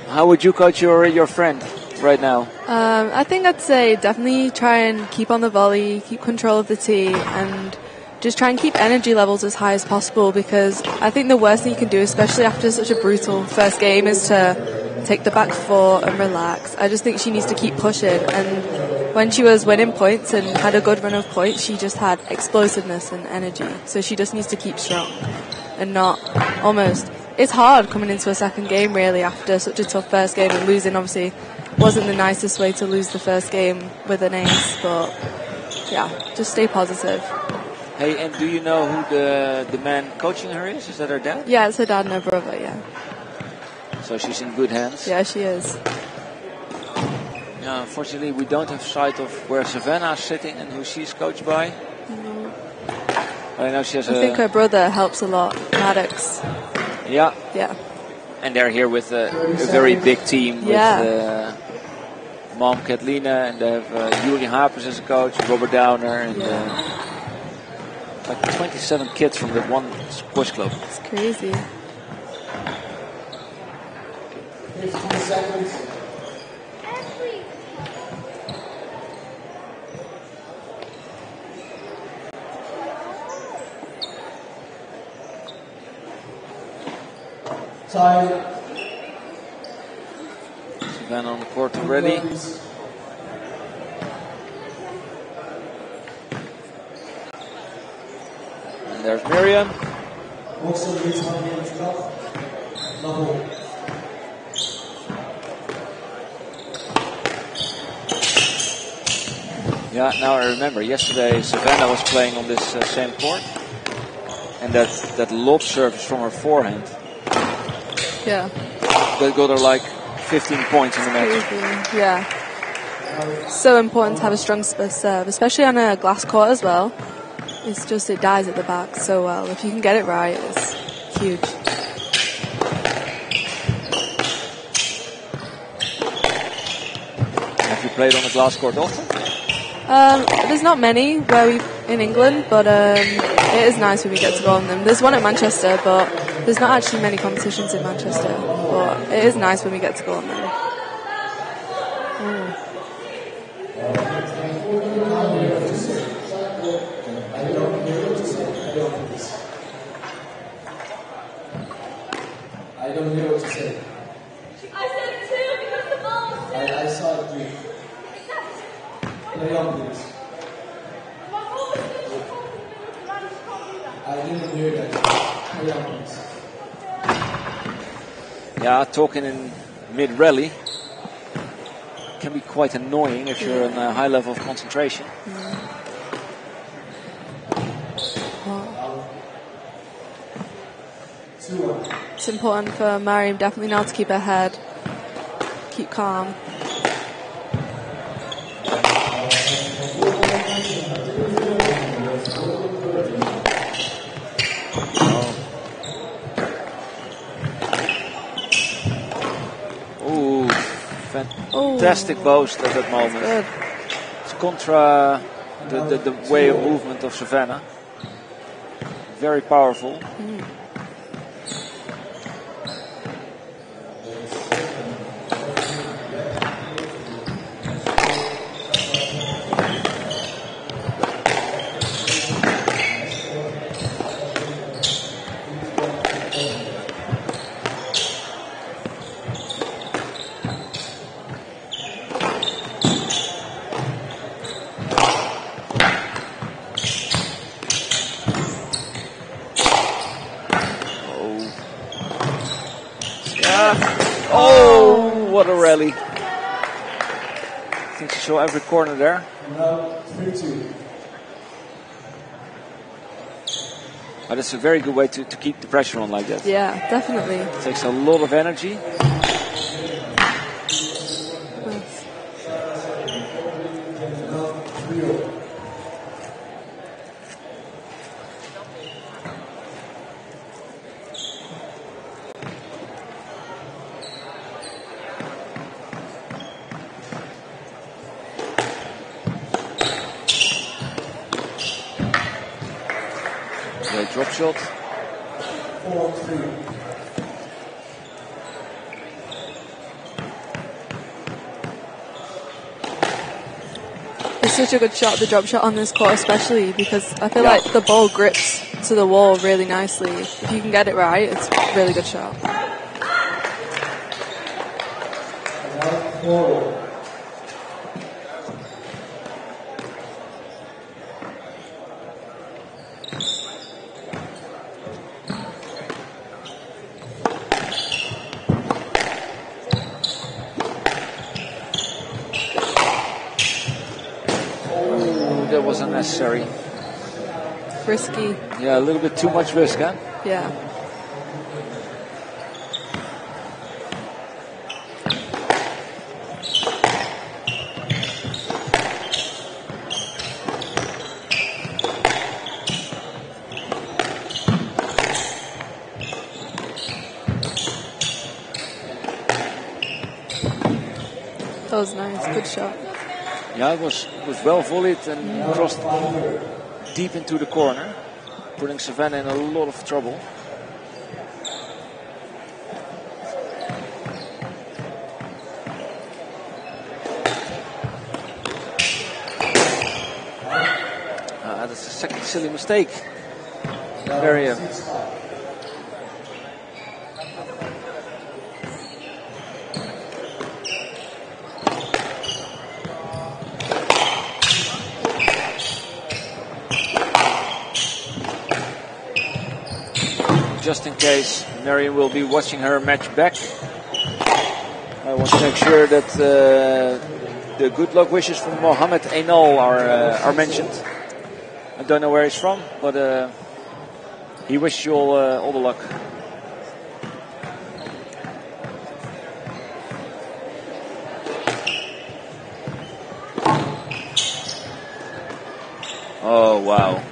how would you coach your friend right now? I think I'd say definitely try and keep on the volley, keep control of the tee, and just try and keep energy levels as high as possible, because I think the worst thing you can do, especially after such a brutal first game, is to take the back four and relax. I just think she needs to keep pushing, and when she was winning points and had a good run of points, she just had explosiveness and energy. So she just needs to keep strong and not almost. It's hard coming into a second game really after such a tough first game, and losing obviously wasn't the nicest way to lose the first game with an ace, but yeah, just stay positive. Hey, and do you know who the man coaching her is? Is that her dad? Yeah, it's her dad and her brother, yeah. So she's in good hands? Yeah, she is. Yeah, unfortunately, we don't have sight of where Savannah is sitting and who she's coached by. No. I know she has I think her brother helps a lot, Maddox. Yeah. Yeah. And they're here with a very big team with Mom Katlina, and they have Yuri Hapers as a coach, Robert Downer, and like 27 kids from that one squash club. It's crazy. 15 seconds. Time. Savannah on the court already. And there's Miriam. Yeah, now I remember. Yesterday Savannah was playing on this same court, and that lob service from her forehand. Yeah. That got her like 15 points in the match. Crazy. Yeah. So important to have a strong serve, especially on a glass court as well. It's just, it dies at the back so well. If you can get it right, it's huge. Have you played on a glass court often? There's not many in England, but it is nice when we get to go on them. There's one at Manchester, but there's not actually many competitions in Manchester. But it is nice when we get to go on them. I don't know what to say. I said 2 because the ball was 2. I saw it 3. Play on, please. I didn't hear that. Play on, please. Yeah, talking in mid-rally can be quite annoying if you're in a high level of concentration. It's important for Mariam definitely now to keep her head, keep calm. Ooh, fantastic boast at that moment. Good. It's contra the way of movement of Savannah. Very powerful. What a rally. I think she saw every corner there. Now, 3-2. But it's a very good way to keep the pressure on like that. Yeah, definitely. It takes a lot of energy. Drop shot. 4-3. It's such a good shot, the drop shot on this court especially, because I feel like the ball grips to the wall really nicely. If you can get it right, it's a really good shot. That was unnecessary. Risky. Yeah, a little bit too much risk, huh? Yeah. That was nice, good shot. Yeah, it was well volleyed and crossed deep into the corner, putting Savannah in a lot of trouble. That's a second silly mistake. Very just in case Mariam will be watching her match back, I want to make sure that the good luck wishes from Mohammed Ainal are mentioned. I don't know where he's from, but he wishes you all the luck. Oh wow.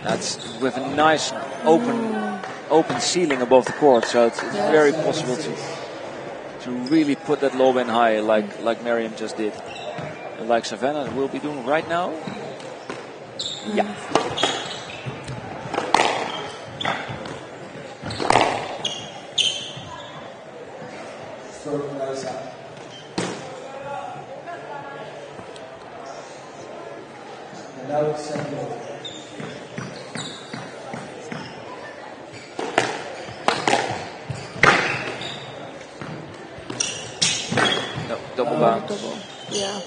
That's with a nice open ceiling above the court, so it's very possible to really put that lob in high like Mariam just did. And like Savannah will be doing right now. Yeah. And now it's second over. No, double bounce. Double. Yeah.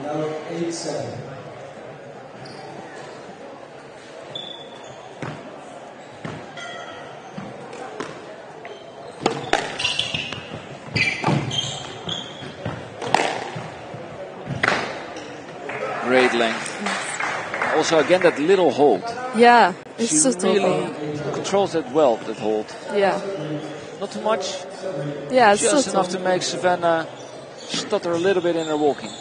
Now 8-7. Great length. Also, again, that little hold. Yeah, it's She just really controls that well, that hold. Yeah. Not too much. Yeah, it's just subtle. enough to make Savannah stutter a little bit in her walking.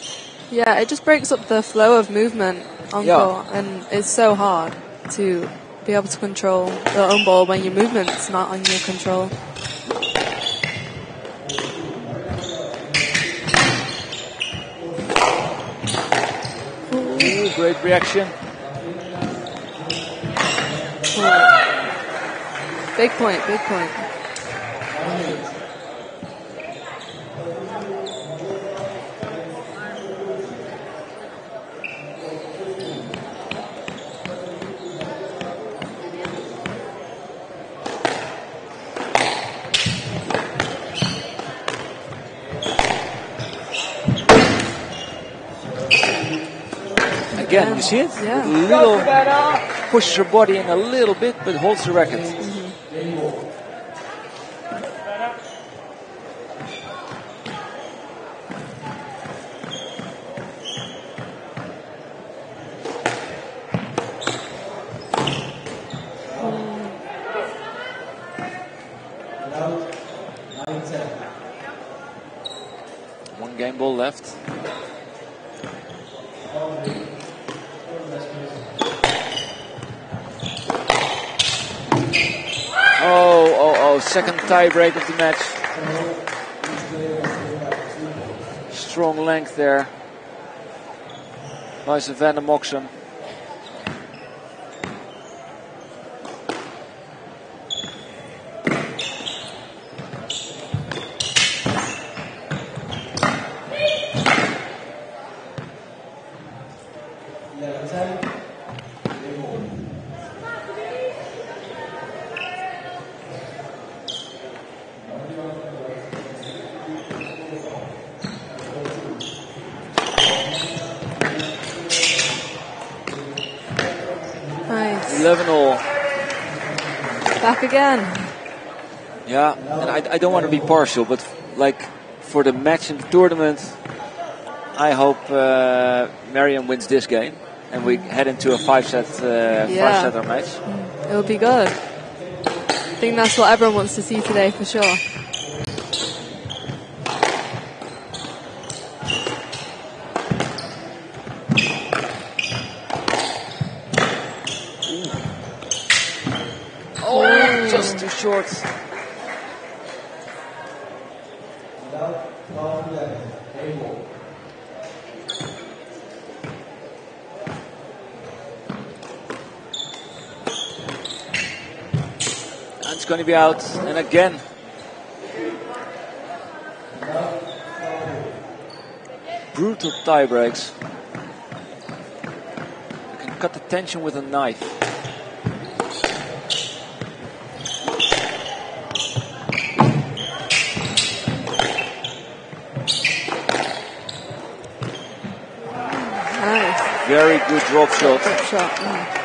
Yeah, it just breaks up the flow of movement on court, and it's so hard to be able to control the own ball when your movement's not on your control. Ooh, great reaction. Big point, big point. Again, you see it? Yeah. Little pushes her body in a little bit, but holds the racket. One game ball left. Oh, second tie break of the match. Strong length there. by Savannah Moxham. Nice. 11-all. Back again. Yeah, and I don't want to be partial, but like for the match in the tournament, I hope Miriam wins this game and we head into a five-setter match. It will be good. I think that's what everyone wants to see today for sure. Oh, just too short. And it's going to be out, and again. Brutal tie breaks. You can cut the tension with a knife. Nice. Very good drop shot. Drop shot.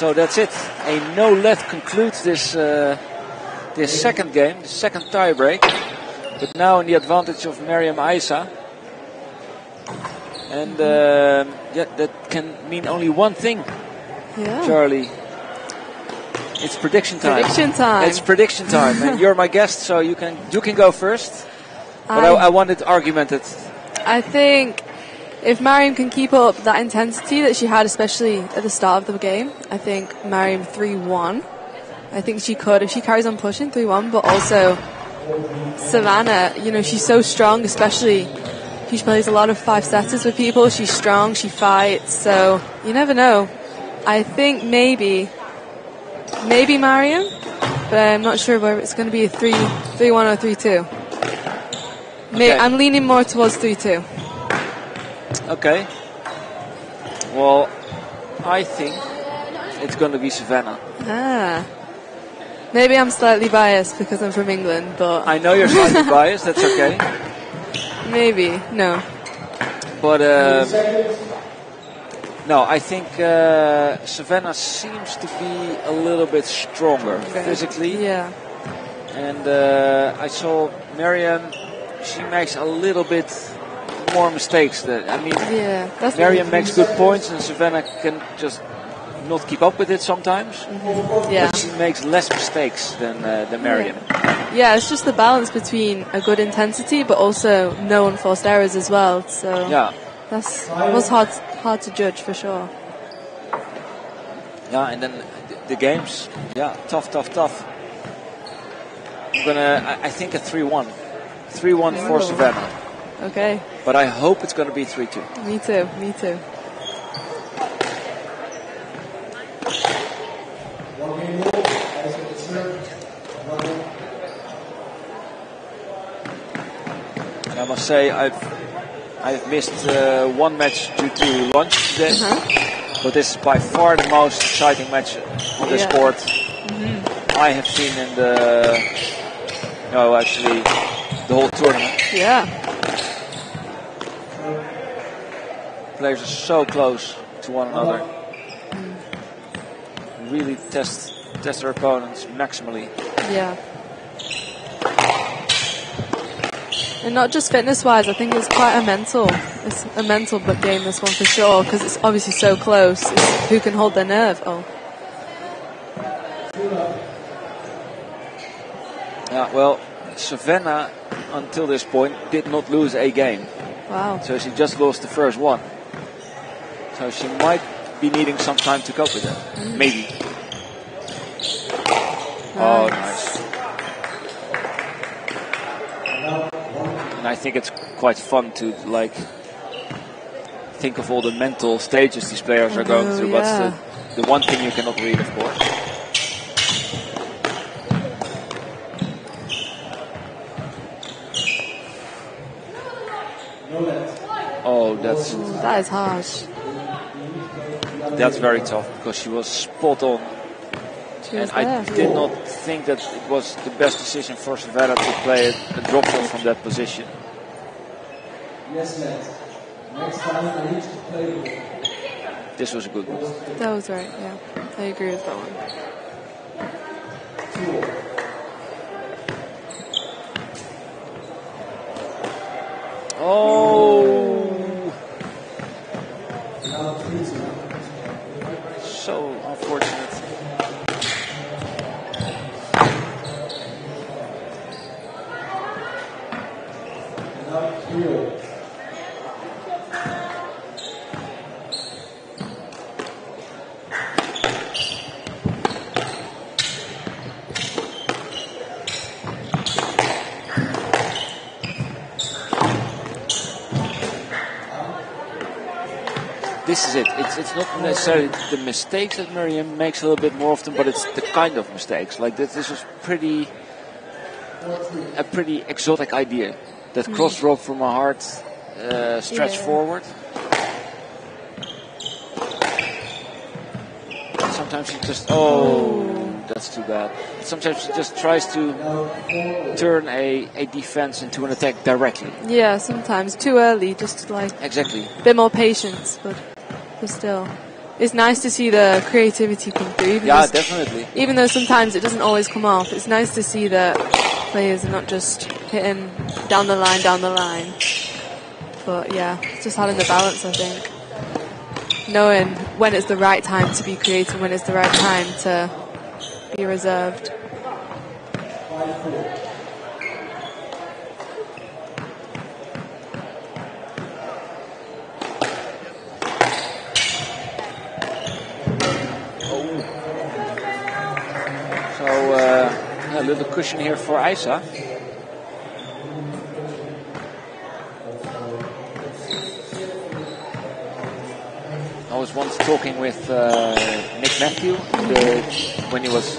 So that's it. A no let concludes this this second game, the second tie break. But now in the advantage of Miriam Aissa. And yeah, that can mean only one thing, Yeah. Charlie. It's prediction time. Prediction time. It's prediction time, and you're my guest, so you can go first. But I want it argumented. I think if Mariam can keep up that intensity that she had, especially at the start of the game, I think Mariam 3-1. I think she could if she carries on pushing 3-1. But also Savannah, you know, she's so strong, especially she plays a lot of five-setters with people. She's strong, she fights, so you never know. I think maybe Mariam, but I'm not sure whether it's going to be a 3-1 or 3-2. Okay. I'm leaning more towards 3-2. Okay. Well, I think it's going to be Savannah. Maybe I'm slightly biased because I'm from England, but I know you're slightly biased. That's okay. Maybe no. But no, I think Savannah seems to be a little bit stronger physically. Yeah. And I saw Miriam. She makes a little bit more mistakes. Miriam makes good points, and Savannah can just not keep up with it sometimes. Yeah. But she makes less mistakes than Miriam. Yeah, it's just the balance between a good intensity, but also no unforced errors as well. So yeah, was hard to judge for sure. Yeah, and then the games. Yeah, tough. I think a 3-1. 3-1 for Savannah. Okay. But I hope it's going to be 3-2. Me too. And I must say I've missed one match due to lunch today. But this is by far the most exciting match on this court I have seen in the whole tournament. Yeah. Players are so close to one another. Really test their opponents maximally. Yeah. And not just fitness-wise, I think it's quite a mental game, this one for sure, because it's obviously so close. It's who can hold their nerve. Oh. Yeah, well, Savannah, until this point, did not lose a game. Wow. So she just lost the first one. So she might be needing some time to cope with that. Maybe. Oh, nice. And I think it's quite fun to like think of all the mental stages these players are going through. Yeah. But the one thing you cannot read, of course. Oh, that is harsh. That's very tough because she was spot on. And I did not think that it was the best decision for Savannah to play a drop shot from that position. Yes, next time I need to play. This was a good one. That was right, yeah. I agree with that one. Oh! So unfortunate. This is it. It's not necessarily the mistakes that Miriam makes a little bit more often, but it's the kind of mistakes. Like this was a pretty exotic idea. That cross drop from a hard stretch forward. Sometimes she just that's too bad. Sometimes she just tries to turn a defense into an attack directly. Yeah, sometimes too early, just like exactly a bit more patience, but still, it's nice to see the creativity come through. Yeah, definitely. Even though sometimes it doesn't always come off, it's nice to see that players are not just hitting down the line. But yeah, it's just having the balance, I think. Knowing when it's the right time to be creative, when it's the right time to be reserved. A little cushion here for Isa. I was once talking with Nick Matthew when he was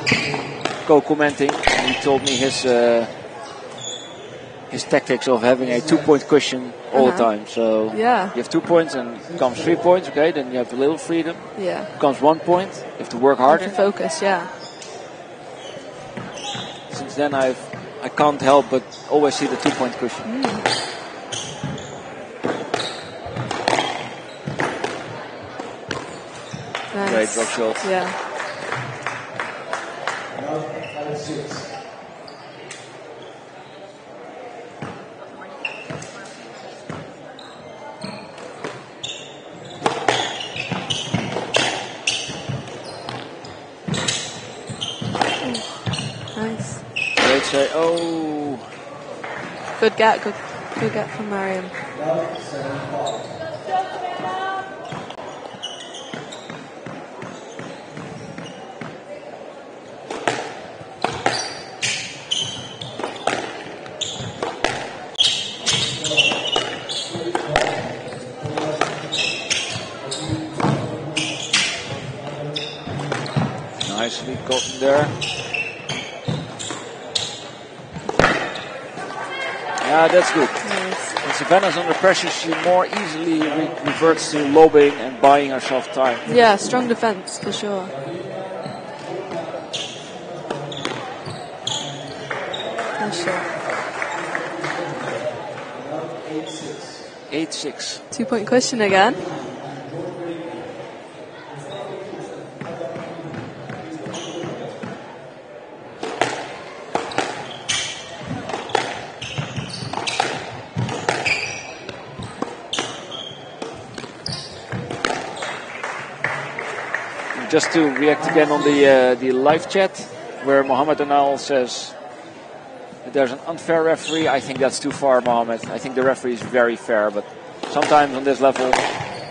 co-commenting, and he told me his tactics of having a 2-point cushion all the time. So you have 2 points and comes 3 points, okay, then you have a little freedom. Yeah. Comes 1 point, you have to work harder. To focus, yeah. Since then I can't help but always see the 2-point cushion. Nice. Great drop shot. Yeah. Nice. Great say. Oh. Good get from Mariam. Nicely gotten there. Yeah, that's good. Nice. When Savannah's under pressure, she more easily reverts to lobbing and buying herself time. Yeah, strong defense for sure. Nice shot. 8-6. 2-point cushion again. Just to react again on the live chat, where Mohammed Anal says, that there's an unfair referee, I think that's too far, Mohammed. I think the referee is very fair, but sometimes on this level,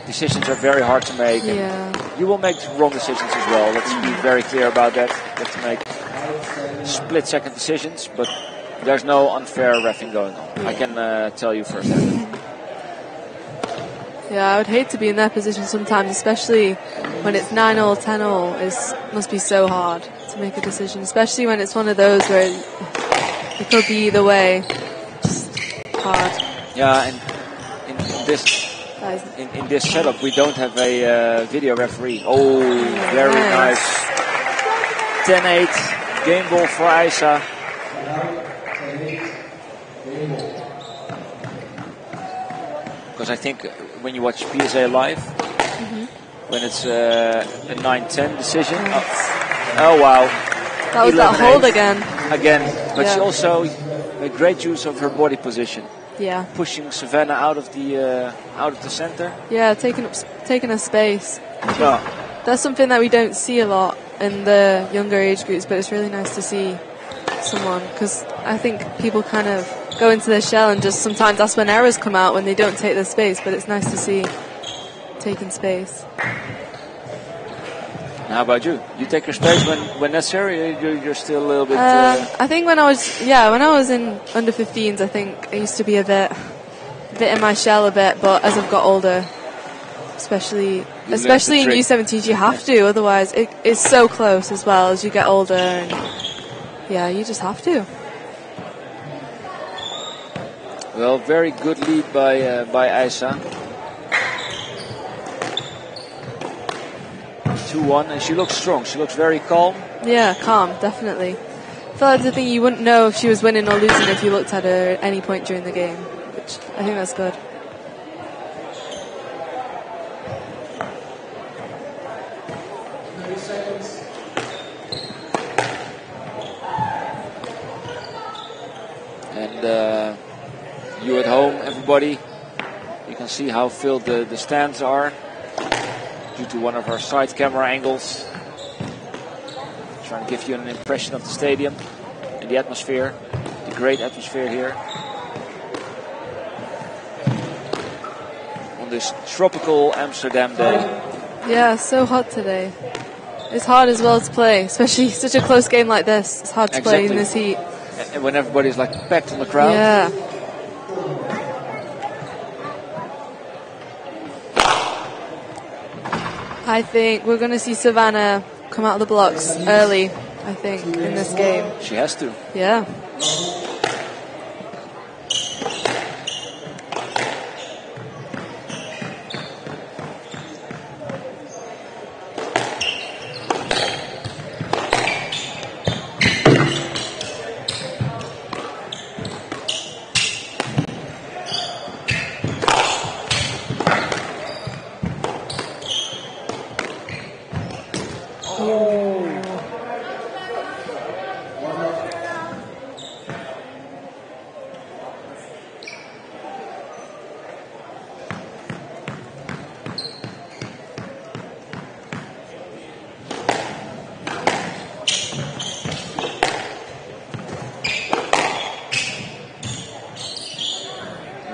decisions are very hard to make. Yeah. You will make wrong decisions as well. Let's be very clear about that. You have to make split-second decisions, but there's no unfair reffing going on. I can tell you firsthand. Yeah, I would hate to be in their position sometimes, especially when it's 9-all, 10-all. It must be so hard to make a decision, especially when it's one of those where it could be either way. Just hard. Yeah, and in this setup, we don't have a video referee. Oh, very nice. 10-8, game ball for Aisha. Because I think when you watch PSA live, when it's a 9-10 decision, oh wow. That was that hold again. But she also made great use of her body position. Yeah. Pushing Savannah out of the center. Yeah, taking a space. Yeah. That's something that we don't see a lot in the younger age groups, but it's really nice to see someone, because I think people kind of go into their shell and just sometimes that's when errors come out, when they don't take their space, but it's nice to see taking space. How about you? You take your space when necessary, or you're still a little bit... I think when I was in under 15s, I think I used to be a bit in my shell a bit, but as I've got older, especially in U17s, you have to, otherwise it's so close as well as you get older, and yeah, you just have to. Well, very good lead by Aisha. 2-1, and she looks strong. She looks very calm. Yeah, calm, definitely. I feel like the thing you wouldn't know if she was winning or losing if you looked at her at any point during the game, which I think that's good. And you at home, everybody, you can see how filled the stands are due to one of our side camera angles. Trying to give you an impression of the stadium and the atmosphere, the great atmosphere here. On this tropical Amsterdam day. Yeah, so hot today. It's hard as well to play, especially such a close game like this. It's hard to play in this heat. And when everybody's like packed in the crowd. Yeah. I think we're going to see Savannah come out of the blocks early, I think, in this game. She has to. Yeah.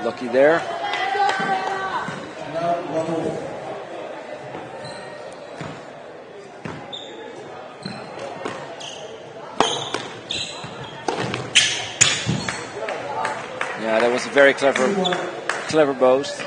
Lucky there. Yeah, that was a very clever boast.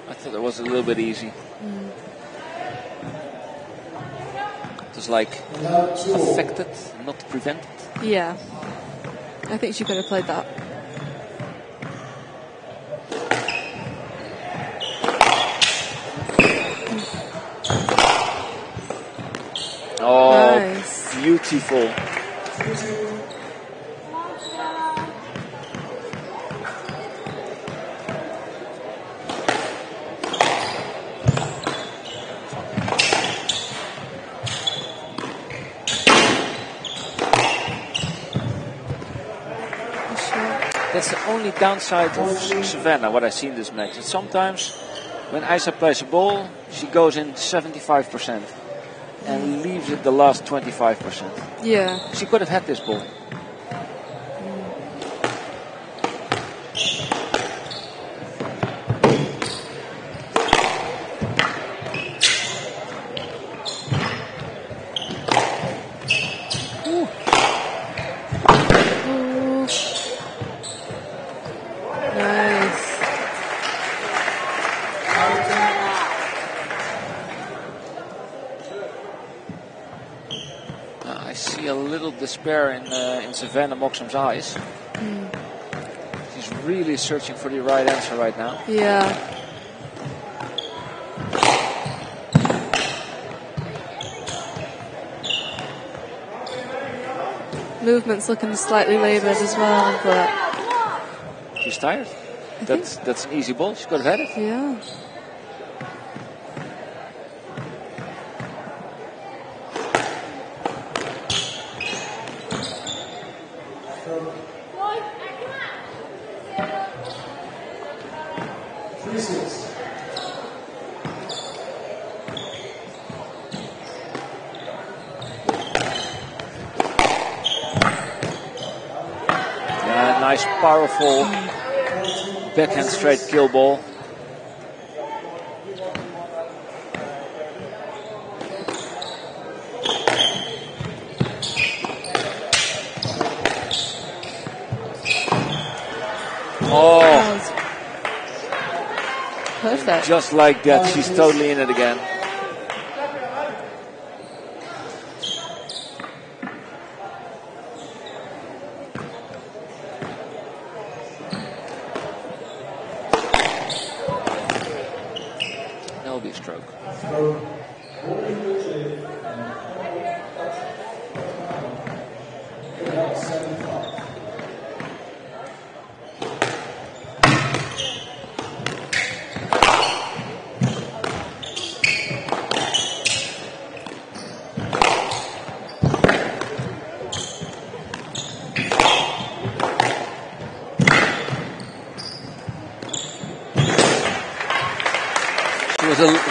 I thought it was a little bit easy. It was like affected, not prevented. Yeah. I think she could have played that. Oh, nice. Beautiful. that's the only downside of Savannah, what I see in this match. And sometimes when Isa plays a ball, she goes in 75% and leaves it the last 25%. Yeah. She could have had this ball. Despair in Savannah Moxham's eyes. She's really searching for the right answer right now. Yeah. Movement's looking slightly laboured as well, but she's tired. That's an easy ball. She could have had it. Yeah. Nice, powerful backhand straight kill ball. Oh, perfect. Just like that, she's totally in it again.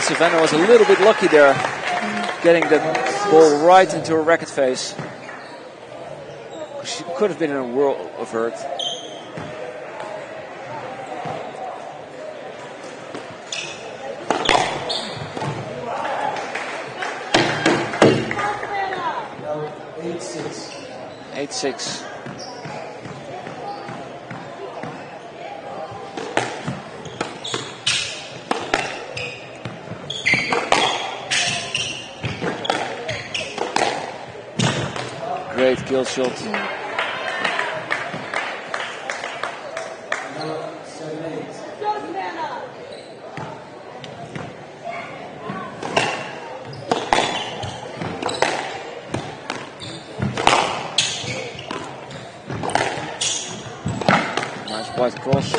Savannah was a little bit lucky there, getting the ball right into her racket face. She could have been in a world of hurt. Now 8-6. 8-6. Great kill shot. Nice white cross.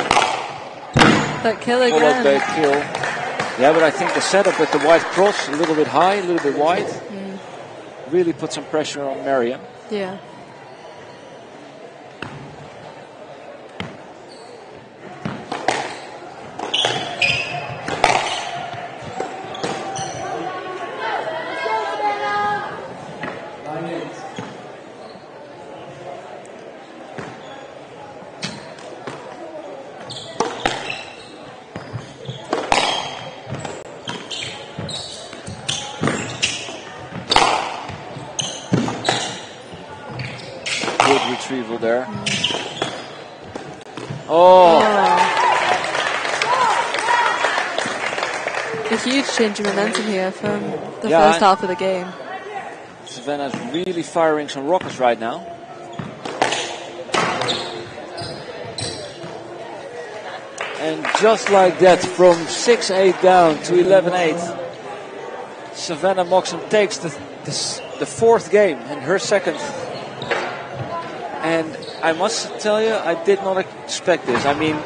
That kill again. Followed by a kill. Yeah, but I think the setup with the white cross, a little bit high, a little bit wide, really put some pressure on Mariam. Yeah. Retrieval there. Oh. A huge change in momentum here from the first half of the game. Savannah's really firing some rockets right now. And just like that, from 6-8 down to 11-8, Savannah Moxham takes the fourth game and her second. And I must tell you, I did not expect this. I mean,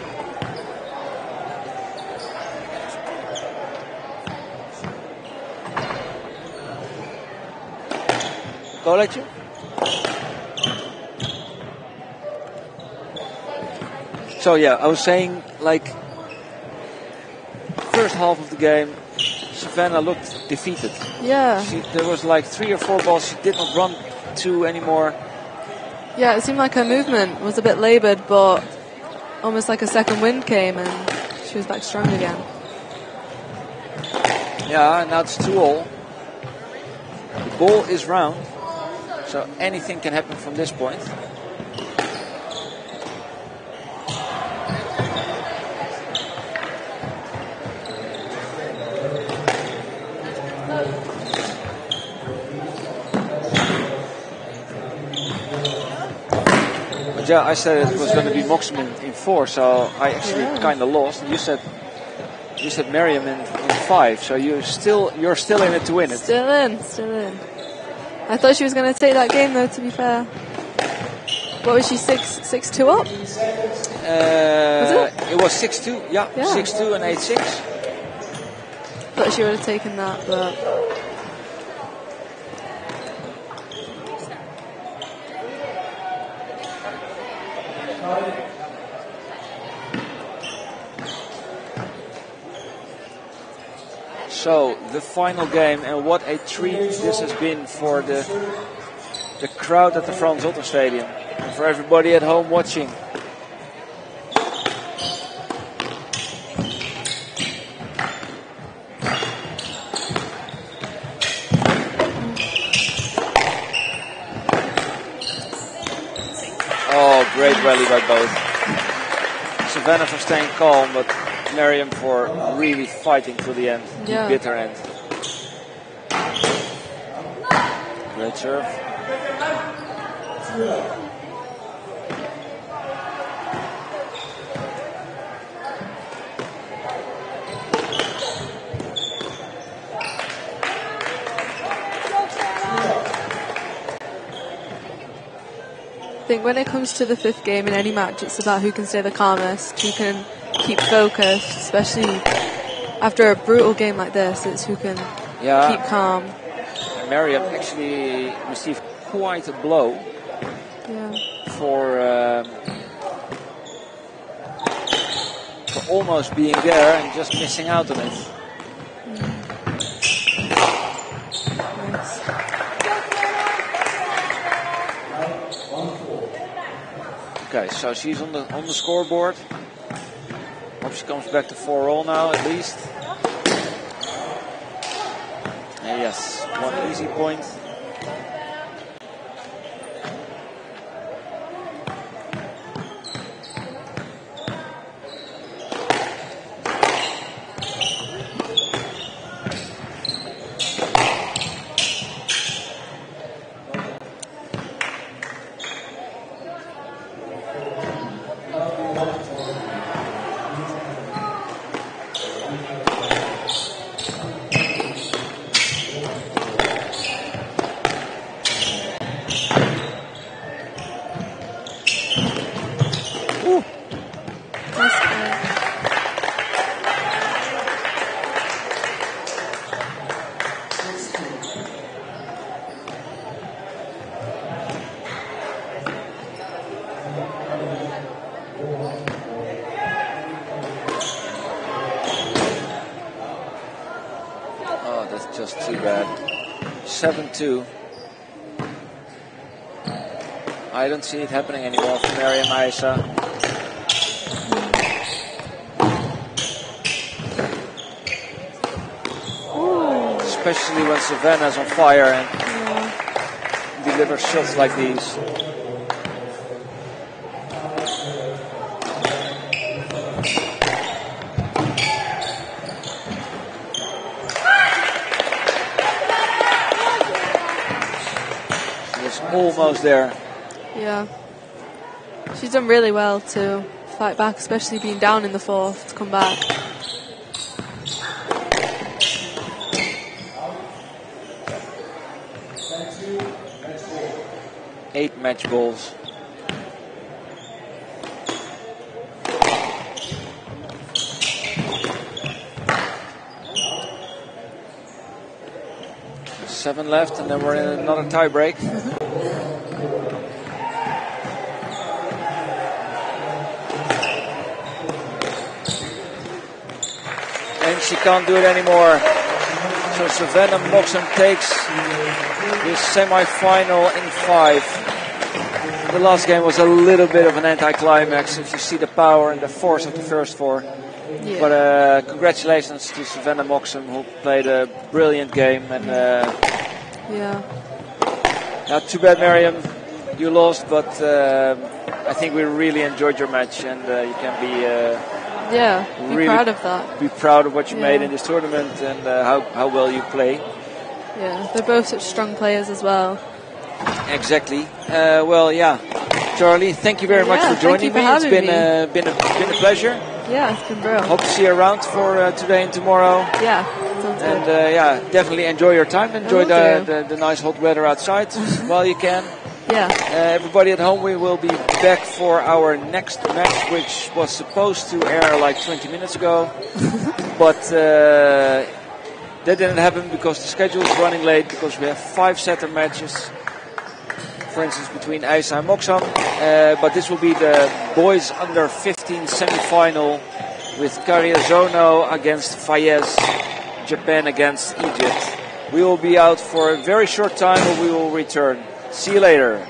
go let you. So yeah, I was saying, like, first half of the game, Savannah looked defeated. Yeah. There was like 3 or 4 balls she did not run to anymore. Yeah, it seemed like her movement was a bit laboured, but almost like a second wind came and she was back strong again. Yeah, and now it's 2-all. The ball is round, so anything can happen from this point. But yeah, I said it was going to be Moxham in 4, so I actually kind of lost. You said Miriam in 5, so you're still in it to win it. Still in. I thought she was going to take that game though, to be fair. What was she, 6-2 up? Was it was 6-2, yeah. 6-2 and 8-6. Thought she would have taken that, but... So, the final game, and what a treat this has been for the crowd at the Frans Otter Stadium, and for everybody at home watching. Oh, great rally by both. Savannah for staying calm, but Miriam for really fighting to the end, the bitter end. Great serve. I think when it comes to the 5th game in any match, it's about who can stay the calmest, who can keep focused, especially after a brutal game like this. It's who can keep calm. Miriam actually received quite a blow for almost being there and just missing out on it. Okay, so she's on the scoreboard. Hope she comes back to 4-all now at least. And yes, 1 easy point. Just too bad. 7-2. I don't see it happening anymore for Miriam Isa. Especially when Savannah's on fire and delivers shots like these. Almost there. Yeah. She's done really well to fight back, especially being down in the 4th to come back. Eight match balls. Seven left, and then we're in another tie break. and she can't do it anymore. So Savannah Moxham takes this semi-final in 5. The last game was a little bit of an anticlimax if you see the power and the force of the first 4. Yeah. But congratulations to Savannah Moxham, who played a brilliant game. And yeah. Now, too bad, Miriam, you lost, but I think we really enjoyed your match, and you can be be proud of that. Be proud of what you made in this tournament and how well you play. Yeah, they're both such strong players as well. Exactly. Charlie, thank you very much for joining me. It's been a pleasure. Yeah, it's been brilliant. Hope to see you around for today and tomorrow. Yeah, sounds good. And definitely enjoy your time. Enjoy the nice hot weather outside while you can. Yeah. Everybody at home, we will be back for our next match, which was supposed to air like 20 minutes ago. But that didn't happen because the schedule is running late, because we have 5 setter matches, for instance, between Eisa and Moxham. But this will be the boys under 15 semi-final with Carriazono against Fayez, Japan against Egypt. We will be out for a very short time, but we will return. See you later.